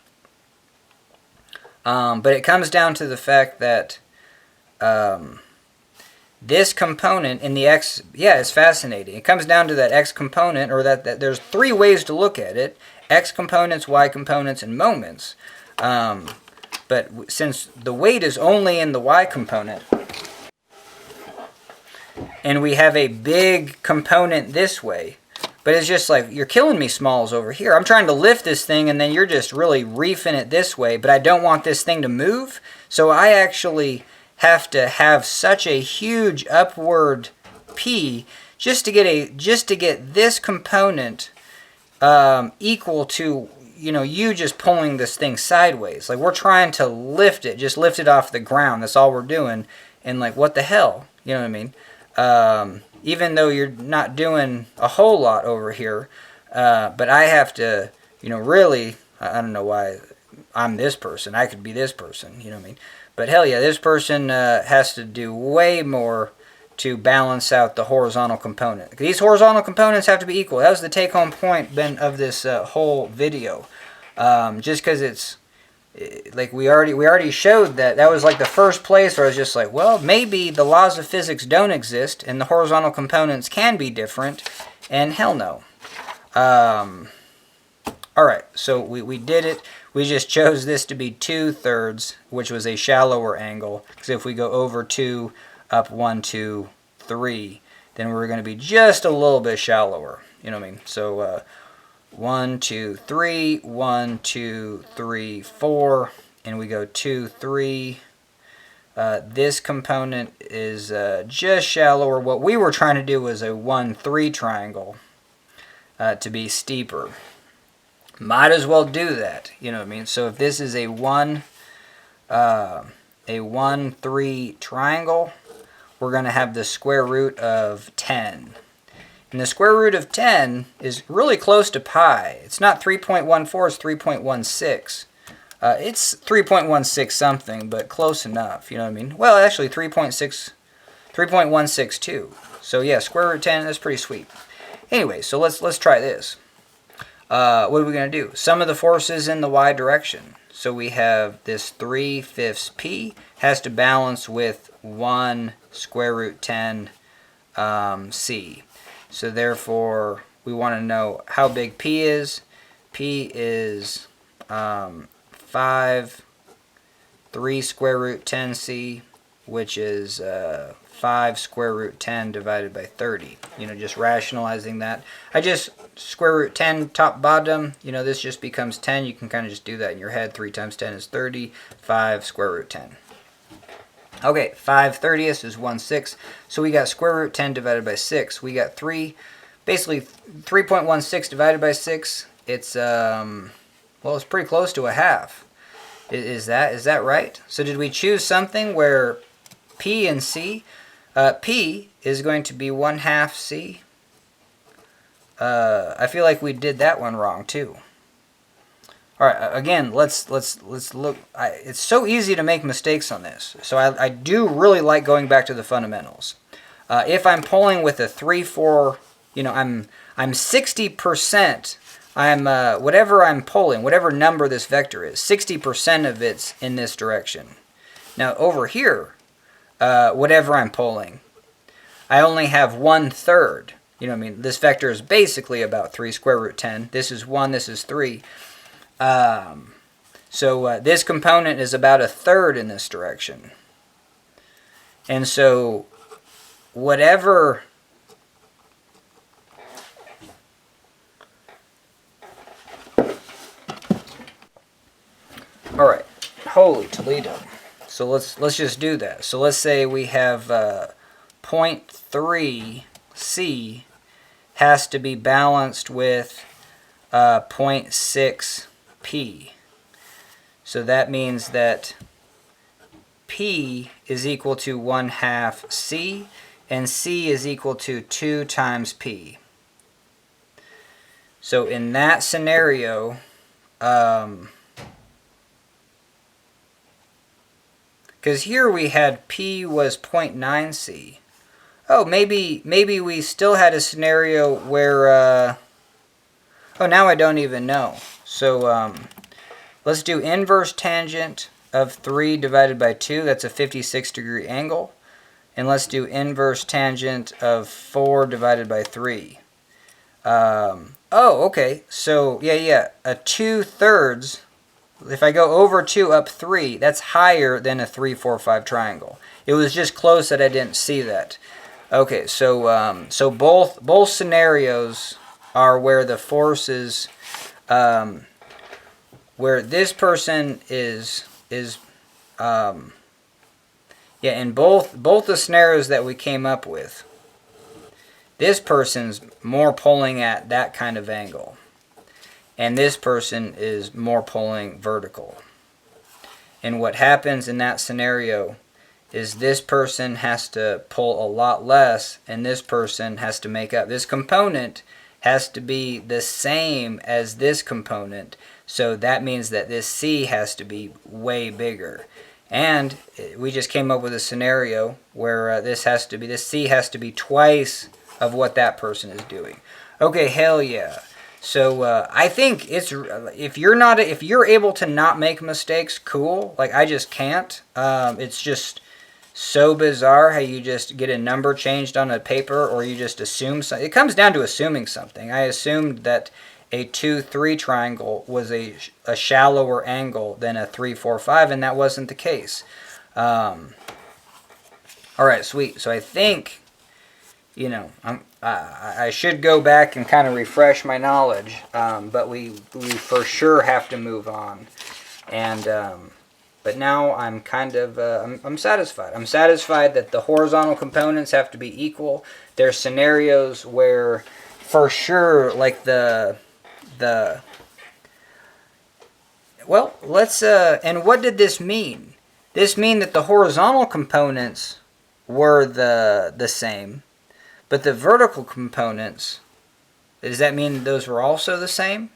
But it comes down to the fact that this component in the x, yeah, it's fascinating. It comes down to that x component, or that there's three ways to look at it. X components, y components, and moments. But since the weight is only in the y component, and we have a big component this way, but it's just like, you're killing me, Smalls, over here. I'm trying to lift this thing, and then you're just really reefing it this way, but I don't want this thing to move. So I actually have to have such a huge upward P just to get this component equal to, you know, you just pulling this thing sideways. Like, we're trying to lift it, just lift it off the ground. That's all we're doing. And like, what the hell? You know what I mean? Even though you're not doing a whole lot over here, but I have to, you know, really, I don't know why I'm this person. I could be this person, you know what I mean? But hell yeah, this person has to do way more to balance out the horizontal component. These horizontal components have to be equal. That was the take-home point of this whole video. Just because it's, like we already showed that was like the first place where I was just like, well, maybe the laws of physics don't exist and the horizontal components can be different, and hell no. Alright, so we did it. We just chose this to be 2/3, which was a shallower angle, because if we go over 2, up 1, 2, 3, then we're going to be just a little bit shallower. You know what I mean? So 1, 2, 3, 1, 2, 3, 4, and we go 2, 3. This component is just shallower. What we were trying to do was a 1, 3 triangle to be steeper. Might as well do that. You know what I mean? So if this is a 1, 3 triangle, we're going to have the square root of 10. And the square root of 10 is really close to pi. It's not 3.14, it's 3.16. It's 3.16 something, but close enough, you know what I mean? Well, actually 3.162. So yeah, square root 10, that's pretty sweet. Anyway, so let's try this. What are we going to do? Sum of the forces in the y direction. So we have this 3/5 P has to balance with 1 square root 10 C. So therefore, we want to know how big P is. P is 5, 3 square root 10 C, which is 5 square root 10 divided by 30. You know, just rationalizing that. I just square root 10 top bottom. You know, this just becomes 10. You can kind of just do that in your head. 3 times 10 is 30. 5 square root 10. Okay, 5/30 is 1/6. So we got square root 10 divided by 6. We got 3, basically 3.16 divided by 6. It's, well, it's pretty close to a half. Is that right? So did we choose something where P and C, P is going to be 1/2 C? I feel like we did that one wrong too. All right, again, let's look. It's so easy to make mistakes on this. So I do really like going back to the fundamentals. If I'm pulling with a 3/4, you know, I'm 60%. Whatever I'm pulling, whatever number this vector is, 60% of it's in this direction. Now over here, whatever I'm pulling, I only have 1/3. You know what I mean? This vector is basically about 3 square root 10. This is 1, this is 3. So this component is about 1/3 in this direction. And so whatever... All right, holy Toledo. So let's just do that. So let's say we have point 3 C has to be balanced with 0.6 P. So that means that P is equal to 1/2 C, and C is equal to 2 times P. So in that scenario, because here we had P was 0.9 C. Oh, maybe we still had a scenario where, oh, now I don't even know. So let's do inverse tangent of 3 divided by 2. That's a 56-degree angle. And let's do inverse tangent of 4 divided by 3. Oh, okay. So, yeah. A 2/3, if I go over 2 up 3, that's higher than a 3, 4, 5 triangle. It was just close that I didn't see that. Okay, so so both scenarios are where the forces, where this person is yeah, in both the scenarios that we came up with, this person's more pulling at that kind of angle, and this person is more pulling vertical. And what happens in that scenario is this person has to pull a lot less, and this person has to make up. This component has to be the same as this component, so that means that this C has to be way bigger. And we just came up with a scenario where this C has to be twice of what that person is doing. Okay, hell yeah. So I think it's, if you're able to not make mistakes, cool. Like, I just can't. It's just so bizarre how you just get a number changed on a paper, or you just assume something. It comes down to assuming something. I assumed that a 2-3 triangle was a shallower angle than a 3-4-5, and that wasn't the case. All right, sweet. So I think, you know, I should go back and kind of refresh my knowledge, but we for sure have to move on. And but now I'm kind of I'm satisfied. I'm satisfied that the horizontal components have to be equal. There's scenarios where, for sure, like well, let's and what did this mean? This mean that the horizontal components were the same, but the vertical components, does that mean those were also the same?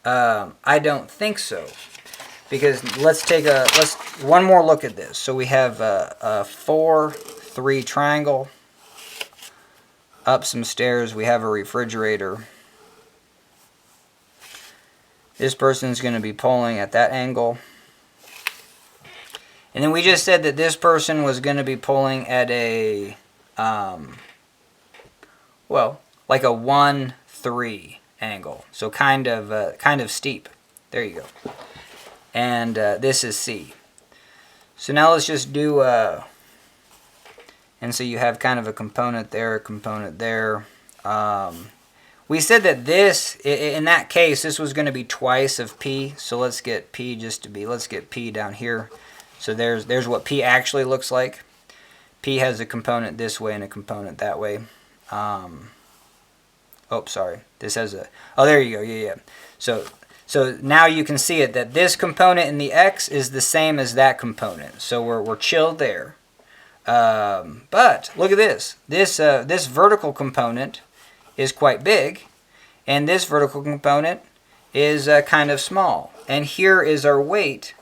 I don't think so. Because let's one more look at this. So we have a 4-3 triangle. Up some stairs, we have a refrigerator. This person's going to be pulling at that angle. And then we just said that this person was going to be pulling at a, well, like a 1-3 angle. So kind of steep. There you go. And this is C. So now let's just do, and so you have kind of a component there, a component there. We said that this, in that case, this was going to be twice of P. So let's get P let's get P down here. So there's what P actually looks like. P has a component this way and a component that way. Oh, sorry. This has a, oh, there you go. Yeah. So now you can see it, that this component in the X is the same as that component. So we're chilled there. But look at this. This vertical component is quite big, and this vertical component is kind of small. And here is our weight.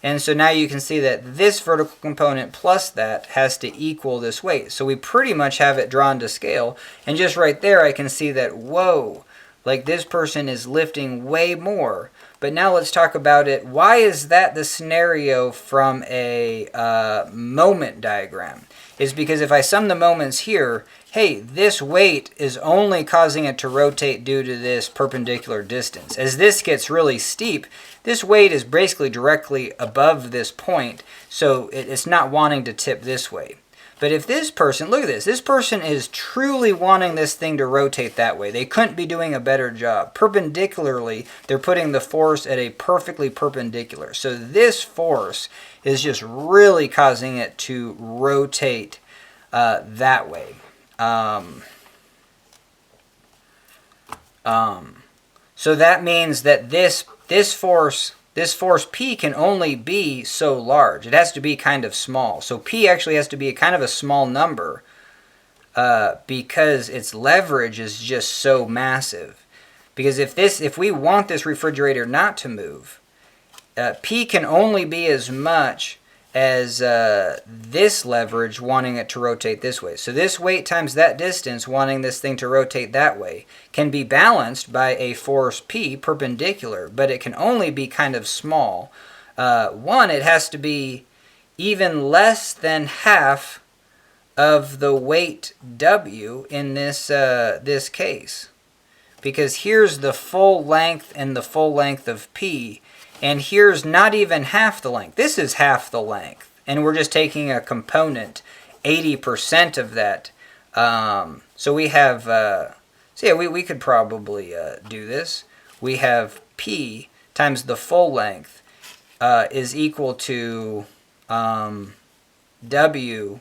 And so now you can see that this vertical component plus that has to equal this weight. So we pretty much have it drawn to scale. And just right there I can see that, whoa, like this person is lifting way more. But now let's talk about it. Why is that the scenario from a moment diagram? Is because if I sum the moments here, hey, this weight is only causing it to rotate due to this perpendicular distance. As this gets really steep, this weight is basically directly above this point, so it's not wanting to tip this way. But if this person, look at this person is truly wanting this thing to rotate that way. They couldn't be doing a better job. Perpendicularly, they're putting the force at a perfectly perpendicular. So this force is just really causing it to rotate that way. So that means that this force P can only be so large. It has to be kind of small. So P actually has to be kind of a small number because its leverage is just so massive. Because if we want this refrigerator not to move, P can only be as much as this leverage wanting it to rotate this way. So this weight times that distance wanting this thing to rotate that way can be balanced by a force P perpendicular, but it can only be kind of small. One, it has to be even less than half of the weight W in this case. Because here's the full length and the full length of P, and here's not even half the length. This is half the length. And we're just taking a component, 80% of that. So we have, so yeah, we could probably do this. We have P times the full length is equal to W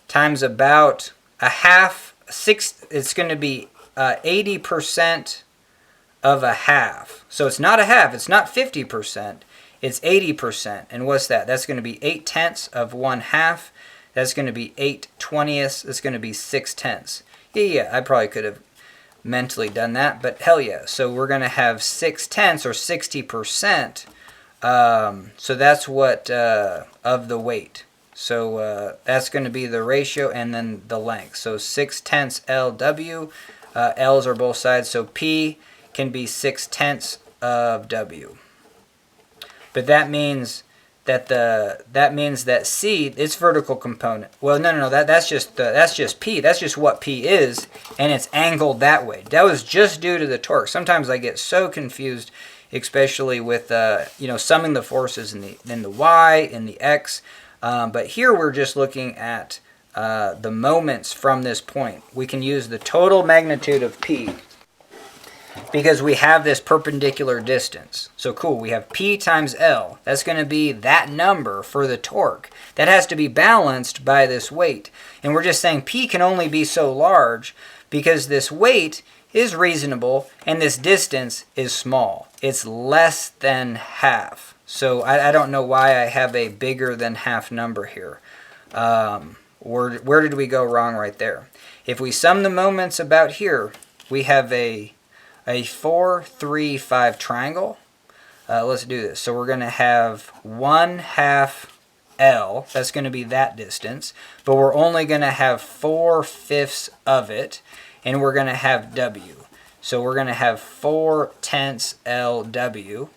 times about a half, it's going to be 80% of a half. So it's not a half, it's not 50%, it's 80%. And what's that? That's going to be 8/10 of 1/2. That's going to be 8/20. That's going to be 6/10. Yeah, I probably could have mentally done that, but hell yeah. So we're going to have 6/10 or 60%. So that's what of the weight. So that's going to be the ratio and then the length. So 6/10 LW. L's are both sides, so P can be 6/10 of W. But that means that C, its vertical component. Well, no. That's just P. That's just what P is, and it's angled that way. That was just due to the torque. Sometimes I get so confused, especially with summing the forces in the Y, in the X. But here we're just looking at the moments from this point. We can use the total magnitude of P because we have this perpendicular distance. So cool, we have P times L. That's going to be that number for the torque. That has to be balanced by this weight. And we're just saying P can only be so large because this weight is reasonable and this distance is small. It's less than half. So I don't know why I have a bigger than half number here. Where did we go wrong right there? If we sum the moments about here, we have a 4, 3, 5 triangle. Let's do this. So we're going to have 1/2 L. That's going to be that distance. But we're only going to have 4/5 of it. And we're going to have W. So we're going to have 4/10 LW.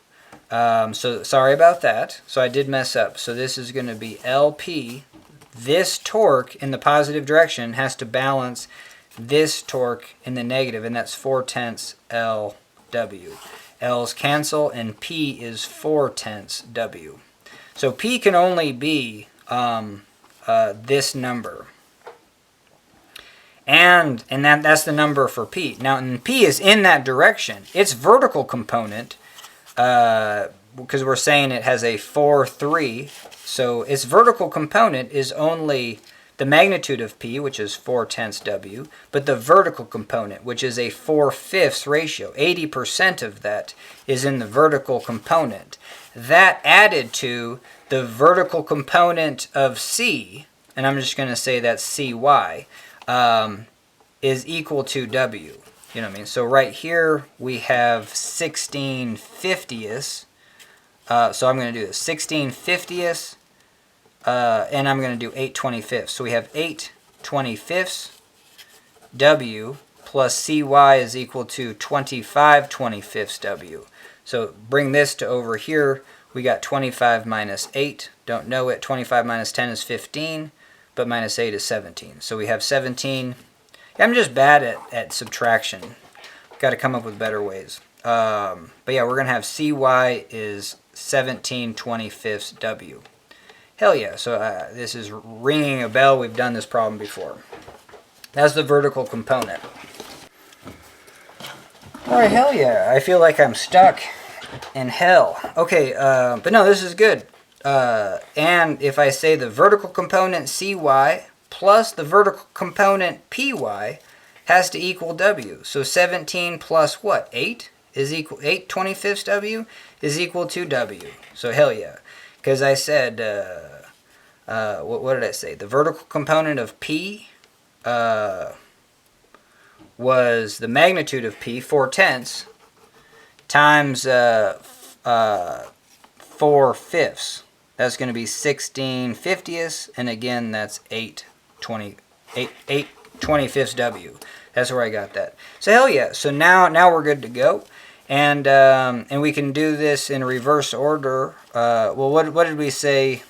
So sorry about that. So I did mess up. So this is going to be LP. This torque in the positive direction has to balance this torque in the negative, and that's 4/10 LW. L's cancel, and P is 4/10 W. So P can only be this number. And that's the number for P. Now, and P is in that direction. Its vertical component, because we're saying it has a 4, 3, so its vertical component is only the magnitude of P, which is 4/10 W, but the vertical component, which is a 4/5 ratio. 80% of that is in the vertical component. That added to the vertical component of C, and I'm just going to say that's CY, is equal to W. You know what I mean? So right here we have 16/50ths. So I'm going to do this. 16/50ths. And I'm going to do 8/25. So we have 8/25 W plus CY is equal to 25/25 W. So bring this to over here. We got 25 minus 8. Don't know it. 25 minus 10 is 15. But minus 8 is 17. So we have 17. I'm just bad at subtraction. Got to come up with better ways. But yeah, we're going to have CY is 17/25 W. Hell yeah. So this is ringing a bell. We've done this problem before. That's the vertical component. Alright, hell yeah. I feel like I'm stuck in hell. Okay, but no, this is good. And if I say the vertical component cy plus the vertical component py has to equal w. So 17 plus what? 8 is equal 8 25ths w is equal to w. So hell yeah. Because I said, what did I say? The vertical component of p was the magnitude of p, 4/10, times 4/5. That's going to be 16/50, and again, that's 8 25ths w. That's where I got that. So hell yeah. So now we're good to go. And we can do this in reverse order. Well, what did we say?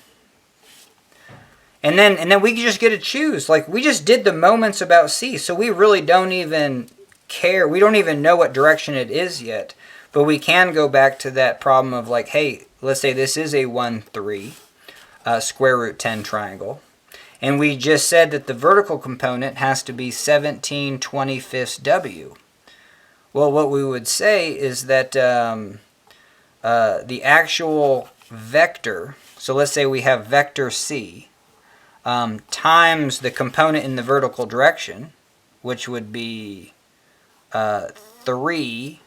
And then we just get to choose. Like, we just did the moments about C, so we really don't even care. We don't even know what direction it is yet. But we can go back to that problem of like, hey, let's say this is a 1, 3 square root 10 triangle. And we just said that the vertical component has to be 17 25ths w. Well, what we would say is that the actual vector, so let's say we have vector C, times the component in the vertical direction, which would be 3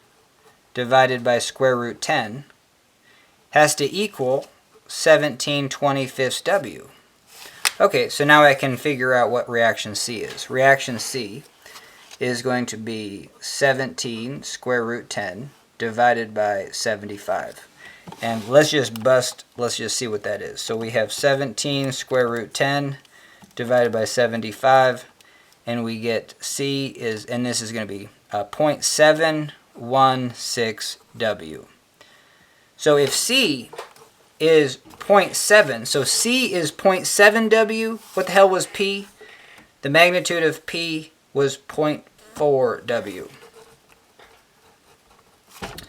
divided by square root 10, has to equal 17 25ths w. Okay, so now I can figure out what reaction C is. Reaction C is going to be 17 square root 10 divided by 75. And let's just see what that is. So we have 17 square root 10 divided by 75, and we get C is, and this is going to be 0.716 W. So if C is 0.7, so C is 0.7 W, what the hell was P? The magnitude of P was 0.4 W.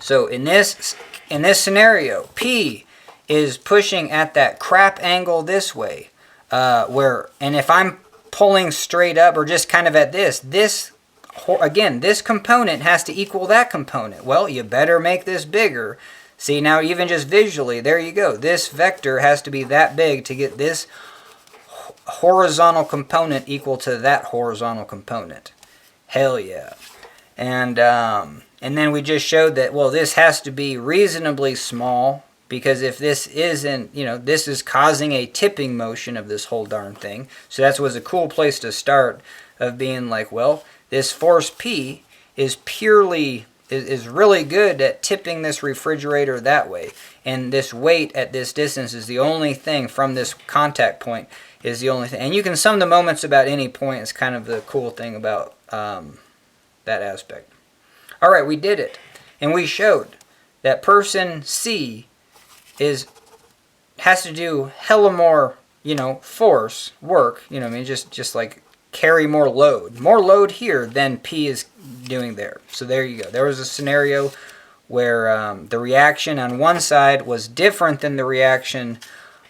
So in this scenario, P is pushing at that crap angle this way, and if I'm pulling straight up or just kind of at this component has to equal that component. Well, you better make this bigger. See, now even just visually, there you go. This vector has to be that big to get this horizontal component equal to that horizontal component. Hell yeah. And then we just showed that, well, this has to be reasonably small, because if this isn't, this is causing a tipping motion of this whole darn thing. So that was a cool place to start, of being like, well, this force P is really good at tipping this refrigerator that way. And this weight at this distance is the only thing from this contact point is the only thing. And you can sum the moments about any point. It's kind of the cool thing about that aspect. All right, we did it. And we showed that person C has to do hella more, force, work, just like carry more load here than P is doing there. So there you go. There was a scenario where the reaction on one side was different than the reaction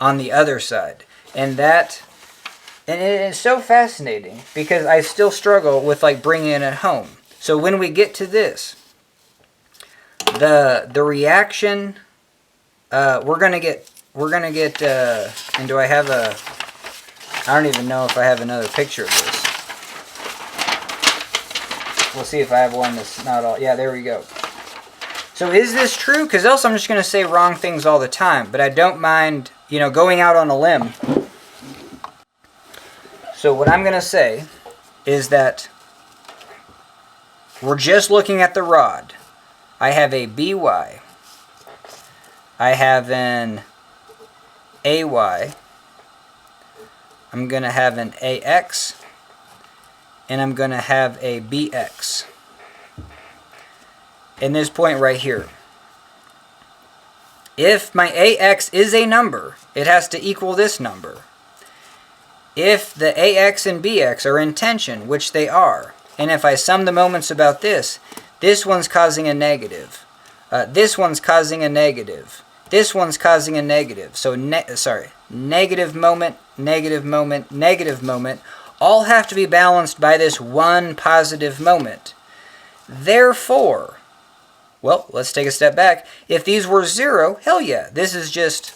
on the other side. And it is so fascinating, because I still struggle with like bringing it home. So when we get to this, the reaction, we're gonna get, and do I have I don't even know if I have another picture of this. We'll see if I have one that's not all, yeah, there we go. So is this true? Because else I'm just going to say wrong things all the time, but I don't mind, going out on a limb. So what I'm going to say is that we're just looking at the rod. I have a BY. I have an AY. I'm going to have an AX. And I'm going to have a BX. In this point right here. If my AX is a number, it has to equal this number. If the AX and BX are in tension, which they are, and if I sum the moments about this one's causing a negative. This one's causing a negative. This one's causing a negative. So, negative moment, negative moment, negative moment, all have to be balanced by this one positive moment. Therefore, well, let's take a step back. If these were 0, hell yeah, this is just,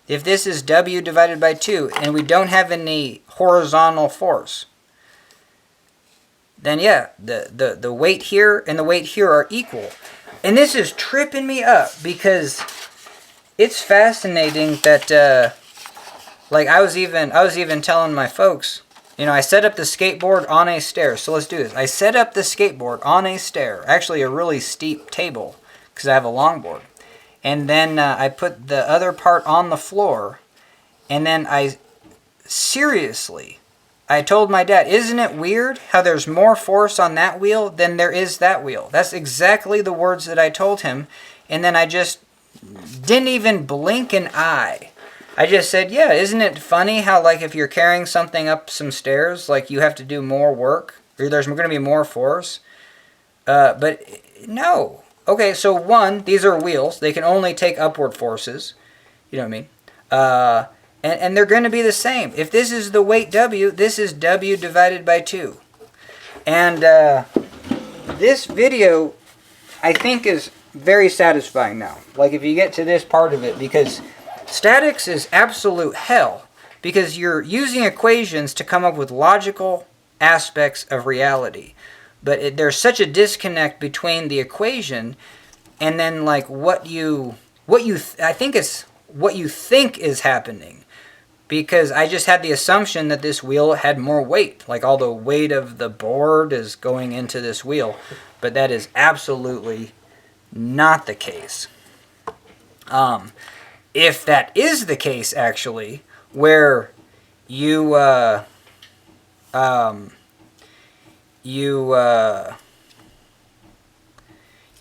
if this is W divided by 2, and we don't have any horizontal force, then yeah, the weight here and the weight here are equal. And this is tripping me up because it's fascinating that, like I was even telling my folks, you know, I set up the skateboard on a stair. So let's do this. I set up the skateboard on a stair, actually a really steep table because I have a longboard. And then I put the other part on the floor. And then I told my dad, isn't it weird how there's more force on that wheel than there is that wheel? That's exactly the words that I told him. And then I just didn't even blink an eye. I just said, yeah, isn't it funny how, like, if you're carrying something up some stairs, like, you have to do more work, or there's going to be more force? But no. Okay, so one, these are wheels. They can only take upward forces. You know what I mean? And they're going to be the same. If this is the weight W, this is W divided by 2. And this video, I think, is very satisfying now. Like, if you get to this part of it, because statics is absolute hell, because you're using equations to come up with logical aspects of reality. But there's such a disconnect between the equation and then, like, I think it's what you think is happening. Because I just had the assumption that this wheel had more weight. Like, all the weight of the board is going into this wheel. But that is absolutely not the case. If that is the case, actually, where you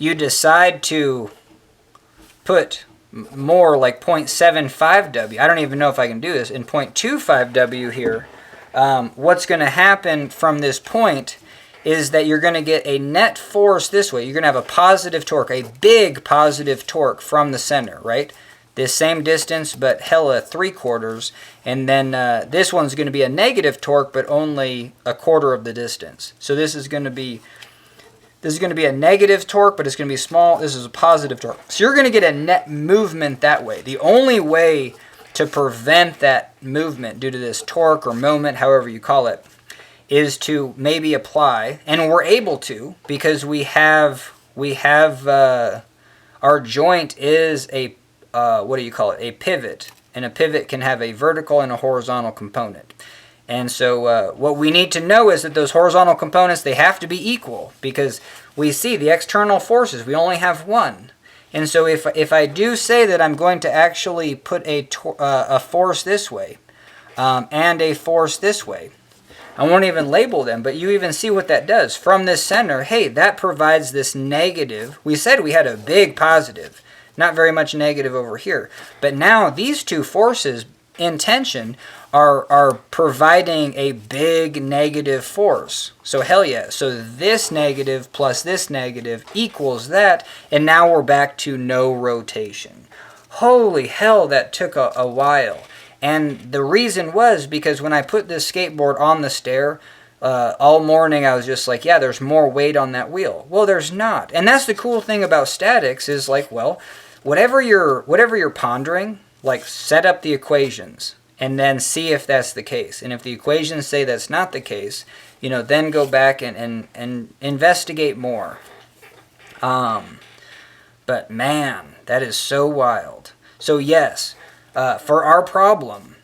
decide to put more like 0.75 W, I don't even know if I can do this, in 0.25 W here, what's going to happen from this point is that you're going to get a net force this way. You're going to have a positive torque, a big positive torque from the center, right? This same distance, but hella 3/4, and then this one's going to be a negative torque, but only a quarter of the distance. So this is going to be a negative torque, but it's going to be small. This is a positive torque. So you're going to get a net movement that way. The only way to prevent that movement due to this torque or moment, however you call it, is to maybe apply, and we're able to because we have our joint is a a pivot, and a pivot can have a vertical and a horizontal component. And so what we need to know is that those horizontal components, they have to be equal, because we see the external forces, we only have one. And so if I do say that I'm going to actually put a force this way and a force this way, I won't even label them, but you even see what that does. From this center, hey, that provides this negative. We said we had a big positive. Not very much negative over here. But now these two forces in tension are providing a big negative force. So hell yeah. So this negative plus this negative equals that. And now we're back to no rotation. Holy hell, that took a while. And the reason was because when I put this skateboard on the stair, all morning I was just like, yeah, there's more weight on that wheel. Well, there's not. And that's the cool thing about statics is like, well, whatever you're pondering, like set up the equations and then see if that's the case. And if the equations say that's not the case, you know, then go back and investigate more. But man, that is so wild. So yes, for our problem,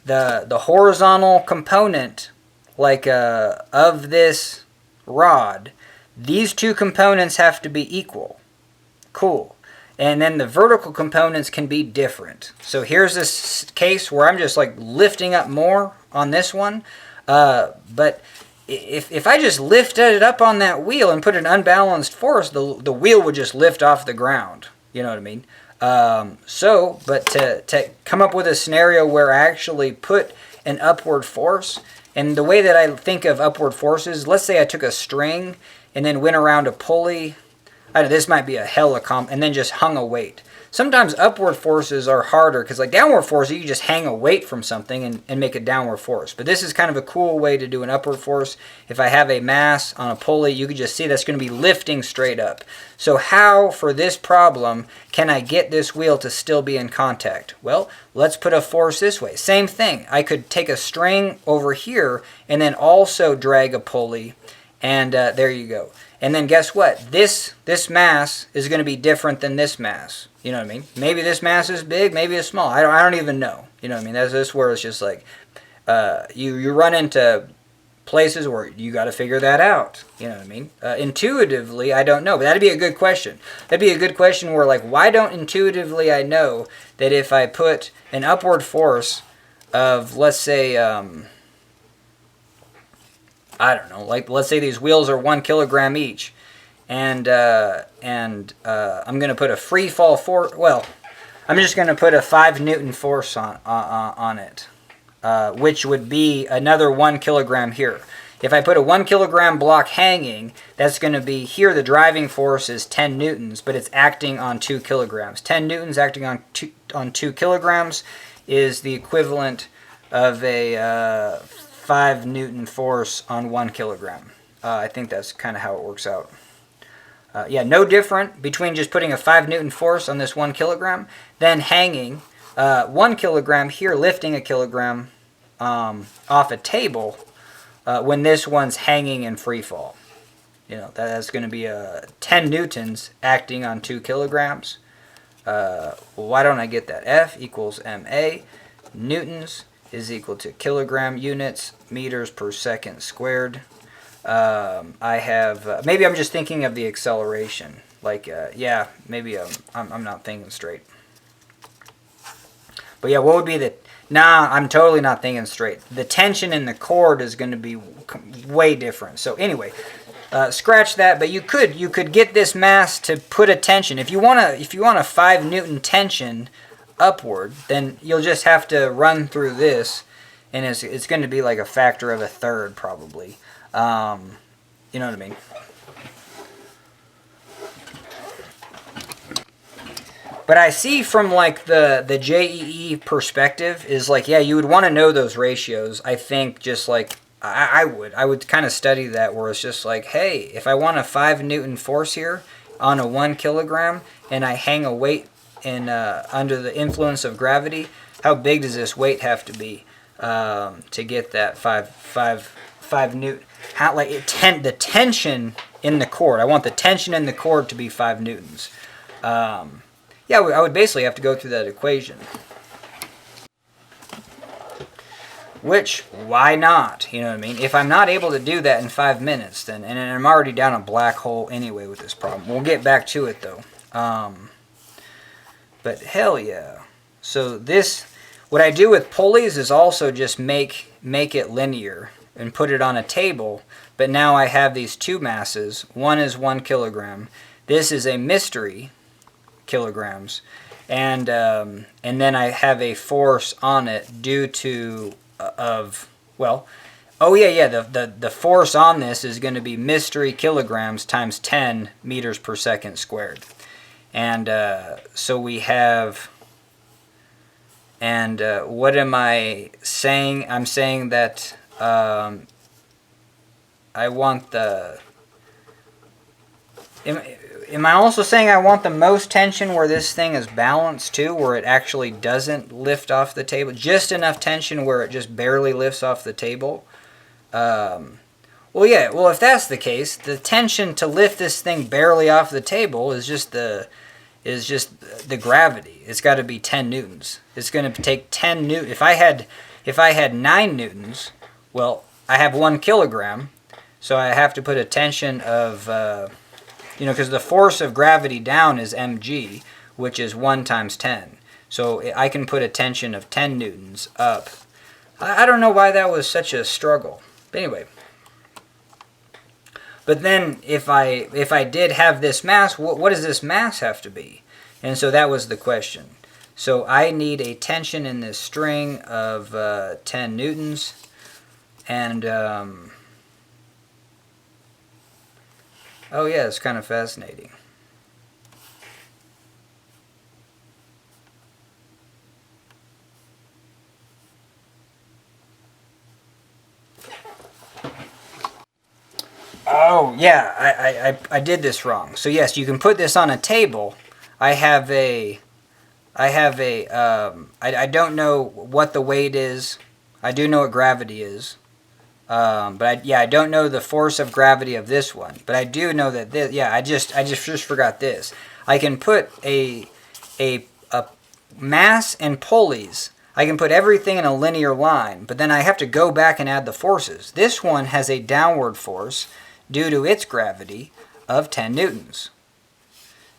the horizontal component, like of this rod, these two components have to be equal. Cool. And then the vertical components can be different. So here's this case where I'm just like lifting up more on this one. But if I just lifted it up on that wheel and put an unbalanced force, the wheel would just lift off the ground. You know what I mean? But to come up with a scenario where I actually put an upward force, and the way that I think of upward forces, let's say I took a string and then went around a pulley. This might be a hella and then just hung a weight. sometimes upward forces are harder because like downward force, you can just hang a weight from something and make a downward force. But this is kind of a cool way to do an upward force. If I have a mass on a pulley, you can just see that's going to be lifting straight up. So how, for this problem, can I get this wheel to still be in contact? Well, let's put a force this way. Same thing. I could take a string over here and then also drag a pulley, and there you go. And then guess what? This mass is going to be different than this mass. You know what I mean? Maybe this mass is big, maybe it's small. I don't even know. You know what I mean? That's where it's just like you run into places where you got to figure that out. You know what I mean? Intuitively, I don't know. But that'd be a good question. That'd be a good question where like, why don't intuitively I know that if I put an upward force of, let's say, I don't know, like let's say these wheels are 1 kilogram each, and I'm going to put a free fall force. Well, I'm just going to put a 5 Newton force on it, which would be another 1 kilogram here. If I put a 1 kilogram block hanging, that's going to be here. The driving force is 10 newtons, but it's acting on 2 kilograms. 10 newtons acting on 2 kilograms is the equivalent of a 5 Newton force on 1 kilogram. I think that's kind of how it works out. Yeah, no different between just putting a 5 Newton force on this 1 kilogram, then hanging 1 kilogram here, lifting a kilogram off a table when this one's hanging in free fall. You know, that's going to be 10 newtons acting on 2 kilograms. Why don't I get that? F equals ma. Newtons is equal to kilogram units, meters per second squared. I have, maybe I'm just thinking of the acceleration. Like, yeah, maybe I'm not thinking straight. But yeah, what would be the, nah, I'm totally not thinking straight. The tension in the cord is going to be way different. So anyway, scratch that, but you could get this mass to put a tension. If you want a 5 Newton tension upward, then you'll just have to run through this, and it's going to be like a factor of 1/3 probably. You know what I mean? But I see from like the JEE perspective is like, yeah, you would want to know those ratios. I think just like I would kind of study that, where it's just like, hey, if I want a 5 Newton force here on a 1 kilogram and I hang a weight in under the influence of gravity, how big does this weight have to be to get that 5 Newton? How, like the tension in the cord. I want the tension in the cord to be 5 newtons. Yeah, I would basically have to go through that equation. Which, why not? You know what I mean? If I'm not able to do that in 5 minutes, then, and I'm already down a black hole anyway with this problem. We'll get back to it though. But hell yeah. So this, what I do with pulleys is also just make it linear and put it on a table. But now I have these two masses. One is 1 kilogram. This is a mystery kilograms, and then I have a force on it due to the force on this is going to be mystery kilograms times 10 meters per second squared. And so we have, and what am I saying? I'm saying that I want the, am I also saying I want the most tension where this thing is balanced too, where it actually doesn't lift off the table? Just enough tension where it just barely lifts off the table? Well, yeah, well, if that's the case, the tension to lift this thing barely off the table is just the gravity. It's got to be 10 newtons. It's going to take 10 newtons. If I had 9 newtons, well, I have 1 kilogram, so I have to put a tension of, because the force of gravity down is mg, which is 1 times 10. So I can put a tension of 10 newtons up. I don't know why that was such a struggle. But anyway. But then if I did have this mass, what does this mass have to be? And so that was the question. So I need a tension in this string of 10 newtons. And, oh yeah, it's kind of fascinating. Oh, yeah, I did this wrong. So yes, you can put this on a table. I don't know what the weight is. I do know what gravity is. I don't know the force of gravity of this one. But I do know that this, yeah, I just forgot this. I can put a mass and pulleys. I can put everything in a linear line, but then I have to go back and add the forces. This one has a downward force due to its gravity of 10 newtons.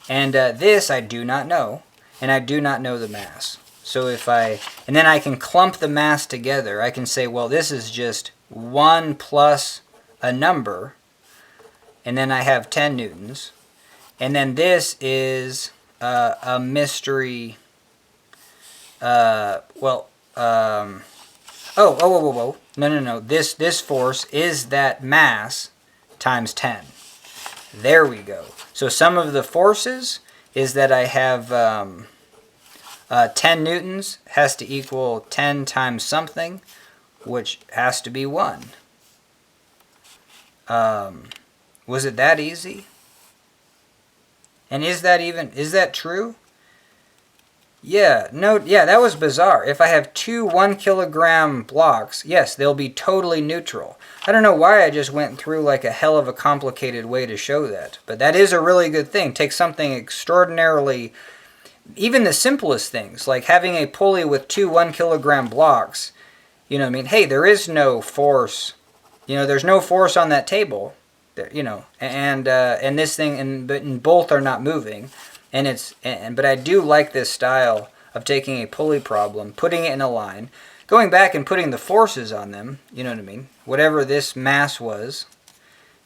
And this I do not know, and I do not know the mass. So and then I can clump the mass together. I can say, well, this is just 1 plus a number, and then I have 10 newtons. And then this is a mystery. Whoa. No. This force is that mass times 10. There we go. So some of the forces is that I have 10 newtons has to equal 10 times something, which has to be 1. Was it that easy? And is that true? Yeah, that was bizarre. If I have two 1 kilogram blocks, yes, they'll be totally neutral. I don't know why I just went through like a hell of a complicated way to show that. But that is a really good thing. Take something extraordinarily, even the simplest things, like having a pulley with two 1 kilogram blocks. You know what I mean? Hey, there is no force. There's no force on that table. And this thing, but both are not moving. But I do like this style of taking a pulley problem, putting it in a line, going back and putting the forces on them, you know what I mean? Whatever this mass was,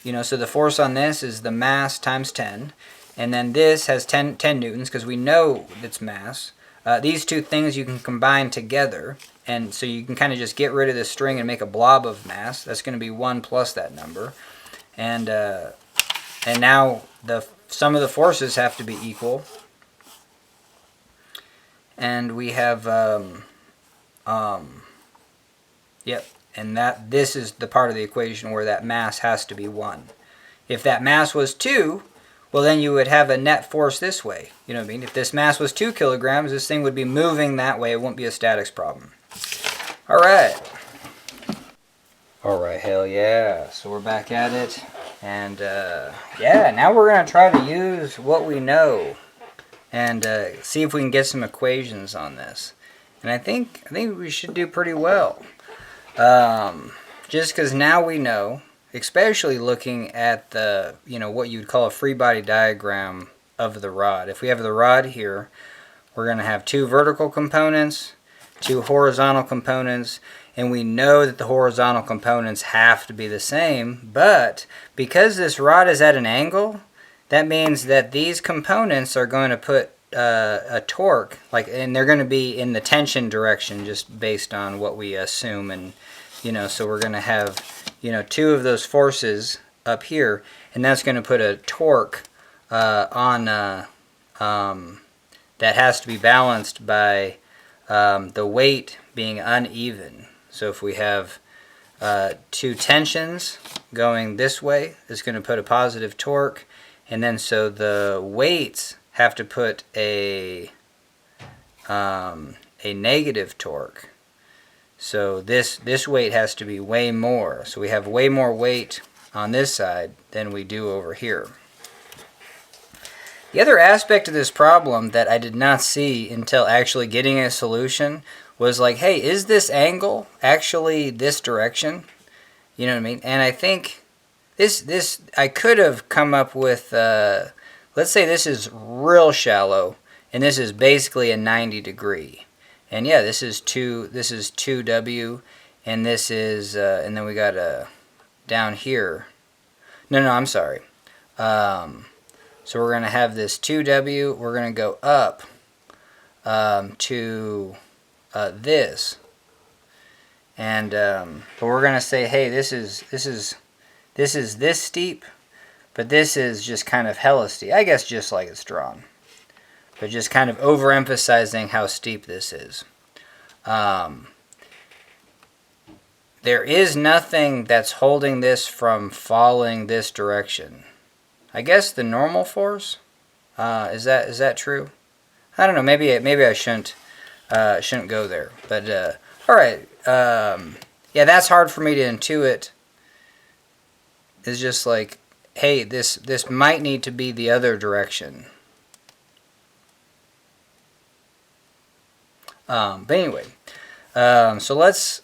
so the force on this is the mass times 10, and then this has 10 newtons because we know its mass. These two things you can combine together, and so you can kind of just get rid of this string and make a blob of mass. That's going to be 1 plus that number. And now some of the forces have to be equal. And we have, and this is the part of the equation where that mass has to be 1. If that mass was 2, well then you would have a net force this way. You know what I mean? If this mass was 2 kilograms, this thing would be moving that way. It wouldn't be a statics problem. Alright, hell yeah. So we're back at it. And now we're going to try to use what we know and see if we can get some equations on this. And I think we should do pretty well. Just because now we know, especially looking at the, what you'd call a free body diagram of the rod. If we have the rod here, we're going to have 2 vertical components, 2 horizontal components, and we know that the horizontal components have to be the same, but because this rod is at an angle, that means that these components are going to put a torque, and they're going to be in the tension direction just based on what we assume, and so we're going to have 2 of those forces up here, and that's going to put a torque on that has to be balanced by the weight being uneven. So if we have 2 tensions going this way, it's going to put a positive torque, and then so the weights have to put a negative torque. So this weight has to be way more. So we have way more weight on this side than we do over here. The other aspect of this problem that I did not see until actually getting a solution was like, hey, is this angle actually this direction? You know what I mean? And I think this I could have come up with, let's say this is real shallow, and this is basically a 90 degree. And yeah, this is 2W, and this is, and then we got a down here. No, I'm sorry. So we're going to have this 2W, we're going to go up to this, and but we're gonna say, hey, this is this steep, but this is just kind of hella steep. I guess just like it's drawn, but just kind of overemphasizing how steep this is. there is nothing that's holding this from falling this direction. I guess the normal force? Is that true? I don't know. Maybe I shouldn't go there. But all right. Yeah, that's hard for me to intuit. It's just like, hey, this might need to be the other direction. But anyway, so let's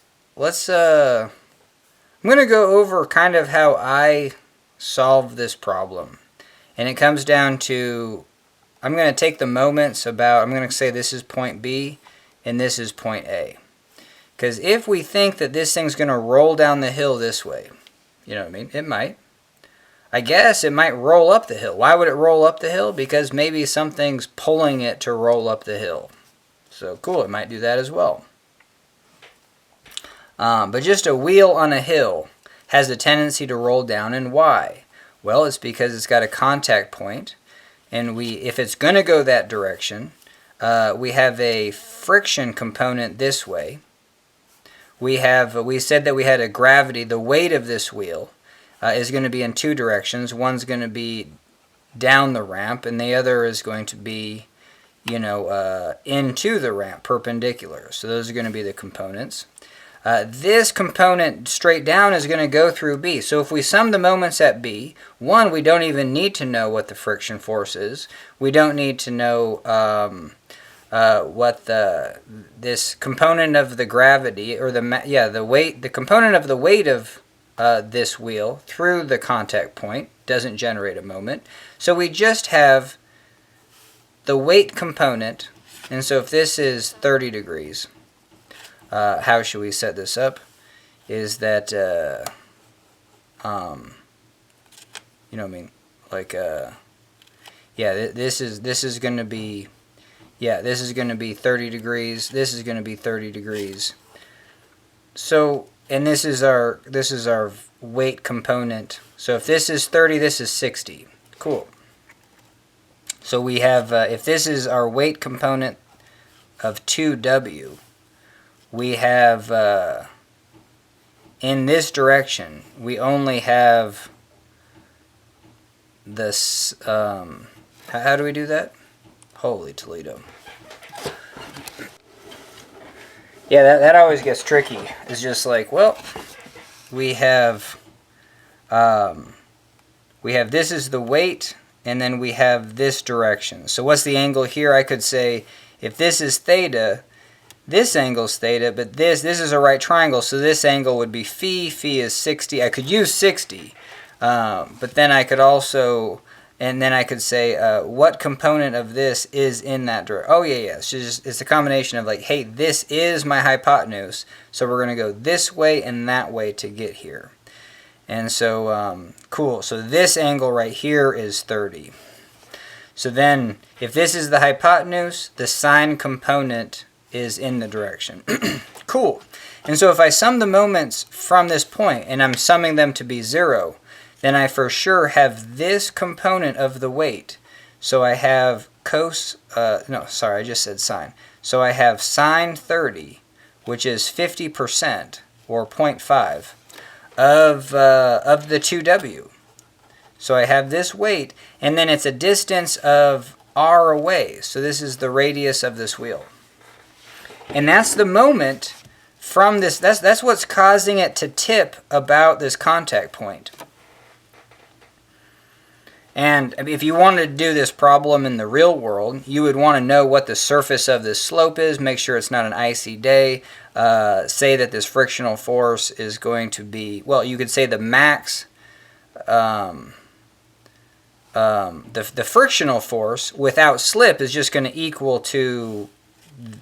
I'm gonna go over kind of how I solve this problem, and it comes down to, I'm gonna take the moments about, I'm gonna say this is point B and this is point A, because if we think that this thing's gonna roll down the hill this way, you know what I mean? It might. I guess it might roll up the hill. Why would it roll up the hill? Because maybe something's pulling it to roll up the hill. So cool, it might do that as well. But just a wheel on a hill has a tendency to roll down, and why? Well, it's because it's got a contact point, and if it's going to go that direction, we have a friction component this way. We said that we had a gravity. The weight of this wheel is going to be in two directions. One's going to be down the ramp, and the other is going to be, into the ramp, perpendicular. So those are going to be the components. This component straight down is going to go through B. So if we sum the moments at B, one, we don't even need to know what the friction force is. We don't need to know what this component of the gravity, or the weight, the component of the weight of this wheel through the contact point doesn't generate a moment. So we just have the weight component, and so if this is 30 degrees, how should we set this up? Is that, you know what I mean? Like, yeah, this is going to be, yeah, this is going to be 30 degrees. This is going to be 30 degrees. So, and this is our weight component. So if this is 30, this is 60. Cool. So we have, if this is our weight component of 2W, we have, in this direction, we only have this, how do we do that? Holy Toledo. Yeah, that always gets tricky. It's just like, well, we have this is the weight, and then we have this direction. So what's the angle here? I could say, if this is theta, this angle's theta, but this is a right triangle, so this angle would be phi. Phi is 60. I could use 60, but then I could also, and then I could say, what component of this is in that direction? Oh, yeah. It's a combination of like, hey, this is my hypotenuse, so we're going to go this way and that way to get here. And so, cool. So this angle right here is 30. So then, if this is the hypotenuse, the sine component is in the direction. Cool. And so if I sum the moments from this point, and I'm summing them to be 0, then I for sure have this component of the weight. So I have I just said sine. So I have sine 30, which is 50%, or 0.5, of the 2W. So I have this weight, and then it's a distance of r away. So this is the radius of this wheel. And that's the moment from this, that's what's causing it to tip about this contact point. And if you wanted to do this problem in the real world, you would want to know what the surface of this slope is, make sure it's not an icy day, say that this frictional force is going to be, well, you could say the max, the frictional force without slip is just going to equal to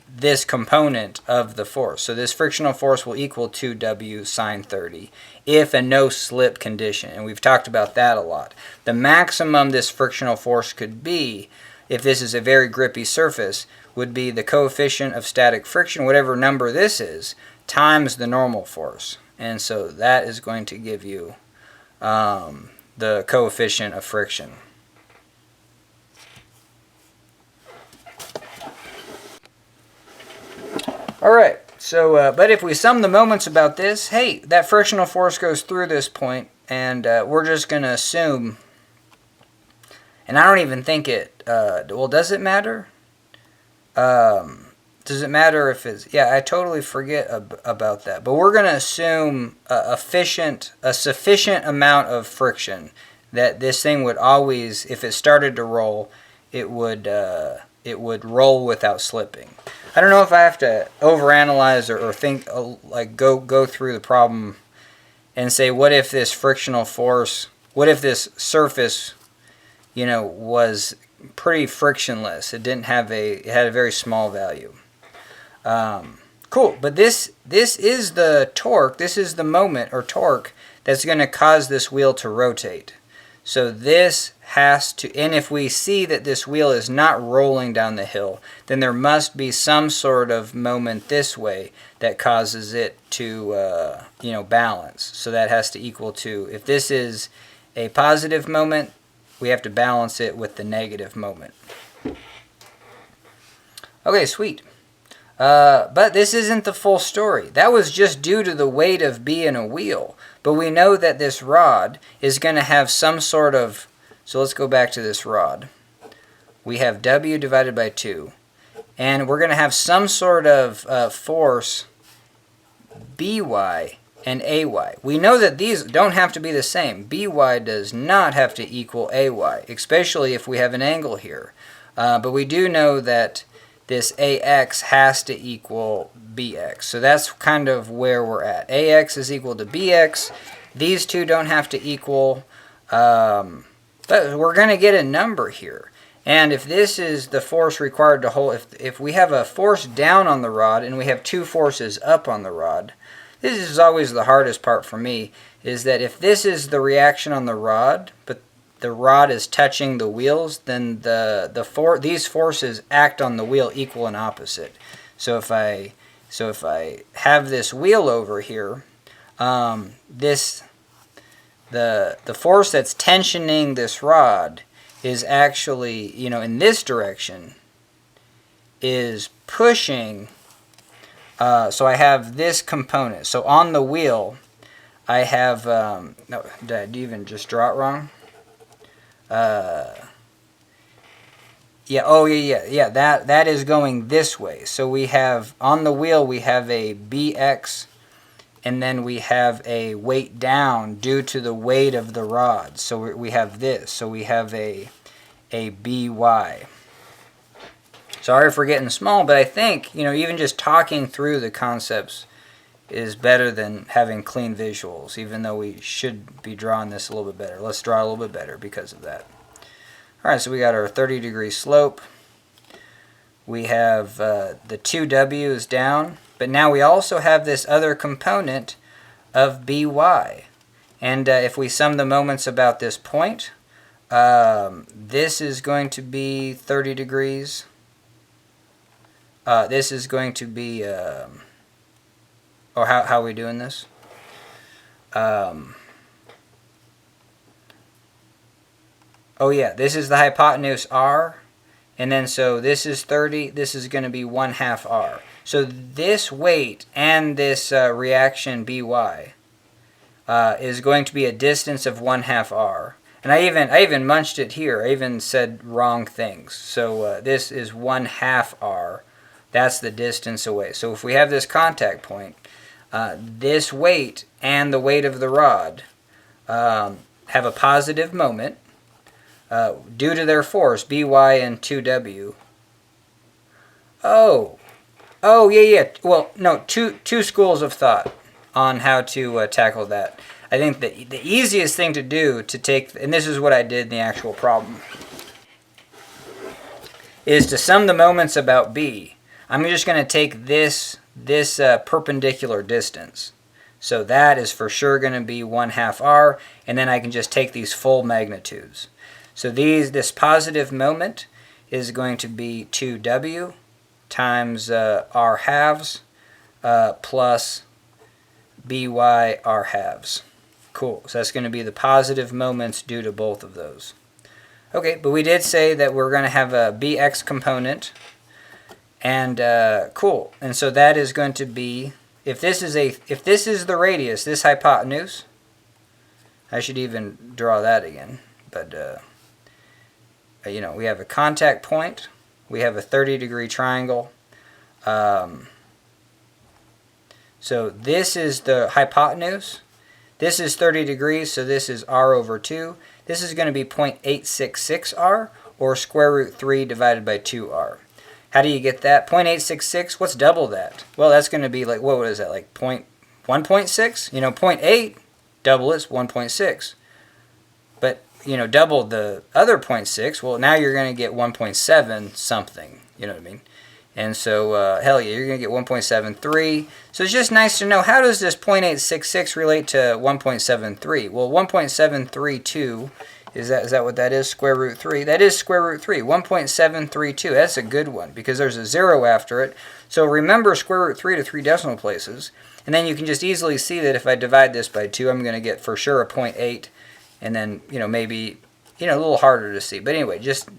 this component of the force. So this frictional force will equal 2W sine 30 if a no slip condition. And we've talked about that a lot. The maximum this frictional force could be, if this is a very grippy surface, would be the coefficient of static friction, whatever number this is, times the normal force. And so that is going to give you the coefficient of friction. All right, So, but if we sum the moments about this, hey, that frictional force goes through this point, and we're just going to assume, and I don't even think it, well, does it matter? Does it matter if it's, yeah, I totally forget about that. But we're going to assume a sufficient amount of friction that this thing would always, if it started to roll, it would roll without slipping. I don't know if I have to overanalyze or think, like go through the problem and say, what if this frictional force, what if this surface, was pretty frictionless? It didn't have it had a very small value. Cool, but this is the torque, this is the moment or torque that's going to cause this wheel to rotate. So this has to, and if we see that this wheel is not rolling down the hill, then there must be some sort of moment this way that causes it to, balance. So that has to equal to, if this is a positive moment, we have to balance it with the negative moment. Okay, sweet. But this isn't the full story. That was just due to the weight of B in a wheel. But we know that this rod is going to have some sort of, so let's go back to this rod. We have W divided by 2. And we're going to have some sort of force BY and AY. We know that these don't have to be the same. BY does not have to equal AY, especially if we have an angle here. But we do know that this AX has to equal BX. So that's kind of where we're at. AX is equal to BX. These two don't have to equal, but we're going to get a number here. And if this is the force required to hold, if we have a force down on the rod and we have two forces up on the rod, this is always the hardest part for me, is that if this is the reaction on the rod, but the rod is touching the wheels, then these forces act on the wheel equal and opposite. So if I have this wheel over here, the force that's tensioning this rod is actually, in this direction, is pushing. So I have this component. So on the wheel, I have no. Did I even just draw it wrong? That is going this way. So we have, on the wheel, we have a BX, and then we have a weight down due to the weight of the rod. So we have this. So we have a BY. Sorry for getting small, but I think, even just talking through the concepts is better than having clean visuals, even though we should be drawing this a little bit better. Let's draw a little bit better because of that. All right, so we got our 30-degree slope. We have the 2W is down, but now we also have this other component of BY. And if we sum the moments about this point, this is going to be 30 degrees. This is going to be, how are we doing this? This is the hypotenuse R, and then so this is 30, this is going to be 1/2 R. So this weight and this reaction BY is going to be a distance of 1/2 R. And I even munched it here. I even said wrong things. So this is 1/2 R. That's the distance away. So if we have this contact point, this weight and the weight of the rod have a positive moment due to their force, BY and 2W. Well, no, two schools of thought on how to tackle that. I think that the easiest thing to do to take, and this is what I did in the actual problem, is to sum the moments about B. I'm just going to take this perpendicular distance. So that is for sure going to be 1/2 R, and then I can just take these full magnitudes. So this positive moment is going to be 2W times R halves plus BY R halves. Cool. So that's going to be the positive moments due to both of those. Okay, but we did say that we're going to have a BX component, And cool. And so that is going to be, if this is the radius, this hypotenuse, I should even draw that again. But you know, we have a contact point, we have a 30-degree triangle. So this is the hypotenuse. This is 30 degrees, so this is r over 2. This is going to be 0.866 r, or square root 3 divided by 2r. How do you get that? 0.866, what's double that? Well, that's going to be like, what is that, like 1.6? You know, 0.8, double is 1.6. But, you know, double the other 0.6, well, now you're going to get 1.7 something. You know what I mean? And so, hell yeah, you're going to get 1.73. So it's just nice to know, how does this 0.866 relate to 1.73? Well, 1.732, is that what that is? Square root 3? That is square root 3. 1.732. That's a good one, because there's a 0 after it. So remember square root 3 to 3 decimal places. And then you can just easily see that if I divide this by 2, I'm going to get for sure a 0.8. And then, you know, maybe, you know, a little harder to see. But anyway, just...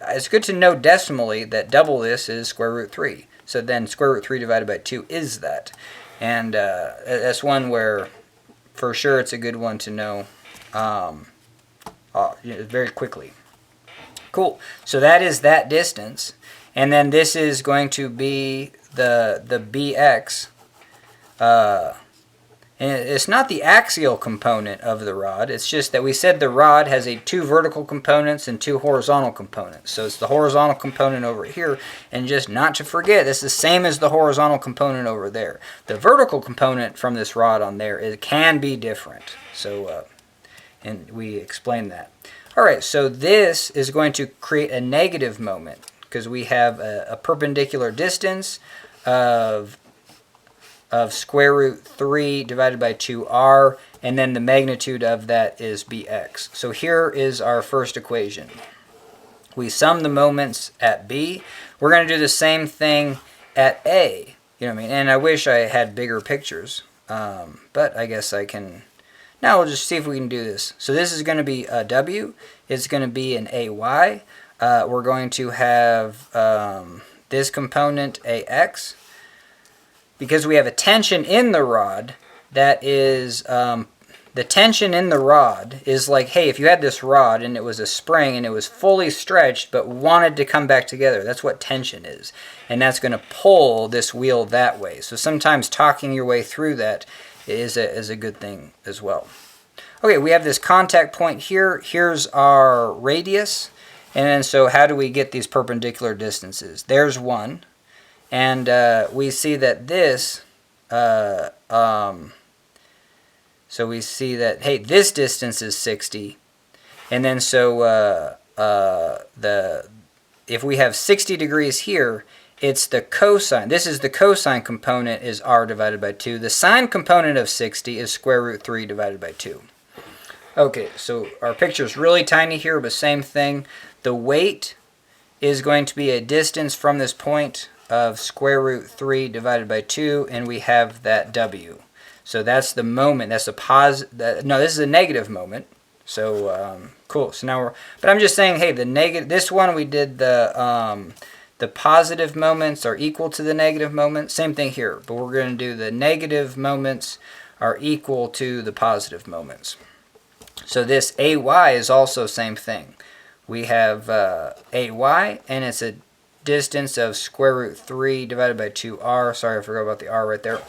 it's good to know decimally that double this is square root 3. So then square root 3 divided by 2 is that. And that's one where, for sure, it's a good one to know very quickly. Cool. So that is that distance. And then this is going to be the bx. And it's not the axial component of the rod. It's just that we said the rod has 2 vertical components and 2 horizontal components. So it's the horizontal component over here. And just not to forget, it's the same as the horizontal component over there. The vertical component from this rod on there, it can be different. So, and we explained that. All right, so this is going to create a negative moment, because we have a perpendicular distance of square root 3 divided by 2r, and then the magnitude of that is bx. So here is our first equation. We sum the moments at B. We're going to do the same thing at A. You know what I mean? And I wish I had bigger pictures, but I guess I can. Now we'll just see if we can do this. So this is going to be a W. It's going to be an AY. We're going to have this component AX. Because we have a tension in the rod, that is, the tension in the rod is like, hey, if you had this rod and it was a spring and it was fully stretched but wanted to come back together, that's what tension is. And that's going to pull this wheel that way. So sometimes talking your way through that is a good thing as well. Okay, we have this contact point here. Here's our radius. And then so how do we get these perpendicular distances? There's one. And we see that this, so we see that, hey, this distance is 60. And then so if we have 60 degrees here, it's the cosine. This is the cosine component is r divided by 2. The sine component of 60 is square root 3 divided by 2. Okay, so our picture is really tiny here, but same thing. The weight is going to be a distance from this point of square root 3 divided by 2, and we have that W. So that's the moment. That's a positive. No, this is a negative moment. So cool. So now but I'm just saying, hey, the negative. This one we did the positive moments are equal to the negative moments. Same thing here, but we're going to do the negative moments are equal to the positive moments. So this AY is also same thing. We have AY, and it's a distance of square root 3 divided by 2r. Sorry, I forgot about the r right there.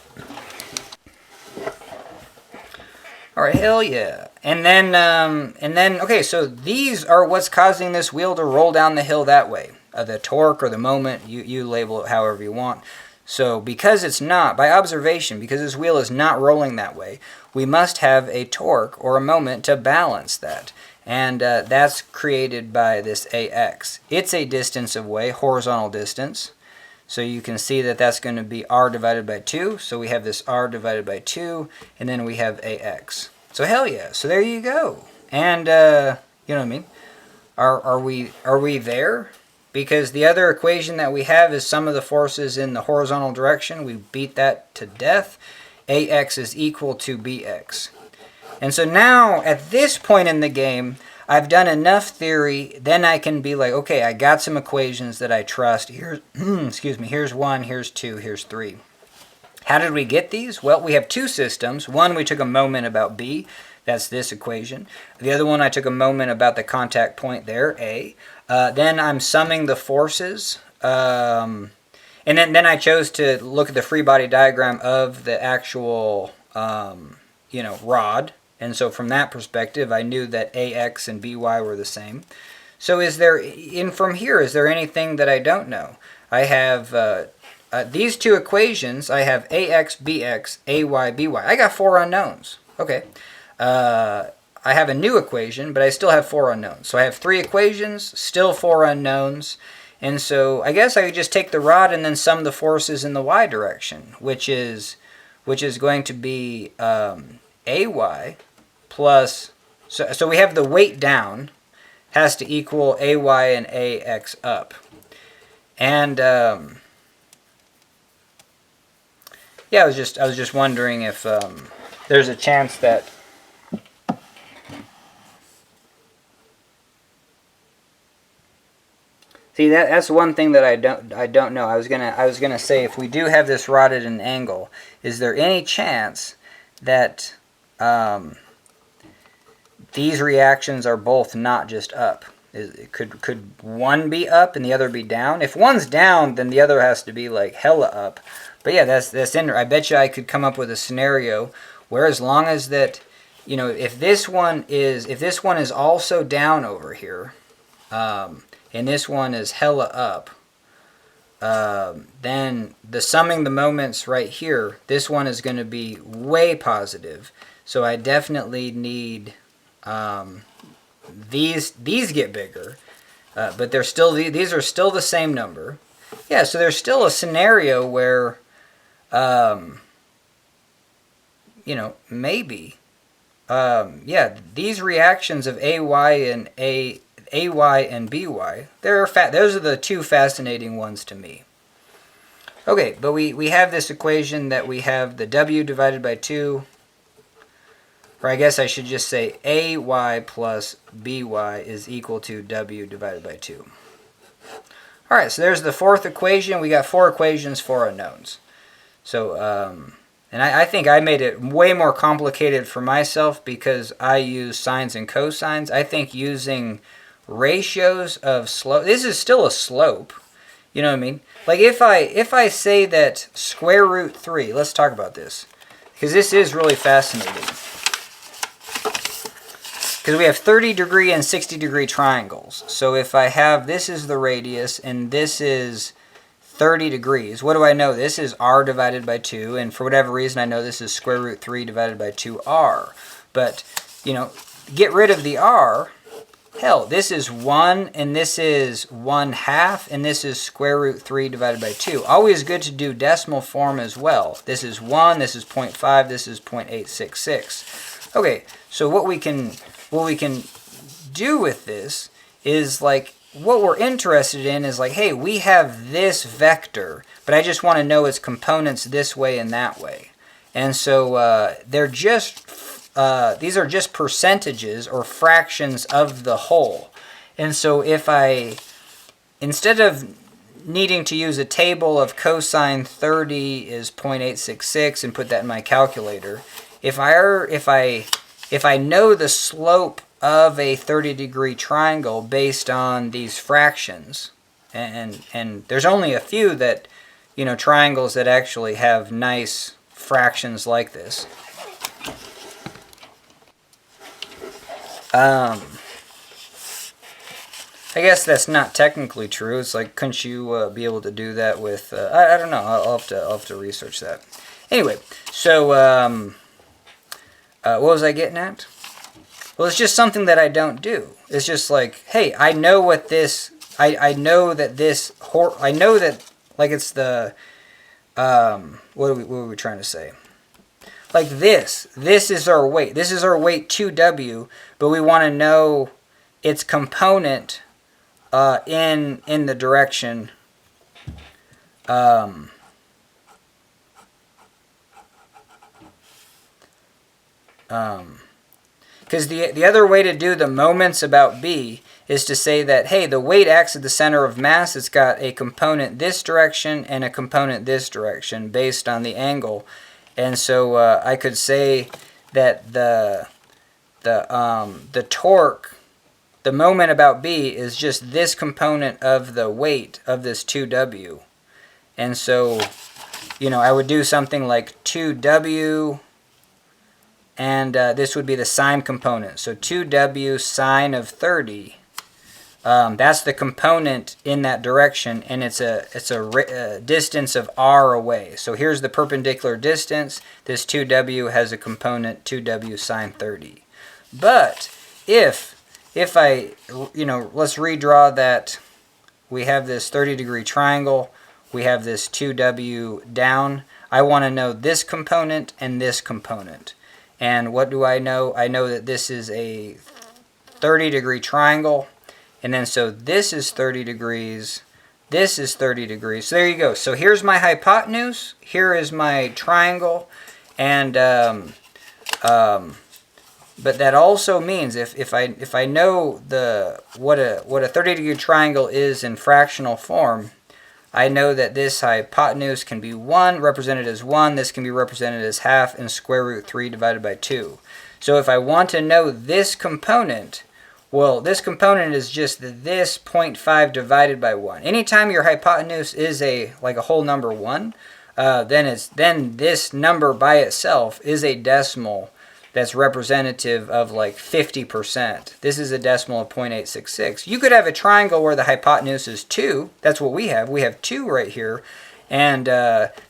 All right, hell yeah. And then, okay, so these are what's causing this wheel to roll down the hill that way. The torque or the moment, you label it however you want. So because it's not, by observation, because this wheel is not rolling that way, we must have a torque or a moment to balance that. And that's created by this AX. It's a distance away, horizontal distance. So you can see that that's going to be r divided by 2. So we have this r divided by 2, and then we have AX. So hell yeah. So there you go. And you know what I mean? Are we there? Because the other equation that we have is sum of the forces in the horizontal direction. We beat that to death. AX is equal to BX. And so now, at this point in the game, I've done enough theory, then I can be like, okay, I got some equations that I trust. Here's, excuse me, here's 1, here's 2, here's 3. How did we get these? Well, we have two systems. One, we took a moment about B. That's this equation. The other one, I took a moment about the contact point there, A. Then I'm summing the forces. And then I chose to look at the free body diagram of the actual, rod. And so from that perspective, I knew that AX and BY were the same. So from here, is there anything that I don't know? I have these two equations. I have AX, BX, AY, BY. I got 4 unknowns. Okay. I have a new equation, but I still have 4 unknowns. So I have 3 equations, still 4 unknowns. And so I guess I could just take the rod and then sum the forces in the y direction, which is going to be AY plus, so we have the weight down has to equal AY and AX up. And yeah, I was just wondering if there's a chance that see that's one thing that I don't know. I was gonna say, if we do have this rod at an angle, is there any chance that these reactions are both not just up? Could one be up and the other be down? If one's down, then the other has to be like hella up. But yeah, that's I bet you I could come up with a scenario where, as long as that, if this one is also down over here, and this one is hella up, then the summing the moments right here, this one is going to be way positive. So I definitely need these get bigger, but they're still these are still the same number. Yeah, so there's still a scenario where maybe yeah, these reactions of AY and AY and BY, those are the two fascinating ones to me. Okay, but we have this equation that we have the W divided by 2, or I guess I should just say AY plus BY is equal to W divided by 2. All right, so there's the fourth equation. We got 4 equations, 4 unknowns. So, and I think I made it way more complicated for myself because I use sines and cosines. I think using ratios of slope, this is still a slope. You know what I mean? Like if I say that square root 3, let's talk about this, because this is really fascinating. Because we have 30-degree and 60-degree triangles. So if I have, this is the radius and this is 30 degrees, what do I know? This is r divided by 2, and for whatever reason I know this is square root 3 divided by 2r. But, get rid of the r. Hell, this is 1 and this is 1/2 and this is square root 3 divided by 2. Always good to do decimal form as well. This is 1, this is 0.5, this is 0.866. Okay, so what we can do with this is, like, what we're interested in is like, hey, we have this vector, but I just want to know its components this way and that way. And so they're just these are just percentages or fractions of the whole. And so if instead of needing to use a table of cosine 30 is 0.866 and put that in my calculator, if I know the slope of a 30-degree triangle based on these fractions, and there's only a few that, triangles that actually have nice fractions like this. I guess that's not technically true. It's like, couldn't you be able to do that with, I don't know, I'll have to research that. Anyway, so what was I getting at? Well, it's just something that I don't do. It's just like, hey, I know what this, I know that, like, it's the, what were we trying to say? Like this is our weight. This is our weight 2W, but we want to know its component in the direction Because the other way to do the moments about B is to say that, hey, the weight acts at the center of mass. It's got a component this direction and a component this direction based on the angle. And so I could say that the torque, the moment about B, is just this component of the weight of this 2W. And so, I would do something like 2W, and this would be the sine component. So 2W sine of 30. That's the component in that direction, and it's a distance of r away. So here's the perpendicular distance. This 2W has a component 2W sine 30. But if I, let's redraw that. We have this 30-degree triangle. We have this 2W down. I want to know this component and this component. And what do I know? I know that this is a 30-degree triangle. And then so this is 30 degrees. This is 30 degrees. So there you go. So here's my hypotenuse. Here is my triangle. And but that also means if I know what a 30-degree triangle is in fractional form, I know that this hypotenuse can be 1, represented as 1. This can be represented as half, and square root 3 divided by 2. So if I want to know this component, well, this component is just this 0.5 divided by 1. Anytime your hypotenuse is like a whole number 1, then this number by itself is a decimal that's representative of like 50%. This is a decimal of 0.866. You could have a triangle where the hypotenuse is 2. That's what we have. We have 2 right here. And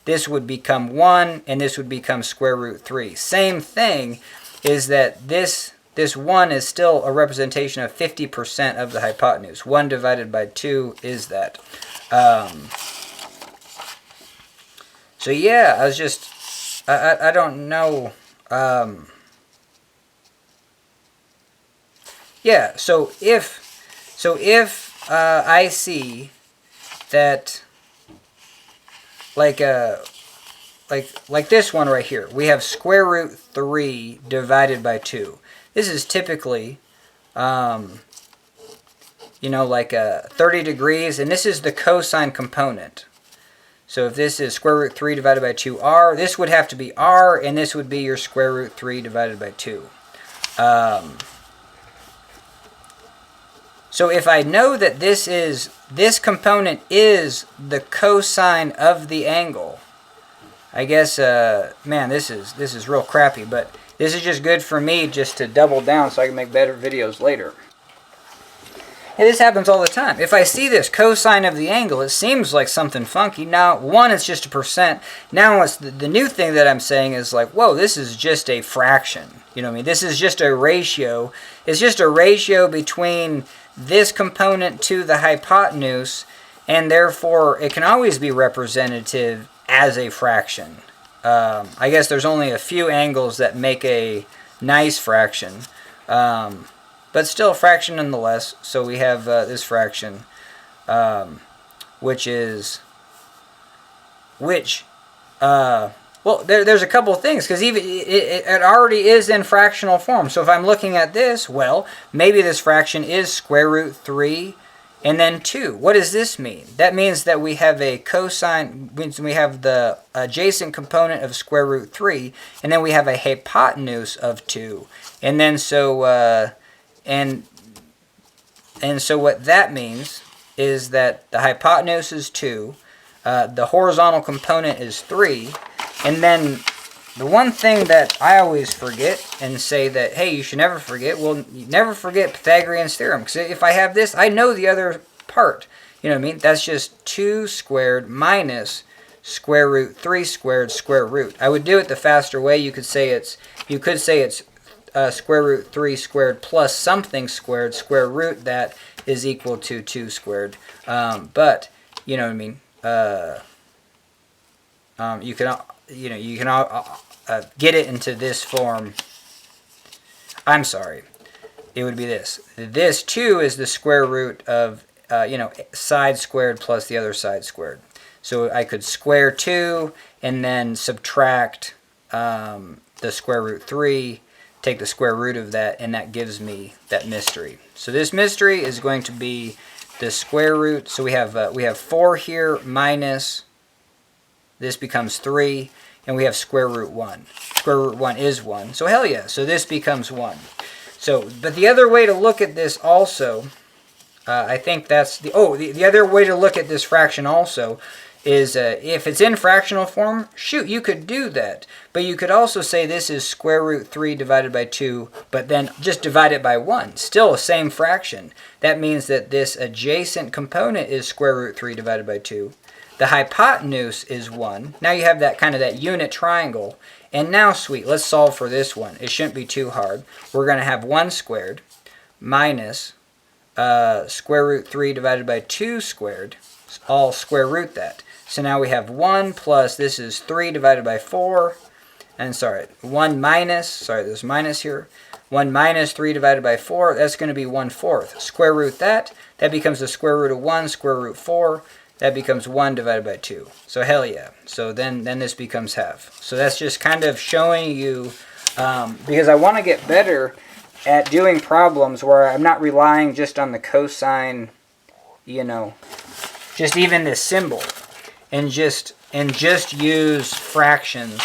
this would become 1, and this would become square root 3. Same thing is that this 1 is still a representation of 50% of the hypotenuse. 1 divided by 2 is that. So yeah, I was just, I don't know. Yeah, so if I see that like this one right here, we have square root 3 divided by 2. This is typically, like 30 degrees, and this is the cosine component. So if this is square root 3 divided by 2r, this would have to be r, and this would be your square root 3 divided by 2. So if I know that this component is the cosine of the angle, I guess, man, this is real crappy, but this is just good for me just to double down so I can make better videos later. And this happens all the time. If I see this cosine of the angle, it seems like something funky. Now, 1 is just a percent. Now, the new thing that I'm saying is like, whoa, this is just a fraction. You know what I mean? This is just a ratio. It's just a ratio between this component to the hypotenuse, and therefore it can always be representative as a fraction. I guess there's only a few angles that make a nice fraction, but still a fraction nonetheless. So we have this fraction, well, there's a couple of things, because even it already is in fractional form. So if I'm looking at this, well, maybe this fraction is square root 3 and then 2. What does this mean? That means that we have a cosine, means we have the adjacent component of square root 3, and then we have a hypotenuse of 2. And then so, and so what that means is that the hypotenuse is 2, the horizontal component is 3, and then the one thing that I always forget and say that, hey, you should never forget, well, you never forget Pythagorean's theorem. Because if I have this, I know the other part. You know what I mean? That's just 2 squared minus square root 3 squared square root. I would do it the faster way. You could say it's square root 3 squared plus something squared, square root that is equal to 2 squared. But, you know what I mean? You can get it into this form. I'm sorry. It would be this. This 2 is the square root of, side squared plus the other side squared. So I could square 2 and then subtract the square root 3. take the square root of that, and that gives me that mystery. So this mystery is going to be the square root. So we have 4 here minus, this becomes 3, and we have square root 1. Square root 1 is 1. So hell yeah. So this becomes 1. So, but the other way to look at this also, I think that's the other way to look at this fraction also is if it's in fractional form, shoot, you could do that. But you could also say this is square root 3 divided by 2, but then just divide it by 1. Still the same fraction. That means that this adjacent component is square root 3 divided by 2. The hypotenuse is 1. Now you have that kind of that unit triangle. And now, sweet, let's solve for this one. It shouldn't be too hard. We're going to have 1 squared minus square root 3 divided by 2 squared. I'll square root that. So now we have 1 plus, this is 3 divided by 4. And sorry, 1 minus, sorry, there's minus here. 1 minus 3 divided by 4, that's going to be 1/4. Square root that. That becomes the square root of 1, square root 4. That becomes 1 divided by 2. So hell yeah. So then this becomes half. So that's just kind of showing you, because I want to get better at doing problems where I'm not relying just on the cosine, you know, just even this symbol, and just use fractions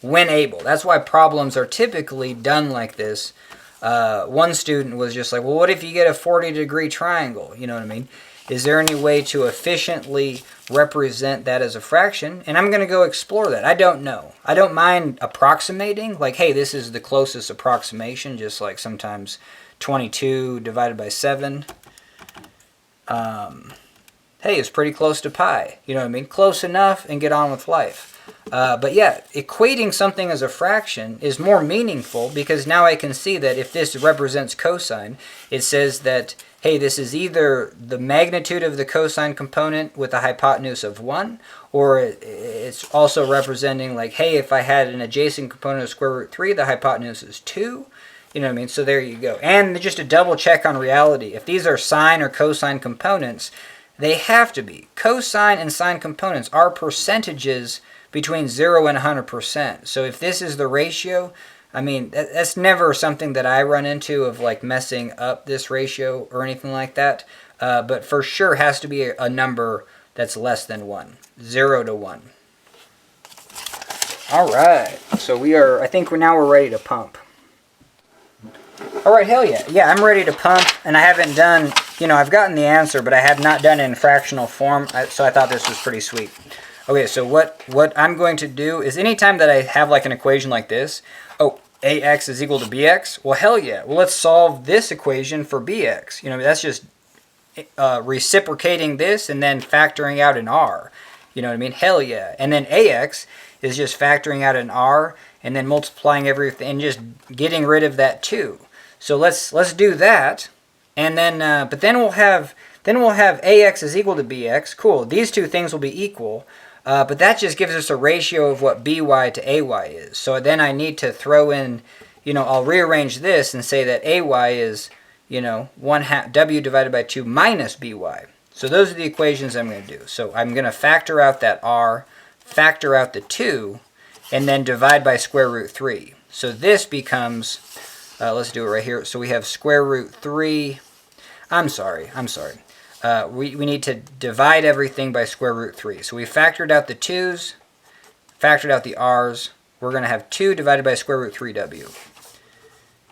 when able. That's why problems are typically done like this. One student was just like, well, what if you get a 40-degree triangle? You know what I mean? Is there any way to efficiently represent that as a fraction? And I'm going to go explore that. I don't know. I don't mind approximating. Like, hey, this is the closest approximation, just like sometimes 22 divided by 7. Hey, it's pretty close to pi. You know what I mean? Close enough and get on with life. But yeah, equating something as a fraction is more meaningful because now I can see that if this represents cosine, it says that, hey, this is either the magnitude of the cosine component with a hypotenuse of 1, or it's also representing like, hey, if I had an adjacent component of square root 3, the hypotenuse is 2. You know what I mean? So there you go. And just a double check on reality. If these are sine or cosine components, they have to be. Cosine and sine components are percentages between 0 and 100%. So if this is the ratio, I mean, that's never something that I run into of like messing up this ratio or anything like that. But for sure has to be a number that's less than 1. 0 to 1. All right. So I think we're ready to pump. All right, hell yeah. Yeah, I'm ready to pump, and I haven't done, I've gotten the answer, but I have not done it in fractional form, so I thought this was pretty sweet. Okay, so what I'm going to do is anytime that I have like an equation like this, ax is equal to bx, well, hell yeah. Well, let's solve this equation for bx. That's just reciprocating this and then factoring out an r. You know what I mean? Hell yeah. And then ax is just factoring out an r and then multiplying everything and just getting rid of that 2. So let's do that, and then but then we'll have ax is equal to bx. Cool. These two things will be equal, but that just gives us a ratio of what by to ay is. So then I need to throw in, I'll rearrange this and say that ay is 1/2 w divided by 2 minus by. So those are the equations I'm going to do. So I'm going to factor out that r, factor out the 2, and then divide by square root 3. So this becomes, let's do it right here. So we have square root 3. I'm sorry. We need to divide everything by square root 3. So we factored out the 2's, factored out the r's. We're going to have 2 divided by square root 3w.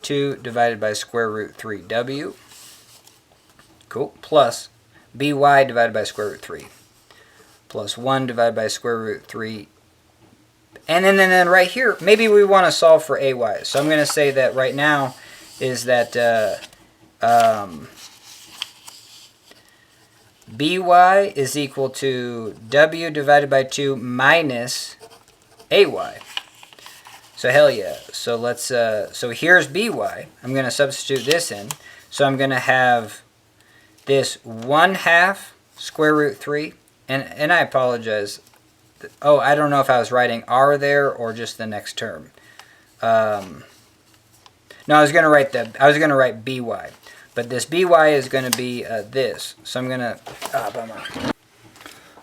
2 divided by square root 3w. Cool. Plus by divided by square root 3. Plus 1 divided by square root 3. And then right here, maybe we want to solve for ay. So I'm going to say that right now is that by is equal to w divided by 2 minus ay. So hell yeah. So let's so here's by. I'm going to substitute this in. So I'm going to have this 1/2 square root 3, and I apologize. Oh, I don't know if I was writing r there or just the next term. No, I was going to write by, but this by is going to be this. So I'm going to bummer.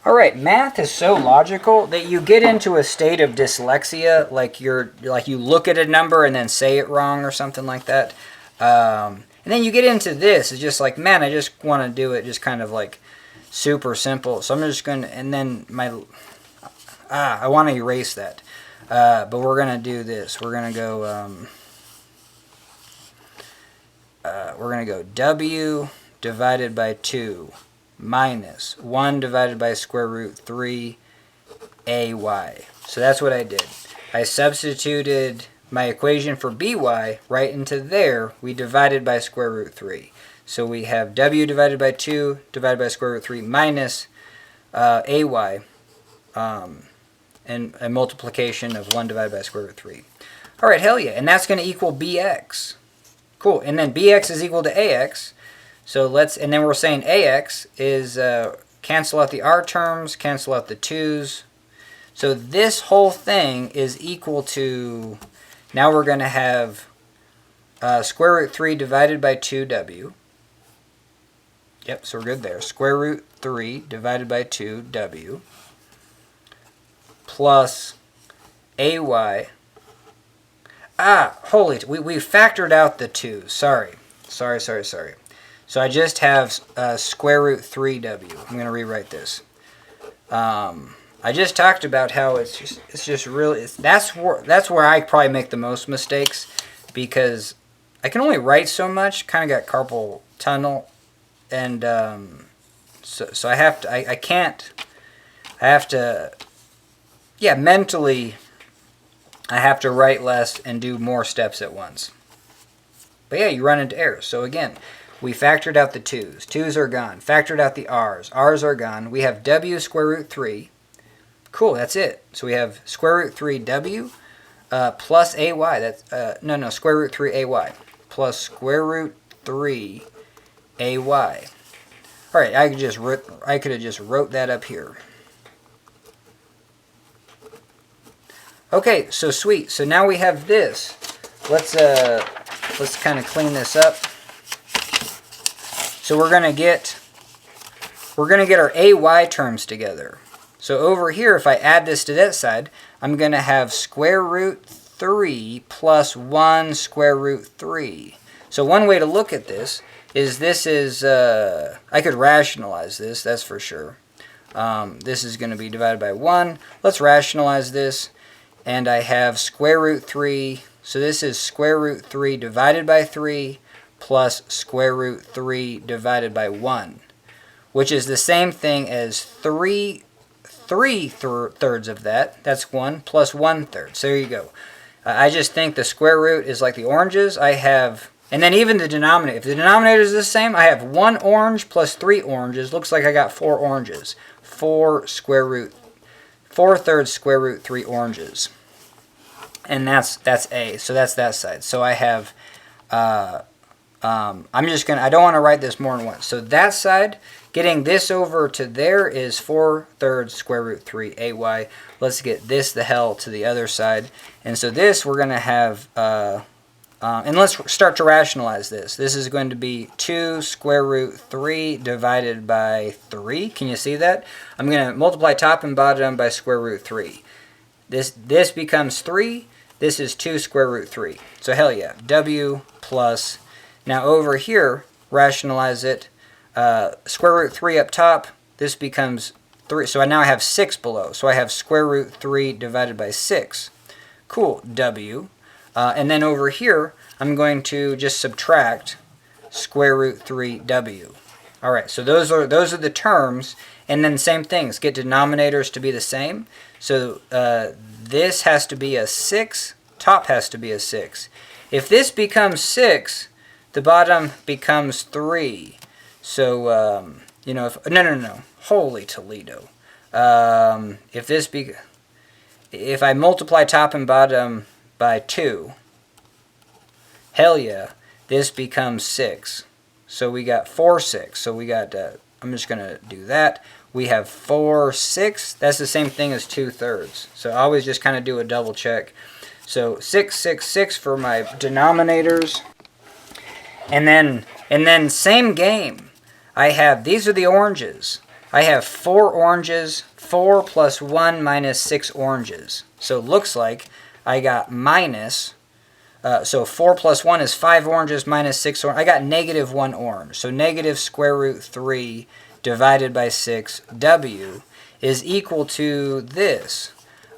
All right, math is so logical that you get into a state of dyslexia, like you look at a number and then say it wrong or something like that. And then you get into this. It's just like, man, I just want to do it just kind of like super simple. So I'm just going to, and then I want to erase that. But we're going to do this. We're going to go W divided by 2 minus 1 divided by square root 3 AY. So that's what I did. I substituted my equation for BY right into there. We divided by square root 3. So we have W divided by 2 divided by square root 3 minus AY, and a multiplication of 1 divided by square root 3. All right, hell yeah. And that's going to equal BX. Cool. And then BX is equal to AX. So and then we're saying AX is, cancel out the R terms, cancel out the 2's. So this whole thing is equal to, now we're going to have square root 3 divided by 2W. Yep, so we're good there. Square root 3 divided by 2W plus AY. We factored out the 2's. Sorry. So I just have square root 3W. I'm going to rewrite this. I just talked about how it's just really, that's where I probably make the most mistakes, because I can only write so much. Kind of got carpal tunnel, and so I have to, mentally I have to write less and do more steps at once. But yeah, you run into errors. So again, we factored out the 2's. 2's are gone. Factored out the R's. R's are gone. We have W square root 3. Cool, that's it. So we have square root 3W plus AY. That's square root 3 AY plus square root 3 AY. All right, I could have just wrote that up here. Okay, so sweet. So now we have this. Let's kind of clean this up. So we're gonna get our AY terms together. So over here, if I add this to that side, I'm gonna have square root 3 plus 1 square root 3. So one way to look at this is I could rationalize this, that's for sure. This is gonna be divided by 1. Let's rationalize this, and I have square root 3. So this is square root 3 divided by 3 plus square root 3 divided by 1, which is the same thing as 3 thirds of that. That's 1 plus 1/3. So there you go. I just think the square root is like the oranges. And then even the denominator. If the denominator is the same, I have 1 orange plus 3 oranges. Looks like I got 4 oranges. 4 thirds square root 3 oranges. And that's A. So that's that side. So I have, I don't want to write this more than once. So that side, getting this over to there is 4 thirds square root 3 AY. Let's get this the hell to the other side. And so this we're going to have, and let's start to rationalize this. This is going to be 2 square root 3 divided by 3. Can you see that? I'm going to multiply top and bottom by square root 3. This becomes 3. This is 2 square root 3. So hell yeah. W plus, now over here, rationalize it. Square root 3 up top. This becomes 3. So now I have 6 below. So I have square root 3 divided by 6. Cool. W. And then over here, I'm going to just subtract square root 3W. All right, so those are the terms. And then same things, get denominators to be the same. So this has to be a 6, top has to be a 6. If this becomes 6, the bottom becomes 3. So, no. Holy Toledo. If I multiply top and bottom by 2, hell yeah, this becomes 6. So we got 4, 6. So we got, I'm just going to do that. We have 4, 6. That's the same thing as 2 thirds. So I always just kind of do a double check. So 6, 6, 6 for my denominators. And then same game. I have, these are the oranges. I have 4 oranges, 4 plus 1 minus 6 oranges. So it looks like I got minus, so 4 plus 1 is 5 oranges minus 6 oranges. I got negative 1 orange. So negative square root 3 divided by 6w is equal to this,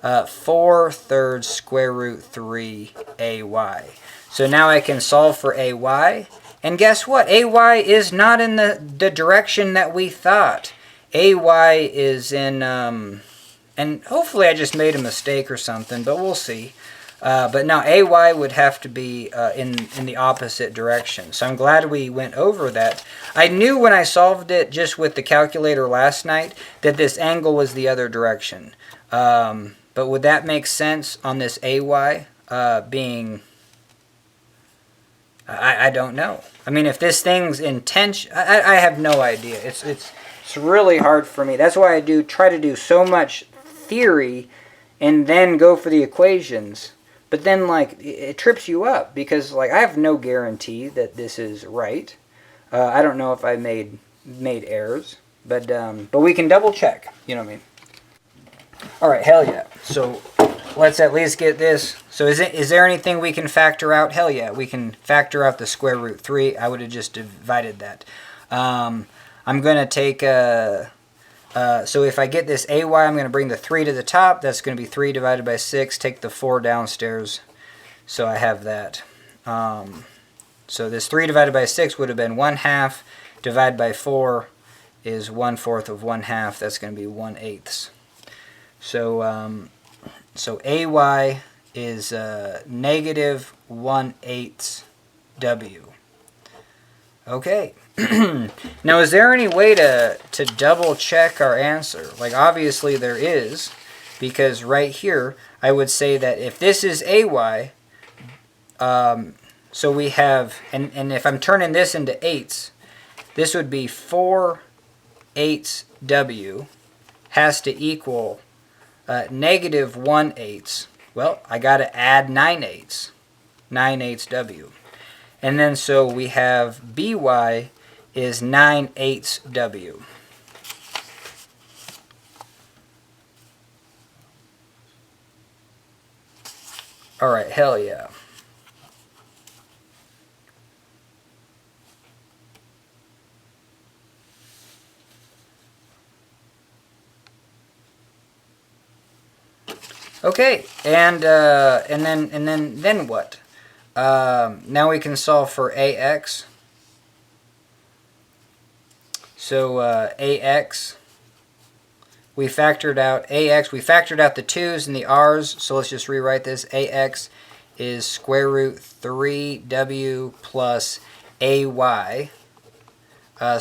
4/3 square root 3 ay. So now I can solve for ay. And guess what? ay is not in the direction that we thought. Ay is in, and hopefully I just made a mistake or something, but we'll see. But now ay would have to be in the opposite direction. So I'm glad we went over that. I knew when I solved it just with the calculator last night that this angle was the other direction. But would that make sense on this ay being... I don't know. I mean, if this thing's intention, I have no idea. It's really hard for me. That's why I try to do so much theory and then go for the equations. But then, like, it trips you up because, like, I have no guarantee that this is right. I don't know if I made errors, but we can double check. You know what I mean? All right, hell yeah. So let's at least get this. So is there anything we can factor out? Hell yeah, we can factor out the square root 3. I would have just divided that. I'm going to take so if I get this ay, I'm going to bring the 3 to the top. That's going to be 3 divided by 6. Take the 4 downstairs. So I have that. So this 3 divided by 6 would have been 1/2. Divided by 4 is 1/4 of 1/2. That's going to be 1/8. So ay is negative 1/8 w. Okay. Now, is there any way to double check our answer? Like, obviously there is, because right here I would say that if this is ay, so we have, and if I'm turning this into eighths, this would be 4/8 w has to equal negative 1/8. Well, I got to add 9/8, 9/8 w. And then so we have by is 9/8 w. All right, hell yeah. Okay, and then what? Now we can solve for ax. So ax, we factored out the 2's and the r's. So let's just rewrite this. Ax is square root 3w plus ay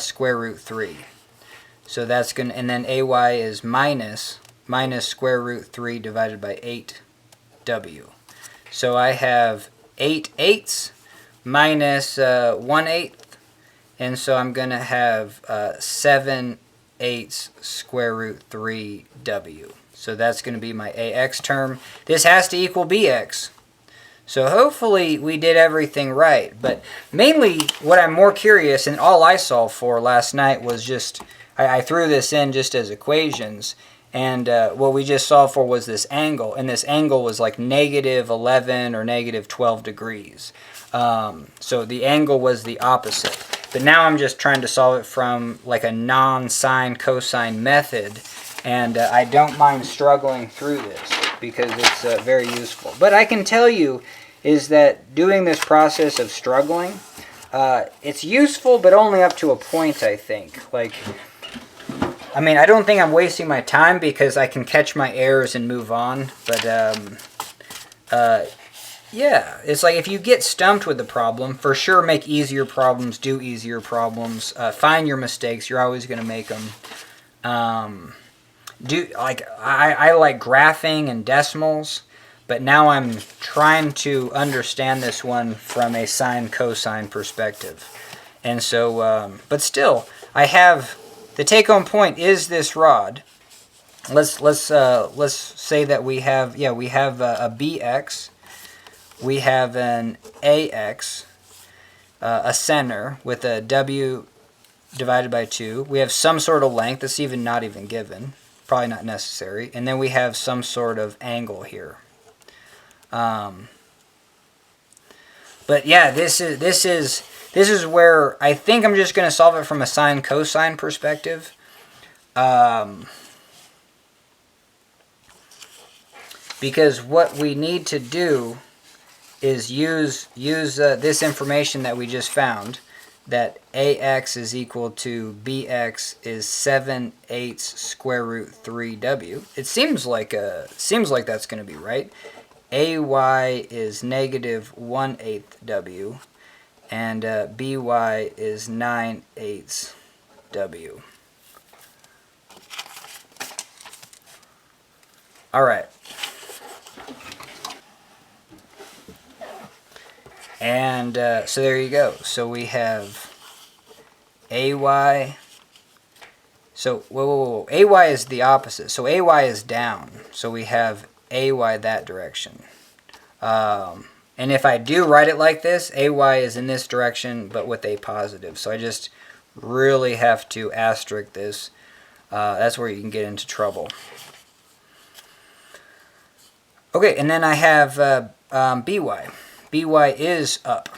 square root 3. So that's going to, and then ay is minus square root 3 divided by 8w. So I have 8/8 minus 1/8, and so I'm going to have 7/8 square root 3w. So that's going to be my ax term. This has to equal bx. So hopefully we did everything right. But mainly what I'm more curious, and all I solved for last night was just, I threw this in just as equations. And what we just solved for was this angle. And this angle was like negative 11 or negative 12 degrees. So the angle was the opposite. But now I'm just trying to solve it from like a non-sine cosine method. And I don't mind struggling through this because it's very useful. But I can tell you is that doing this process of struggling, it's useful, but only up to a point, I think. Like, I mean, I don't think I'm wasting my time because I can catch my errors and move on. But, yeah, it's like if you get stumped with the problem, for sure make easier problems, do easier problems, find your mistakes. You're always going to make them. I like graphing and decimals, but now I'm trying to understand this one from a sine cosine perspective. And so, but still, I have... The take-home point is this rod. Let's say that we have a bx, we have an ax, a center with a w divided by 2. We have some sort of length that's not even given. Probably not necessary. And then we have some sort of angle here. But yeah, this is where I think I'm just going to solve it from a sine cosine perspective. Because what we need to do is use this information that we just found, that ax is equal to bx is 7/8 square root 3w. It seems like that's going to be right. Ay is negative 1/8 w, and by is 9/8 w. All right. And so there you go. So we have ay. So whoa. Ay is the opposite. So ay is down. So we have ay that direction. And if I do write it like this, ay is in this direction, but with a positive. So I just really have to asterisk this. That's where you can get into trouble. Okay, and then I have by. By is up.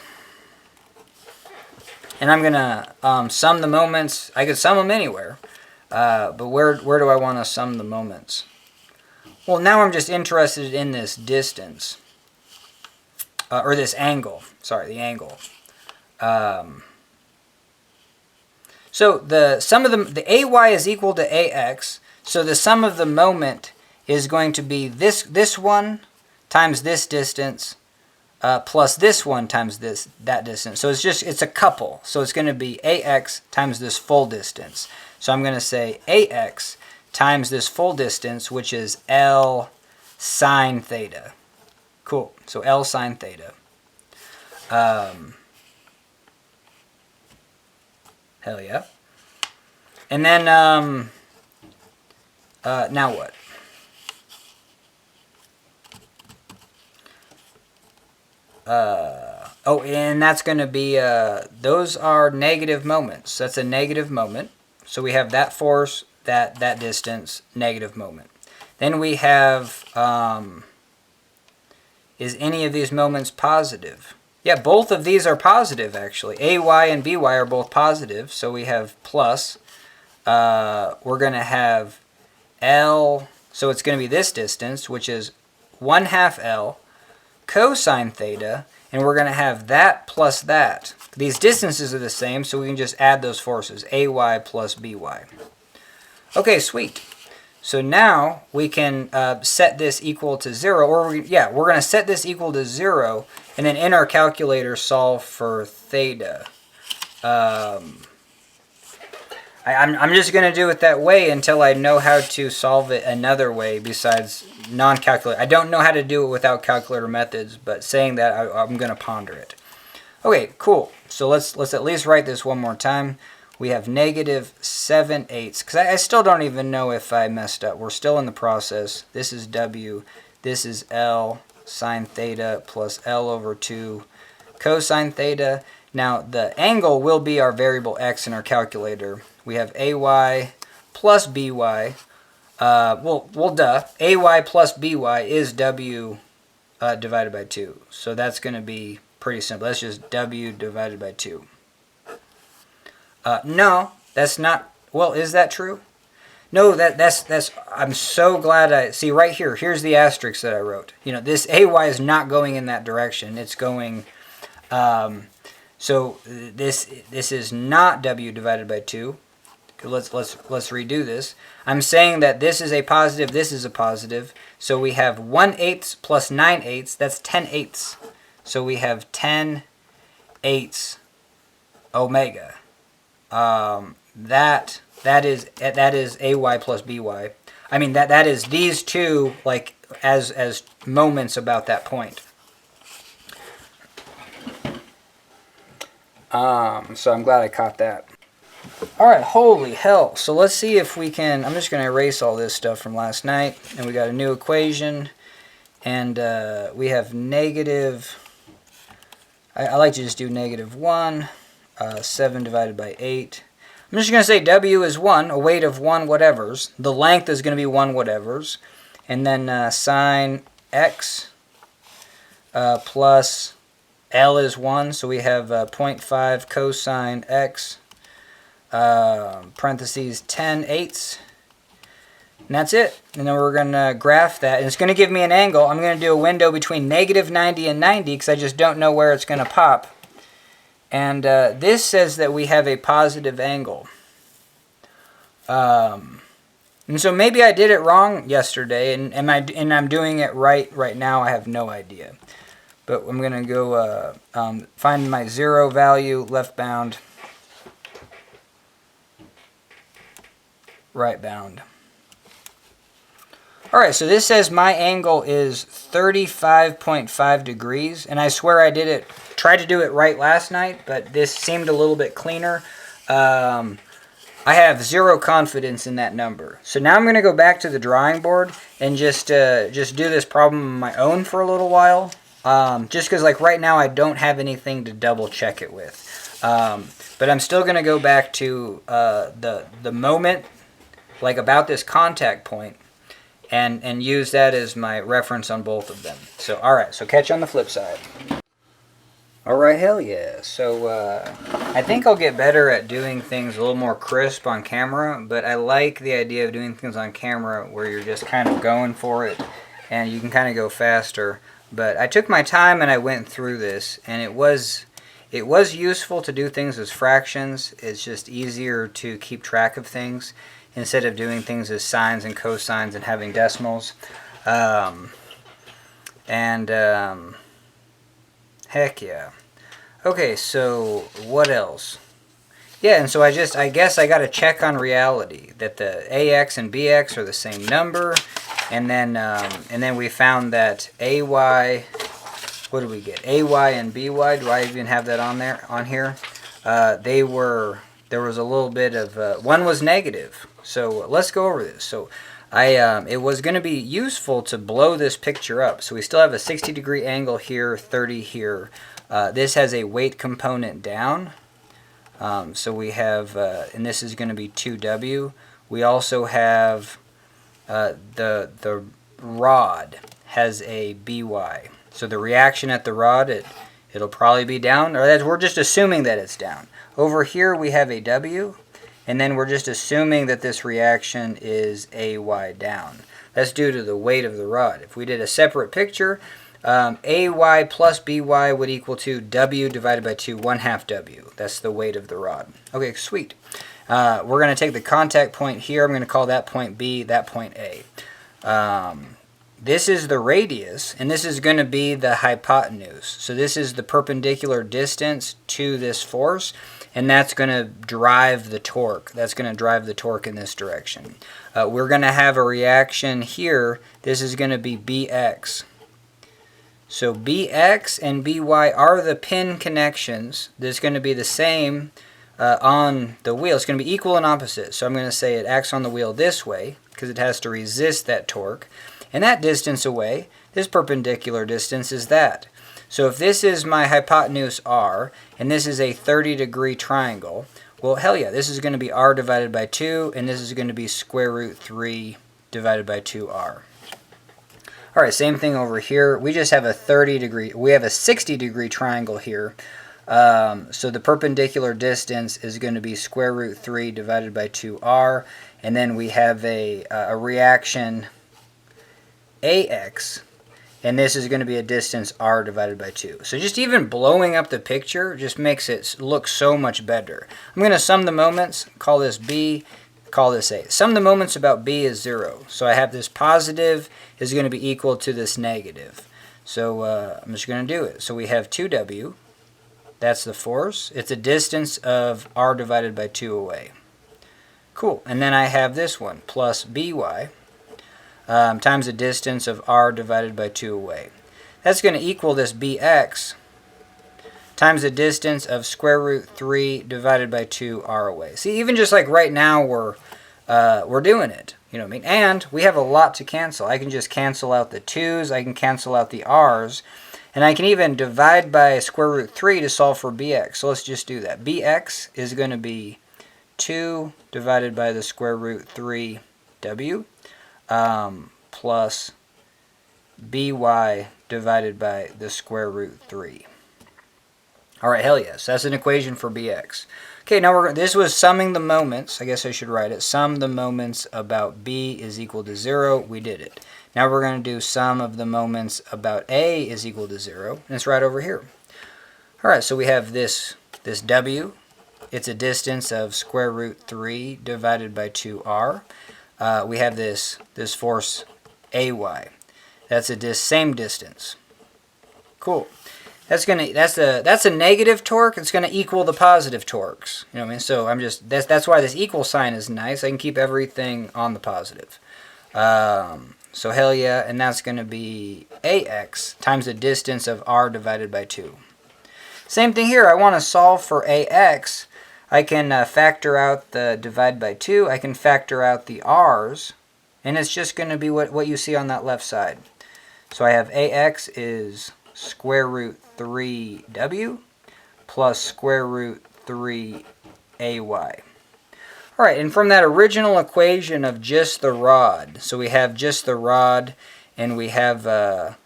And I'm going to sum the moments. I could sum them anywhere. But where do I want to sum the moments? Well, now I'm just interested in this distance. Or this angle. Sorry, the angle. So the sum of the ay is equal to ax. So the sum of the moment is going to be this one times this distance plus this one times that distance. So it's a couple. So it's going to be ax times this full distance. So I'm going to say ax times this full distance, which is L sine theta. Cool. So L sine theta. Hell yeah. And then now what? Oh, and that's going to be, those are negative moments. That's a negative moment. So we have that force, that distance, negative moment. Then we have, is any of these moments positive? Yeah, both of these are positive, actually. Ay and by are both positive, so we have plus. We're going to have L, so it's going to be this distance, which is 1/2 L, cosine theta, and we're going to have that plus that. These distances are the same, so we can just add those forces, ay plus by. Okay, sweet. So now we can set this equal to 0, or we're going to set this equal to 0, and then in our calculator solve for theta. I'm just going to do it that way until I know how to solve it another way besides non-calculator. I don't know how to do it without calculator methods, but saying that, I'm going to ponder it. Okay, cool. So let's at least write this one more time. We have negative 7/8, because I still don't even know if I messed up. We're still in the process. This is W. This is L sine theta plus L over 2 cosine theta. Now, the angle will be our variable x in our calculator. We have ay plus by. Well, duh. Ay plus by is W divided by 2. So that's going to be pretty simple. That's just W divided by 2. No, that's not. Well, is that true? No, that's. I'm so glad I see right here. Here's the asterisk that I wrote. You know, this ay is not going in that direction. It's going. So this is not W divided by 2. Let's redo this. I'm saying that this is a positive. This is a positive. So we have 1/8 plus 9/8. That's 10/8. So we have 10/8 omega. That is ay plus by. I mean that is these two, like as moments about that point. So I'm glad I caught that. All right, holy hell. So let's see if we can. I'm just going to erase all this stuff from last night, and we got a new equation, and we have negative. I like to just do -1. 7 divided by 8. I'm just going to say W is 1, a weight of 1 whatevers. The length is going to be 1 whatevers. And then sine x plus L is 1, so we have 0.5 cosine x, parentheses 10/8. And that's it. And then we're going to graph that. And it's going to give me an angle. I'm going to do a window between negative 90 and 90 because I just don't know where it's going to pop. And this says that we have a positive angle. And so maybe I did it wrong yesterday, and I'm doing it right now. I have no idea. But I'm going to go find my 0 value, left bound, right bound. Alright, so this says my angle is 35.5 degrees, and I swear I tried to do it right last night, but this seemed a little bit cleaner. I have 0 confidence in that number. So now I'm going to go back to the drawing board and just do this problem on my own for a little while. Just because like right now I don't have anything to double check it with. But I'm still going to go back to the moment, like about this contact point, and use that as my reference on both of them. So alright, so catch you on the flip side. Alright, hell yeah. So I think I'll get better at doing things a little more crisp on camera, but I like the idea of doing things on camera where you're just kind of going for it and you can kind of go faster. But I took my time and I went through this, and it was useful to do things as fractions. It's just easier to keep track of things instead of doing things as sines and cosines and having decimals. Heck yeah. Okay, so what else? Yeah, and so I guess I got to check on reality that the AX and BX are the same number, and then we found that AY, what did we get? AY and BY, do I even have that on here? There was a little bit of one was negative. So let's go over this. So it was going to be useful to blow this picture up. So we still have a 60-degree angle here, 30 here. This has a weight component down. So we have, and this is going to be 2W. We also have the rod has a BY. So the reaction at the rod, it'll probably be down. Or we're just assuming that it's down. Over here we have a W. And then we're just assuming that this reaction is AY down. That's due to the weight of the rod. If we did a separate picture, AY plus BY would equal to W divided by 2, 1/2 W. That's the weight of the rod. Okay, sweet. We're going to take the contact point here. I'm going to call that point B, that point A. This is the radius, and this is going to be the hypotenuse. So this is the perpendicular distance to this force. And that's going to drive the torque. That's going to drive the torque in this direction. We're going to have a reaction here. This is going to be BX. So BX and BY are the pin connections. There's going to be the same on the wheel. It's going to be equal and opposite. So I'm going to say it acts on the wheel this way because it has to resist that torque. And that distance away, this perpendicular distance is that. So if this is my hypotenuse R, and this is a 30-degree triangle, well, hell yeah, this is going to be R divided by 2, and this is going to be square root 3 divided by 2R. Alright, same thing over here. We just have a 60-degree triangle here. So the perpendicular distance is going to be square root 3 divided by 2R, and then we have a reaction AX, and this is going to be a distance R divided by 2. So just even blowing up the picture just makes it look so much better. I'm going to sum the moments, call this B, call this A. Sum the moments about B is 0. So I have this positive is going to be equal to this negative. So I'm just going to do it. So we have 2W. That's the force. It's a distance of R divided by 2 away. Cool. And then I have this one, plus BY. Times the distance of R divided by 2 away. That's going to equal this BX times the distance of square root 3 divided by 2R away. See, even just like right now we're doing it. You know what I mean? And we have a lot to cancel. I can just cancel out the 2's, I can cancel out the R's, and I can even divide by square root 3 to solve for BX. So let's just do that. BX is going to be 2 divided by the square root 3w plus by divided by the square root 3. All right, hell yes, that's an equation for bx. Okay, now this was summing the moments. I guess I should write it. Sum the moments about b is equal to 0. We did it. Now we're going to do sum of the moments about a is equal to 0. And it's right over here. All right, so we have this w. It's a distance of square root 3 divided by 2r. We have this force ay. That's a same distance. Cool. That's a negative torque. It's gonna equal the positive torques. You know what I mean? So that's why this equal sign is nice. I can keep everything on the positive. So hell yeah, and that's gonna be ax times the distance of r divided by 2. Same thing here. I want to solve for ax. I can factor out the divide by 2. I can factor out the r's, and it's just going to be what you see on that left side. So I have ax is square root 3w plus square root 3ay. All right, and from that original equation of just the rod, so we have just the rod, and we have a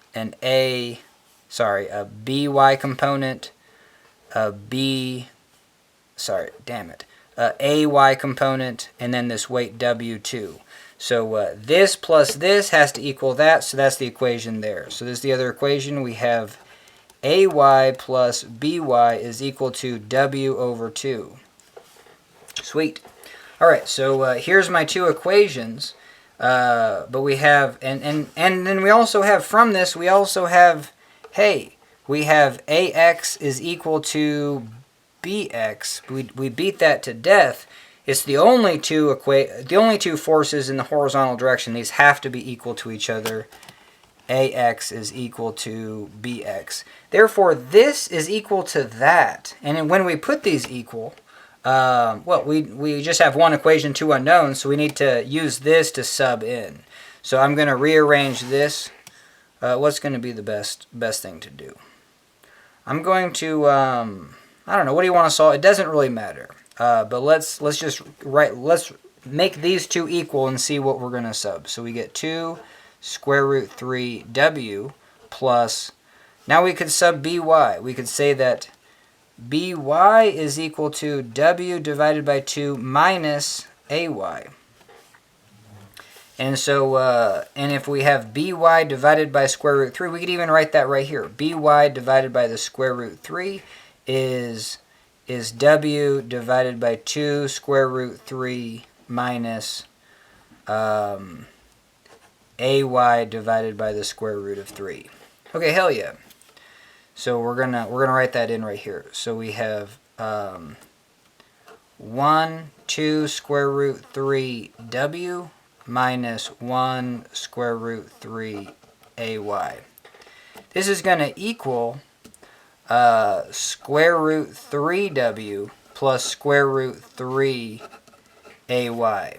by component, ay component, and then this weight w2. So this plus this has to equal that, so that's the equation there. So this is the other equation. We have ay plus by is equal to w over 2. Sweet. All right, so here's my two equations. But we have, and then we also have, from this, we also have, hey, we have ax is equal to bx. We beat that to death. It's the only two forces in the horizontal direction. These have to be equal to each other. Ax is equal to bx. Therefore, this is equal to that. And when we put these equal, well, we just have one equation, two unknowns, so we need to use this to sub in. So I'm going to rearrange this. What's going to be the best thing to do? I'm going to, I don't know, what do you want to solve? It doesn't really matter. But let's make these two equal and see what we're going to sub. So we get 2 square root 3w plus, now we could sub by. We could say that by is equal to w divided by 2 minus ay. And so, and if we have by divided by square root 3, we could even write that right here. By divided by the square root 3 is w divided by 2 square root 3 minus ay divided by the square root of 3. Okay, hell yeah. So we're gonna write that in right here. So we have 2 square root 3 w minus 1 square root 3 ay. This is going to equal square root 3w plus square root 3 ay.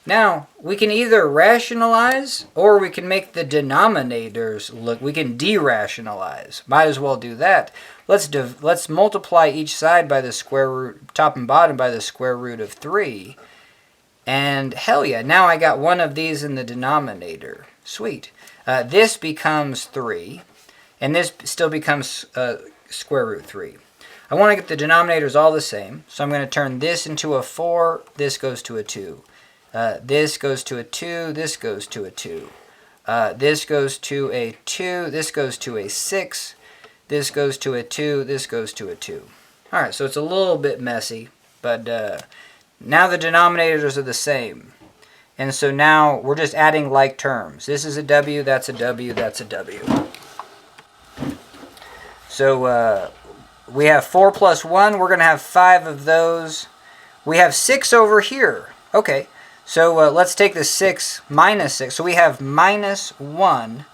Now, we can either rationalize or we can make the denominators look, we can derationalize. Might as well do that. Let's multiply each side by the square root, top and bottom by the square root of 3. And hell yeah, now I got one of these in the denominator. Sweet. This becomes 3, and this still becomes square root 3. I want to get the denominators all the same, so I'm going to turn this into a 4, this goes to a 2. This goes to a 2, this goes to a 2. This goes to a 2, this goes to a 6, this goes to a 2, this goes to a 2. Alright, so it's a little bit messy, but now the denominators are the same. And so now we're just adding like terms. This is a w, that's a w, that's a w. So we have 4 plus 1, we're going to have 5 of those. We have 6 over here. Okay. So let's take the 6 minus 6. So we have minus 1,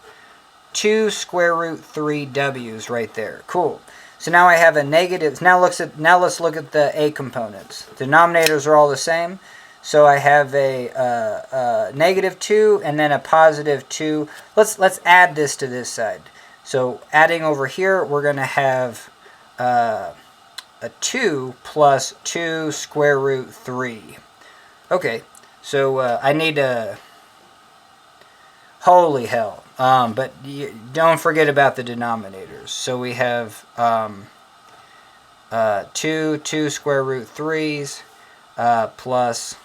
2 square root 3 w's right there. Cool. So now I have a negative. Now let's look at the a components. Denominators are all the same. So I have a negative 2 and then a positive 2. Let's add this to this side. So adding over here, we're going to have a 2 plus 2 square root 3. Okay, so I need a... Holy hell. But don't forget about the denominators. So we have 2 square root 3's plus...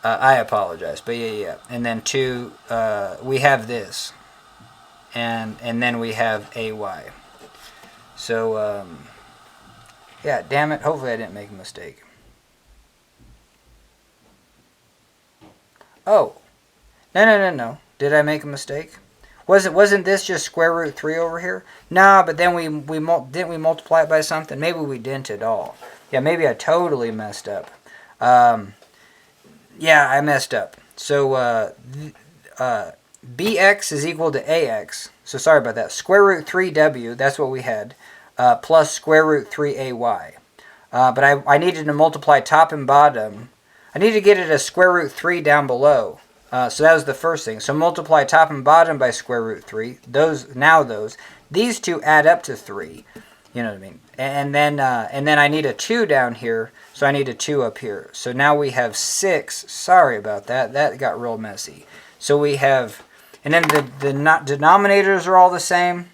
I apologize, but yeah. And then 2, we have this. And then we have AY. So, yeah, damn it. Hopefully I didn't make a mistake. Oh. No. Did I make a mistake? Wasn't this just square root 3 over here? Nah, but then didn't we multiply it by something? Maybe we didn't at all. Yeah, maybe I totally messed up. Yeah, I messed up. So, bx is equal to ax. So sorry about that. Square root 3w, that's what we had, plus square root 3ay. But I needed to multiply top and bottom. I needed to get it a square root 3 down below. So that was the first thing. So multiply top and bottom by square root 3. These two add up to 3. You know what I mean? And then I need a 2 down here, so I need a 2 up here. So now we have 6. Sorry about that. That got real messy. So we have, and then the denominators are all the same.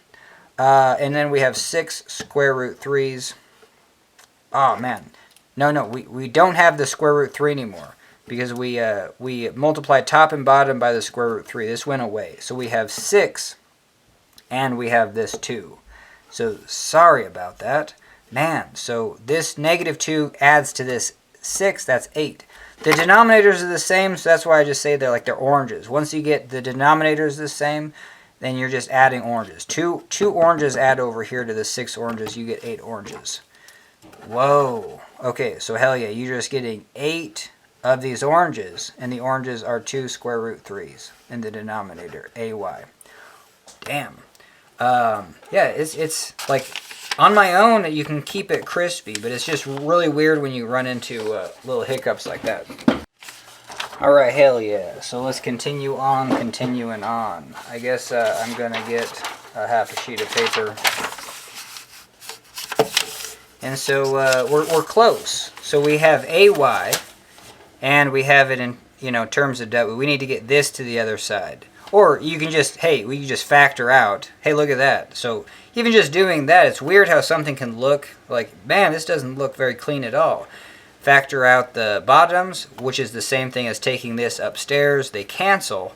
And then we have 6 square root 3's. Oh, man. No, we don't have the square root 3 anymore. Because we multiplied top and bottom by the square root 3. This went away. So we have 6, and we have this 2. So sorry about that. Man, so this -2 adds to this 6, that's 8. The denominators are the same, so that's why I just say they're like they're oranges. Once you get the denominators the same, then you're just adding oranges. Two oranges add over here to the 6 oranges, you get 8 oranges. Whoa. Okay, so hell yeah, you're just getting 8 of these oranges, and the oranges are 2 square root 3's in the denominator, AY. Damn. Yeah, it's like, on my own, you can keep it crispy, but it's just really weird when you run into little hiccups like that. Alright, hell yeah. So let's continuing on. I guess I'm going to get a half a sheet of paper. And so we're close. So we have AY, and we have it in terms of W. We need to get this to the other side. Or you can just, we can just factor out. Hey, look at that. So even just doing that, it's weird how something can look like, man, this doesn't look very clean at all. Factor out the bottoms, which is the same thing as taking this upstairs. They cancel.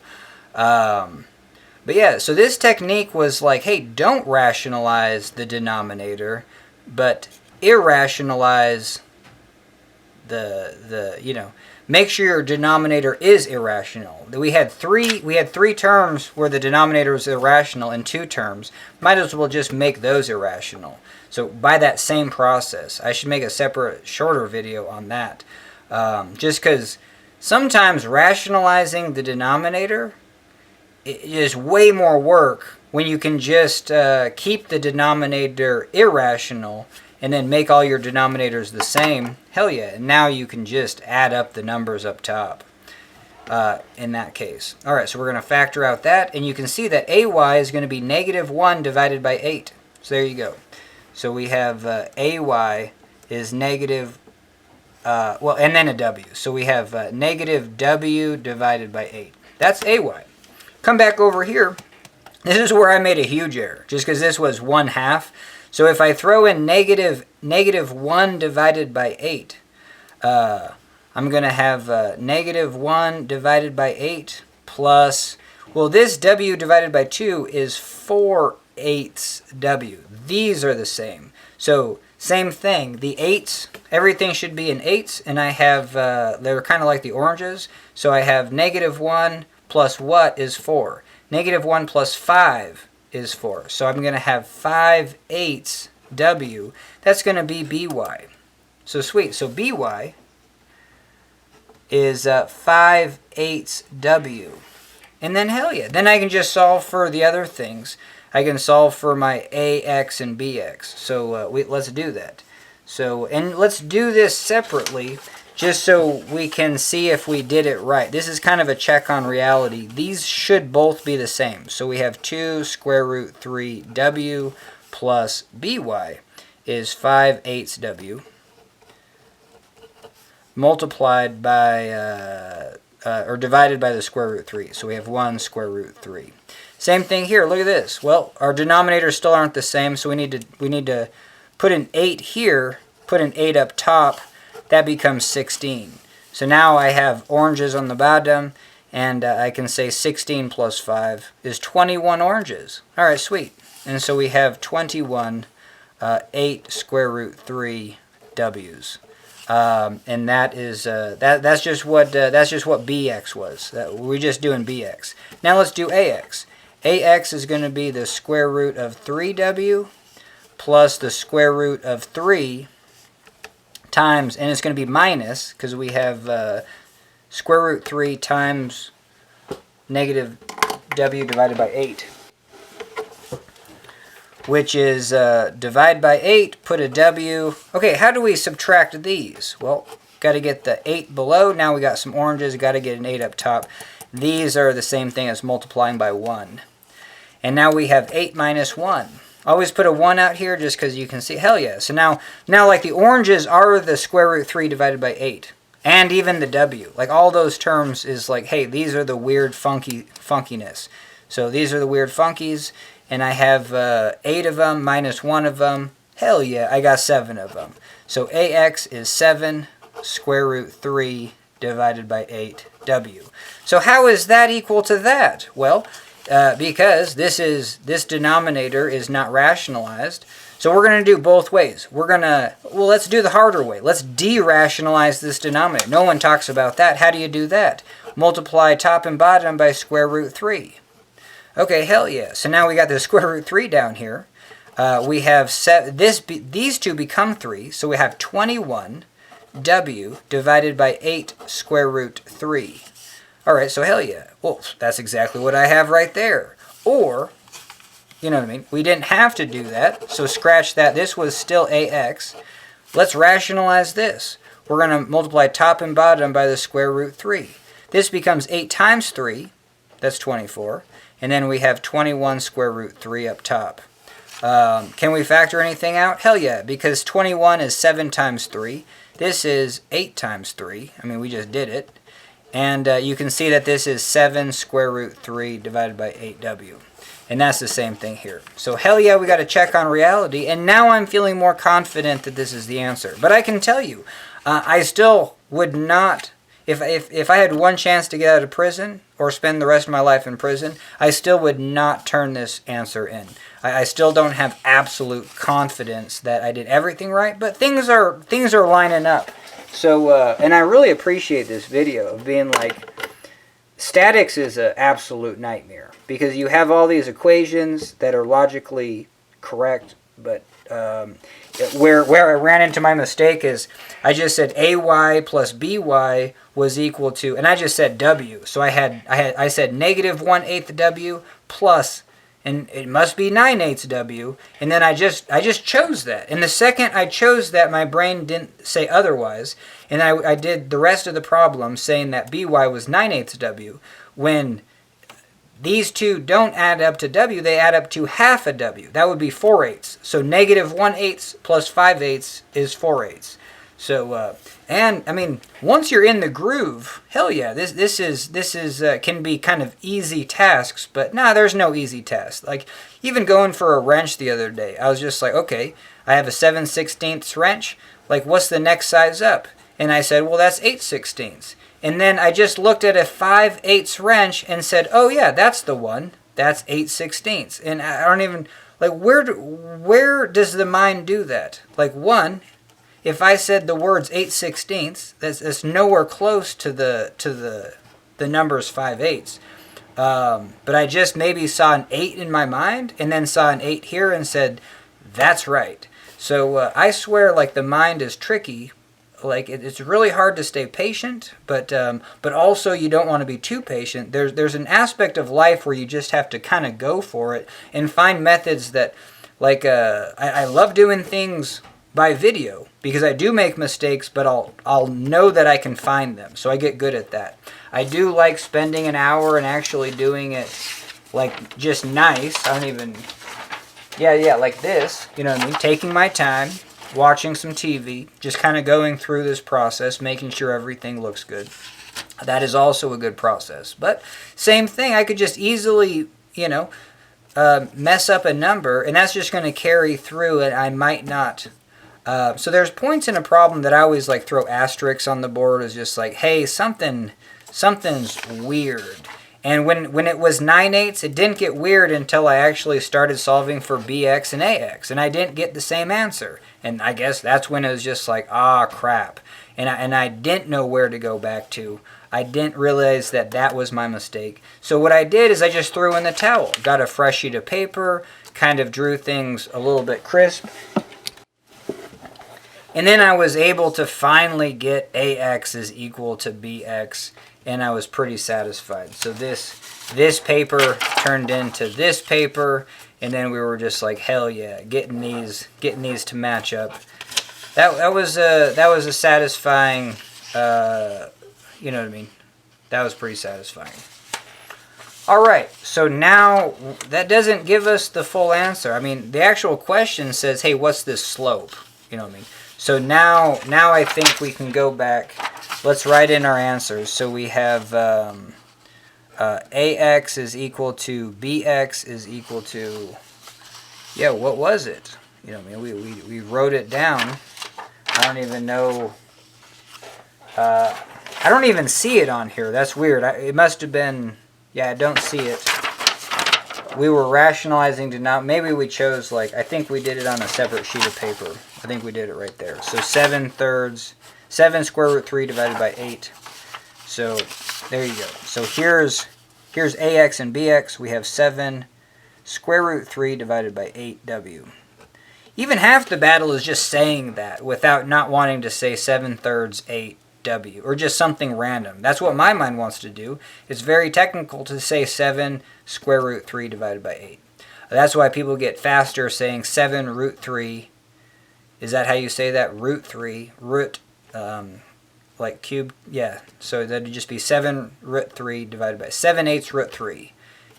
But yeah, so this technique was like, hey, don't rationalize the denominator, but irrationalize make sure your denominator is irrational. We had three terms where the denominator was irrational and 2 terms. Might as well just make those irrational. So by that same process, I should make a separate, shorter video on that. Just because sometimes rationalizing the denominator is way more work when you can just keep the denominator irrational and then make all your denominators the same. Hell yeah, and now you can just add up the numbers up top in that case. Alright, so we're going to factor out that, and you can see that AY is going to be -1 divided by 8. So there you go. So we have AY is negative, and then a W. So we have negative W divided by 8. That's AY. Come back over here. This is where I made a huge error, just because this was 1/2. So if I throw in -1 divided by 8, I'm going to have -1 divided by 8 plus, well, this W divided by 2 is 4/8 W. These are the same. So same thing. The 8s, everything should be in 8s, and I have, they're kind of like the oranges. So I have -1 plus what is 4. -1 plus 5 is 4. So I'm going to have 5/8 W. That's going to be BY. So sweet. So BY is 5/8 W. And then hell yeah. Then I can just solve for the other things. I can solve for my AX and BX. So let's do that. So, and let's do this separately just so we can see if we did it right. This is kind of a check on reality. These should both be the same. So we have 2 square root 3 W plus BY. is 5/8 W multiplied by, or divided by the square root 3. So we have 1 square root 3. Same thing here. Look at this. Well, our denominators still aren't the same, so we need to put an 8 here, put an 8 up top. That becomes 16. So now I have oranges on the bottom, and I can say 16 plus 5 is 21 oranges. All right, sweet. And so we have 21 8 square root 3 W's. And that is that's just what bx was. We're just doing bx. Now let's do ax. Ax is going to be the square root of 3w plus the square root of 3 times, and it's going to be minus, because we have square root 3 times negative w divided by 8, which is divide by 8, put a w. Okay, how do we subtract these? Well, got to get the 8 below. Now we got some oranges, got to get an 8 up top. These are the same thing as multiplying by 1. And now we have 8 minus 1. Always put a 1 out here just because you can see. Hell yeah. So now like the oranges are the square root 3 divided by 8. And even the w. Like all those terms is like, hey, these are the weird funkiness. So these are the weird funkies. And I have 8 of them minus 1 of them. Hell yeah, I got 7 of them. So ax is 7 square root 3 divided by 8w. So how is that equal to that? Well, because this denominator is not rationalized. So we're going to do both ways. Let's do the harder way. Let's de-rationalize this denominator. No one talks about that. How do you do that? Multiply top and bottom by square root 3. Okay, hell yeah. So now we got the square root 3 down here. We have these two become 3, so we have 21 w divided by 8 square root 3. All right, so hell yeah. Well, that's exactly what I have right there. Or, you know what I mean? We didn't have to do that, so scratch that. This was still ax. Let's rationalize this. We're going to multiply top and bottom by the square root 3. This becomes 8 times 3. That's 24. And then we have 21 square root 3 up top. Can we factor anything out? Hell yeah, because 21 is 7 times 3. This is 8 times 3. I mean, we just did it. And you can see that this is 7 square root 3 divided by 8w. And that's the same thing here. So hell yeah, we got to check on reality. And now I'm feeling more confident that this is the answer. But I can tell you, I still would not, if I had one chance to get out of prison or spend the rest of my life in prison, I still would not turn this answer in. I still don't have absolute confidence that I did everything right, but things are lining up. So, and I really appreciate this video of being like, statics is an absolute nightmare because you have all these equations that are logically correct, but where I ran into my mistake is I just said ay plus by was equal to, and I just said w. So I said negative 1/8 w plus, and it must be 9/8 w, and then I just chose that. And the second I chose that, my brain didn't say otherwise, and I did the rest of the problem saying that by was 9/8 w. When these two don't add up to w, they add up to half a w. That would be 4/8. So negative 1/8 plus 5/8 is 4/8. So and I mean, once you're in the groove, hell yeah, this is can be kind of easy tasks, but nah, there's no easy task. Like even going for a wrench the other day, I was just like, okay, I have a 7/16 wrench. Like, what's the next size up? And I said, well, that's 8/16. And then I just looked at a 5/8 wrench and said, oh yeah, that's the one. That's 8/16. And I don't even like where does the mind do that? Like one. If I said the words 8/16, that's nowhere close to the numbers 5/8. But I just maybe saw an 8 in my mind, and then saw an 8 here and said, that's right. So I swear, like the mind is tricky. Like it's really hard to stay patient, but also you don't want to be too patient. There's an aspect of life where you just have to kind of go for it and find methods that, like I love doing things by video because I do make mistakes, but I'll know that I can find them, so I get good at that. I do like spending an hour and actually doing it like just nice. I don't even Yeah, like this, you know what I mean? Taking my time, watching some TV, just kind of going through this process, making sure everything looks good. That is also a good process. But same thing, I could just easily, you know, mess up a number, and that's just going to carry through, and I might not. So there's points in a problem that I always like throw asterisks on the board as just like, hey, something's weird. And when it was 9/8, it didn't get weird until I actually started solving for bx and ax, and I didn't get the same answer. And I guess that's when it was just like, ah, crap. And I didn't know where to go back to. I didn't realize that that was my mistake. So what I did is I just threw in the towel. Got a fresh sheet of paper, kind of drew things a little bit crisp. And then I was able to finally get ax is equal to bx, and I was pretty satisfied. So this paper turned into this paper, and then we were just like, hell yeah, getting these to match up. That was a satisfying, you know what I mean? That was pretty satisfying. All right, so now that doesn't give us the full answer. I mean, the actual question says, hey, what's this slope? You know what I mean? So now I think we can go back. Let's write in our answers. So we have ax is equal to bx is equal to, yeah, what was it? You know what I mean? We wrote it down. I don't even know. I don't even see it on here. That's weird. It must have been, yeah, I don't see it. We were rationalizing to now, maybe we chose, like, I think we did it on a separate sheet of paper. I think we did it right there. So 7 square root 3 divided by 8. So there you go. So here's ax and bx. We have 7 square root 3 divided by 8w. Even half the battle is just saying that without not wanting to say 7/3 8w, or just something random. That's what my mind wants to do. It's very technical to say 7 square root 3 divided by 8. That's why people get faster saying 7 root 3. Is that how you say that? Root 3. Root, like cubed? Yeah. So that would just be 7 root 3 divided by 7/8 root 3.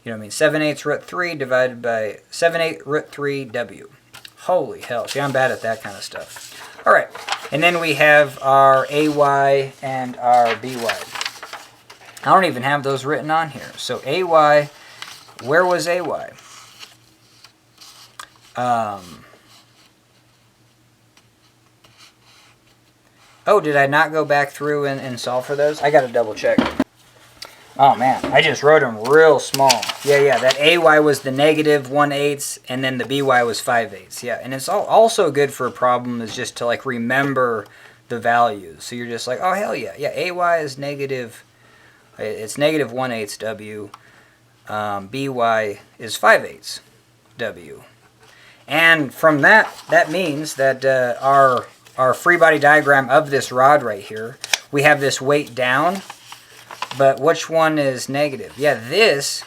You know what I mean? 7/8 root 3 divided by 7/8 root 3 w. Holy hell. See, I'm bad at that kind of stuff. All right. And then we have our AY and our BY. I don't even have those written on here. So AY, where was AY? Oh, did I not go back through and solve for those? I got to double check. Oh, man. I just wrote them real small. Yeah. That AY was the negative 1/8, and then the BY was 5/8. Yeah, and it's also good for a problem is just to, like, remember the values. So you're just like, oh, hell yeah. Yeah, AY is negative. It's negative 1/8 W. BY is 5/8 W. And from that means that our free body diagram of this rod right here, we have this weight down. But which one is negative? Yeah, this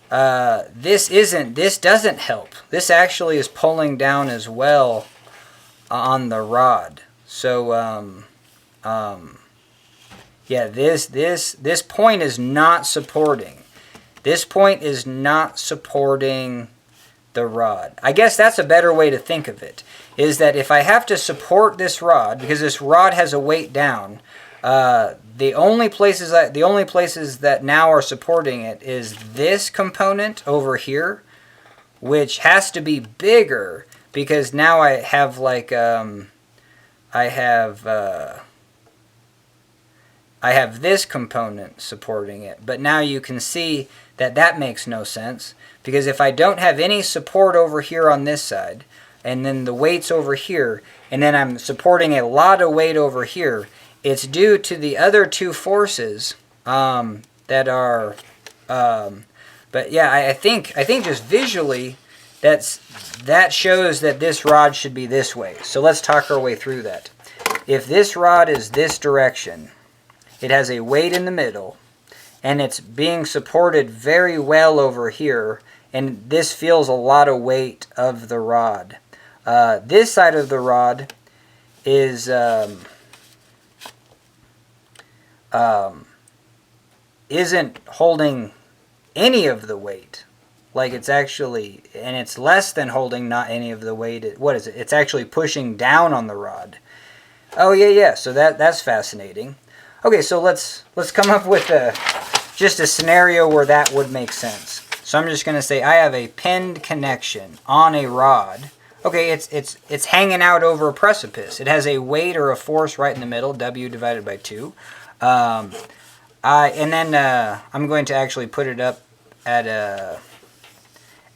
doesn't help. This actually is pulling down as well on the rod. So yeah, this point is not supporting. This point is not supporting the rod. I guess that's a better way to think of it. Is that if I have to support this rod, because this rod has a weight down, the only places that now are supporting it is this component over here, which has to be bigger because now I have like I have this component supporting it. But now you can see that that makes no sense because if I don't have any support over here on this side, and then the weight's over here, and then I'm supporting a lot of weight over here, it's due to the other two forces that are, but yeah, I think just visually that shows that this rod should be this way. So let's talk our way through that. If this rod is this direction, it has a weight in the middle, and it's being supported very well over here, and this feels a lot of weight of the rod. This side of the rod is isn't holding any of the weight. like it's actually, and it's less than holding not any of the weight. What is it? It's actually pushing down on the rod. Oh yeah. So that's fascinating. Okay, so let's come up with just a scenario where that would make sense. So I'm just going to say I have a pinned connection on a rod. Okay, it's hanging out over a precipice. It has a weight or a force right in the middle, W divided by 2. And then I'm going to actually put it up at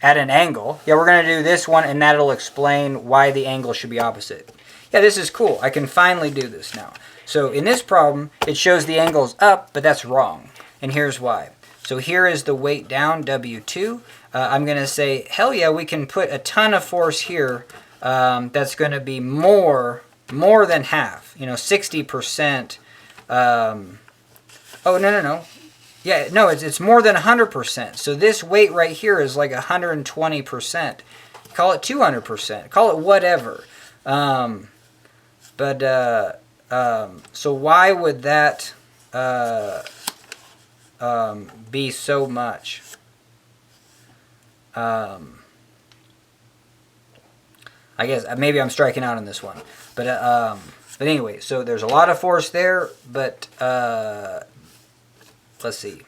an angle. Yeah, we're going to do this one, and that'll explain why the angle should be opposite. Yeah, this is cool. I can finally do this now. So in this problem, it shows the angle's up, but that's wrong. And here's why. So here is the weight down, W2. I'm going to say, hell yeah, we can put a ton of force here. That's going to be more than half. 60%. Oh, no. Yeah, no, it's more than 100%. So this weight right here is like 120%. Call it 200%. Call it whatever. So why would that be so much? I guess maybe I'm striking out on this one, but anyway, so there's a lot of force there, but let's see.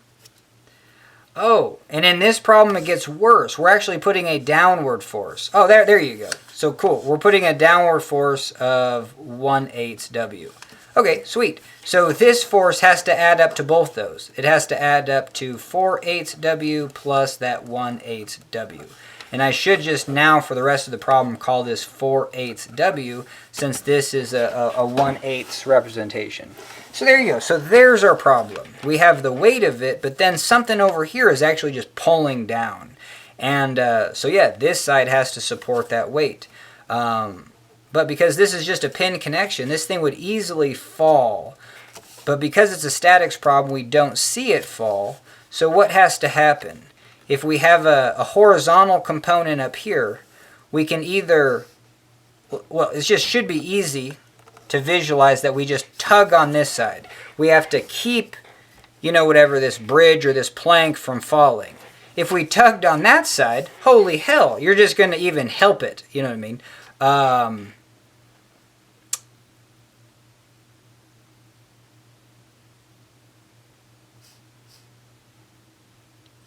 Oh, and in this problem it gets worse. We're actually putting a downward force. Oh, there you go. So cool. We're putting a downward force of 1/8 W. Okay, sweet. So this force has to add up to both those. It has to add up to 4/8 W plus that 1/8 W. And I should just now, for the rest of the problem, call this 4/8 W, since this is a 1/8 representation. So there you go. So there's our problem. We have the weight of it, but then something over here is actually just pulling down. And so yeah, this side has to support that weight. But because this is just a pin connection, this thing would easily fall. But because it's a statics problem, we don't see it fall. So what has to happen? If we have a horizontal component up here, we can either, well, it just should be easy to visualize that we just tug on this side. We have to keep, whatever, this bridge or this plank from falling. If we tugged on that side, holy hell, you're just going to even help it. You know what I mean?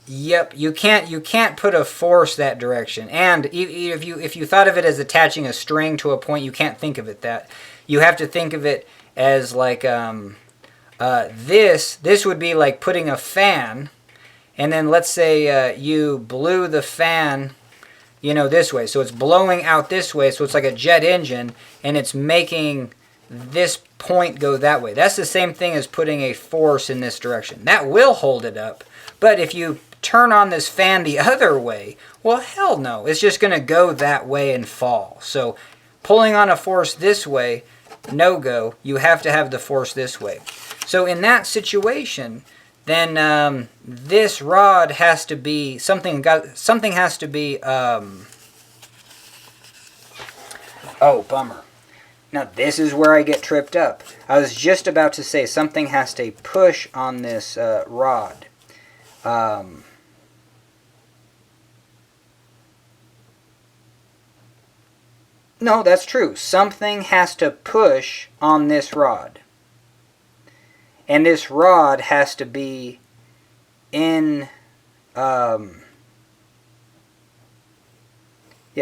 Yep, you can't put a force that direction. And if you thought of it as attaching a string to a point, you can't think of it that. You have to think of it as like this would be like putting a fan, and then let's say you blew the fan, this way. So it's blowing out this way, so it's like a jet engine, and it's making this point go that way. That's the same thing as putting a force in this direction. That will hold it up. But if you turn on this fan the other way, well, hell no. It's just going to go that way and fall. So pulling on a force this way, no go. You have to have the force this way. So in that situation, then this rod has to be, something has to be, oh, bummer. Now this is where I get tripped up. I was just about to say something has to push on this rod. No, that's true. Something has to push on this rod. And this rod has to be in... yeah,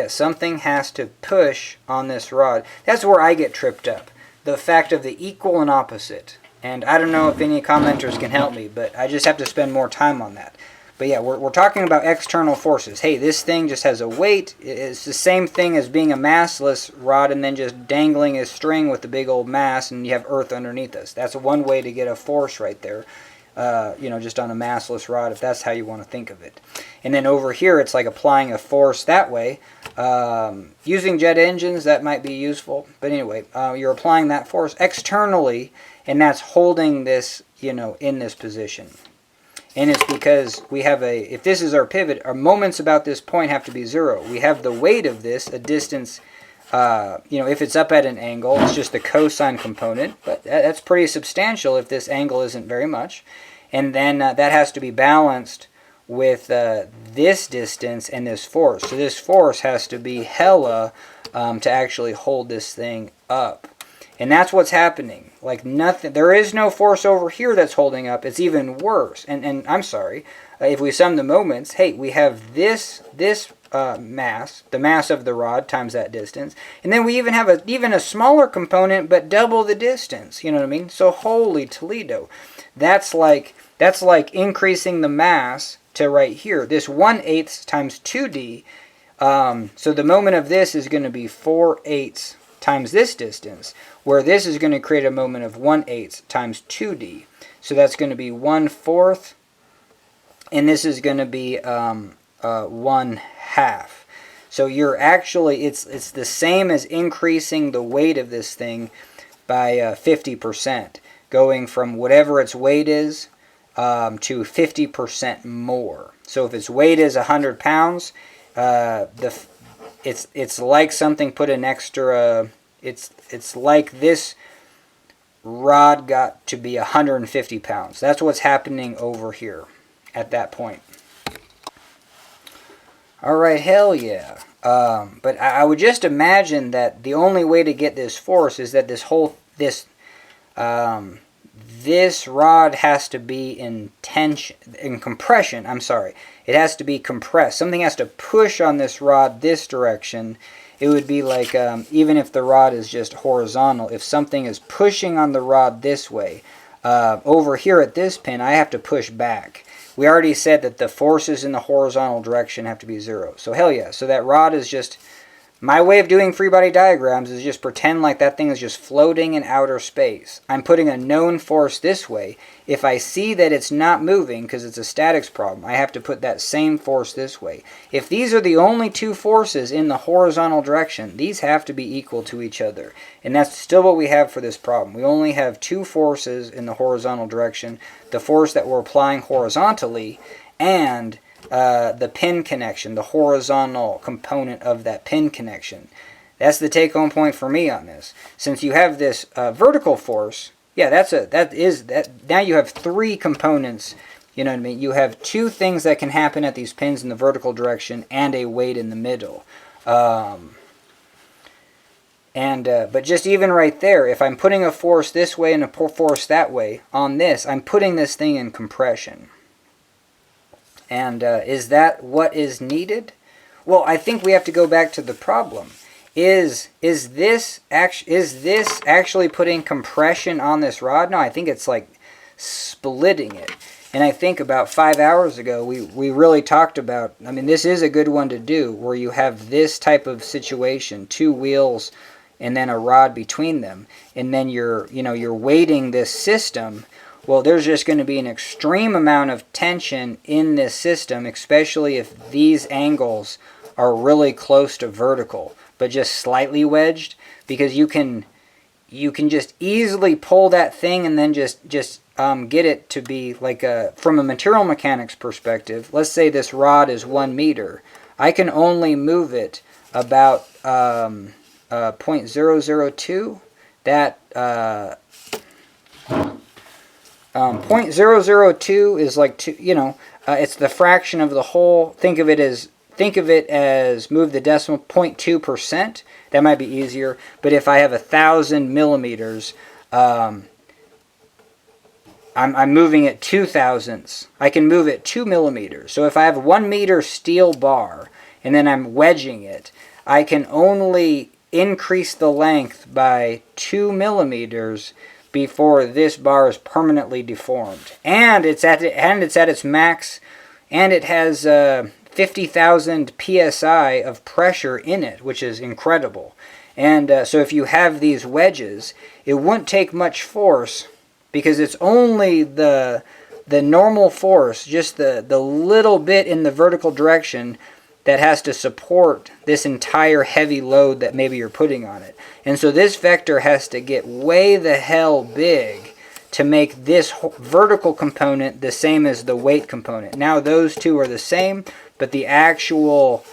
something has to push on this rod. That's where I get tripped up. The fact of the equal and opposite. And I don't know if any commenters can help me, but I just have to spend more time on that. But yeah, we're talking about external forces. Hey, this thing just has a weight. It's the same thing as being a massless rod and then just dangling a string with a big old mass, and you have Earth underneath us. That's one way to get a force right there. Just on a massless rod, if that's how you want to think of it. And then over here, it's like applying a force that way. Using jet engines, that might be useful. But anyway, you're applying that force externally, and that's holding this, in this position. And it's because we have if this is our pivot, our moments about this point have to be 0. We have the weight of this, a distance, if it's up at an angle, it's just the cosine component, but that's pretty substantial if this angle isn't very much. And then that has to be balanced with this distance and this force. So this force has to be hella to actually hold this thing up. And that's what's happening. Like nothing, there is no force over here that's holding up. It's even worse. And I'm sorry, if we sum the moments, hey, we have this mass, the mass of the rod times that distance, and then we even have a smaller component, but double the distance. You know what I mean? So holy Toledo, that's like increasing the mass to right here. This 1/8 times 2d. So the moment of this is going to be 4/8 times this distance, where this is going to create a moment of 1/8 times 2d. So that's going to be 1/4, and this is going to be 1/2. So you're actually, it's the same as increasing the weight of this thing by 50%, going from whatever its weight is to 50% more. So if its weight is 100 pounds, it's like something put an extra. It's like this rod got to be 150 pounds. That's what's happening over here at that point. All right, hell yeah. But I would just imagine that the only way to get this force is that this rod has to be in compression. I'm sorry. It has to be compressed. Something has to push on this rod this direction. It would be like, even if the rod is just horizontal, if something is pushing on the rod this way, over here at this pin, I have to push back. We already said that the forces in the horizontal direction have to be 0. So hell yeah. So that rod is just, my way of doing free body diagrams is just pretend like that thing is just floating in outer space. I'm putting a known force this way. If I see that it's not moving because it's a statics problem, I have to put that same force this way. If these are the only two forces in the horizontal direction, these have to be equal to each other. And that's still what we have for this problem. We only have two forces in the horizontal direction, the force that we're applying horizontally and the pin connection, the horizontal component of that pin connection. That's the take-home point for me on this. Since you have this vertical force, yeah, now you have three components. You know what I mean? You have two things that can happen at these pins in the vertical direction and a weight in the middle. But just even right there, if I'm putting a force this way and a force that way on this, I'm putting this thing in compression. And is that what is needed? Well, I think we have to go back to the problem. Is this actually putting compression on this rod? No, I think it's like splitting it. And I think about 5 hours ago, we really talked about, I mean, this is a good one to do, where you have this type of situation, two wheels and then a rod between them. And then you're weighting this system. Well, there's just going to be an extreme amount of tension in this system, especially if these angles are really close to vertical, but just slightly wedged, because you can just easily pull that thing and then just get it to be like from a material mechanics perspective. Let's say this rod is 1 meter. I can only move it about 0.002. That 0.002 is like it's the fraction of the whole. Think of it as move the decimal 0.2%. That might be easier. But if I have 1,000 millimeters, I'm moving it 2 thousandths. I can move it 2 millimeters. So if I have a 1 meter steel bar and then I'm wedging it, I can only increase the length by 2 millimeters before this bar is permanently deformed. And it's at its max, and it has 50,000 psi of pressure in it, which is incredible. And so if you have these wedges, it wouldn't take much force, because it's only the normal force, just the little bit in the vertical direction, that has to support this entire heavy load that maybe you're putting on it. And so this vector has to get way the hell big to make this vertical component the same as the weight component. Now those two are the same, but the actual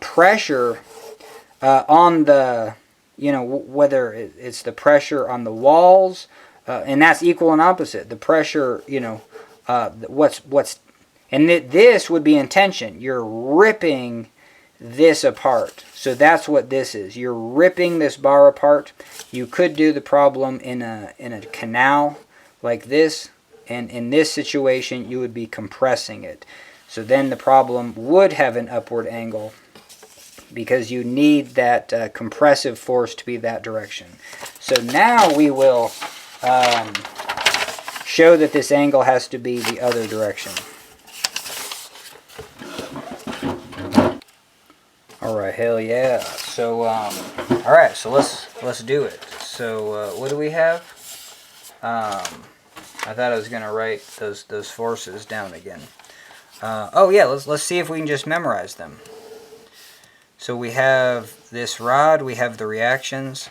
pressure on the, whether it's the pressure on the walls, and that's equal and opposite. The pressure, And this would be intention. You're ripping this apart. So that's what this is. You're ripping this bar apart. You could do the problem in a canal like this, and in this situation you would be compressing it. So then the problem would have an upward angle because you need that compressive force to be that direction. So now we will show that this angle has to be the other direction. Alright, hell yeah. So, alright, so let's do it. So, what do we have? I thought I was going to write those forces down again. Oh yeah, let's see if we can just memorize them. So we have this rod, we have the reactions,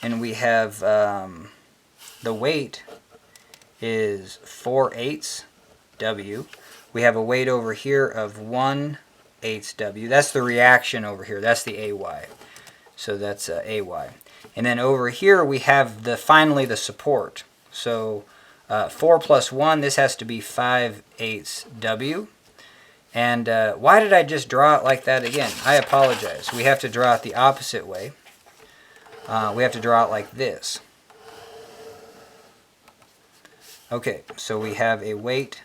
and we have the weight is 4/8 W. We have a weight over here of 1/8 W. That's the reaction over here. That's the AY. So that's AY. And then over here we have finally the support. So 4 plus 1, this has to be 5/8 W. And why did I just draw it like that again? I apologize. We have to draw it the opposite way. We have to draw it like this. Okay, so we have a weight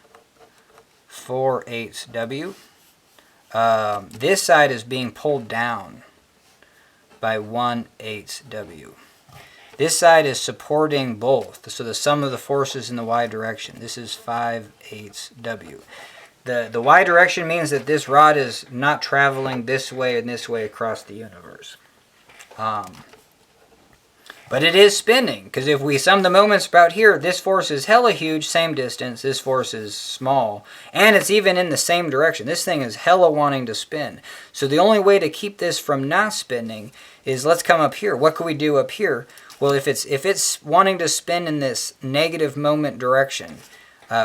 4/8 W. This side is being pulled down by 1/8 W. This side is supporting both, so the sum of the forces in the y direction. This is 5/8 W. The y direction means that this rod is not traveling this way and this way across the universe. But it is spinning, because if we sum the moments about here, this force is hella huge, same distance, this force is small, and it's even in the same direction. This thing is hella wanting to spin. So the only way to keep this from not spinning is, let's come up here. What can we do up here? Well, if it's wanting to spin in this negative moment direction,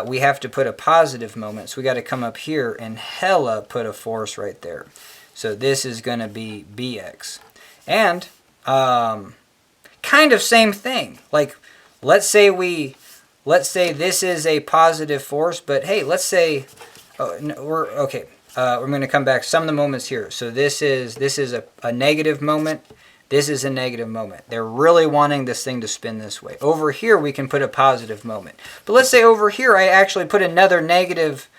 we have to put a positive moment. So we got to come up here and hella put a force right there. So this is going to be Bx. And kind of same thing. Like, let's say this is a positive force, but hey, let's say we're going to come back some of the moments here. So this is a negative moment. This is a negative moment. They're really wanting this thing to spin this way. Over here, we can put a positive moment. But let's say over here, I actually put another negative,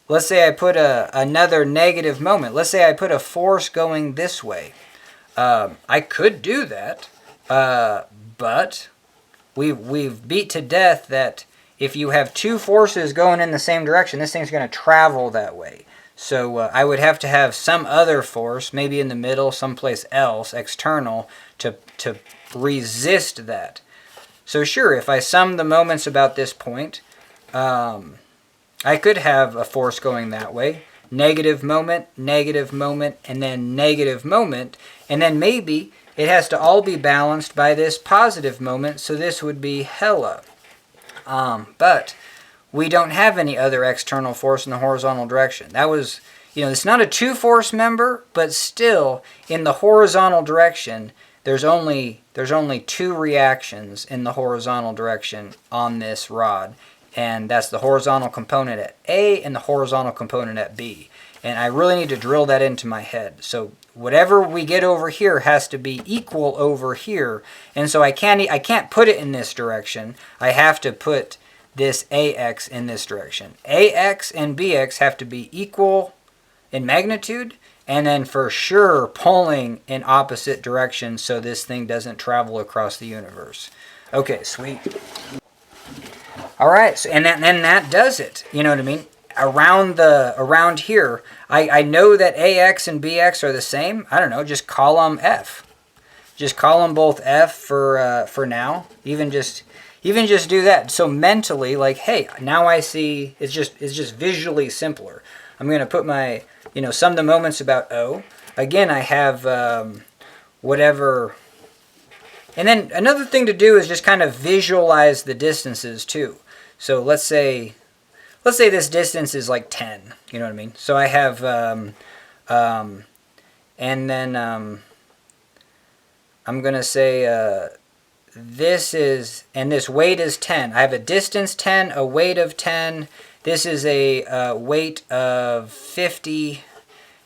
let's say I put another negative moment. Let's say I put a force going this way. I could do that, but we've beat to death that if you have two forces going in the same direction, this thing's going to travel that way. So I would have to have some other force, maybe in the middle, someplace else, external, to resist that. So sure, if I sum the moments about this point, I could have a force going that way. Negative moment, and then negative moment. And then maybe it has to all be balanced by this positive moment, so this would be hella. But we don't have any other external force in the horizontal direction. That was, it's not a two-force member, but still, in the horizontal direction, there's only two reactions in the horizontal direction on this rod. And that's the horizontal component at A and the horizontal component at B. And I really need to drill that into my head. So whatever we get over here has to be equal over here. And so I can't put it in this direction. I have to put this AX in this direction. AX and BX have to be equal in magnitude, and then for sure pulling in opposite directions so this thing doesn't travel across the universe. Okay, sweet. All right, so, and that does it. You know what I mean? Around here, I know that AX and BX are the same. I don't know, just call them F. Just call them both F for now. Even just do that. So mentally, like, hey, now I see. It's just visually simpler. I'm gonna put my sum the moments about O. Again, I have whatever. And then another thing to do is just kind of visualize the distances too. So let's say this distance is like 10. You know what I mean? So I have, and then I'm gonna say this is, and this weight is 10. I have a distance 10, a weight of 10. This is a weight of 50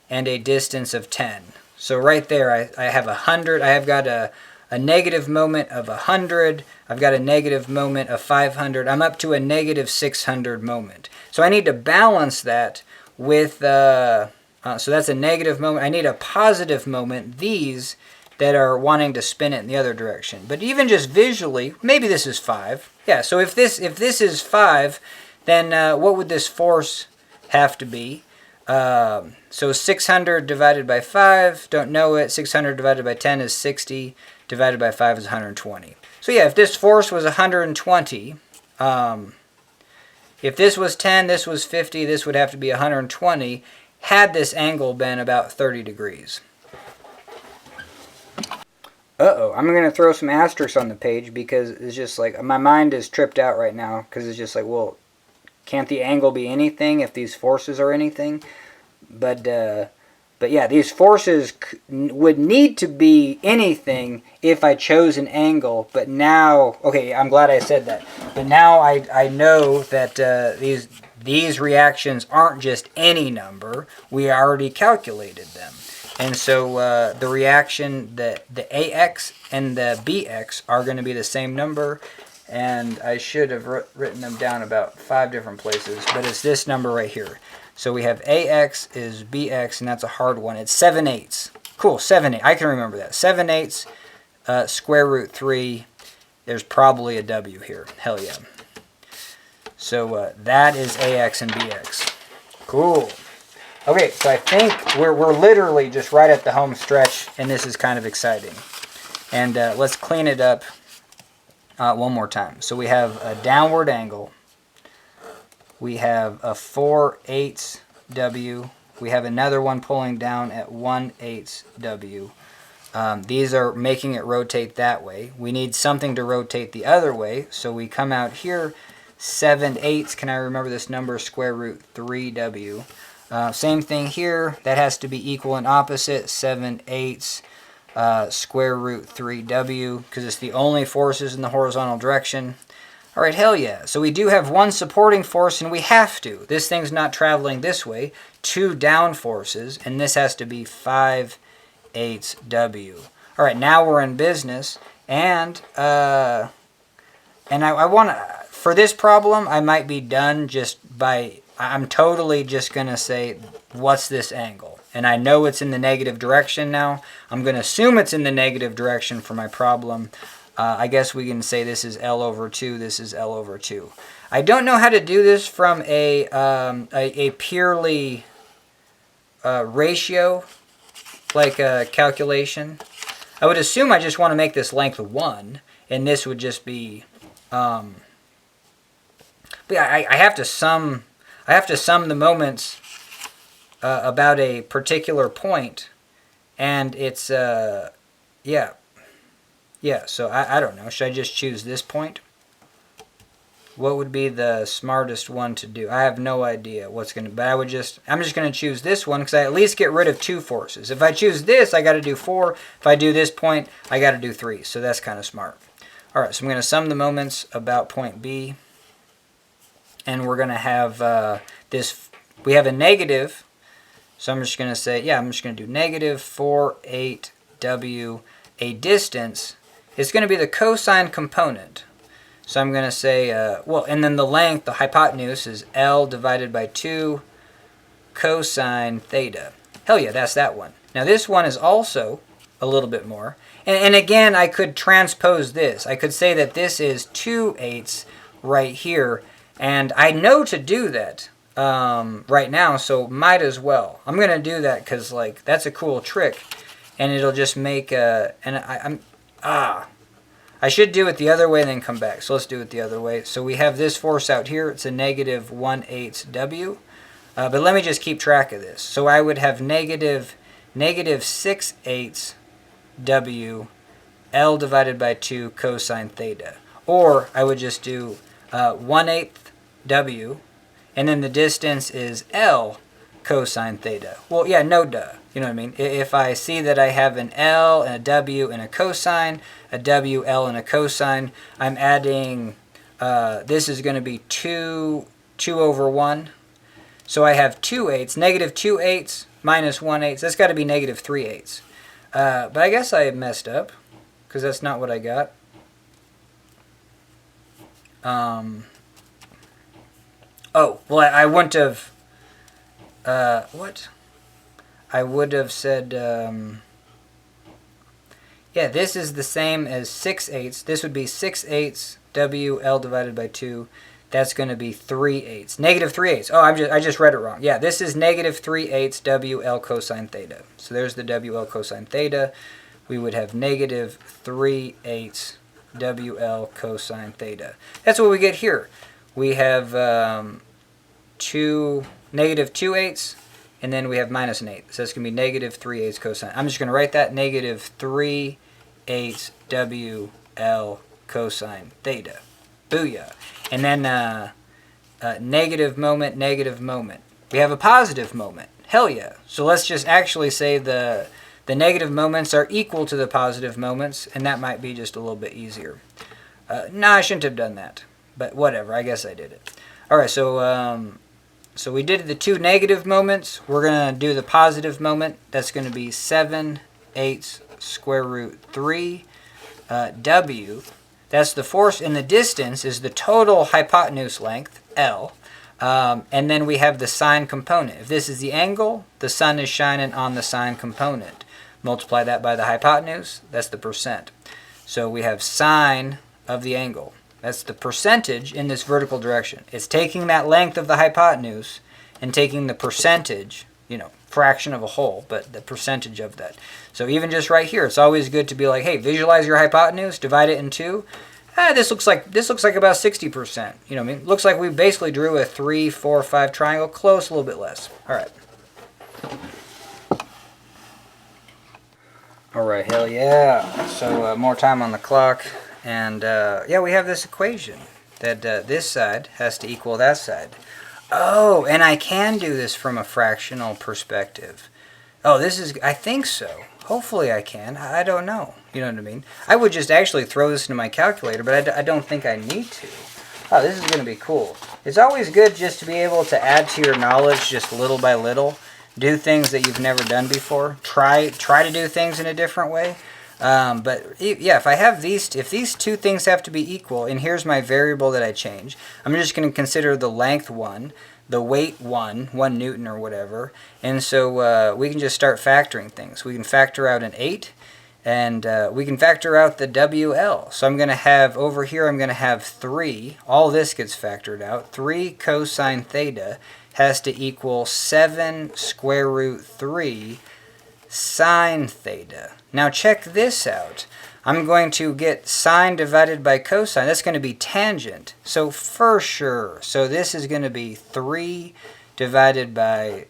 and a distance of 10. So right there, I have 100. I have got a negative moment of 100. I've got a negative moment of 500. I'm up to a negative 600 moment. So I need to balance that with, so that's a negative moment. I need a positive moment, these that are wanting to spin it in the other direction. But even just visually, maybe this is 5. Yeah, so if this is 5, then what would this force have to be? So 600 divided by 5, don't know it. 600 divided by 10 is 60, divided by 5 is 120. So yeah, if this force was 120, if this was 10, this was 50, this would have to be 120, had this angle been about 30 degrees. Uh-oh, I'm going to throw some asterisks on the page because it's just like, my mind is tripped out right now because it's just like, well, can't the angle be anything if these forces are anything? But yeah, these forces would need to be anything if I chose an angle. But now, okay, I'm glad I said that. But now I know that these reactions aren't just any number. We already calculated them. And so the reaction, the AX and the BX are going to be the same number. And I should have written them down about 5 different places. But it's this number right here. So we have AX is BX, and that's a hard one. It's 7/8. Cool, 7/8. I can remember that. 7/8 square root 3. There's probably a W here. Hell yeah. So that is AX and BX. Cool. Okay, so I think we're literally just right at the home stretch, and this is kind of exciting. And let's clean it up one more time. So we have a downward angle. We have a 4/8 W. We have another one pulling down at 1/8 W. These are making it rotate that way. We need something to rotate the other way, so we come out here, 7/8. Can I remember this number? Square root 3W. Same thing here. That has to be equal and opposite. 7/8 square root 3W, because it's the only forces in the horizontal direction. All right, hell yeah. So we do have one supporting force, and we have to. This thing's not traveling this way. 2 down forces, and this has to be 5/8 W. All right, now we're in business, and I want to, for this problem, I might be done just by, I'm totally just going to say, what's this angle? And I know it's in the negative direction now. I'm going to assume it's in the negative direction for my problem. I guess we can say this is L over 2, this is L over 2. I don't know how to do this from a purely ratio, like a calculation. I would assume I just want to make this length 1, and this would just be, but yeah, I have to sum the moments about a particular point, and it's, yeah. Yeah, so I don't know. Should I just choose this point? What would be the smartest one to do? I have no idea what's going to, but I'm just going to choose this one because I at least get rid of 2 forces. If I choose this, I got to do 4. If I do this point, I got to do 3. So that's kind of smart. All right, so I'm going to sum the moments about point B. And we're going to have this, we have a negative. So I'm just going to say, yeah, I'm just going to do negative 4/8 W, a distance. It's going to be the cosine component. So I'm going to say, well, and then the length, the hypotenuse, is L divided by 2 cosine theta. Hell yeah, that's that one. Now this one is also a little bit more. And again, I could transpose this. I could say that this is 2/8 right here. And I know to do that right now, so might as well. I'm going to do that because, like, that's a cool trick. And it'll just make I should do it the other way and then come back. So let's do it the other way. So we have this force out here. It's a negative 1/8 W. But let me just keep track of this. So I would have negative 6/8 W L divided by 2 cosine theta. Or I would just do 1/8 W, and then the distance is L cosine theta. Well, yeah, no duh. You know what I mean? If I see that I have an L and a W and a cosine, a W, L, and a cosine, I'm adding, this is going to be 2 over 1. So I have 2/8, negative 2/8 minus 1/8. That's got to be negative 3/8. But I guess I messed up, because that's not what I got. Oh, well, I wouldn't have, what? I would have said, yeah, this is the same as 6/8. This would be 6/8 WL divided by 2. That's going to be 3/8. Negative 3/8. Oh, I just read it wrong. Yeah, this is negative 3/8 WL cosine theta. So there's the WL cosine theta. We would have negative 3/8 WL cosine theta. That's what we get here. We have negative 2/8, and then we have minus an 8. So that's going to be negative 3/8 cosine. I'm just going to write that negative 3/8 WL cosine theta. Booyah. And then negative moment, negative moment. We have a positive moment. Hell yeah. So let's just actually say the negative moments are equal to the positive moments, and that might be just a little bit easier. No, I shouldn't have done that. But whatever, I guess I did it. All right, so we did the 2 negative moments. We're going to do the positive moment. That's going to be 7/8 square root 3 W. That's the force, and the distance is the total hypotenuse length, L. And then we have the sine component. If this is the angle, the sun is shining on the sine component. Multiply that by the hypotenuse, that's the percent. So we have sine of the angle. That's the percentage in this vertical direction. It's taking that length of the hypotenuse and taking the percentage, fraction of a whole, but the percentage of that. So even just right here, it's always good to be like, hey, visualize your hypotenuse, divide it in 2. This looks like about 60%. You know what I mean? Looks like we basically drew a 3, 4, 5 triangle. Close, a little bit less. All right. All right, hell yeah. So more time on the clock. And yeah, we have this equation that this side has to equal that side. Oh, and I can do this from a fractional perspective. Oh, I think so. Hopefully I can. I don't know. You know what I mean? I would just actually throw this into my calculator, but I don't think I need to. Oh, this is going to be cool. It's always good just to be able to add to your knowledge just little by little. Do things that you've never done before. Try to do things in a different way. But yeah, if these two things have to be equal, and here's my variable that I change, I'm just going to consider the length 1, the weight 1 Newton or whatever, and so we can just start factoring things. We can factor out an 8, and we can factor out the WL. So I'm going to have, over here I'm going to have 3, all this gets factored out, 3 cosine theta has to equal 7 square root 3 sine theta. Now check this out. I'm going to get sine divided by cosine. That's going to be tangent. So for sure. So this is going to be 3 divided by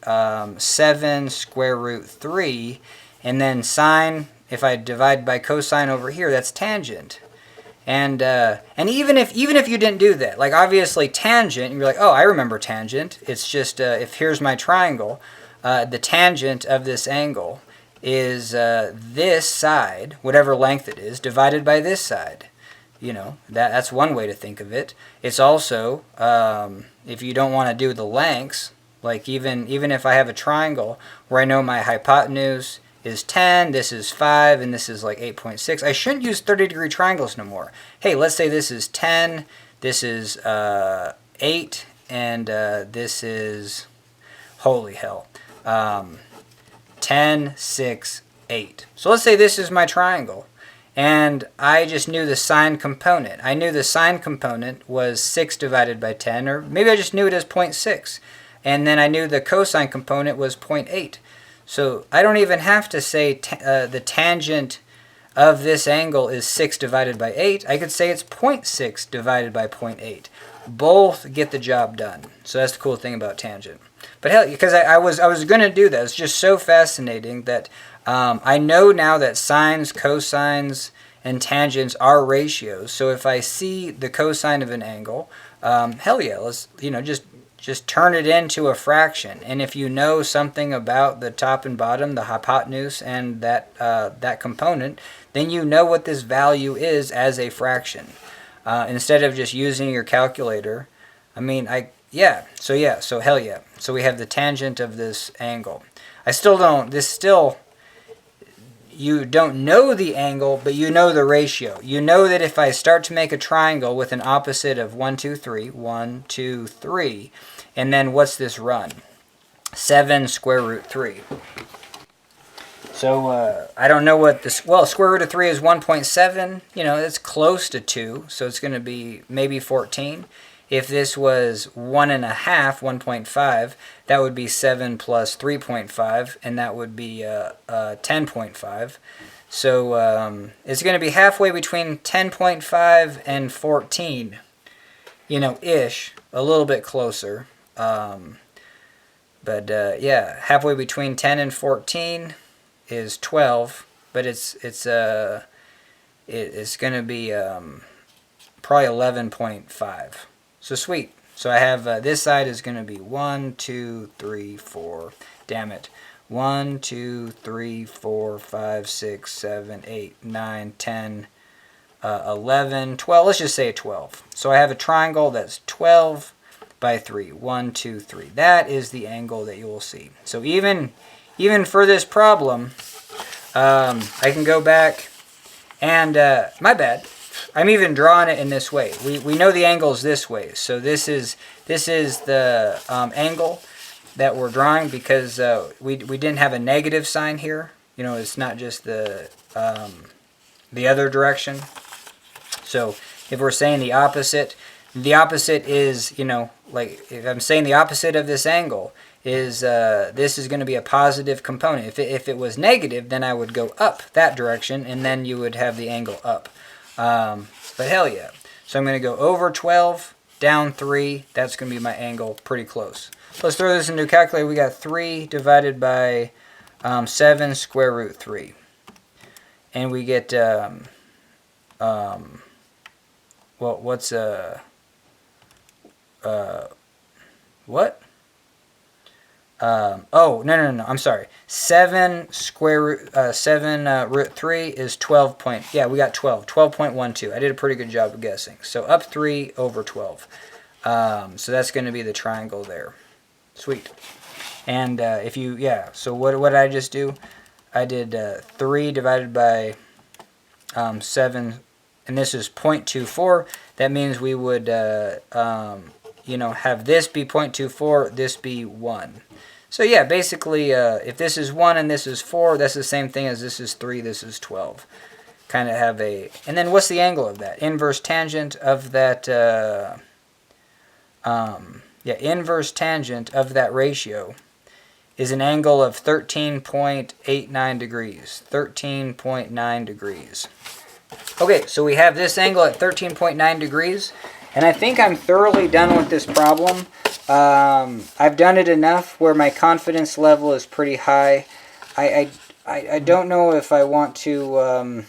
7 square root 3. And then sine, if I divide by cosine over here, that's tangent. And even if you didn't do that, like obviously tangent, you're like, oh, I remember tangent. It's just, if here's my triangle, the tangent of this angle is this side, whatever length it is, divided by this side. That's one way to think of it. It's also, if you don't want to do the lengths, like even if I have a triangle where I know my hypotenuse is 10, this is 5, and this is like 8.6, I shouldn't use 30-degree triangles no more. Hey, let's say this is 10, this is 8, and this is, holy hell, 10, 6, 8. So let's say this is my triangle, and I just knew the sine component. I knew the sine component was 6 divided by 10, or maybe I just knew it as 0.6, and then I knew the cosine component was 0.8. So I don't even have to say the tangent of this angle is 6 divided by 8. I could say it's 0.6 divided by 0.8. Both get the job done. So that's the cool thing about tangent. But hell, because I was going to do that. It's just so fascinating that I know now that sines, cosines, and tangents are ratios. So if I see the cosine of an angle, hell yeah, let's just just turn it into a fraction. And if you know something about the top and bottom, the hypotenuse and that component, then you know what this value is as a fraction. Instead of just using your calculator, so hell yeah. So we have the tangent of this angle. You don't know the angle, but you know the ratio. You know that if I start to make a triangle with an opposite of 1, 2, 3, 1, 2, 3, and then what's this run? 7 square root 3. So I don't know what this, square root of 3 is 1.7. It's close to 2, so it's going to be maybe 14. If this was 1.5, 1.5, that would be 7 plus 3.5, and that would be 10.5. So it's going to be halfway between 10.5 and 14, ish, a little bit closer. Halfway between 10 and 14 is 12, but it's going to be probably 11.5. So sweet. So I have this side is going to be 1, 2, 3, 4. Damn it. 1, 2, 3, 4, 5, 6, 7, 8, 9, 10, 11, 12. Let's just say 12. So I have a triangle that's 12 by 3. 1, 2, 3. That is the angle that you will see. So even for this problem, I can go back and, my bad. I'm even drawing it in this way. We know the angle is this way. So this is the angle that we're drawing because we didn't have a negative sign here. It's not just the other direction. So if we're saying the opposite is, like if I'm saying the opposite of this angle is this is going to be a positive component. If it was negative, then I would go up that direction, and then you would have the angle up. But hell yeah. So I'm going to go over 12, down 3. That's going to be my angle, pretty close. Let's throw this into a calculator. We got 3 divided by 7 square root 3. And we get, what's, what? No, I'm sorry. 7 root 3 is 12 point. Yeah, we got 12.12. I did a pretty good job of guessing. So up 3 over 12. So that's going to be the triangle there. Sweet. And so what did I just do? I did 3 divided by 7, and this is 0.24. That means we would, have this be 0.24, this be 1. So yeah, basically, if this is 1 and this is 4, that's the same thing as this is 3, this is 12. Kind of have a... And then what's the angle of that? Inverse tangent of that... inverse tangent of that ratio is an angle of 13.89 degrees. 13.9 degrees. Okay, so we have this angle at 13.9 degrees. And I think I'm thoroughly done with this problem. I've done it enough where my confidence level is pretty high. I don't know if I want to...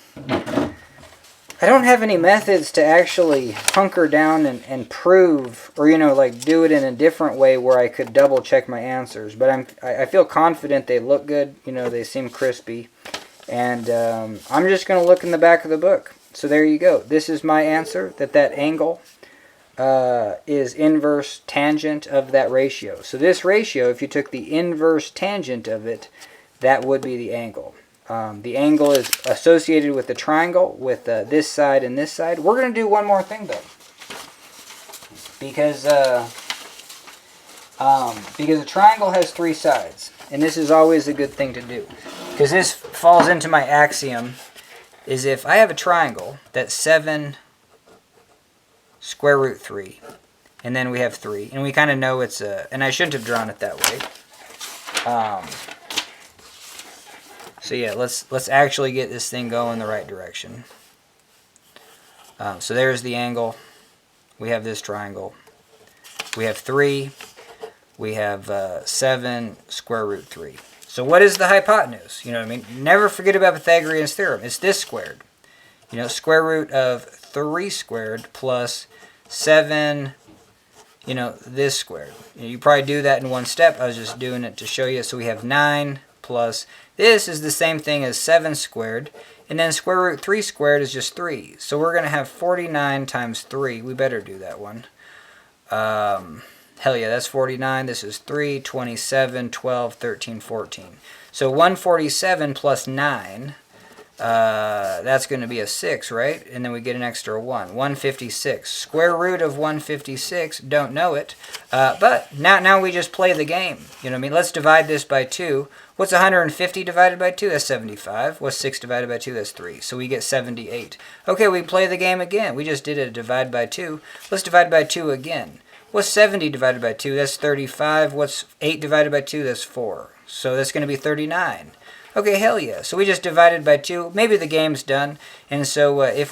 I don't have any methods to actually hunker down and prove, or do it in a different way where I could double check my answers. But I feel confident they look good. They seem crispy. And I'm just going to look in the back of the book. So there you go. This is my answer, that angle is inverse tangent of that ratio. So this ratio, if you took the inverse tangent of it, that would be the angle. The angle is associated with the triangle, with this side and this side. We're going to do one more thing, though. Because a triangle has 3 sides. And this is always a good thing to do. Because this falls into my axiom, is if I have a triangle that's 7 square root 3, and then we have 3, and we kind of know it's a... And I shouldn't have drawn it that way. So yeah, let's actually get this thing going the right direction. So there's the angle. We have this triangle. We have 3. We have 7 square root 3. So what is the hypotenuse? You know what I mean? Never forget about Pythagorean's theorem. It's this squared. Square root of 3 squared plus 7, this squared. You probably do that in one step. I was just doing it to show you. So we have 9 plus, this is the same thing as 7 squared. And then square root 3 squared is just 3. So we're going to have 49 times 3. We better do that one. Hell yeah, that's 49. This is 3, 27, 12, 13, 14. So 147 plus 9, that's going to be a 6, right? And then we get an extra 1. 156. Square root of 156, don't know it. But now we just play the game. You know what I mean? Let's divide this by 2. What's 150 divided by 2? That's 75. What's 6 divided by 2? That's 3. So we get 78. Okay, we play the game again. We just did a divide by 2. Let's divide by 2 again. What's 70 divided by 2? That's 35. What's 8 divided by 2? That's 4. So that's going to be 39. Okay, hell yeah. So we just divided by 2. Maybe the game's done. And so if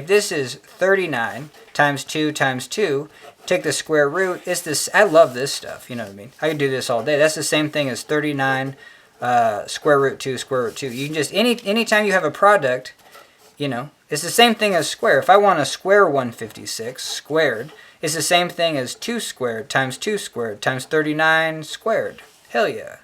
this is 39 times 2 times 2, take the square root. It's this. I love this stuff. You know what I mean? I can do this all day. That's the same thing as 39 square root 2 square root 2. You can just, anytime you have a product, it's the same thing as square. If I want to square 156 squared, it's the same thing as 2 squared times 2 squared times 39 squared. Hell yeah.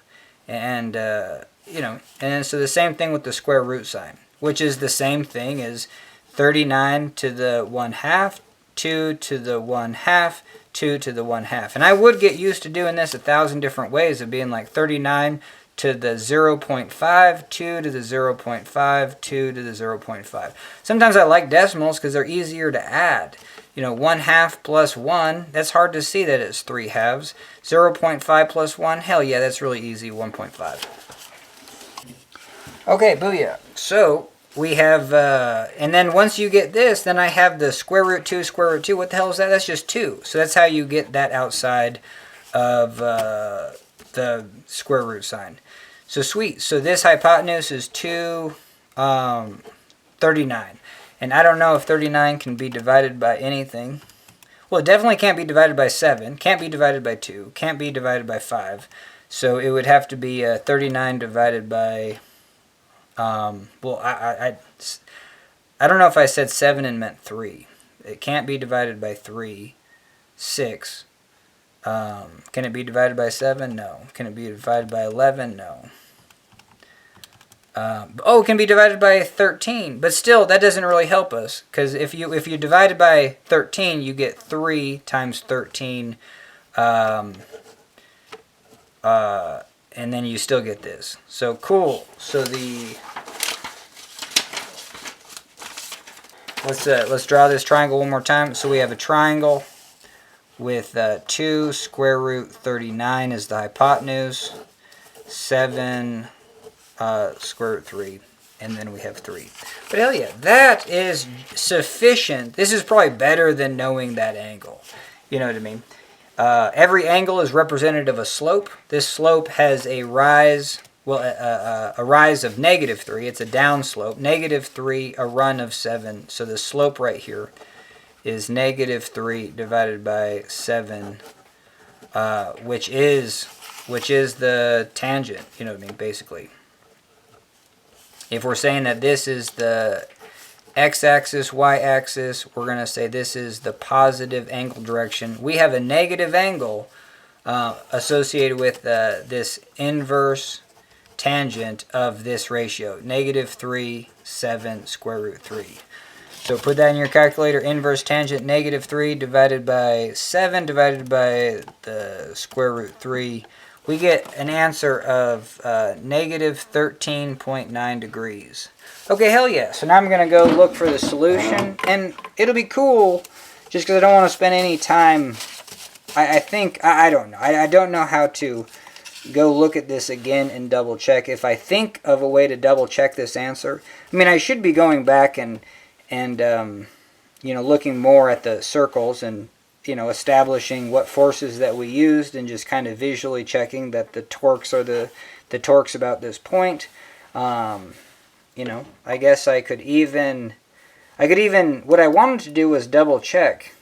And, and so the same thing with the square root sign, which is the same thing as 39 to the 1/2, 2 to the 1/2, 2 to the 1/2. And I would get used to doing this 1,000 different ways of being like 39 to the 0.5, 2 to the 0.5, 2 to the 0.5. Sometimes I like decimals because they're easier to add. 1/2 plus 1, that's hard to see that it's 3 halves. 0.5 plus 1, hell yeah, that's really easy, 1.5. Okay, booyah. So we have, and then once you get this, then I have the square root 2 square root 2. What the hell is that? That's just 2. So that's how you get that outside of the square root sign. So sweet. So this hypotenuse is 239. And I don't know if 39 can be divided by anything. Well, it definitely can't be divided by 7. Can't be divided by 2. Can't be divided by 5. So it would have to be 39 divided by... well, I don't know if I said 7 and meant 3. It can't be divided by 3. 6. Can it be divided by 7? No. Can it be divided by 11? No. It can be divided by 13, but still, that doesn't really help us, because if you divide it by 13, you get 3 times 13, and then you still get this. So cool. So let's draw this triangle one more time. So we have a triangle with 2 square root 39 is the hypotenuse, 7 square root 3, and then we have 3. But hell yeah, that is sufficient. This is probably better than knowing that angle. You know what I mean? Every angle is representative of a slope. This slope has a rise, a rise of -3. It's a down slope. -3, a run of 7. So the slope right here is -3 divided by 7, which is the tangent. You know what I mean? Basically. If we're saying that this is the x-axis, y-axis, we're going to say this is the positive angle direction. We have a negative angle associated with this inverse tangent of this ratio, -3, 7, square root 3. So put that in your calculator, inverse tangent, -3 divided by 7 divided by the square root 3. We get an answer of -13.9 degrees. Okay, hell yeah. So now I'm going to go look for the solution. And it'll be cool, just because I don't want to spend any time. I don't know. I don't know how to go look at this again and double check. If I think of a way to double check this answer. I mean, I should be going back and looking more at the circles and establishing what forces that we used and just kind of visually checking that the torques are the torques about this point. I guess I could even, what I wanted to do was double check,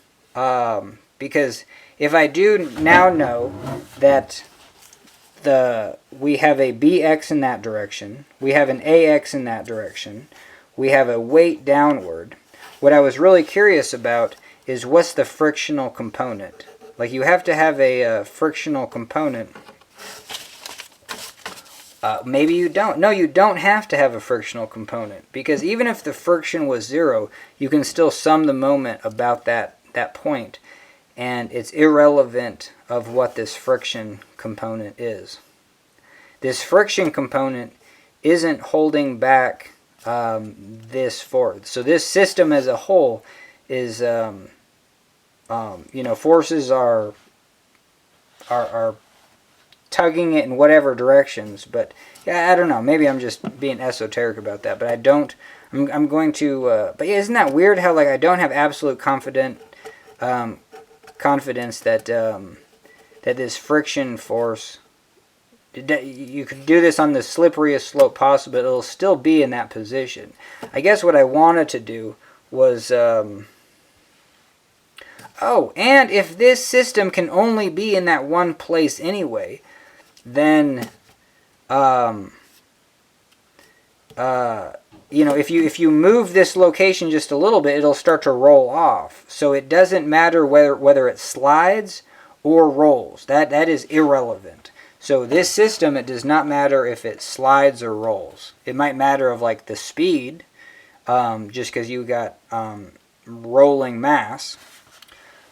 because if I do now know that we have a BX in that direction, we have an AX in that direction, we have a weight downward, what I was really curious about is what's the frictional component. Like you have to have a frictional component. Maybe you don't. No, you don't have to have a frictional component, because even if the friction was 0, you can still sum the moment about that point, and it's irrelevant of what this friction component is. This friction component isn't holding back this force. So this system as a whole is, forces are tugging it in whatever directions. But yeah, I don't know. Maybe I'm just being esoteric about that. But I don't. I'm going to. But yeah, isn't that weird? How like I don't have absolute confidence that that this friction force. You could do this on the slipperiest slope possible, but it'll still be in that position. I guess what I wanted to do was. Oh, and if this system can only be in that one place anyway, then, if you move this location just a little bit, it'll start to roll off. So it doesn't matter whether it slides or rolls. That is irrelevant. So this system, it does not matter if it slides or rolls. It might matter of like the speed, just because you got rolling mass.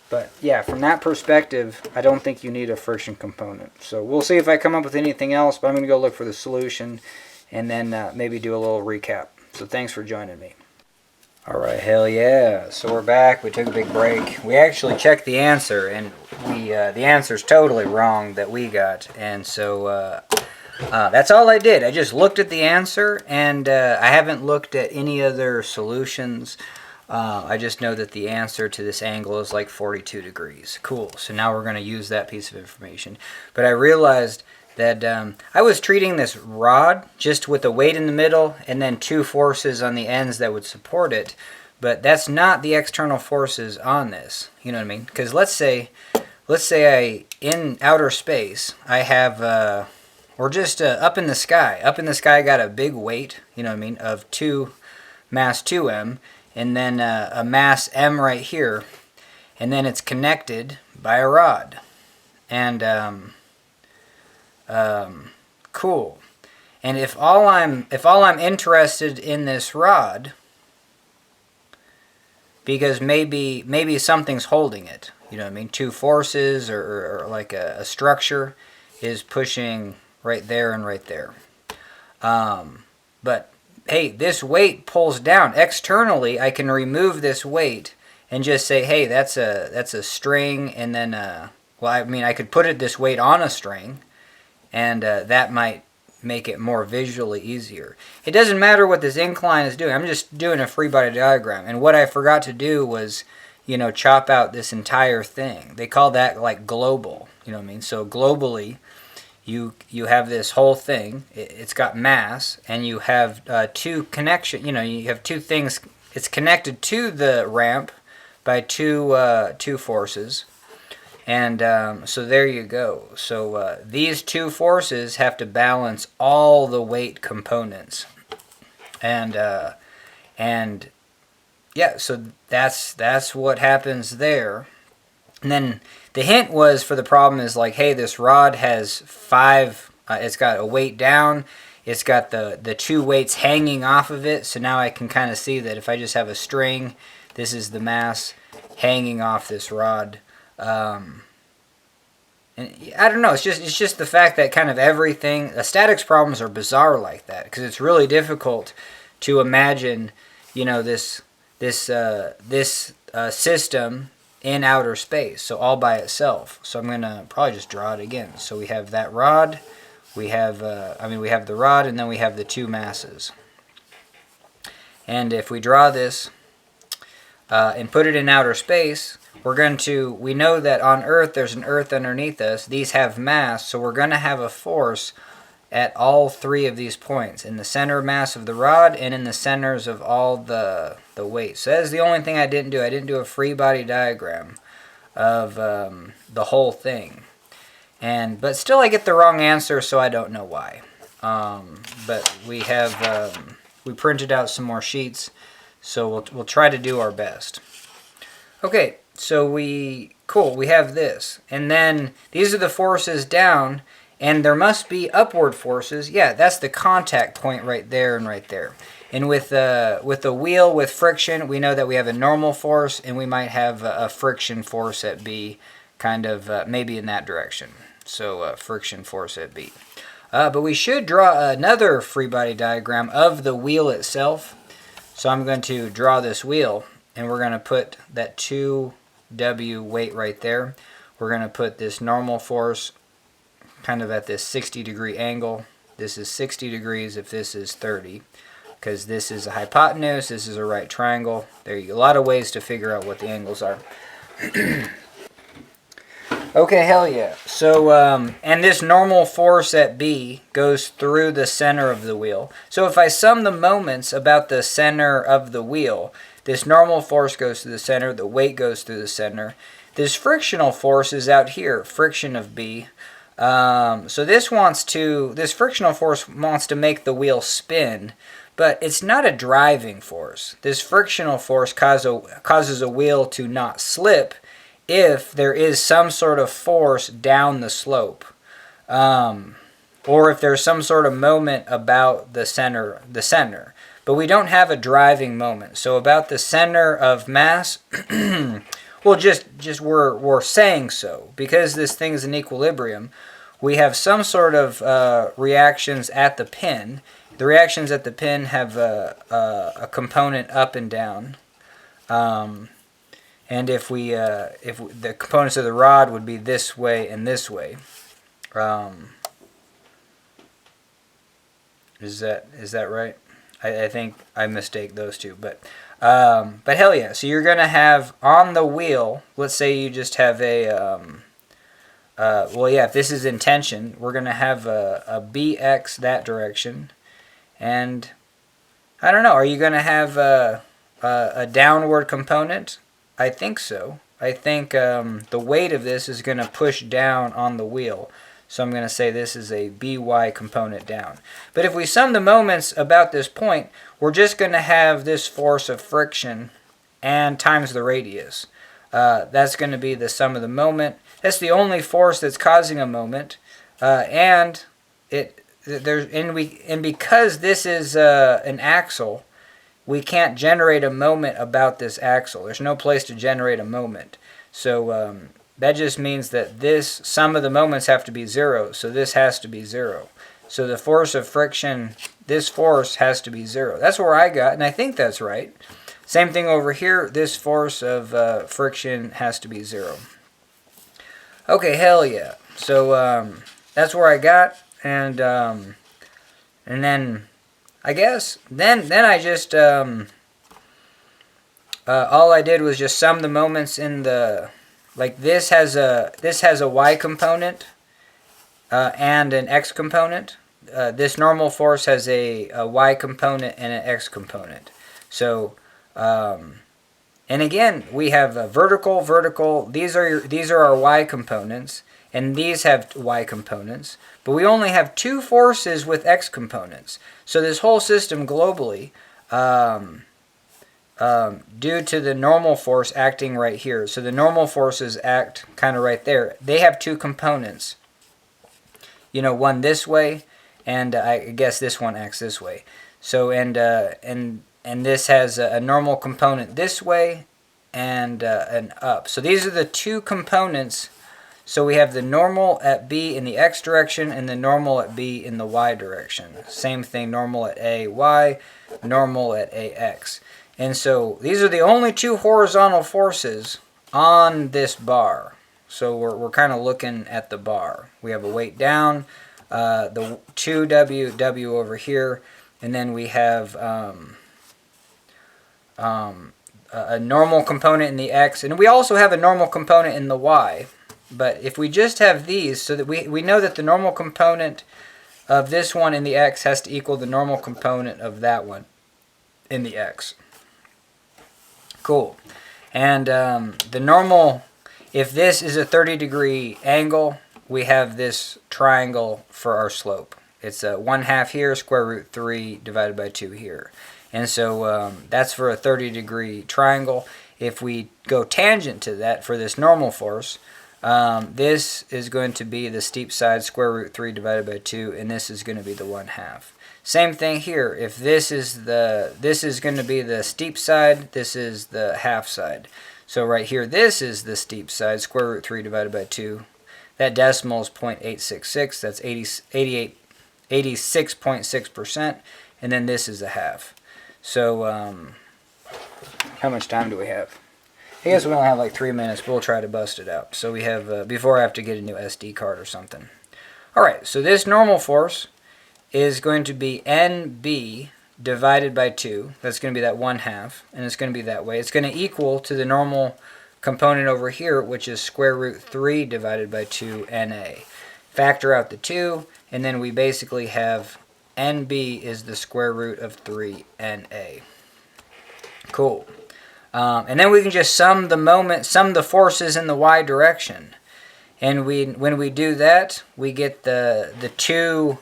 But yeah, from that perspective, I don't think you need a friction component. So we'll see if I come up with anything else, but I'm going to go look for the solution and then maybe do a little recap. So thanks for joining me. All right, hell yeah. So we're back. We took a big break. We actually checked the answer, and the answer's totally wrong that we got. And so that's all I did. I just looked at the answer, and I haven't looked at any other solutions. I just know that the answer to this angle is like 42 degrees. Cool. So now we're going to use that piece of information. But I realized that I was treating this rod just with a weight in the middle and then 2 forces on the ends that would support it. But that's not the external forces on this. You know what I mean? Because let's say in outer space, I have, or just up in the sky. Up in the sky, I got a big weight, you know what I mean, of mass 2m. And then a mass m right here, and then it's connected by a rod. And cool. And if all I'm interested in this rod, because maybe something's holding it, you know what I mean? 2 forces or like a structure is pushing right there and right there. But hey, this weight pulls down. Externally, I can remove this weight and just say, hey, that's a string, and then, I could put this weight on a string, and that might make it more visually easier. It doesn't matter what this incline is doing. I'm just doing a free body diagram, and what I forgot to do was, chop out this entire thing. They call that like global, you know what I mean? So globally, you have this whole thing. It's got mass, and you have 2 connection. You have 2 things. It's connected to the ramp by 2 forces, and so there you go. So these 2 forces have to balance all the weight components, and yeah. So that's what happens there, and then. The hint was for the problem is like, hey, this rod has 5, it's got a weight down, it's got the 2 weights hanging off of it, so now I can kind of see that if I just have a string, this is the mass hanging off this rod. And I don't know, it's just the fact that kind of everything, the statics problems are bizarre like that, because it's really difficult to imagine, this system in outer space, so all by itself. So I'm going to probably just draw it again. So we have that rod, we have the rod, and then we have the 2 masses. And if we draw this and put it in outer space, we know that on Earth there's an Earth underneath us. These have mass, so we're going to have a force at all 3 of these points, in the center of mass of the rod and in the centers of all the weight. So that is the only thing I didn't do. I didn't do a free body diagram of the whole thing. But still I get the wrong answer, so I don't know why. But we have we printed out some more sheets, so we'll try to do our best. Okay, So we have this. And then these are the forces down, and there must be upward forces. Yeah, that's the contact point right there and right there. And with the wheel, with friction, we know that we have a normal force, and we might have a friction force at B, kind of maybe in that direction. So friction force at B. But we should draw another free body diagram of the wheel itself. So I'm going to draw this wheel, and we're going to put that 2W weight right there. We're going to put this normal force kind of at this 60-degree angle. This is 60 degrees if this is 30, because this is a hypotenuse, this is a right triangle. There you go. A lot of ways to figure out what the angles are. Okay, hell yeah. So, and this normal force at B goes through the center of the wheel. So if I sum the moments about the center of the wheel, this normal force goes through the center, the weight goes through the center. This frictional force is out here, friction of B. So this frictional force wants to make the wheel spin, but it's not a driving force. This frictional force causes a wheel to not slip if there is some sort of force down the slope, or if there's some sort of moment about the center. But we don't have a driving moment. So about the center of mass, well, just we're saying so because this thing's in equilibrium. We have some sort of reactions at the pin. The reactions at the pin have a component up and down. And if the components of the rod would be this way and this way, is that right? I think I mistake those two, but hell yeah. So you're gonna have on the wheel. Let's say you just have a well, yeah. If this is in tension, we're gonna have a BX that direction, and I don't know. Are you gonna have a downward component? I think so. I think the weight of this is going to push down on the wheel. So I'm going to say this is a BY component down. But if we sum the moments about this point, we're just going to have this force of friction and times the radius. That's going to be the sum of the moment. That's the only force that's causing a moment. And because this is an axle, we can't generate a moment about this axle. There's no place to generate a moment. So that just means that this sum of the moments have to be 0. So this has to be 0. So the force of friction, this force has to be 0. That's where I got, and I think that's right. Same thing over here. This force of friction has to be 0. Okay, hell yeah. So that's where I got, and then I guess then I just all I did was just sum the moments in the, like this has a y component and an x component. This normal force has a y component and an x component. So and again we have a vertical. These are our y components, and these have y components. But we only have 2 forces with x components. So this whole system globally, due to the normal force acting right here. So the normal forces act kind of right there. They have 2 components. You know, one this way, and I guess this one acts this way. So and this has a normal component this way, and an up. So these are the 2 components. So we have the normal at B in the x direction and the normal at B in the y direction. Same thing, normal at A, y, normal at AX. And so these are the only 2 horizontal forces on this bar. So we're kind of looking at the bar. We have a weight down, the 2W over here, and then we have a normal component in the x, and we also have a normal component in the y. But if we just have these, so that we know that the normal component of this one in the x has to equal the normal component of that one in the x. Cool. And the normal, if this is a 30-degree angle, we have this triangle for our slope. It's 1/2 here, square root 3 divided by 2 here. And so that's for a 30-degree triangle. if we go tangent to that for this normal force, this is going to be the steep side square root 3 divided by 2, and this is going to be the 1/2. Same thing here. If this is going to be the steep side, this is the half side. So right here, this is the steep side, square root 3 divided by 2. That decimal is 0.866. That's 86.6%. And then this is a half. So how much time do we have? I guess we only have like 3 minutes, but we'll try to bust it out. So we have, before I have to get a new SD card or something. Alright, so this normal force is going to be NB divided by 2. That's going to be that 1/2, and it's going to be that way. It's going to equal to the normal component over here, which is square root 3 divided by 2 NA. Factor out the 2, and then we basically have NB is the square root of 3 NA. Cool. And then we can just sum the forces in the y direction. And when we do that, we get the two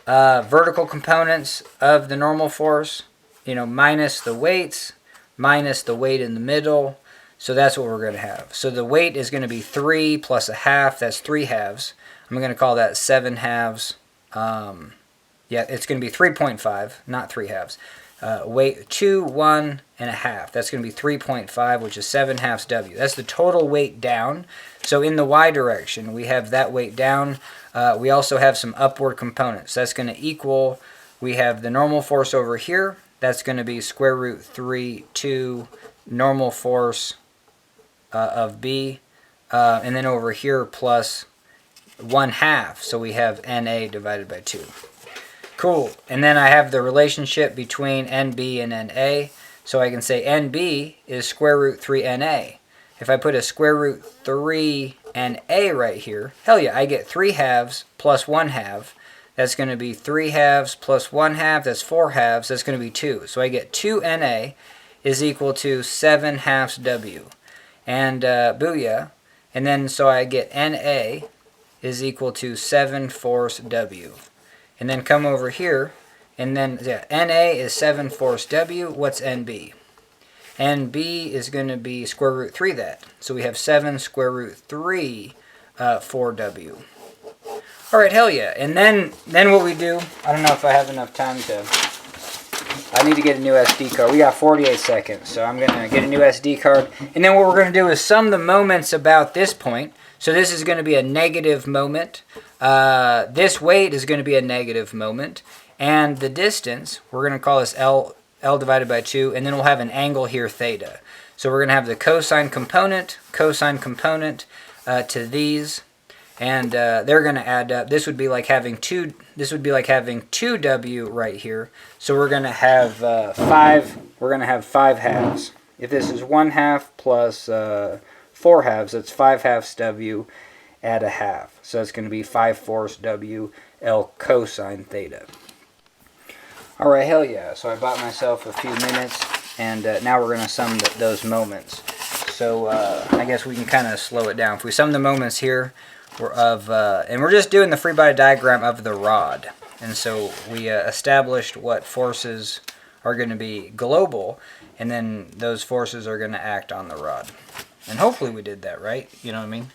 vertical components of the normal force, minus the weights, minus the weight in the middle. So that's what we're going to have. So the weight is going to be 3 plus a half. That's 3 halves. I'm going to call that 7 halves. Yeah, it's going to be 3.5, not 3 halves. Weight 2, 1, and a half. That's going to be 3.5, which is 7 halves W. That's the total weight down. So in the y direction, we have that weight down. We also have some upward components. That's going to equal, we have the normal force over here. That's going to be square root 3, 2, normal force of B. And then over here plus 1/2. So we have NA divided by 2. Cool. And then I have the relationship between NB and NA. So I can say NB is square root 3 NA. If I put a square root 3 NA right here, hell yeah, I get 3 halves plus 1/2. That's going to be 3 halves plus 1/2. That's 4 halves. That's going to be 2. So I get 2 NA is equal to 7 halves W. And booyah. And then so I get NA is equal to 7 force W. And then come over here, and then NA is 7 force W. What's NB? NB is going to be square root 3 that. So we have 7 square root 3 4W. All right, hell yeah. And then what we do, I don't know if I have enough time to, I need to get a new SD card. We got 48 seconds, so I'm going to get a new SD card. And then what we're going to do is sum the moments about this point. So this is going to be a negative moment. This weight is going to be a negative moment. And the distance, we're going to call this L divided by 2, and then we'll have an angle here, theta. So we're going to have the cosine component to these, and they're going to add up. This would be like having 2W right here. So we're going to have 5. We're going to have 5 halves. If this is 1/2 plus 4 halves, that's 5 halves W add a half. So it's going to be 5 fourths W L cosine theta. Alright, hell yeah. So I bought myself a few minutes, and now we're going to sum those moments. So I guess we can kind of slow it down. If we sum the moments here, and we're just doing the free body diagram of the rod. And so we established what forces are going to be global, and then those forces are going to act on the rod. And hopefully we did that right, you know what I mean?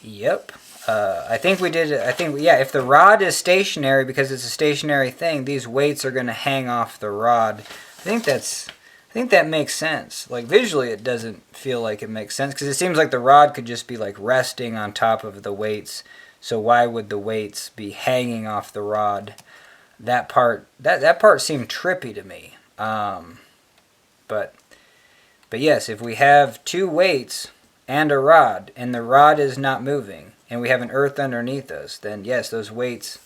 Yep. I think we did it. Yeah, if the rod is stationary, because it's a stationary thing, these weights are going to hang off the rod. I think that makes sense. Like visually it doesn't feel like it makes sense, because it seems like the rod could just be like resting on top of the weights. So why would the weights be hanging off the rod? That part seemed trippy to me. But yes, if we have 2 weights and a rod, and the rod is not moving, and we have an earth underneath us, then yes, those weights,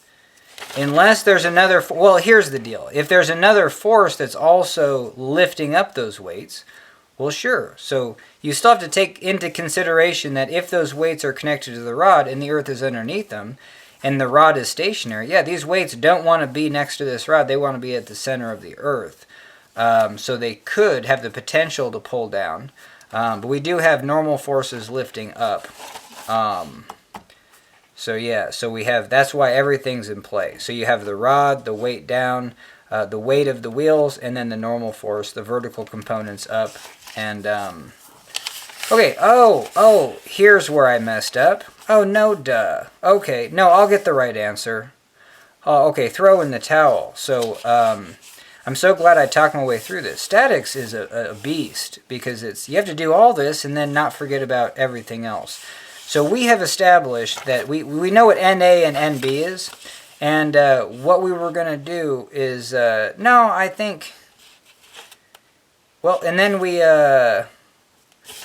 unless there's another, well, here's the deal. If there's another force that's also lifting up those weights, well, sure. So you still have to take into consideration that if those weights are connected to the rod and the earth is underneath them, and the rod is stationary, yeah, these weights don't want to be next to this rod. They want to be at the center of the earth. So they could have the potential to pull down. But we do have normal forces lifting up. So yeah, so we have, that's why everything's in play. So you have the rod, the weight down, the weight of the wheels, and then the normal force, the vertical components up. And okay, oh, here's where I messed up. Oh, no, duh. Okay, no, I'll get the right answer. Oh, okay, throw in the towel. So I'm so glad I talked my way through this. Statics is a beast, because you have to do all this and then not forget about everything else. So we have established that we know what NA and NB is, and what we were going to do is, no, I think, well, and then we,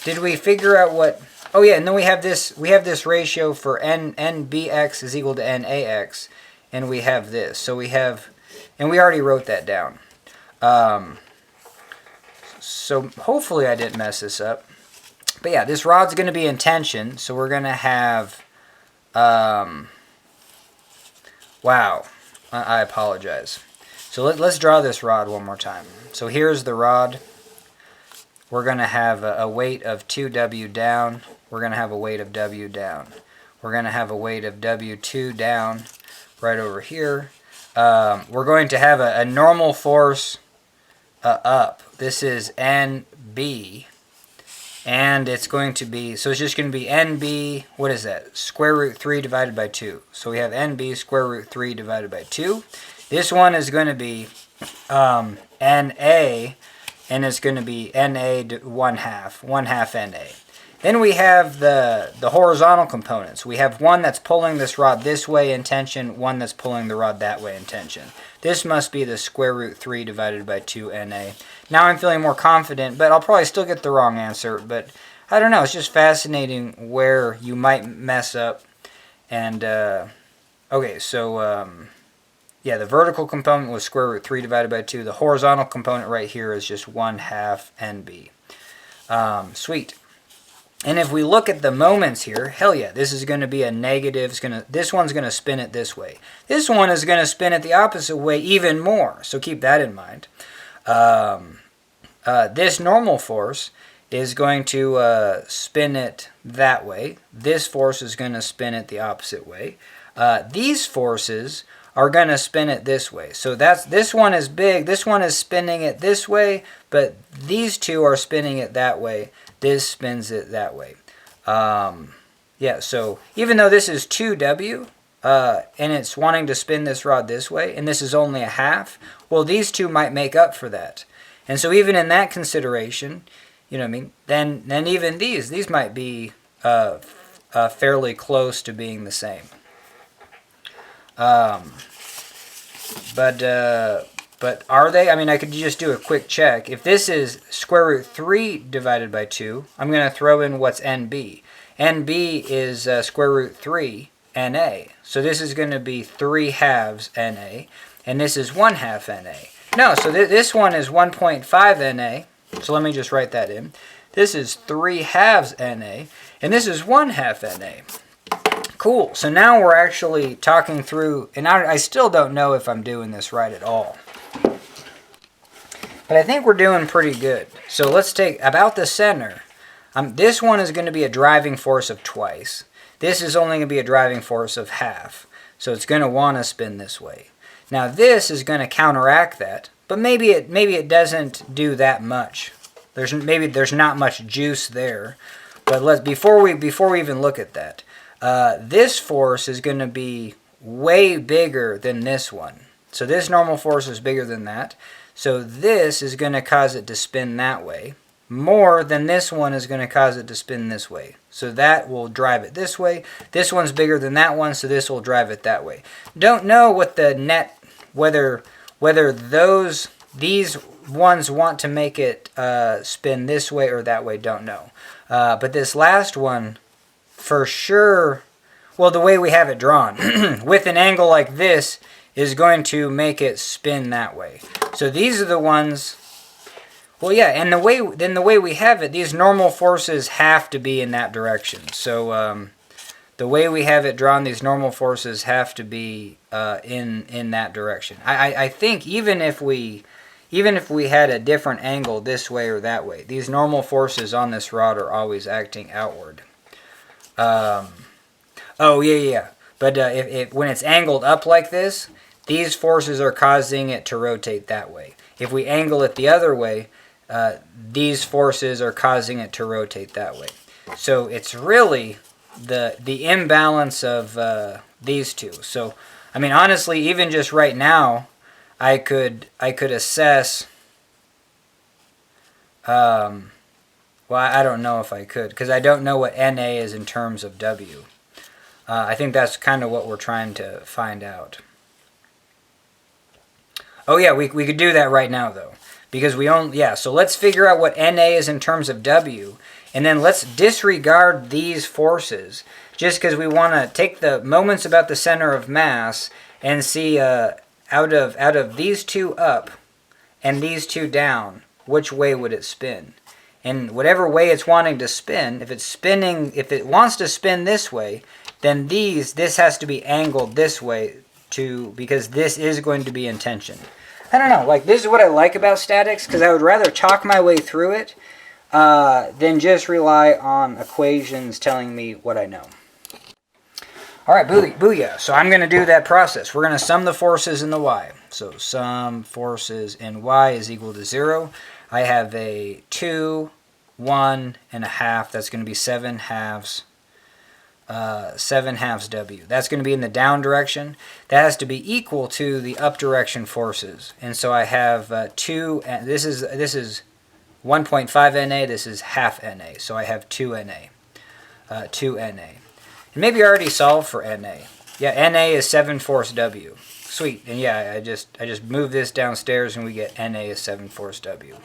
did we figure out what, oh yeah, and then we have this ratio for NBX is equal to NAX, and we have this. So we have, and we already wrote that down. So hopefully I didn't mess this up. But yeah, this rod's going to be in tension, so we're going to have, wow, I apologize. So let's draw this rod one more time. So here's the rod. We're going to have a weight of 2W down. We're going to have a weight of W down. We're going to have a weight of W2 down right over here. We're going to have a normal force up. This is NB. And it's going to be, so it's just going to be NB, what is that? Square root 3 divided by 2. So we have NB square root 3 divided by 2. This one is going to be NA, and it's going to be NA 1/2 NA. Then we have the horizontal components. We have one that's pulling this rod this way in tension, one that's pulling the rod that way in tension. This must be the square root 3 divided by 2 NA. Now I'm feeling more confident, but I'll probably still get the wrong answer. But I don't know, it's just fascinating where you might mess up. And, okay, so, yeah, the vertical component was square root 3 divided by 2. The horizontal component right here is just 1/2 NB. Sweet. And if we look at the moments here, hell yeah, this is going to be a negative. This one's going to spin it this way. This one is going to spin it the opposite way even more. So keep that in mind. This normal force is going to spin it that way. This force is going to spin it the opposite way. These forces are going to spin it this way. So this one is big. This one is spinning it this way, but these two are spinning it that way. This spins it that way. Yeah, so even though this is 2W, and it's wanting to spin this rod this way, and this is only 1/2, well, these two might make up for that. And so even in that consideration, you know what I mean, then even these might be fairly close to being the same. But are they? I mean, I could just do a quick check. If this is square root 3 divided by 2, I'm going to throw in what's NB. NB is square root 3 NA. So this is going to be 3/2 NA. And this is 1/2 NA. No, so this one is 1.5 NA. So let me just write that in. This is 3/2 NA. And this is 1/2 NA. Cool. So now we're actually talking through, and I still don't know if I'm doing this right at all. But I think we're doing pretty good. So let's take about the center. This one is going to be a driving force of twice. This is only going to be a driving force of 1/2. So it's going to want to spin this way. Now this is going to counteract that, but maybe it doesn't do that much. Maybe there's not much juice there. But before we even look at that, this force is going to be way bigger than this one. So this normal force is bigger than that. So this is going to cause it to spin that way more than this one is going to cause it to spin this way. So that will drive it this way. This one's bigger than that one, so this will drive it that way. Don't know what the net, whether these ones want to make it spin this way or that way, don't know. But this last one, for sure, well, the way we have it drawn, with an angle like this, is going to make it spin that way. So these are the ones, well, yeah, and the way we have it, these normal forces have to be in that direction. So the way we have it drawn, these normal forces have to be in that direction. I think even if we had a different angle this way or that way, these normal forces on this rod are always acting outward. Oh, yeah. But when it's angled up like this, these forces are causing it to rotate that way. If we angle it the other way, these forces are causing it to rotate that way. So it's really the imbalance of these two. So, I mean, honestly, even just right now, I could assess. Well, I don't know if I could, because I don't know what NA is in terms of W. I think that's kind of what we're trying to find out. Oh yeah, we could do that right now though, because we only, yeah. So let's figure out what NA is in terms of W, and then let's disregard these forces, just because we want to take the moments about the center of mass and see out of these two up and these two down, which way would it spin? And whatever way it's wanting to spin, if it wants to spin this way, then this has to be angled this way too, because this is going to be in tension. I don't know, like, this is what I like about statics, because I would rather talk my way through it than just rely on equations telling me what I know. All right, booyah. So I'm going to do that process. We're going to sum the forces in the y. So sum forces in y is equal to 0. I have a 2, 1, and a half. That's going to be 7 halves. 7 halves W. That's going to be in the down direction. That has to be equal to the up direction forces. And so I have 2. This is 1.5 NA. This is half NA. So I have 2 NA. 2 NA. And maybe I already solved for NA. Yeah, NA is 7 force W. Sweet. And yeah, I just move this downstairs and we get NA is 7 force W.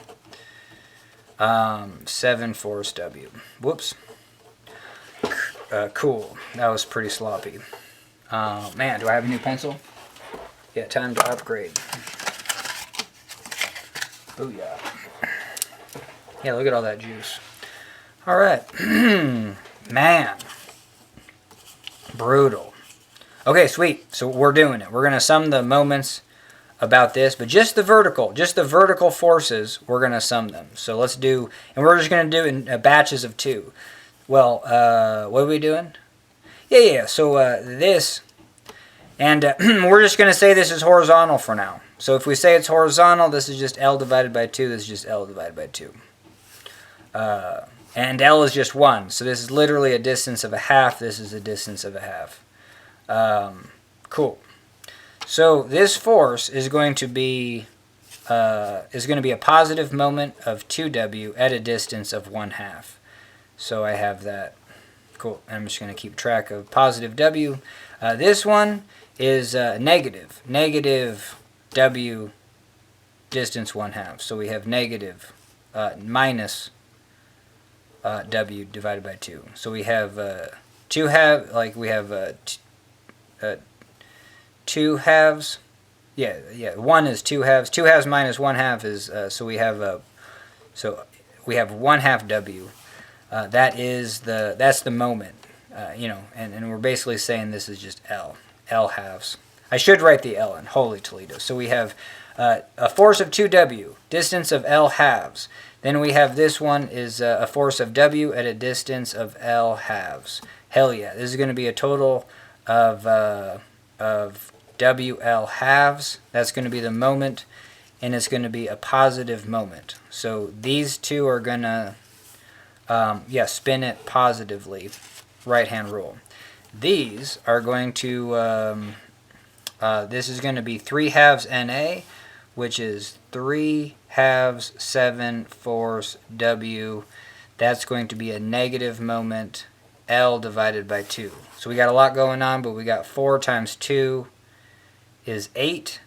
7 force W. Whoops. Cool. That was pretty sloppy. Man, do I have a new pencil? Yeah, time to upgrade. Booyah. Yeah, look at all that juice. All right. Man. Brutal. Okay, sweet. So we're doing it. We're going to sum the moments about this, but just the vertical forces, we're going to sum them. So let's do, and we're just going to do it in batches of 2. Well, what are we doing? Yeah. So this, and we're just going to say this is horizontal for now. So if we say it's horizontal, this is just L divided by 2. This is just L divided by 2. And L is just 1. So this is literally a distance of a half. This is a distance of a half. Cool. So this force is going to be a positive moment of 2W at a distance of 1/2. So I have that. Cool. I'm just going to keep track of positive W. This one is negative. Negative W distance 1/2. So we have negative minus W divided by 2. So we have 2 halves, like we have 2 halves. Yeah. 1 is 2 halves. 2 halves minus 1/2 is, so we have 1/2 W. That's the moment, and we're basically saying this is just L halves. I should write the L in, holy Toledo. So we have a force of 2W, distance of L halves. Then we have this one is a force of W at a distance of L halves. Hell yeah, this is going to be a total of WL halves. That's going to be the moment, and it's going to be a positive moment. So these two are going to spin it positively, right-hand rule. These are going to, this is going to be 3 halves NA, which is 3 halves 7 force W. That's going to be a negative moment, L divided by 2. So we got a lot going on, but we got 4 times 2 is 8,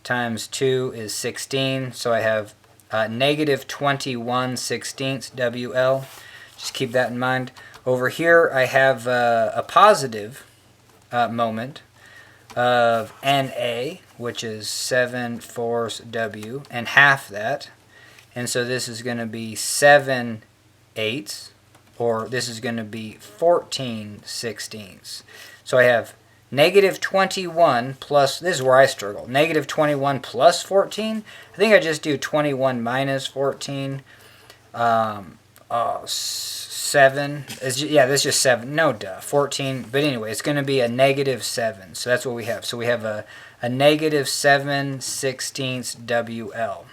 times 2 is 16. So I have negative 21/16 WL. Just keep that in mind. Over here I have a positive moment of NA, which is 7 force W, and half that. And so this is going to be 7/8, or this is going to be 14/16. So I have negative 21 plus, this is where I struggle, negative 21 plus 14. I think I just do 21 minus 14. 7. Yeah, that's just 7. No, duh. 14. But anyway, it's going to be a negative 7. So that's what we have. So we have a negative 7/16 WL.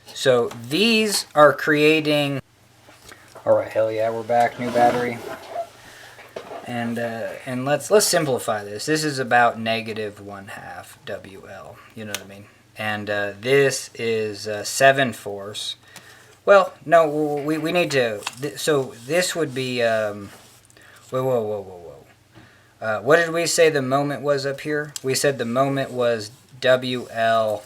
So these are creating... All right, hell yeah, we're back. New battery. And let's simplify this. This is about negative 1/2 WL. You know what I mean? And this is 7 force. Well, no, we need to... So this would be... whoa. What did we say the moment was up here? We said the moment was WL.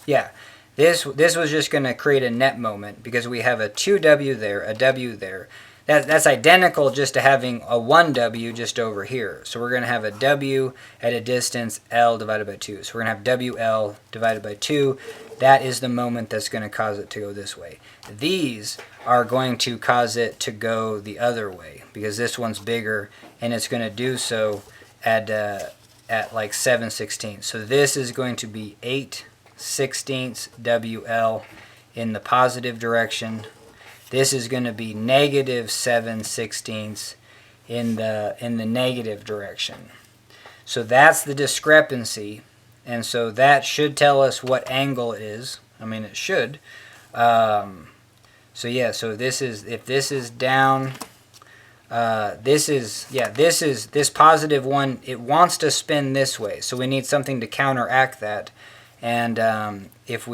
Yeah, this was just going to create a net moment because we have a 2W there, a W there. That's identical just to having a 1W just over here. So we're going to have a W at a distance L divided by 2. So we're going to have WL divided by 2. That is the moment that's going to cause it to go this way. These are going to cause it to go the other way because this one's bigger and it's going to do so at like 7/16. So this is going to be 8/16 WL in the positive direction. This is going to be negative 7/16 in the negative direction. So that's the discrepancy, and so that should tell us what angle it is. I mean, it should. So yeah, so this is, if this is down, this positive one, it wants to spin this way. So we need something to counteract that, and if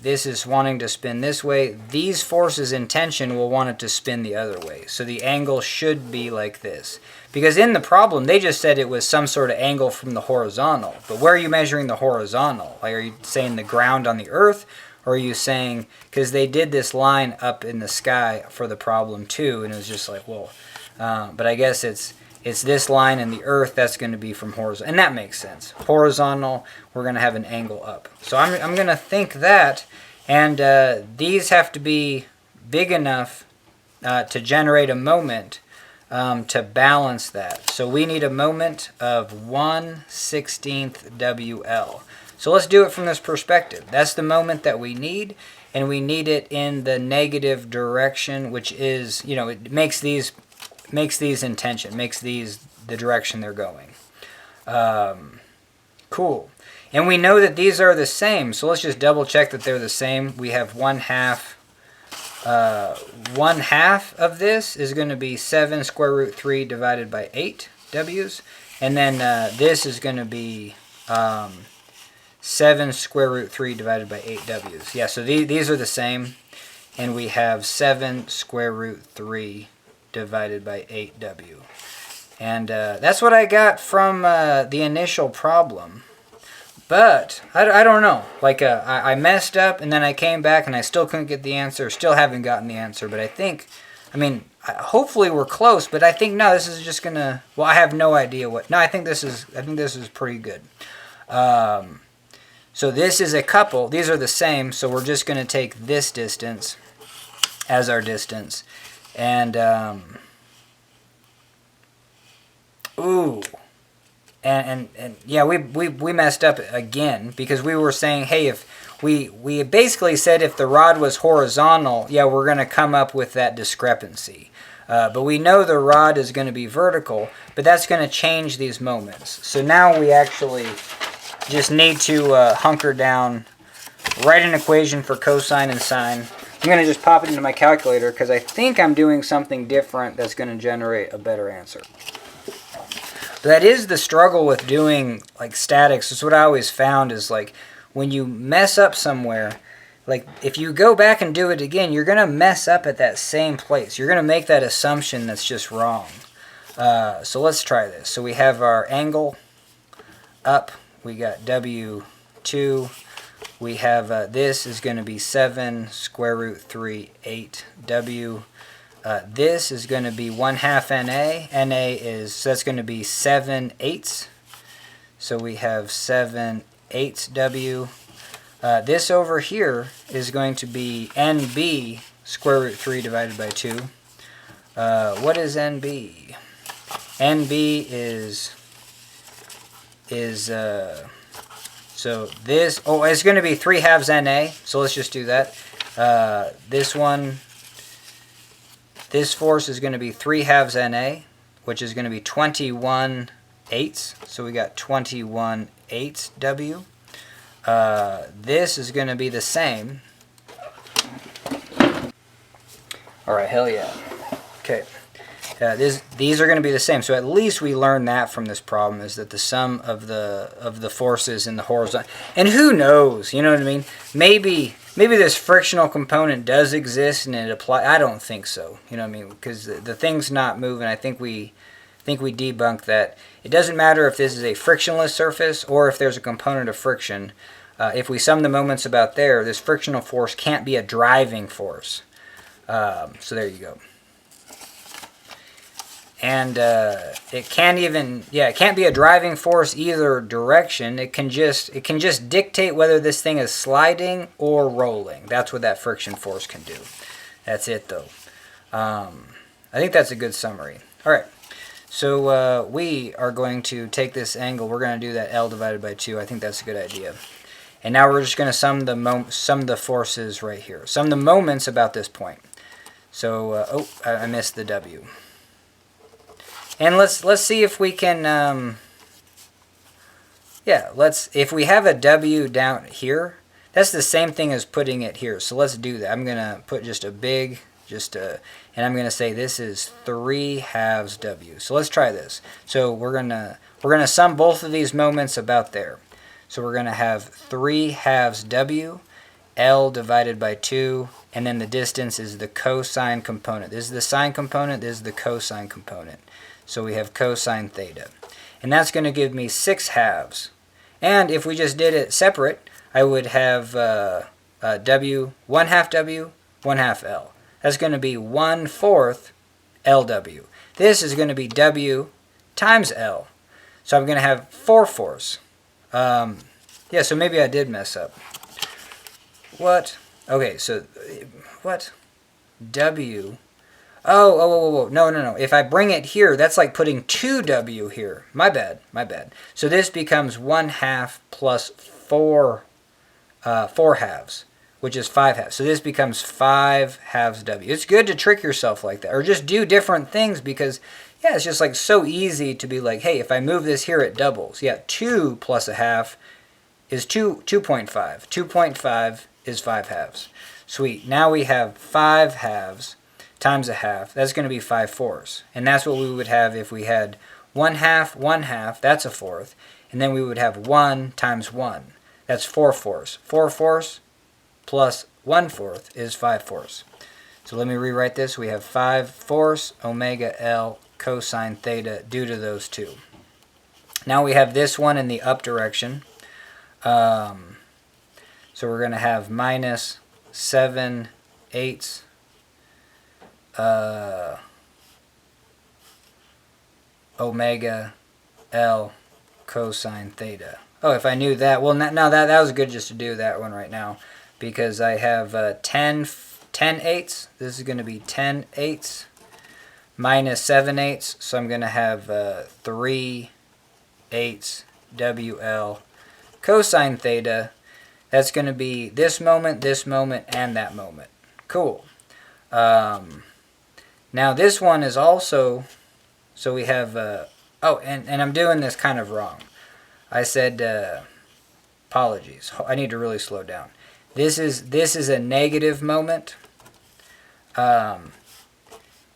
this is wanting to spin this way, these forces in tension will want it to spin the other way. So the angle should be like this. Because in the problem, they just said it was some sort of angle from the horizontal. But where are you measuring the horizontal? Like, are you saying the ground on the earth? Or are you saying, because they did this line up in the sky for the problem too, and it was just like, whoa. But I guess it's this line in the earth that's going to be from horizontal, and that makes sense. Horizontal, we're going to have an angle up. So I'm going to think that, and these have to be big enough to generate a moment to balance that. So we need a moment of 1/16 WL. So let's do it from this perspective. That's the moment that we need, and we need it in the negative direction, which is, you know, it makes these in tension, makes these the direction they're going. Cool. And we know that these are the same, so let's just double check that they're the same. We have 1/2. 1/2 of this is going to be 7√3 divided by 8 W's. And then this is going to be 7√3 divided by 8 W's. Yeah, so these are the same. And we have 7√3 divided by 8W. And that's what I got from the initial problem. But I don't know. Like I messed up and then I came back and I still couldn't get the answer. Still haven't gotten the answer. But I think, I mean, hopefully we're close. But I think no, this is just gonna. Well, I have no idea what. No, I think this is pretty good. So this is a couple. These are the same. So we're just gonna take this distance as our distance. And ooh. And yeah, we messed up again because we were saying, hey, if we basically said if the rod was horizontal, yeah, we're going to come up with that discrepancy. But we know the rod is going to be vertical, but that's going to change these moments. So now we actually just need to hunker down, write an equation for cosine and sine. I'm going to just pop it into my calculator because I think I'm doing something different that's going to generate a better answer. That is the struggle with doing like statics. It's what I always found is like when you mess up somewhere, like if you go back and do it again, you're going to mess up at that same place. You're going to make that assumption that's just wrong. So let's try this. So we have our angle up. We got W2. We have this is going to be 7√3 8W. This is going to be 1/2 NA. NA is, so that's going to be 7/8. So we have 7/8 W. This over here is going to be NB √3 divided by 2. What is NB? NB is so this, oh, it's going to be 3/2 NA. So let's just do that. This one This force is going to be 3/2 NA, which is going to be 21/8. So we got 21/8 W. This is going to be the same. All right, hell yeah. Okay. These are going to be the same. So at least we learned that from this problem, is that the sum of the forces in the horizontal. And who knows? You know what I mean? Maybe this frictional component does exist and it apply. I don't think so. You know what I mean? Because the thing's not moving. I think we debunked that. It doesn't matter if this is a frictionless surface or if there's a component of friction. If we sum the moments about there, this frictional force can't be a driving force. So there you go. And it can't even, it can't be a driving force either direction. It can just dictate whether this thing is sliding or rolling. That's what that friction force can do. That's it, though. I think that's a good summary. All right. So we are going to take this angle. We're going to do that L divided by 2. I think that's a good idea. And now we're just going to sum the forces right here. Sum the moments about this point. So, I missed the W. And let's see if we can, if we have a W down here, that's the same thing as putting it here. So let's do that. I'm going to put just a big, and I'm going to say this is 3/2 W. So let's try this. So we're going to sum both of these moments about there. So we're going to have 3/2 W, L divided by 2, and then the distance is the cosine component. This is the sine component, this is the cosine component. So we have cosine theta. And that's going to give me 6/2. And if we just did it separate, I would have W, 1/2 W, 1/2 L. That's going to be 1/4 LW. This is going to be W times L. So I'm going to have 4/4. So maybe I did mess up. What? Okay, so what? W. Oh, no. If I bring it here, that's like putting 2W here. My bad. So this becomes 1/2 plus 4/2, which is 5/2. So this becomes 5/2 W. It's good to trick yourself like that, or just do different things, because, it's just like so easy to be like, hey, if I move this here, it doubles. 2 plus 1/2 is 2.5. 2.5 is 5/2. Sweet. Now we have 5/2 times 1/2. That's going to be 5/4. And that's what we would have if we had 1/2, 1/2. That's 1/4. And then we would have 1 times 1. That's 4/4. 4/4 plus 1/4 is 5/4. So let me rewrite this. We have 5/4 omega L cosine theta due to those two. Now we have this one in the up direction. So we're going to have minus 7/8 omega L cosine theta. Oh, if I knew that. Well, now that was good just to do that one right now, because I have 10/8. This is going to be 10/8 minus 7/8. So I'm going to have 3/8 WL cosine theta. That's going to be this moment, and that moment. Cool. Now this one is also, so we have, and I'm doing this kind of wrong. I said, apologies. I need to really slow down. This is a negative moment. And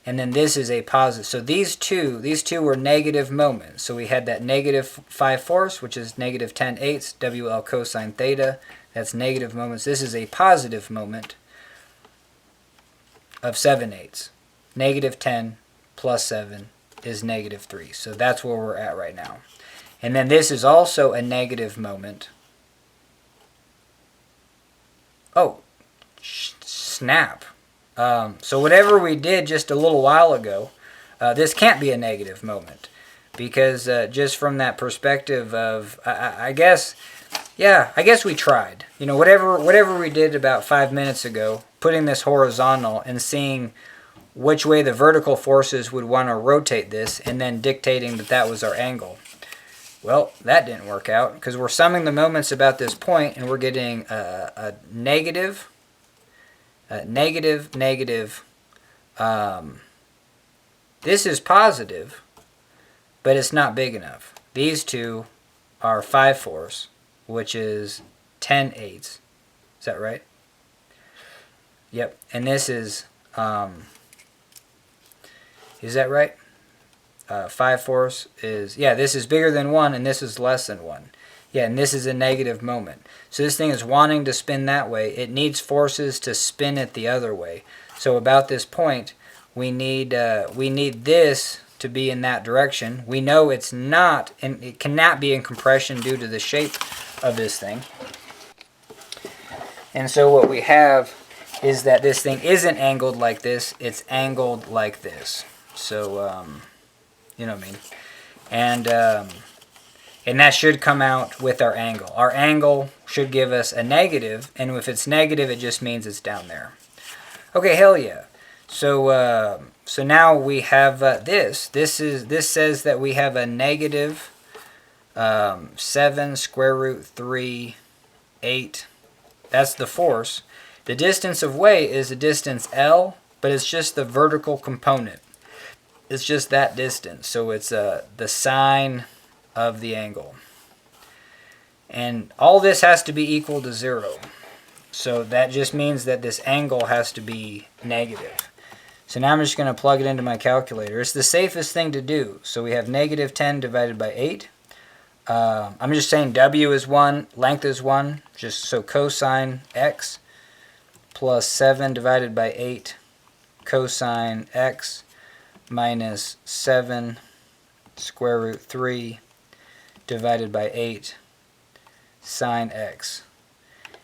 then this is a positive. So these two were negative moments. So we had that negative 5/4, which is negative 10/8 WL cosine theta. That's negative moments. This is a positive moment of 7/8. Negative 10 plus 7 is negative 3. So that's where we're at right now. And then this is also a negative moment. Oh, snap. So whatever we did just a little while ago, this can't be a negative moment, because just from that perspective of, I guess we tried. Whatever we did about 5 minutes ago, putting this horizontal and seeing which way the vertical forces would want to rotate this, and then dictating that was our angle. Well, that didn't work out, because we're summing the moments about this point, and we're getting a negative, This is positive, but it's not big enough. These two are 5/4, which is 10/8. Is that right? Yep. And this is that right? 5/4 is, yeah, this is bigger than 1, and this is less than 1. Yeah, and this is a negative moment. So this thing is wanting to spin that way. It needs forces to spin it the other way. So about this point, we need this to be in that direction. We know it's not, and it cannot be in compression due to the shape of this thing. And so what we have is that this thing isn't angled like this, it's angled like this. So, you know what I mean? And that should come out with our angle. Our angle should give us a negative, and if it's negative, it just means it's down there. Okay, hell yeah. So, so now we have this. This says that we have a negative 7 square root 3, 8. That's the force. The distance of way is a distance L, but it's just the vertical component. It's just that distance. So it's the sine of the angle. And all this has to be equal to 0. So that just means that this angle has to be negative. So now I'm just going to plug it into my calculator. It's the safest thing to do. So we have negative 10 divided by 8. I'm just saying W is 1, length is 1. Just so cosine x plus 7 divided by 8 cosine x minus 7 square root 3 divided by 8 sine x.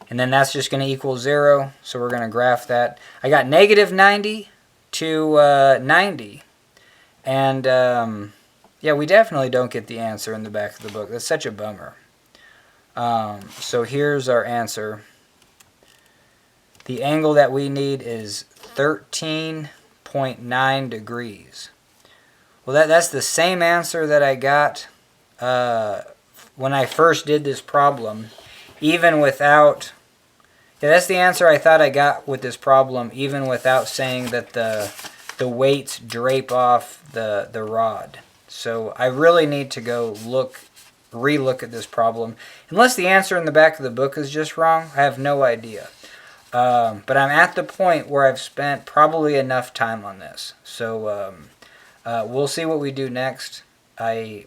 And then that's just going to equal 0, so we're going to graph that. I got negative 90 to 90. And yeah, we definitely don't get the answer in the back of the book. That's such a bummer. So here's our answer. The angle that we need is 13.9 degrees. Well, that's the same answer that I got when I first did this problem, even without... Yeah, that's the answer I thought I got with this problem, even without saying that the weights drape off the rod. So I really need to go re-look at this problem. Unless the answer in the back of the book is just wrong, I have no idea. But I'm at the point where I've spent probably enough time on this. So we'll see what we do next. These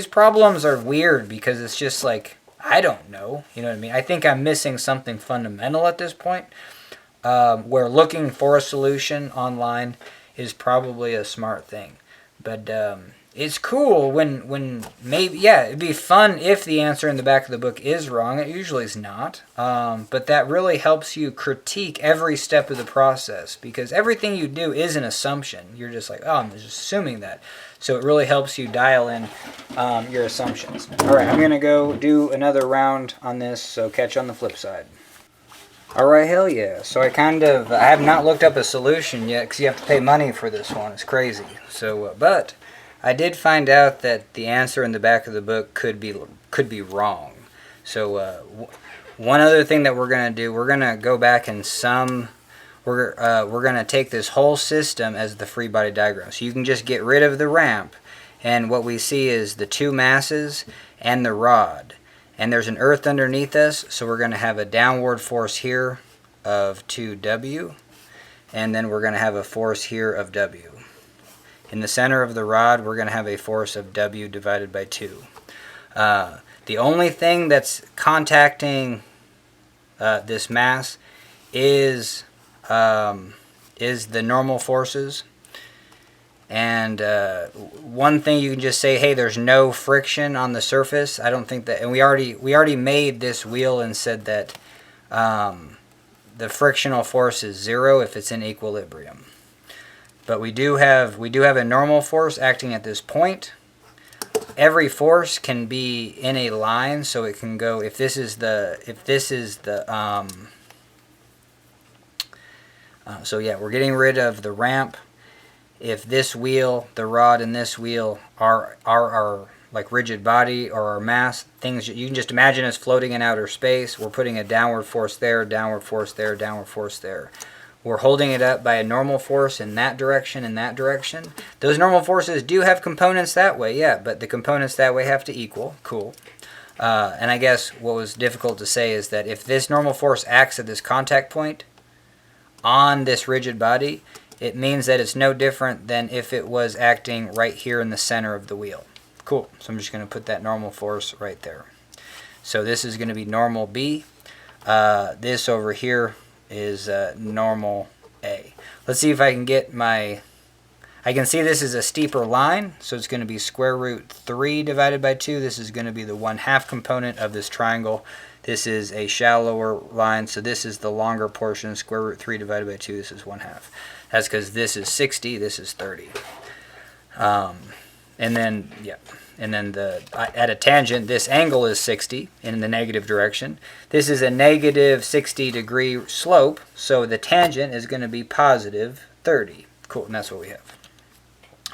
problems are weird because it's just like, I don't know. You know what I mean? I think I'm missing something fundamental at this point, where looking for a solution online is probably a smart thing. But it's cool when maybe, yeah, it'd be fun if the answer in the back of the book is wrong. It usually is not. But that really helps you critique every step of the process, because everything you do is an assumption. You're just like, oh, I'm just assuming that. So it really helps you dial in your assumptions. All right, I'm going to go do another round on this, so catch you on the flip side. All right, hell yeah. So I have not looked up a solution yet because you have to pay money for this one. It's crazy. So, but I did find out that the answer in the back of the book could be wrong. So one other thing that we're going to do, we're going to go back and we're going to take this whole system as the free body diagram. So you can just get rid of the ramp, and what we see is the two masses and the rod. And there's an earth underneath us, so we're going to have a downward force here of 2W, and then we're going to have a force here of W. In the center of the rod, we're going to have a force of W divided by 2. The only thing that's contacting this mass is the normal forces. And one thing you can just say, hey, there's no friction on the surface. I don't think that, and we already made this wheel and said that the frictional force is 0 if it's in equilibrium. But we do have a normal force acting at this point. Every force can be in a line, so it can go, if this is the so yeah, we're getting rid of the ramp. If this wheel, the rod, and this wheel are like rigid body or our mass, things you can just imagine as floating in outer space, we're putting a downward force there, downward force there, downward force there. we're holding it up by a normal force in that direction and that direction. Those normal forces do have components that way, yeah, but the components that way have to equal. Cool. And I guess what was difficult to say is that if this normal force acts at this contact point on this rigid body, it means that it's no different than if it was acting right here in the center of the wheel. Cool. So I'm just going to put that normal force right there. So this is going to be normal B. This over here is normal A. Let's see if I can get my... I can see this is a steeper line, so it's going to be square root 3 divided by 2. This is going to be the 1/2 component of this triangle. This is a shallower line, so this is the longer portion. Square root 3 divided by 2, this is 1/2. That's because this is 60, this is 30. And then, yeah, and then at a tangent, this angle is 60 in the negative direction. This is a negative 60-degree slope, so the tangent is going to be positive 30. Cool, and that's what we have.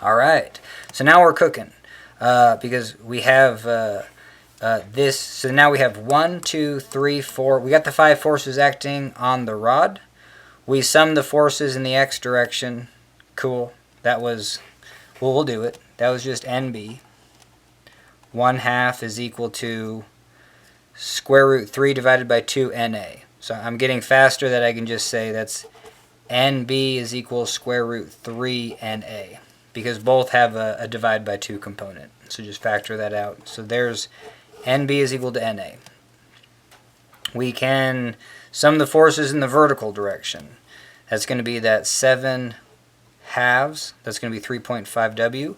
All right, so now we're cooking because we have this. So now we have 1, 2, 3, 4. We got the 5 forces acting on the rod. We sum the forces in the x direction. Cool. That was, well, we'll do it. That was just NB. 1/2 is equal to square root 3 divided by 2 NA. So I'm getting faster that I can just say that's NB is equal square root 3 NA. Because both have a divide by 2 component. So just factor that out. So there's NB is equal to NA. We can sum the forces in the vertical direction. That's going to be that 7/2. That's going to be 3.5 W.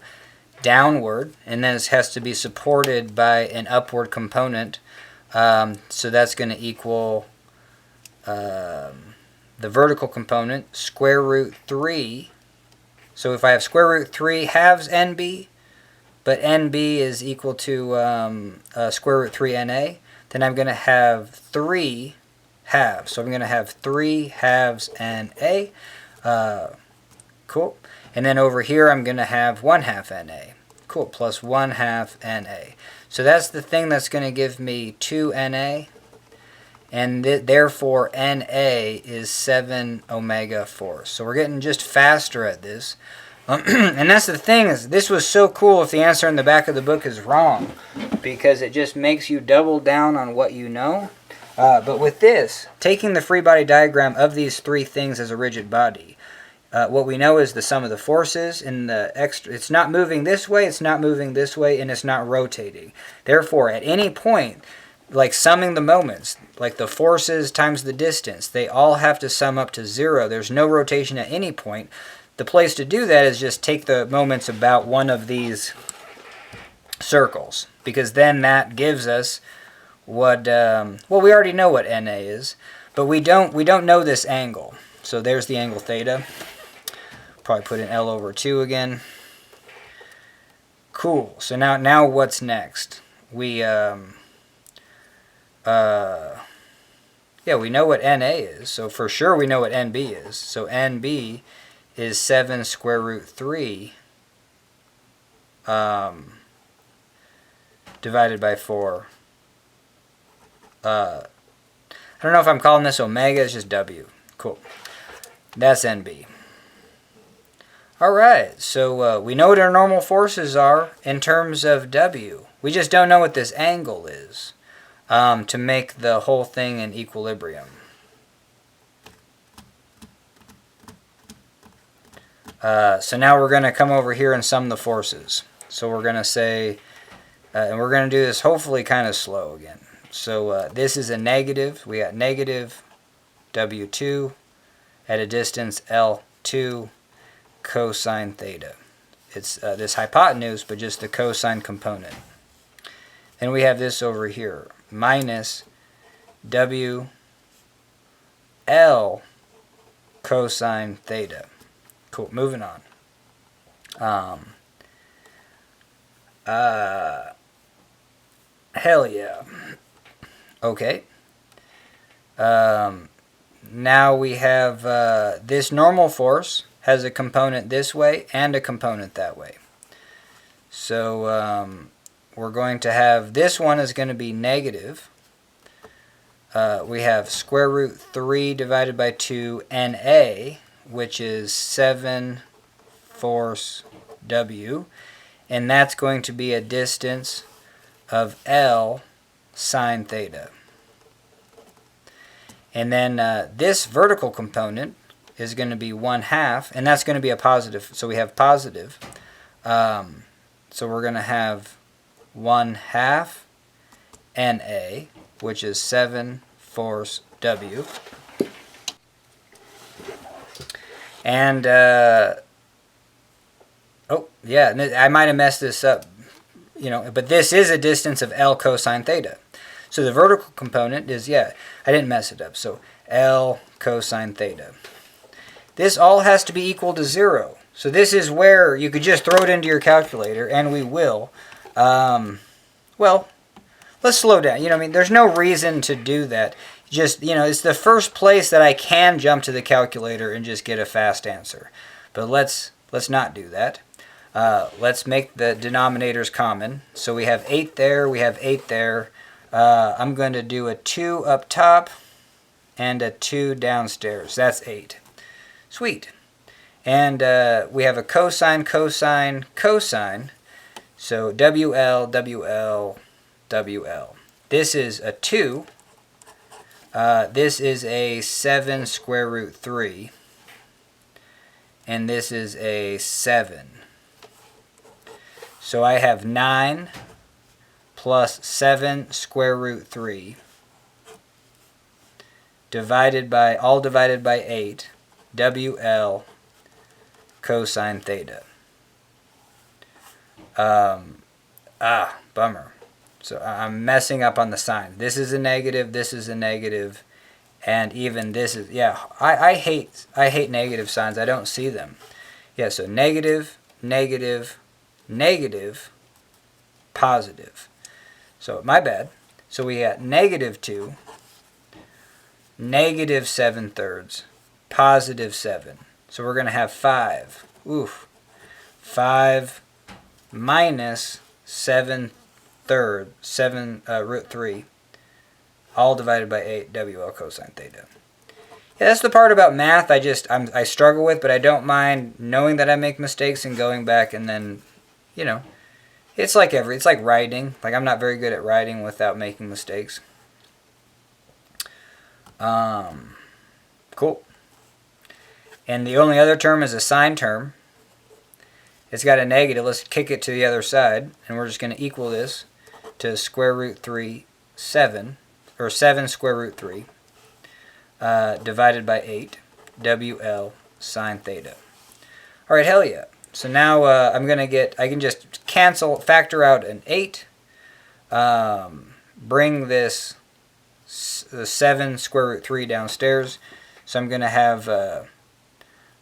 Downward. And then it has to be supported by an upward component. So that's going to equal the vertical component, square root 3. So if I have square root 3 halves NB, but NB is equal to square root 3 NA, then I'm going to have 3 halves. So I'm going to have 3 halves NA. Cool. And then over here I'm going to have 1/2 NA. Cool. Plus 1/2 NA. So that's the thing that's going to give me 2 NA. And therefore NA is 7 omega force. So we're getting just faster at this. And that's the thing, is this was so cool if the answer in the back of the book is wrong, because it just makes you double down on what you know. But with this, taking the free body diagram of these 3 things as a rigid body, what we know is the sum of the forces in the extra. It's not moving this way, it's not moving this way, and it's not rotating. Therefore, at any point, like summing the moments, like the forces times the distance, they all have to sum up to 0. There's no rotation at any point. The place to do that is just take the moments about one of these circles, because then that gives us what, well, we already know what NA is, but we don't know this angle. So there's the angle theta. Probably put an L over 2 again. Cool. So now what's next? Yeah, we know what NA is, so for sure we know what NB is. So NB is 7 square root 3 divided by 4. I don't know if I'm calling this omega, it's just W. Cool. That's NB. Alright, so we know what our normal forces are in terms of W. We just don't know what this angle is to make the whole thing in equilibrium. So now we're going to come over here and sum the forces. So we're going to say, and we're going to do this hopefully kind of slow again. So this is a negative. We got negative W2 at a distance L2 cosine theta. It's this hypotenuse, but just the cosine component. Then we have this over here, minus WL cosine theta. Cool, moving on. Hell yeah. Okay. Now we have this normal force has a component this way and a component that way. So we're going to have, this one is going to be negative we have square root 3 divided by 2 NA, which is 7 force W, and that's going to be a distance of L sine theta. And then this vertical component is going to be 1/2, and that's going to be a positive. So we have positive. So we're going to have 1/2 NA, which is 7 force W. And, oh, yeah, I might have messed this up, but this is a distance of L cosine theta. So the vertical component is, I didn't mess it up. So L cosine theta. This all has to be equal to 0. So this is where you could just throw it into your calculator, and we will. Well, let's slow down. There's no reason to do that. Just, it's the first place that I can jump to the calculator and just get a fast answer. But let's not do that. Let's make the denominators common. So we have 8 there, we have 8 there. I'm going to do a 2 up top and a 2 downstairs. That's 8. Sweet. And we have a cosine, cosine, cosine. So WL, WL, WL. This is a 2. This is a 7 square root 3. And this is a 7. So I have 9 plus 7 square root 3 divided by 8, WL cosine theta. Bummer. So I'm messing up on the sign. This is a negative, this is a negative, and even this is, I hate negative signs. I don't see them. So negative, negative, negative, positive. So my bad. So we got negative 2, negative 7/3, positive 7. So we're going to have 5. 5 minus 7/3, 7 root 3, all divided by 8, WL cosine theta. That's the part about math I struggle with, but I don't mind knowing that I make mistakes and going back and then, it's like writing. Like, I'm not very good at writing without making mistakes. Cool. And the only other term is a sine term. It's got a negative. Let's kick it to the other side, and we're just going to equal this to square root 3, 7, or 7 square root 3, divided by 8, WL sine theta. All right, hell yeah. So now I can just factor out an 8, bring the 7 square root 3 downstairs. So I'm going to have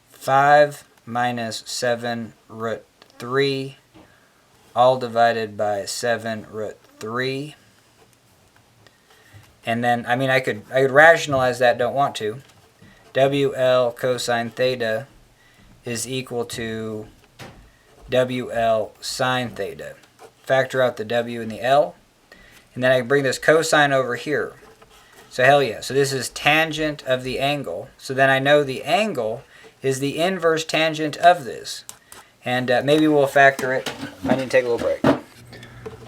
5 minus 7 root 3, all divided by 7 root 3. And then, I could rationalize that, don't want to. WL cosine theta is equal to WL sine theta. Factor out the W and the L. And then I can bring this cosine over here. So hell yeah. So this is tangent of the angle. So then I know the angle is the inverse tangent of this. And maybe we'll factor it. I need to take a little break.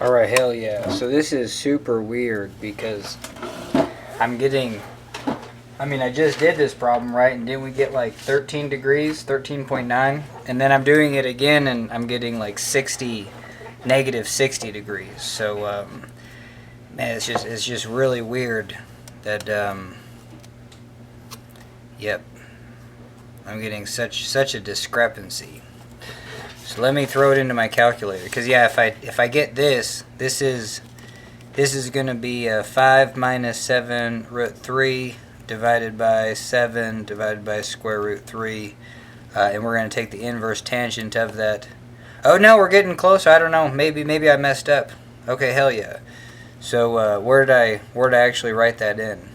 Alright, hell yeah. So this is super weird because I'm getting... I just did this problem, right? And didn't we get like 13 degrees, 13.9? And then I'm doing it again and I'm getting like negative 60 degrees. So, man, it's just really weird that, yep. I'm getting such a discrepancy. So let me throw it into my calculator. Because, if I get this is going to be 5 minus 7 root 3 divided by 7 divided by square root 3. And we're going to take the inverse tangent of that. Oh, no, we're getting close. I don't know. Maybe I messed up. Okay, hell yeah. So where did I actually write that in?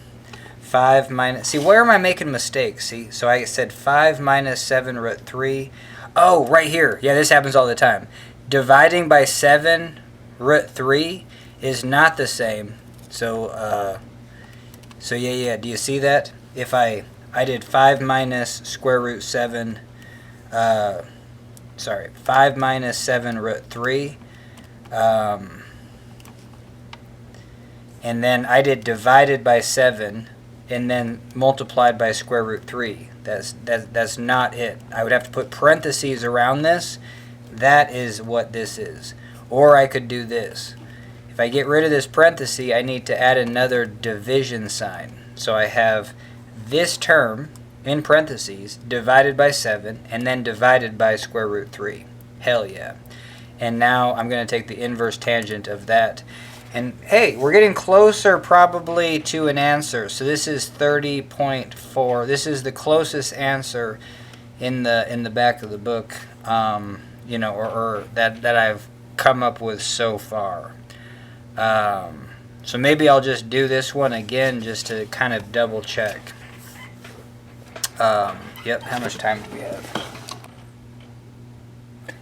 5 minus... See, where am I making mistakes? See, so I said 5 minus 7 root 3. Oh, right here. Yeah, this happens all the time. Dividing by 7 root 3 is not the same. So, So yeah, do you see that? If I did 5 minus square root 7, 5 minus 7 root 3, and then I did divided by 7, and then multiplied by square root 3. That's not it. I would have to put parentheses around this. That is what this is. Or I could do this. If I get rid of this parenthesis, I need to add another division sign. So I have this term in parentheses divided by 7 and then divided by square root 3. Hell yeah. And now I'm going to take the inverse tangent of that. And hey, we're getting closer probably to an answer. So this is 30.4. This is the closest answer in the back of the book, you know, or that I've come up with so far. So maybe I'll just do this one again just to kind of double check. Yep, how much time do we have?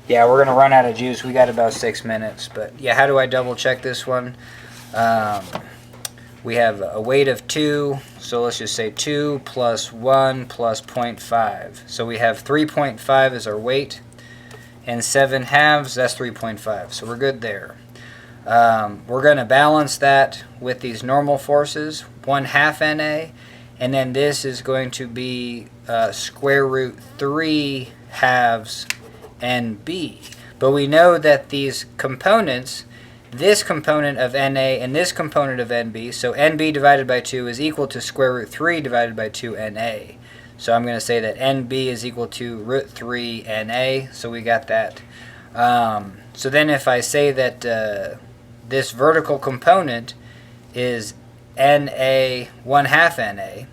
Yeah, we're going to run out of juice. We got about 6 minutes. But yeah, how do I double check this one? We have a weight of 2. So let's just say 2 plus 1 plus 0.5. So we have 3.5 as our weight. And 7 halves, that's 3.5. So we're good there. We're going to balance that with these normal forces, 1/2 NA. And then this is going to be square root 3 halves NB. But we know that these components, this component of NA and this component of NB, so NB divided by 2 is equal to square root 3 divided by 2 NA. So I'm going to say that NB is equal to root 3 NA, so we got that. So then if I say that this vertical component is NA 1/2 NA,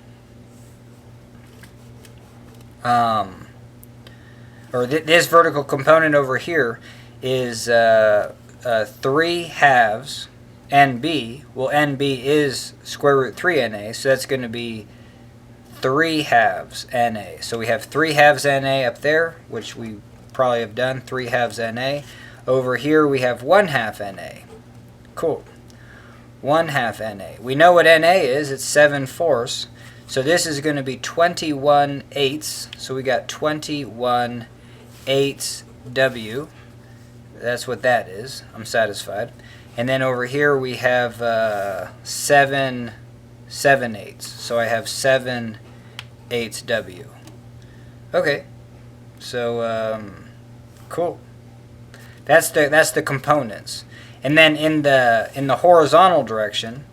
or this vertical component over here is 3 halves NB. Well, NB is square root 3 NA, so that's going to be 3 halves NA. So we have 3 halves NA up there, which we probably have done, 3 halves NA. Over here we have 1/2 NA. Cool. 1/2 NA. We know what NA is, it's 7/4. So this is going to be 21/8. So we got 21/8 W. That's what that is. I'm satisfied. And then over here we have 7/8. So I have 7/8 W. Okay. So cool. That's the components. And then in the horizontal direction,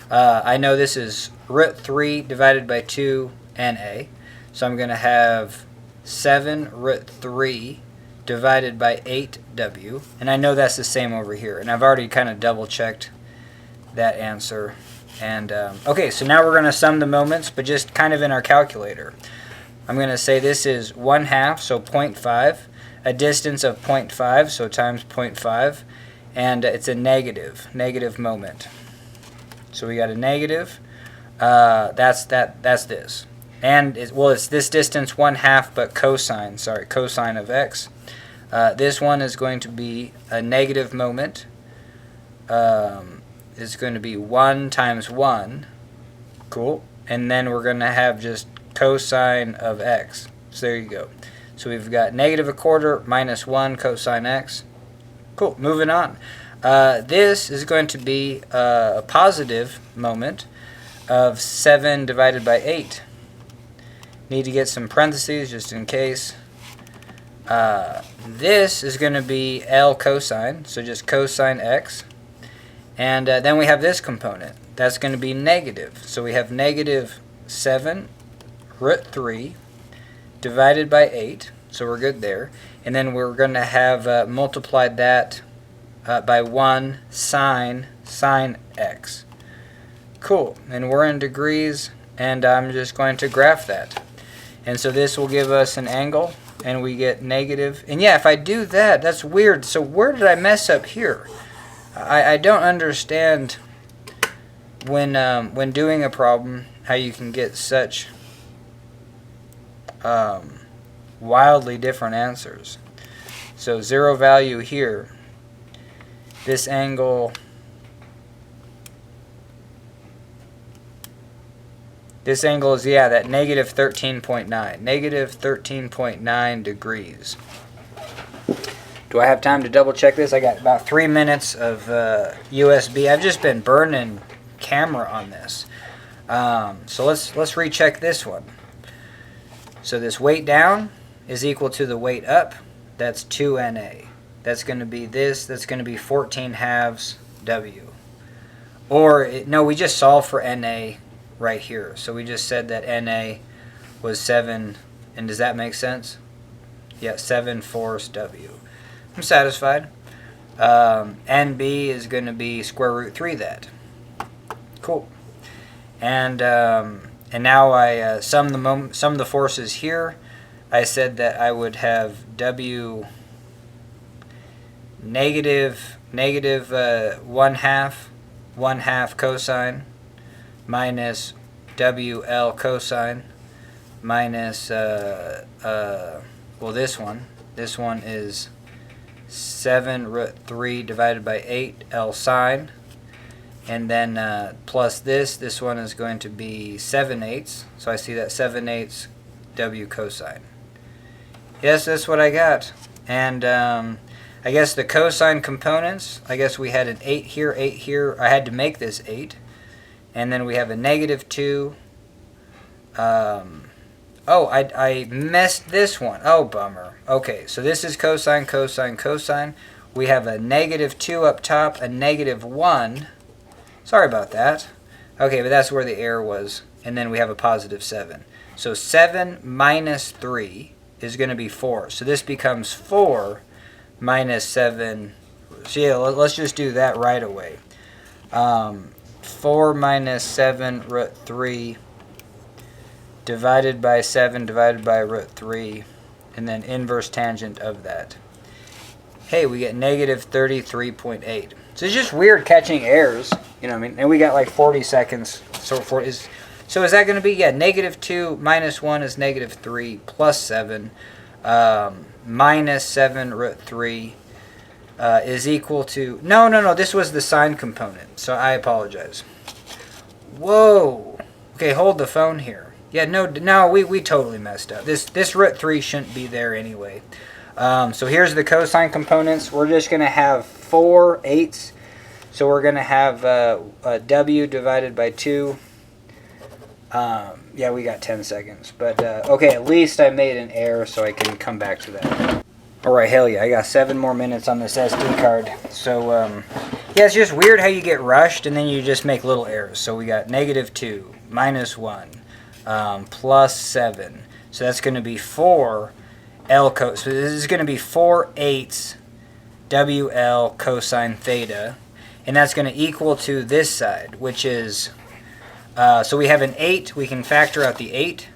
I know this is root 3 divided by 2 NA. So I'm going to have 7 root 3 divided by 8 W. And I know that's the same over here. And I've already kind of double checked that answer. And okay, so now we're going to sum the moments, but just kind of in our calculator. I'm going to say this is 1/2, so 0.5. A distance of 0.5, so times 0.5. And it's a negative moment. So we got a negative. That's this. And it's this distance 1/2, but cosine of x. This one is going to be a negative moment. It's going to be 1 times 1. Cool. And then we're going to have just cosine of x. So there you go. So we've got negative 1/4 minus 1 cosine x. Cool. Moving on. This is going to be a positive moment of 7 divided by 8. Need to get some parentheses just in case. This is going to be L cosine, so just cosine x. And then we have this component. That's going to be negative. So we have negative 7 root 3 divided by 8. So we're good there. And then we're going to have multiplied that by 1 sine x. Cool. And we're in degrees, and I'm just going to graph that. And so this will give us an angle, and we get negative. And yeah, if I do that, that's weird. So where did I mess up here? I don't understand when doing a problem how you can get such wildly different answers. So 0 value here. This angle This angle is, yeah, that negative 13.9. Negative 13.9 degrees. Do I have time to double check this? I got about 3 minutes of USB. I've just been burning camera on this. So let's recheck this one. So this weight down is equal to the weight up. That's 2NA. That's going to be this. That's going to be 14 halves W. Or, no, we just solved for NA right here. So we just said that NA was 7. And does that make sense? Yeah, 7 force W. I'm satisfied. NB is going to be square root 3 that. Cool. And now I sum the forces here. I said that I would have W negative 1 half cosine minus WL cosine minus well, this one is 7 root 3 divided by 8 L sine, and then plus this one is going to be 7/8, so I see that 7/8 W cosine. Yes, that's what I got. And I guess the cosine components, I guess we had an 8 here, 8 here. I had to make this 8. And then we have a negative 2. Oh, I messed this one. Oh, bummer. Okay, so this is cosine, cosine, cosine. We have a negative 2 up top, a negative 1. Sorry about that. Okay, but that's where the error was. And then we have a positive 7. So 7 minus 3 is going to be 4. So this becomes 4 minus 7. So yeah, let's just do that right away. 4 minus 7 root 3 divided by 7 divided by root 3, and then inverse tangent of that. Hey, we get negative 33.8. So it's just weird catching errors, you know what I mean? And we got like 40 seconds. So is that going to be, yeah, negative 2 minus 1 is negative 3 plus 7 minus 7 root 3 is equal to, no, this was the sine component, so I apologize. Whoa. Okay, hold the phone here. Yeah, no, we totally messed up. This root 3 shouldn't be there anyway. So here's the cosine components. We're just going to have 4/8. So we're going to have W divided by 2. Yeah, we got 10 seconds. But, okay, at least I made an error so I can come back to that. Alright, hell yeah, I got 7 more minutes on this SD card. So, yeah, it's just weird how you get rushed and then you just make little errors. So we got negative 2, minus 1, plus 7. So that's going to be 4 L cos. So this is going to be 4/8 WL cosine theta. And that's going to equal to this side, which is, so we have an 8. We can factor out the 8.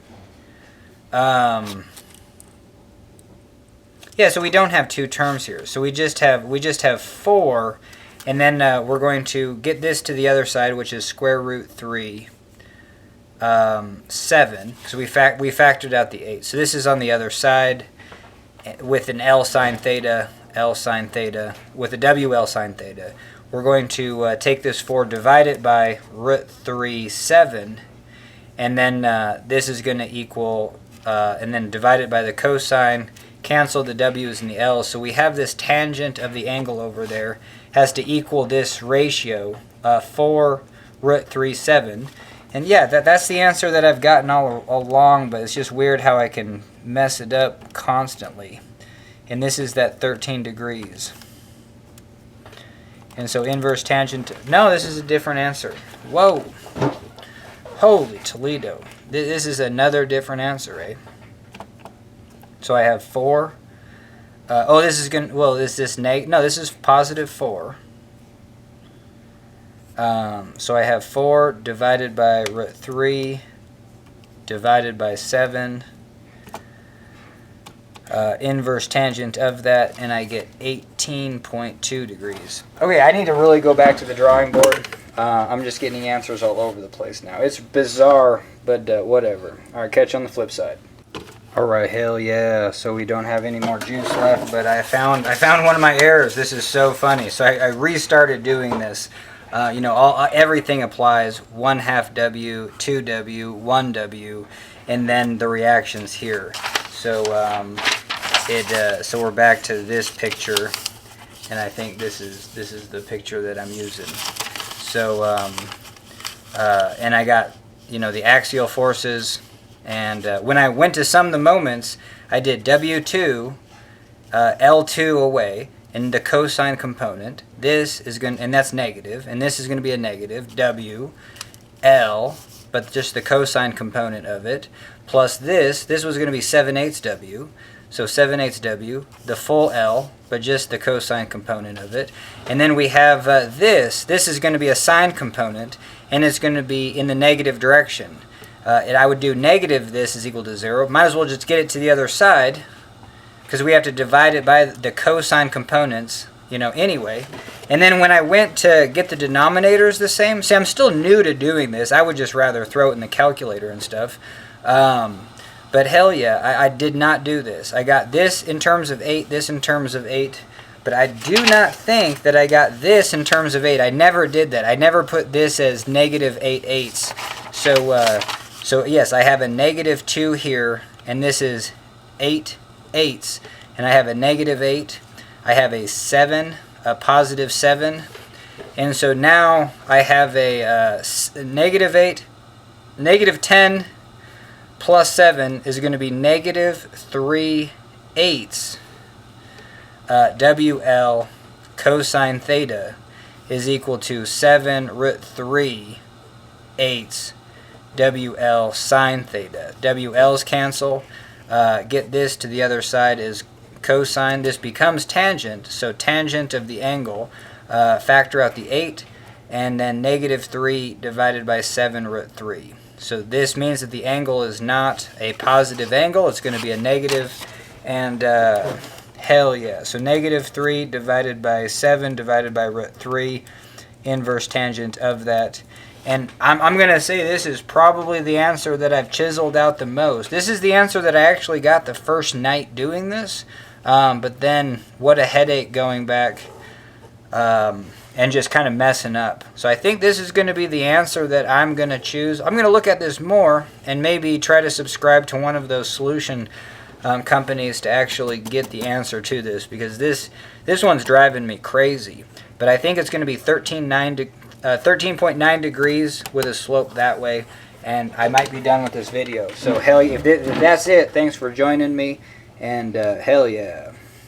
Yeah, so we don't have 2 terms here. So we just have 4, and then we're going to get this to the other side, which is square root 3, 7. So we factored out the 8. So this is on the other side with an L sine theta, with a WL sine theta. We're going to take this 4, divide it by root 3, 7, and then this is going to equal, and then divide it by the cosine, cancel the W's and the L's. So we have this tangent of the angle over there has to equal this ratio, 4 root 3, 7. And yeah, that's the answer that I've gotten all along, but it's just weird how I can mess it up constantly. And this is that 13 degrees. And so inverse tangent, no, this is a different answer. Whoa. Holy Toledo. This is another different answer, eh? So I have 4. Oh, this is going to, well, is this negative? No, this is positive 4. So I have 4 divided by root 3 divided by 7. Inverse tangent of that, and I get 18.2 degrees. Okay, I need to really go back to the drawing board. I'm just getting answers all over the place now. It's bizarre, but whatever. Alright, catch you on the flip side. Alright, hell yeah. So we don't have any more juice left, but I found one of my errors. This is so funny. So I restarted doing this. Everything applies. 1/2 W, 2W, 1W, and then the reactions here. So so we're back to this picture, and I think this is the picture that I'm using. So and I got the axial forces, and when I went to sum the moments, I did W2, L2 away, and the cosine component. This is going, and that's negative, and this is going to be a negative, W, L, but just the cosine component of it, plus this was going to be 7/8 W, so 7/8 W, the full L, but just the cosine component of it. And then we have this is going to be a sine component, and it's going to be in the negative direction. And I would do negative this is equal to 0. Might as well just get it to the other side, because we have to divide it by the cosine components, anyway. And then when I went to get the denominators the same, see, I'm still new to doing this. I would just rather throw it in the calculator and stuff. But hell yeah, I did not do this. I got this in terms of 8, this in terms of 8, but I do not think that I got this in terms of 8. I never did that. I never put this as negative 8/8. So yes, I have a negative 2 here, and this is 8/8, and I have a negative 8. I have a 7, a positive 7, and so now I have a negative 8, negative 10 plus 7 is going to be negative 3/8. WL cosine theta is equal to 7√3/8 WL sine theta. WL's cancel. Get this to the other side is cosine. This becomes tangent, so tangent of the angle. Factor out the 8, and then negative 3 divided by 7√3. So this means that the angle is not a positive angle. It's going to be a negative, and hell yeah. So negative 3 divided by 7 divided by √3, inverse tangent of that. And I'm going to say this is probably the answer that I've chiseled out the most. This is the answer that I actually got the first night doing this. But then what a headache going back and just kind of messing up. So I think this is going to be the answer that I'm going to choose. I'm going to look at this more and maybe try to subscribe to one of those solution companies to actually get the answer to this, because this one's driving me crazy. But I think it's going to be 13.9 degrees with a slope that way, and I might be done with this video. So hell, if that's it, thanks for joining me, and hell yeah.